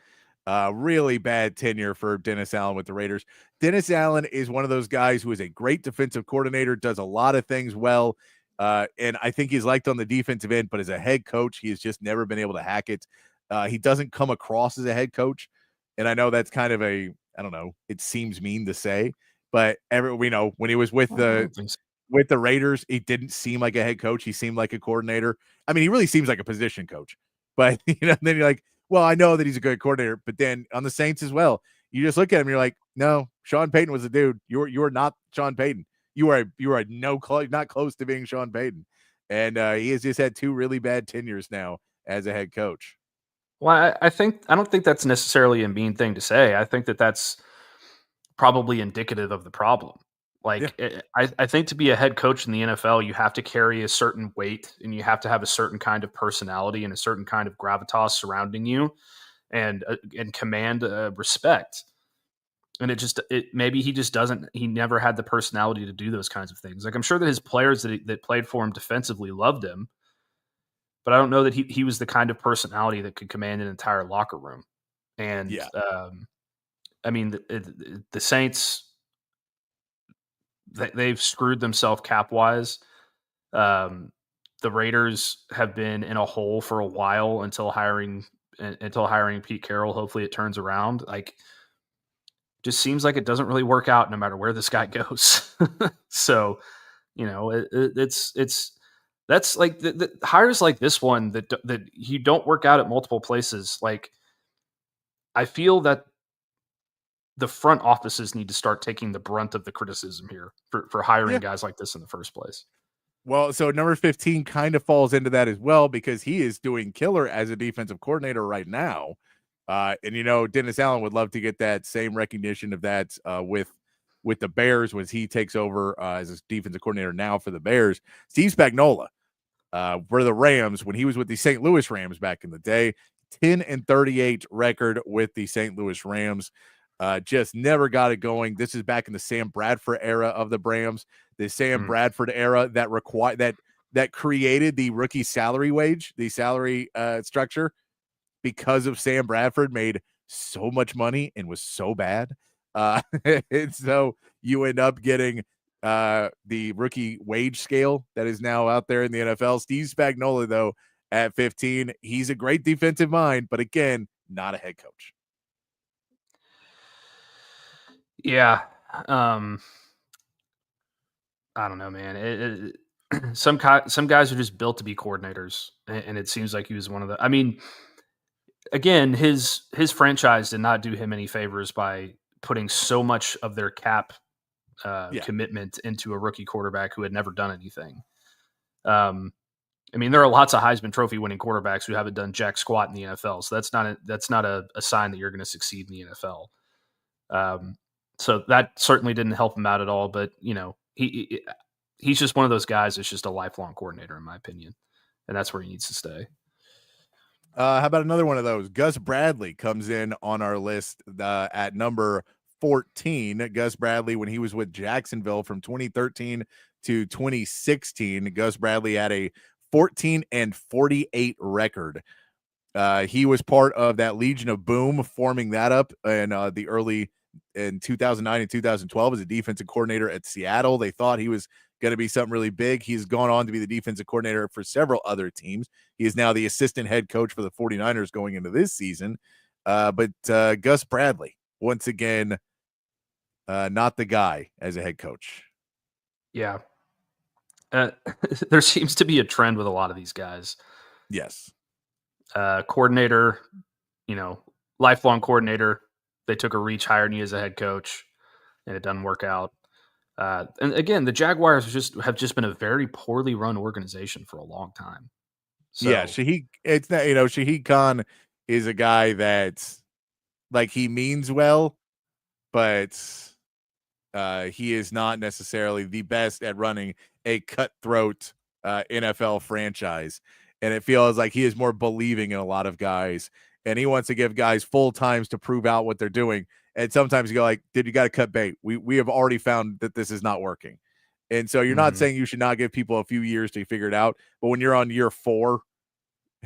[SPEAKER 10] Really bad tenure for Dennis Allen with the Raiders. Dennis Allen is one of those guys who is a great defensive coordinator, does a lot of things well, and I think he's liked on the defensive end, but as a head coach, he has just never been able to hack it. He doesn't come across as a head coach, and I know that's kind of I don't know, it seems mean to say, but we know when he was with the Raiders, he didn't seem like a head coach. He seemed like a coordinator. I mean, he really seems like a position coach, but then you're like, well, I know that he's a good coordinator, but then on the Saints as well, you just look at him and you're like, no, Sean Payton was a dude. You're not Sean Payton. You are not close to being Sean Payton. And he has just had 2 really bad tenures now as a head coach.
[SPEAKER 11] Well, I don't think that's necessarily a mean thing to say. I think that's probably indicative of the problem. Like, I think to be a head coach in the NFL, you have to carry a certain weight and you have to have a certain kind of personality and a certain kind of gravitas surrounding you and command respect. maybe he just doesn't. He never had the personality to do those kinds of things. Like I'm sure that his players that played for him defensively loved him, but I don't know that he was the kind of personality that could command an entire locker room. And I mean, the Saints, they've screwed themselves cap wise. The Raiders have been in a hole for a while until hiring Pete Carroll. Hopefully it turns around. Like, just seems like it doesn't really work out no matter where this guy goes. So, that's like the hires like this one that you don't work out at multiple places. Like, I feel that the front offices need to start taking the brunt of the criticism here for hiring guys like this in the first place.
[SPEAKER 10] Well, so number 15 kind of falls into that as well, because he is doing killer as a defensive coordinator right now. And Dennis Allen would love to get that same recognition of that with the Bears when he takes over as a defensive coordinator now for the Bears. Steve Spagnuolo for the Rams, when he was with the St. Louis Rams back in the day, 10-38 record with the St. Louis Rams. Just never got it going. This is back in the Sam Bradford era of the Rams. The Sam Bradford era that created the rookie salary wage, the salary structure, because of Sam Bradford made so much money and was so bad. And so you end up getting the rookie wage scale that is now out there in the NFL. Steve Spagnuolo, though, at 15, he's a great defensive mind, but again, not a head coach.
[SPEAKER 11] Yeah. I don't know, man. Some guys are just built to be coordinators, and it seems like he was one of the. I mean, again, his franchise did not do him any favors by putting so much of their cap commitment into a rookie quarterback who had never done anything. I mean, there are lots of Heisman Trophy winning quarterbacks who haven't done jack squat in the NFL, so that's not a sign that you're going to succeed in the NFL. So that certainly didn't help him out at all. But he's just one of those guys that's just a lifelong coordinator, in my opinion, and that's where he needs to stay.
[SPEAKER 10] How about another one of those? Gus Bradley comes in on our list at number 14. Gus Bradley, when he was with Jacksonville from 2013 to 2016, Gus Bradley had a 14-48 record. He was part of that Legion of Boom, forming that up in 2009 and 2012 as a defensive coordinator at Seattle. They thought he was going to be something really big. He's gone on to be the defensive coordinator for several other teams. He is now the assistant head coach for the 49ers going into this season. But Gus Bradley, once again, not the guy as a head coach.
[SPEAKER 11] Yeah. There seems to be a trend with a lot of these guys.
[SPEAKER 10] Yes.
[SPEAKER 11] Coordinator, lifelong coordinator. They took a reach, hired you as a head coach, and it doesn't work out. And again, the Jaguars have just been a very poorly run organization for a long time. So,
[SPEAKER 10] yeah, Shahid Khan is a guy that's like, he means well, but he is not necessarily the best at running a cutthroat NFL franchise. And it feels like he is more believing in a lot of guys. And he wants to give guys full times to prove out what they're doing. And sometimes you go like, dude, you got to cut bait. We have already found that this is not working. And so you're not saying you should not give people a few years to figure it out. But when you're on year 4,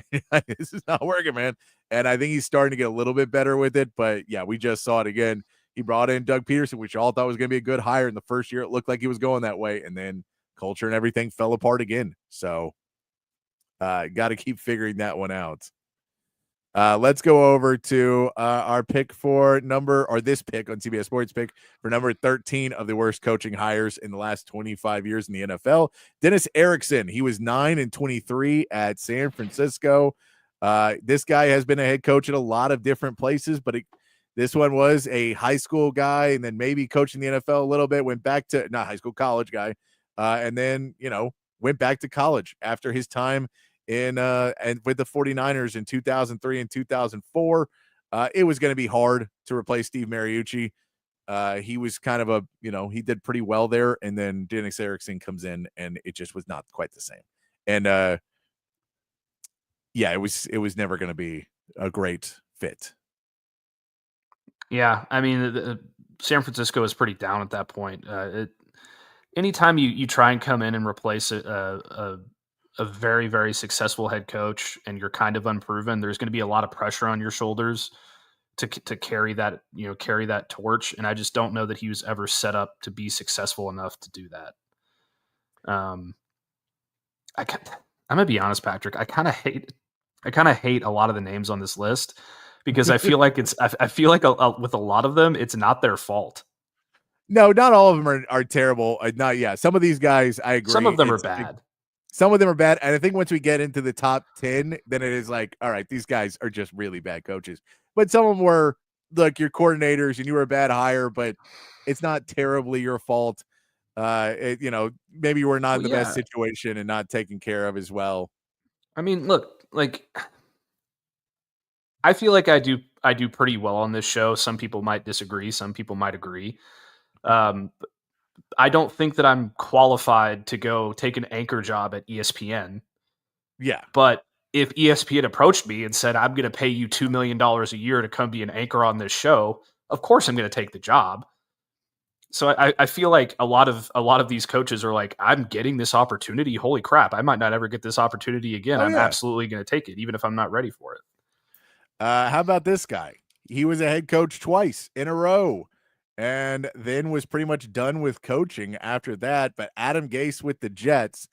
[SPEAKER 10] this is not working, man. And I think he's starting to get a little bit better with it. But yeah, we just saw it again. He brought in Doug Peterson, which all thought was going to be a good hire in the first year. It looked like he was going that way. And then culture and everything fell apart again. So got to keep figuring that one out. Let's go over to our pick this pick on CBS Sports pick for number 13 of the worst coaching hires in the last 25 years in the NFL. Dennis Erickson. He was 9-23 at San Francisco. This guy has been a head coach at a lot of different places, but this one was a high school guy and then maybe coaching the NFL a little bit, went back to not high school, college guy. And then, went back to college after his time and with the 49ers in 2003 and 2004. It was going to be hard to replace Steve Mariucci. He was kind of he did pretty well there. And then Dennis Erickson comes in and it just was not quite the same. And it was never going to be a great fit.
[SPEAKER 11] Yeah. I mean, San Francisco is pretty down at that point. Anytime you try and come in and replace a very, very successful head coach and you're kind of unproven, there's going to be a lot of pressure on your shoulders to carry that, carry that torch. And I just don't know that he was ever set up to be successful enough to do that. I'm gonna be honest, Patrick. I kind of hate a lot of the names on this list because I feel like with a lot of them, it's not their fault.
[SPEAKER 10] No, not all of them are terrible. Some of these guys, I agree.
[SPEAKER 11] Some of them are bad.
[SPEAKER 10] Some of them are bad. And I think once we get into the top 10, then it is like, all right, these guys are just really bad coaches. But some of them were like your coordinators and you were a bad hire, but it's not terribly your fault. Maybe you were not in the best situation and not taken care of as well.
[SPEAKER 11] I mean, look, like I feel like I do pretty well on this show. Some people might disagree. Some people might agree. I don't think that I'm qualified to go take an anchor job at ESPN.
[SPEAKER 10] Yeah.
[SPEAKER 11] But if ESPN approached me and said, I'm going to pay you $2 million a year to come be an anchor on this show, of course I'm going to take the job. So I feel like a lot of these coaches are like, I'm getting this opportunity. Holy crap. I might not ever get this opportunity again. I'm absolutely going to take it, even if I'm not ready for it.
[SPEAKER 10] How about this guy? He was a head coach twice in a row and then was pretty much done with coaching after that. But Adam Gase with the Jets.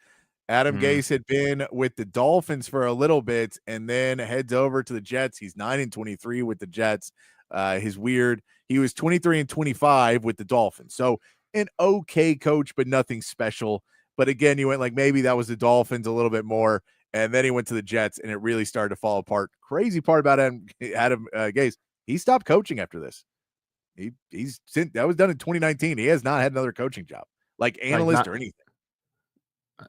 [SPEAKER 10] Adam Gase had been with the Dolphins for a little bit and then heads over to the Jets. He's 9-23 with the Jets. He was 23-25 with the Dolphins. So an okay coach, but nothing special. But again, you went like, maybe that was the Dolphins a little bit more. And then he went to the Jets and it really started to fall apart. Crazy part about Adam Gase, he stopped coaching after this. That was done in 2019. He has not had another coaching job, like analyst or anything.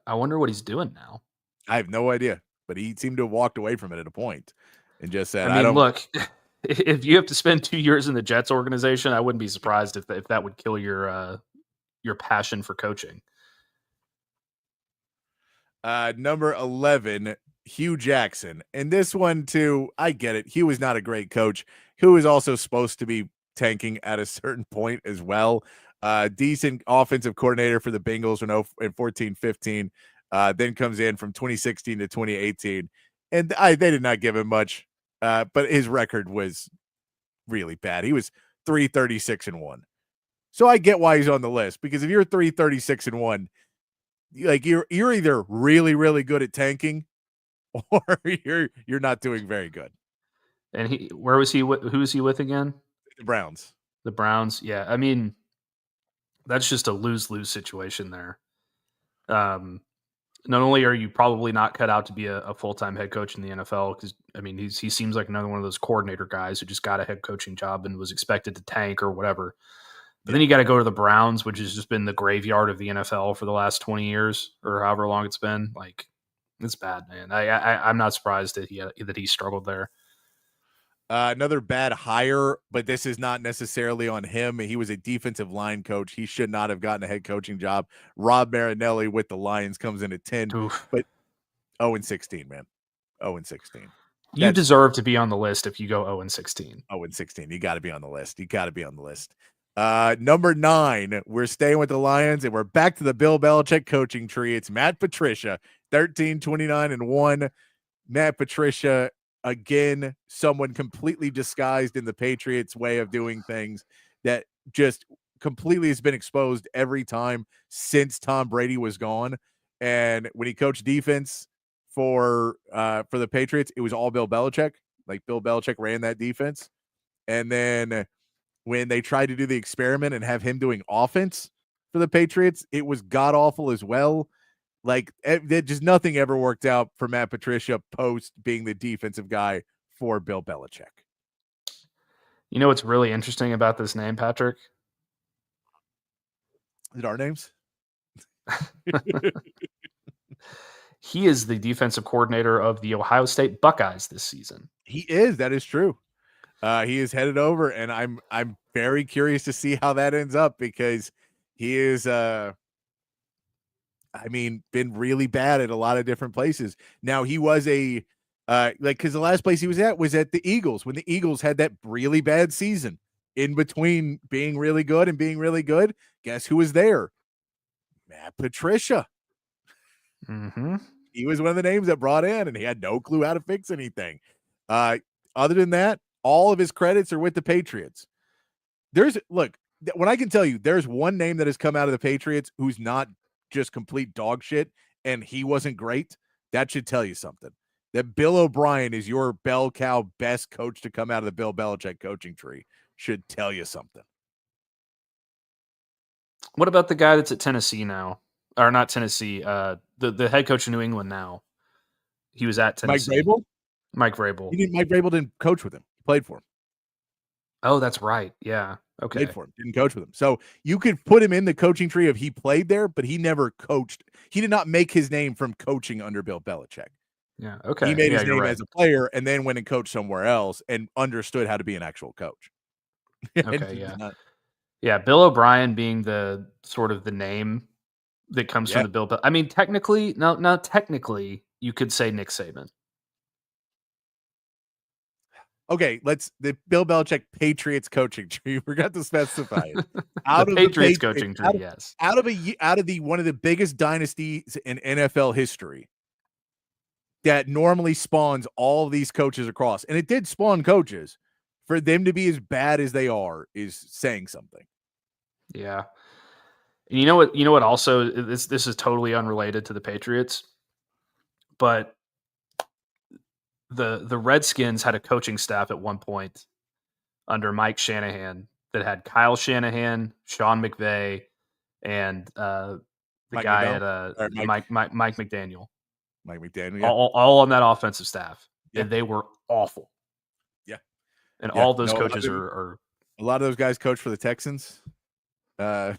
[SPEAKER 11] I wonder what he's doing now.
[SPEAKER 10] I have no idea, but he seemed to have walked away from it at a point and just said,
[SPEAKER 11] look, if you have to spend 2 years in the Jets organization, I wouldn't be surprised if that would kill your passion for coaching.
[SPEAKER 10] Number 11, Hugh Jackson. And this one too, I get it. Hugh was not a great coach. Hugh is also supposed to be tanking at a certain point as well. Decent offensive coordinator for the Bengals in 14-15. Then comes in from 2016 to 2018. And they did not give him much. But his record was really bad. He was 3-36-1. So I get why he's on the list, because if you're 3-36-1, like you're either really, really good at tanking or you're not doing very good.
[SPEAKER 11] And where was he? Who was he with again?
[SPEAKER 10] The Browns.
[SPEAKER 11] The Browns. Yeah. I mean, that's just a lose-lose situation there. Not only are you probably not cut out to be a full-time head coach in the NFL, because I mean he seems like another one of those coordinator guys who just got a head coaching job and was expected to tank or whatever. But then you got to go to the Browns, which has just been the graveyard of the NFL for the last 20 years or however long it's been. Like, it's bad, man. I'm not surprised that he struggled there.
[SPEAKER 10] Another bad hire, but this is not necessarily on him. He was a defensive line coach. He should not have gotten a head coaching job. Rob Marinelli with the Lions comes in at 10, but 0-16, man. 0-16.
[SPEAKER 11] You deserve to be on the list if you go 0-16.
[SPEAKER 10] 0-16. You got to be on the list. Number 9, we're staying with the Lions, and we're back to the Bill Belichick coaching tree. It's Matt Patricia, 13-29-1. Matt Patricia, again, someone completely disguised in the Patriots' way of doing things that just completely has been exposed every time since Tom Brady was gone. And when he coached defense for the Patriots, it was all Bill Belichick. Like, Bill Belichick ran that defense. And then when they tried to do the experiment and have him doing offense for the Patriots, it was god awful as well. Like, just nothing ever worked out for Matt Patricia post being the defensive guy for Bill Belichick.
[SPEAKER 11] You know what's really interesting about this name, Patrick?
[SPEAKER 10] Is it our names?
[SPEAKER 11] He is the defensive coordinator of the Ohio State Buckeyes this season.
[SPEAKER 10] He is. That is true. He is headed over, and I'm very curious to see how that ends up, because he is been really bad at a lot of different places. Now, he was because the last place he was at the Eagles when the Eagles had that really bad season. in between being really good and being really good, guess who was there? Matt Patricia.
[SPEAKER 11] Mm-hmm.
[SPEAKER 10] He was one of the names that brought in, and he had no clue how to fix anything. Other than that, all of his credits are with the Patriots. When I can tell you, there's one name that has come out of the Patriots who's not just complete dog shit, and he wasn't great. That should tell you something. That Bill O'Brien is your bell cow best coach to come out of the Bill Belichick coaching tree should tell you something.
[SPEAKER 11] What about the guy that's at Tennessee now? Or not Tennessee, the head coach of New England now. He was at Tennessee.
[SPEAKER 10] Mike Vrabel?
[SPEAKER 11] Mike Vrabel.
[SPEAKER 10] Mike Vrabel didn't coach with him. He played for him.
[SPEAKER 11] Oh, that's right. Yeah. Okay.
[SPEAKER 10] Played for him. Didn't coach with him. So you could put him in the coaching tree of he played there, but he never coached. He did not make his name from coaching under Bill Belichick.
[SPEAKER 11] Yeah. Okay.
[SPEAKER 10] He made his name as a player and then went and coached somewhere else and understood how to be an actual coach.
[SPEAKER 11] Okay. Yeah. Yeah. Bill O'Brien being the sort of the name that comes from the Bill. I mean, technically, technically, you could say Nick Saban.
[SPEAKER 10] Okay, the Bill Belichick Patriots coaching tree. We forgot to specify it.
[SPEAKER 11] Out of Patriots coaching tree, yes.
[SPEAKER 10] Out of the one of the biggest dynasties in NFL history that normally spawns all of these coaches across, and it did spawn coaches. For them to be as bad as they are is saying something.
[SPEAKER 11] Yeah. And you know what? Also, this is totally unrelated to the Patriots, but the Redskins had a coaching staff at one point under Mike Shanahan that had Kyle Shanahan, Sean McVay, and the
[SPEAKER 10] Mike
[SPEAKER 11] guy
[SPEAKER 10] McDowell?
[SPEAKER 11] at Mike McDaniel.
[SPEAKER 10] Mike McDaniel, yeah.
[SPEAKER 11] all on that offensive staff, and they were awful.
[SPEAKER 10] Yeah,
[SPEAKER 11] and all those coaches are
[SPEAKER 10] a lot of those guys coach for the Texans.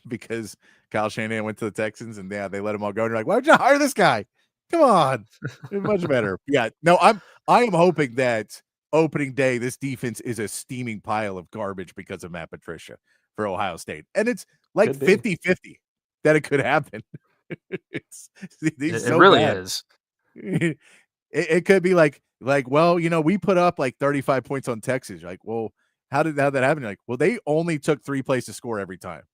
[SPEAKER 10] Because Kyle Shanahan went to the Texans and they let them all go. And you're like, why would you hire this guy? Come on. It's much better. Yeah. No, I am hoping that opening day, this defense is a steaming pile of garbage because of Matt Patricia for Ohio State. And it's like 50-50 that it could happen. It
[SPEAKER 11] really is.
[SPEAKER 10] It could be like, well, we put up like 35 points on Texas. You're like, well, how did that happen? You're like, well, they only took 3 plays to score every time.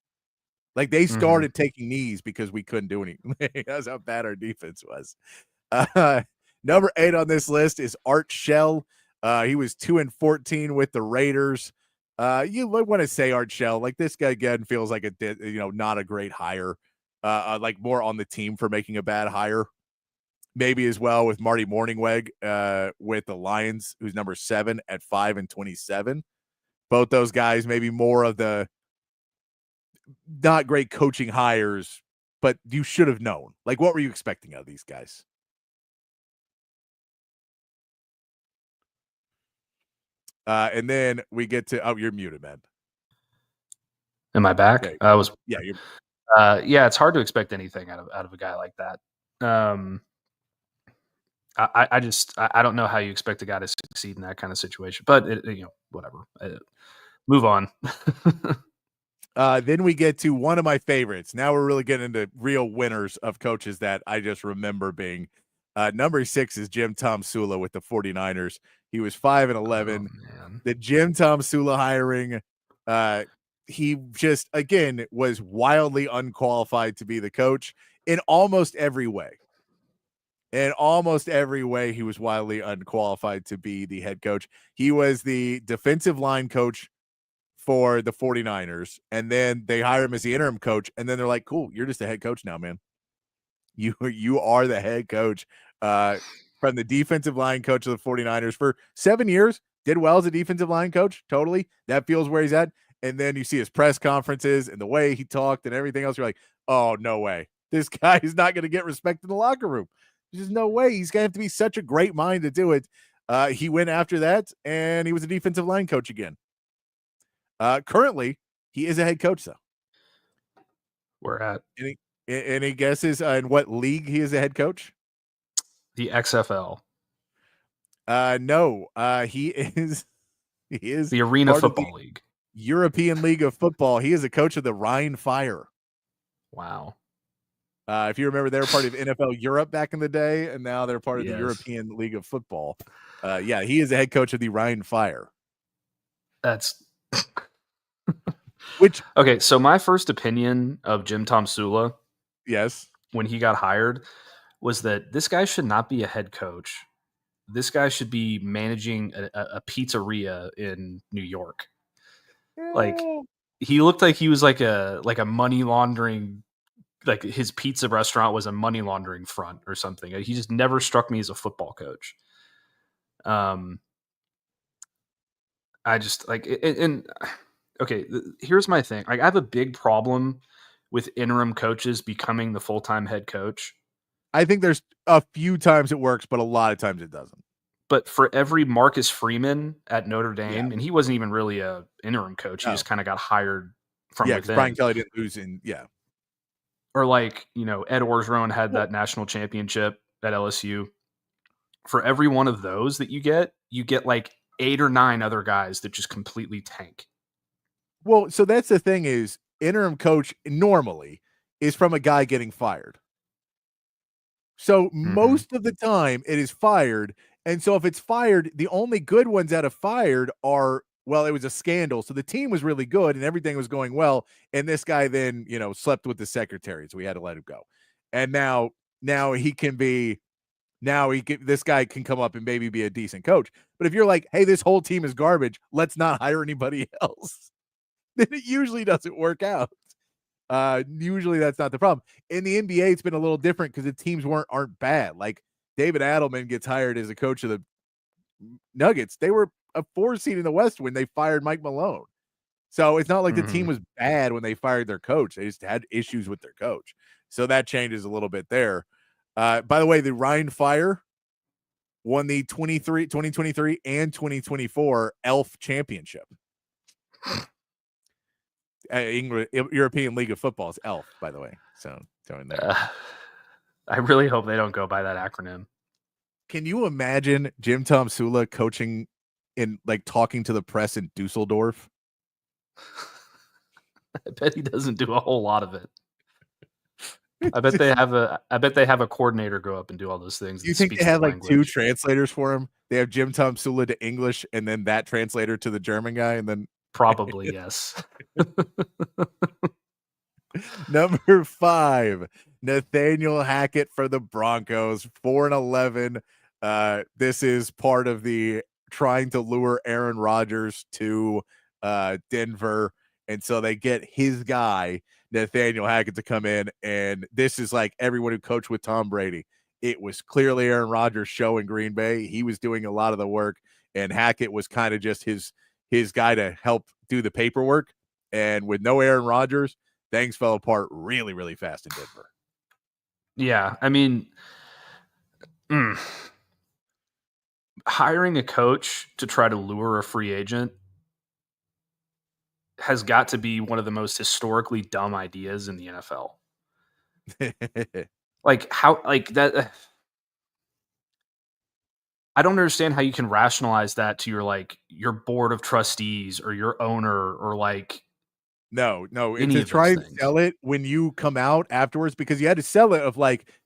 [SPEAKER 10] Like they started taking knees because we couldn't do anything. That's how bad our defense was. Number 8 on this list is Art Shell. He was 2-14 with the Raiders. You want to say Art Shell, like this guy again feels like not a great hire. Like more on the team for making a bad hire. Maybe as well with Marty Morningweg with the Lions, who's number 7 at 5-27. Both those guys, maybe more of the not great coaching hires, but you should have known. Like, what were you expecting out of these guys? And then we get to you're muted, man.
[SPEAKER 11] Am I back?
[SPEAKER 10] Okay.
[SPEAKER 11] Yeah, it's hard to expect anything out of a guy like that. I don't know how you expect a guy to succeed in that kind of situation, but whatever. Move on.
[SPEAKER 10] Then we get to one of my favorites. Now we're really getting into real winners of coaches that I just remember being. Number 6 is Jim Tom Sula with the 49ers. He was 5-11. The Jim Tom Sula hiring, he just, again, was wildly unqualified to be the coach in almost every way. In almost every way, he was wildly unqualified to be the head coach. He was the defensive line coach for the 49ers, and then they hire him as the interim coach, and then they're like, cool, you're just a head coach now, man. You are the head coach. From the defensive line coach of the 49ers for 7 years, did well as a defensive line coach, totally. That feels where he's at. And then you see his press conferences and the way he talked and everything else. You're like, oh, no way. This guy is not going to get respect in the locker room. There's no way. He's going to have to be such a great mind to do it. He went after that, and he was a defensive line coach again. Currently, he is a head coach, though.
[SPEAKER 11] We're at.
[SPEAKER 10] Any guesses in what league he is a head coach?
[SPEAKER 11] The XFL.
[SPEAKER 10] No. He is
[SPEAKER 11] the Arena Football League.
[SPEAKER 10] European League of Football. He is a coach of the Rhine Fire.
[SPEAKER 11] Wow.
[SPEAKER 10] If you remember, they were part of NFL Europe back in the day, and now they're part of the European League of Football. He is a head coach of the Rhine Fire.
[SPEAKER 11] That's Okay, so my first opinion of Jim Tomsula,
[SPEAKER 10] yes,
[SPEAKER 11] when he got hired, was that this guy should not be a head coach. This guy should be managing a pizzeria in New York. Like, he looked like he was like a money laundering, like his pizza restaurant was a money laundering front or something. He just never struck me as a football coach. I just like and okay, here's my thing. Like, I have a big problem with interim coaches becoming the full-time head coach.
[SPEAKER 10] I think there's a few times it works, but a lot of times it doesn't.
[SPEAKER 11] But for every Marcus Freeman at Notre Dame, and he wasn't even really a interim coach. He just kind of got hired from
[SPEAKER 10] because
[SPEAKER 11] within.
[SPEAKER 10] Brian Kelly didn't lose in,
[SPEAKER 11] Or like, Ed Orgeron had that national championship at LSU. For every one of those that you get like 8 or 9 other guys that just completely tank.
[SPEAKER 10] Well, so that's the thing is interim coach normally is from a guy getting fired. So most of the time it is fired. And so if it's fired, the only good ones that have fired are, well, it was a scandal. So the team was really good and everything was going well. And this guy then, slept with the secretary. So we had to let him go. And now he can be, this guy can come up and maybe be a decent coach. But if you're like, hey, this whole team is garbage, let's not hire anybody else, then it usually doesn't work out. Usually that's not the problem. In the NBA, it's been a little different because the teams aren't bad. Like David Adelman gets hired as a coach of the Nuggets. They were a 4 seed in the West when they fired Mike Malone. So it's not like the team was bad when they fired their coach. They just had issues with their coach. So that changes a little bit there. By the way, the Ryan Fire won the 2023 and 2024 ELF championship. European League of Football is ELF, by the way. So throwing that.
[SPEAKER 11] I really hope they don't go by that acronym.
[SPEAKER 10] Can you imagine Jim Tomsula coaching in talking to the press in Dusseldorf?
[SPEAKER 11] I bet he doesn't do a whole lot of it. I bet they have a coordinator go up and do all those things.
[SPEAKER 10] You think they have 2 translators for him? They have Jim Tomsula to English and then that translator to the German guy, and then
[SPEAKER 11] probably yes.
[SPEAKER 10] Number 5, Nathaniel Hackett for the Broncos, 4-11. This is part of the trying to lure Aaron Rodgers to Denver, and so they get his guy Nathaniel Hackett to come in, and this is like everyone who coached with Tom Brady. It was clearly Aaron Rodgers' show in Green Bay. He was doing a lot of the work, and Hackett was kind of just his guy to help do the paperwork. And with no Aaron Rodgers, things fell apart really, really fast in Denver.
[SPEAKER 11] Yeah, I mean, hiring a coach to try to lure a free agent has got to be one of the most historically dumb ideas in the NFL. That. I don't understand how you can rationalize that to your board of trustees or your owner or
[SPEAKER 10] No, and to try and sell it when you come out afterwards, because you had to sell it of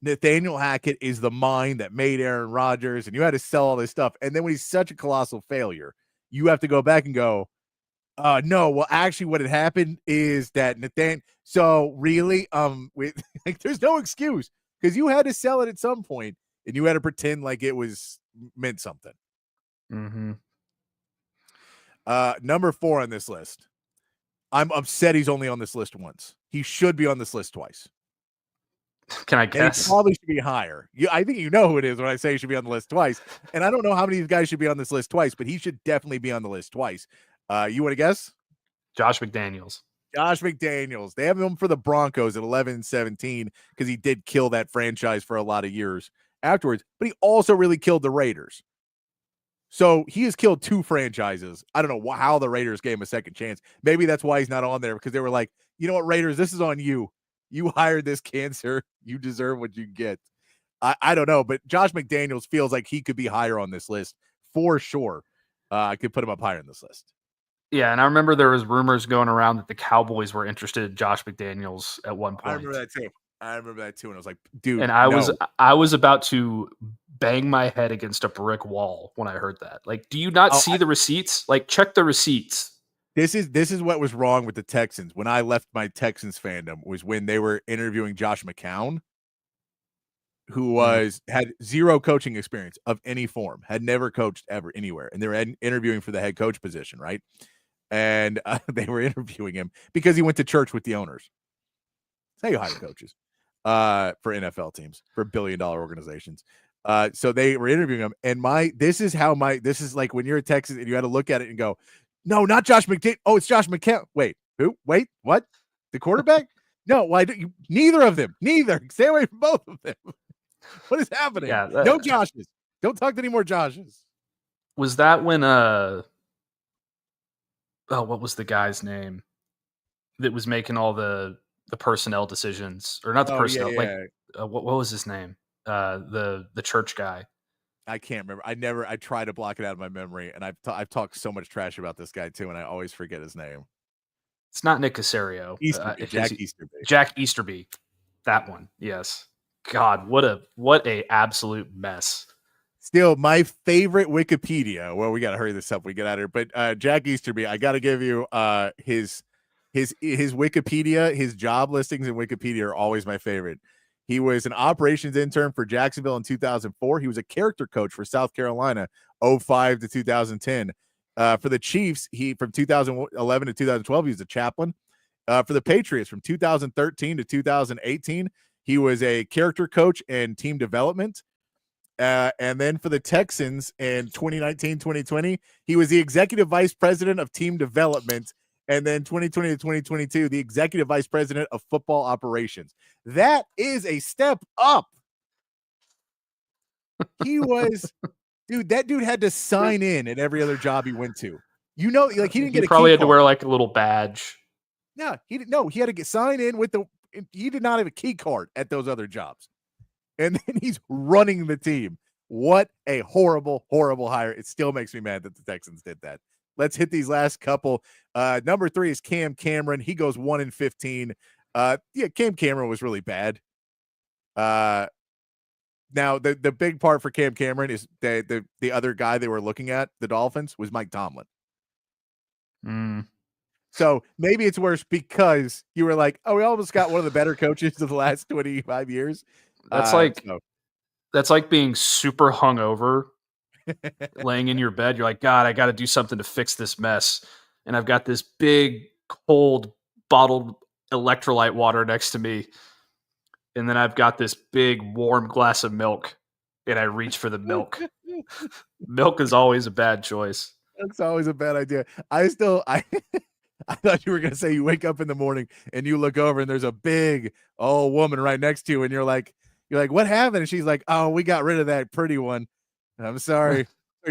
[SPEAKER 10] Nathaniel Hackett is the mind that made Aaron Rodgers, and you had to sell all this stuff. And then when he's such a colossal failure, you have to go back and go, no, well, actually what had happened is that so really, there's no excuse because you had to sell it at some point and you had to pretend like it meant something. Number 4 on this list. I'm upset he's only on this list once. He should be on this list twice.
[SPEAKER 11] Can I guess?
[SPEAKER 10] He probably should be higher. I think you know who it is when I say he should be on the list twice. And I don't know how many of these guys should be on this list twice, but he should definitely be on the list twice. You want to guess?
[SPEAKER 11] Josh McDaniels.
[SPEAKER 10] Josh McDaniels. They have him for the Broncos at 11-17 because he did kill that franchise for a lot of years afterwards. But he also really killed the Raiders. So he has killed 2 franchises. I don't know how the Raiders gave him a second chance. Maybe that's why he's not on there, because they were like, you know what, Raiders, this is on you. You hired this cancer. You deserve what you get. I don't know, but Josh McDaniels feels like he could be higher on this list for sure. I could put him up higher on this list.
[SPEAKER 11] Yeah, and I remember there was rumors going around that the Cowboys were interested in Josh McDaniels at one point.
[SPEAKER 10] I remember that too. And I was like, dude.
[SPEAKER 11] And I was about to bang my head against a brick wall when I heard that. Do you not see the receipts? Check the receipts.
[SPEAKER 10] This is what was wrong with the Texans when I left my Texans fandom, was when they were interviewing Josh McCown, who had zero coaching experience of any form, had never coached ever anywhere, and they were interviewing for the head coach position, right? And they were interviewing him because he went to church with the owners. That's how you hire coaches for NFL teams, for billion-dollar organizations. So they were interviewing him, and this is like when you're a Texas and you had to look at it and go, no, not Josh McDaniels. Oh, it's Josh McCown. Wait, who? Wait, what? The quarterback? No, why do you? Neither of them. Neither. Stay away from both of them. What is happening?
[SPEAKER 11] Yeah,
[SPEAKER 10] no Joshes. Don't talk to any more Joshes.
[SPEAKER 11] Was that when what was the guy's name that was making all the personnel decisions, or not the personnel? What was his name? The church guy.
[SPEAKER 10] I can't remember. I try to block it out of my memory, and I've talked so much trash about this guy too, and I always forget his name.
[SPEAKER 11] It's not Nick Casario.
[SPEAKER 10] Jack Easterby.
[SPEAKER 11] Jack Easterby. That one. Yes. God, what a absolute mess.
[SPEAKER 10] Still, my favorite Wikipedia. Well, we got to hurry this up. We get out of here. But Jack Easterby, I got to give you his Wikipedia, his job listings in Wikipedia are always my favorite. He was an operations intern for Jacksonville in 2004. He was a character coach for South Carolina, 2005 to 2010. For the Chiefs, from 2011 to 2012, he was a chaplain. For the Patriots, from 2013 to 2018, he was a character coach and team development. And then for the Texans in 2019-2020, he was the executive vice president of team development. And then 2020 to 2022, the executive vice president of football operations. That is a step up. That dude had to sign in at every other job he went to. He didn't get
[SPEAKER 11] probably had to wear like a little badge.
[SPEAKER 10] Yeah, he didn't. No, he had to sign in with he did not have a key card at those other jobs. And then he's running the team. What a horrible, horrible hire. It still makes me mad that the Texans did that. Let's hit these last couple. Number 3 is Cam Cameron. He goes 1-15. Cam Cameron was really bad. Now the big part for Cam Cameron is the other guy they were looking at, the Dolphins, was Mike Tomlin. So maybe it's worse because you were like, oh, we almost got one of the better coaches of the last 25 years.
[SPEAKER 11] That's like being super hungover, laying in your bed. You're like, God, I got to do something to fix this mess. And I've got this big, cold, bottled electrolyte water next to me. And then I've got this big, warm glass of milk. And I reach for the milk. Milk is always a bad choice.
[SPEAKER 10] That's always a bad idea. I thought you were going to say you wake up in the morning and you look over and there's a big old woman right next to you. And you're like, what happened? And she's like, oh, we got rid of that pretty one. I'm sorry.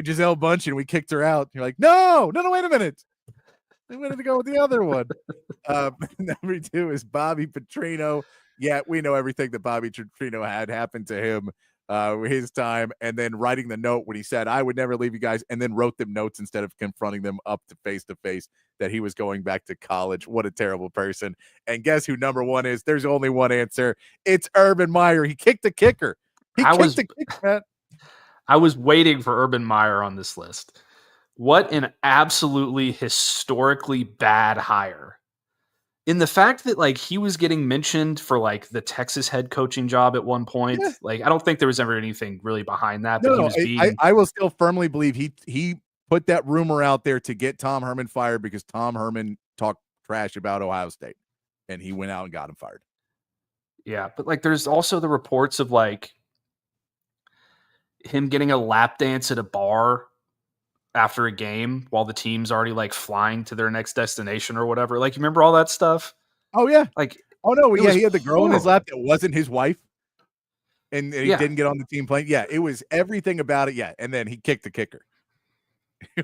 [SPEAKER 10] Giselle Bundchen, we kicked her out. You're like, no, wait a minute. I wanted to go with the other one. Number 2 is Bobby Petrino. Yeah, we know everything that Bobby Petrino had happened to him his time, and then writing the note when he said, I would never leave you guys, and then wrote them notes instead of confronting them up to face that he was going back to college. What a terrible person. And guess who number 1 is? There's only one answer. It's Urban Meyer. He kicked the kicker.
[SPEAKER 11] I was waiting for Urban Meyer on this list. What an absolutely historically bad hire. In the fact that he was getting mentioned for the Texas head coaching job at one point. I don't think there was ever anything really behind that. But
[SPEAKER 10] I will still firmly believe he put that rumor out there to get Tom Herman fired because Tom Herman talked trash about Ohio State and he went out and got him fired.
[SPEAKER 11] Yeah. But there's also the reports of him getting a lap dance at a bar after a game while the team's already flying to their next destination or whatever. You remember all that stuff?
[SPEAKER 10] Oh yeah. He had the girl in his lap that wasn't his wife. And he didn't get on the team plane. Yeah, it was everything about it. Yeah. And then he kicked the kicker,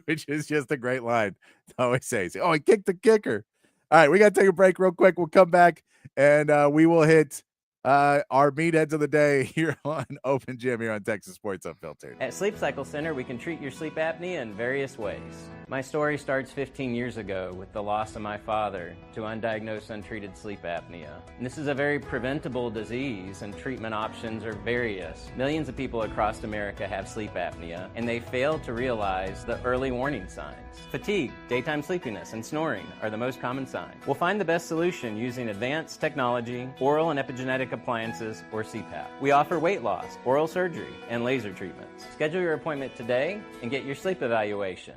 [SPEAKER 10] which is just a great line to always say. Oh, he kicked the kicker. All right, we got to take a break real quick. We'll come back and we will hit our meatheads of the day here on Open Gym here on Texas Sports Unfiltered.
[SPEAKER 15] At Sleep Cycle Center, we can treat your sleep apnea in various ways. My story starts 15 years ago with the loss of my father to undiagnosed, untreated sleep apnea. And this is a very preventable disease, and treatment options are various. Millions of people across America have sleep apnea, and they fail to realize the early warning signs. Fatigue, daytime sleepiness, and snoring are the most common signs. We'll find the best solution using advanced technology, oral and epigenetic appliances, or CPAP. We offer weight loss, oral surgery, and laser treatments. Schedule your appointment today and get your sleep evaluation.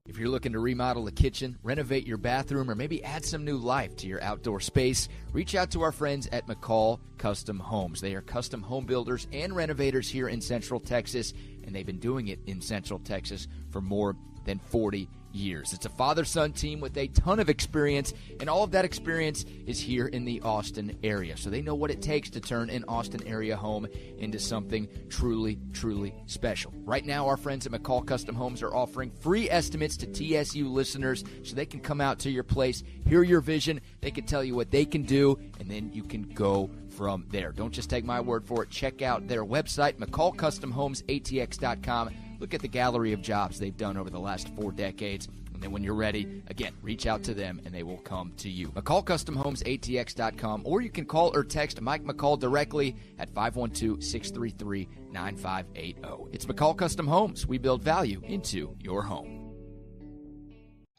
[SPEAKER 12] If you're looking to remodel a kitchen, renovate your bathroom, or maybe add some new life to your outdoor space, reach out to our friends at McCall Custom Homes. They are custom home builders and renovators here in Central Texas, and they've been doing it in Central Texas for more than 40 years. It's a father-son team with a ton of experience, and all of that experience is here in the Austin area. So they know what it takes to turn an Austin area home into something truly, truly special. Right now, our friends at McCall Custom Homes are offering free estimates to TSU listeners so they can come out to your place, hear your vision, they can tell you what they can do, and then you can go from there. Don't just take my word for it. Check out their website, McCallCustomHomesATX.com. Look at the gallery of jobs they've done over the last 4 decades. And then when you're ready, again, reach out to them and they will come to you. McCallCustomHomesATX.com, or you can call or text Mike McCall directly at 512-633-9580. It's McCall Custom Homes. We build value into your home.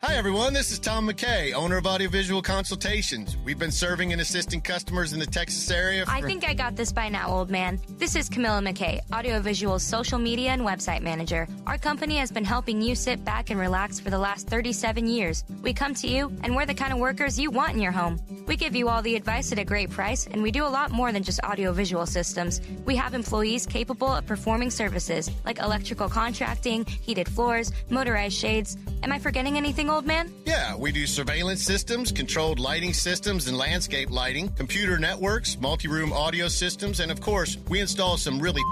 [SPEAKER 14] Hi, everyone. This is Tom McKay, owner of Audiovisual Consultations. We've been serving and assisting customers in the Texas area
[SPEAKER 13] I think I got this by now, old man. This is Camilla McKay, Audiovisual's social media and website manager. Our company has been helping you sit back and relax for the last 37 years. We come to you, and we're the kind of workers you want in your home. We give you all the advice at a great price, and we do a lot more than just audiovisual systems. We have employees capable of performing services like electrical contracting, heated floors, motorized shades. Am I forgetting anything, old man?
[SPEAKER 14] Yeah, we do surveillance systems, controlled lighting systems, and landscape lighting, computer networks, multi-room audio systems, and of course, we install some really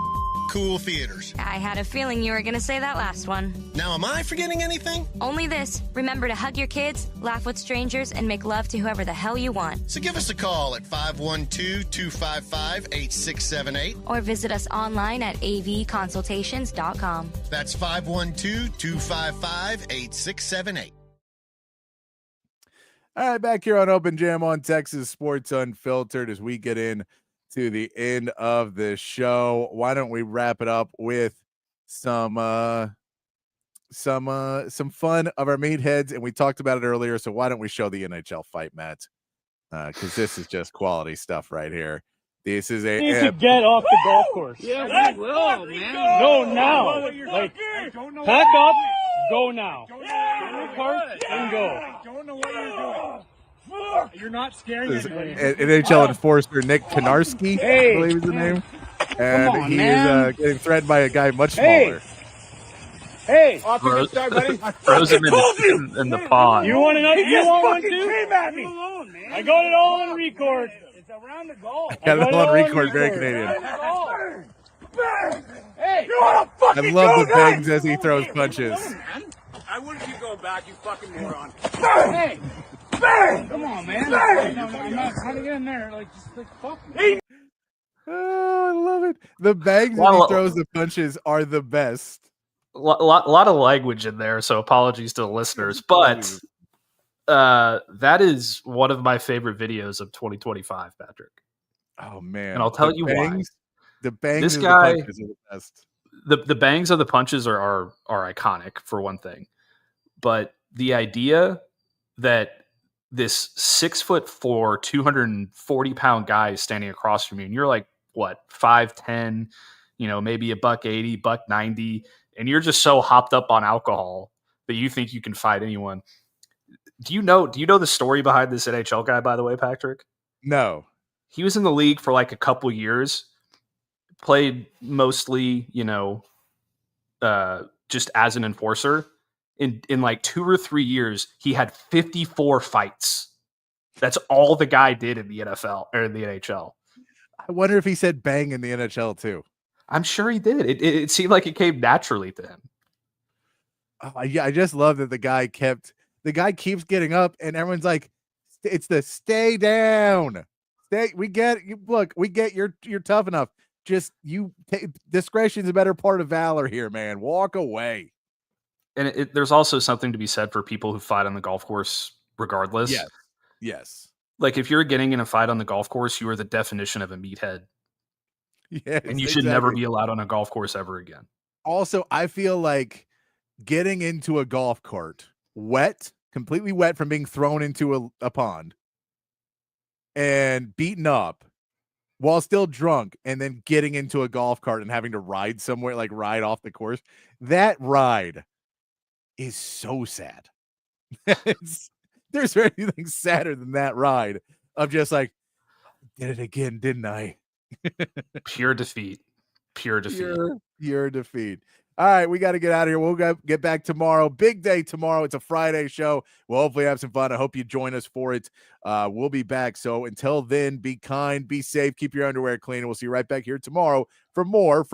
[SPEAKER 14] cool theaters.
[SPEAKER 13] I had a feeling you were going to say that last one.
[SPEAKER 14] Now, am I forgetting anything?
[SPEAKER 13] Only this. Remember to hug your kids, laugh with strangers, and make love to whoever the hell you want.
[SPEAKER 14] So give us a call at 512-255-8678.
[SPEAKER 13] Or visit us online at avconsultations.com.
[SPEAKER 14] That's 512-255-8678.
[SPEAKER 10] All right, back here on Open Jam on Texas Sports Unfiltered as we get in to the end of the show. Why don't we wrap it up with some fun of our meatheads? And we talked about it earlier, so why don't we show the NHL fight, Matt? Because this is just quality stuff right here. This is a.
[SPEAKER 8] You should get off the golf course.
[SPEAKER 16] Yeah, we will, man.
[SPEAKER 8] Go now. Like, pack up. Go now. Get in the car and go.
[SPEAKER 16] I don't know what you're doing. You're not scaring anybody.
[SPEAKER 10] NHL enforcer Nick Konarski, I believe is the name. And he is getting threatened by a guy much smaller.
[SPEAKER 8] Hey,
[SPEAKER 11] Froze him in the pond.
[SPEAKER 8] You want another? You want one too?
[SPEAKER 16] Came at me.
[SPEAKER 8] I got it all on record.
[SPEAKER 16] It's around the goal.
[SPEAKER 10] I got it all on record, very Canadian.
[SPEAKER 16] Hey, you want to fucking
[SPEAKER 10] I love the bangs as he throws punches.
[SPEAKER 16] I wouldn't keep going back, you fucking moron. Hey! Bang! Come on, man. Bang! I'm not trying to get in there. Just fuck me.
[SPEAKER 10] Oh, I love it. The bangs as he throws the punches are the best.
[SPEAKER 11] A lot of language in there, so apologies to the listeners. But that is one of my favorite videos of 2025, Patrick.
[SPEAKER 10] Oh, man.
[SPEAKER 11] And I'll tell you why.
[SPEAKER 10] The bangs
[SPEAKER 11] this
[SPEAKER 10] of
[SPEAKER 11] guy,
[SPEAKER 10] the punches are the best.
[SPEAKER 11] The bangs of the punches are iconic, for one thing. But the idea that this 6'4", 240-pound guy is standing across from you, and you're like, what, 5'10", maybe $180, $190, and you're just so hopped up on alcohol that you think you can fight anyone. Do you know the story behind this NHL guy, by the way, Patrick?
[SPEAKER 10] No.
[SPEAKER 11] He was in the league for like a couple years, played mostly, just as an enforcer. In like 2 or 3 years, he had 54 fights. That's all the guy did in the NFL or in the NHL.
[SPEAKER 10] I wonder if he said bang in the NHL too.
[SPEAKER 11] I'm sure he did. It seemed like it came naturally to him.
[SPEAKER 10] Oh, yeah, I just love that the guy keeps getting up and everyone's like, it's the stay down. We get you. Look, we get you're tough enough. Just discretion's a better part of valor here, man. Walk away.
[SPEAKER 11] And there's also something to be said for people who fight on the golf course regardless.
[SPEAKER 10] Yes. Yes.
[SPEAKER 11] Like if you're getting in a fight on the golf course, you are the definition of a meathead.
[SPEAKER 10] Yes,
[SPEAKER 11] and you should never be allowed on a golf course ever again.
[SPEAKER 10] Also, I feel like getting into a golf cart wet, completely wet from being thrown into a pond and beaten up while still drunk, and then getting into a golf cart and having to ride somewhere, like ride off the course. That ride is so sad. There's anything sadder than that ride of just like, did it again, didn't I?
[SPEAKER 11] Pure defeat. Pure
[SPEAKER 10] defeat. All right, we got to get out of here. We'll get back tomorrow. Big day tomorrow. It's a Friday show. We'll hopefully have some fun. I hope you join us for it. We'll be back. So until then, be kind, be safe, keep your underwear clean, and we'll see you right back here tomorrow for more.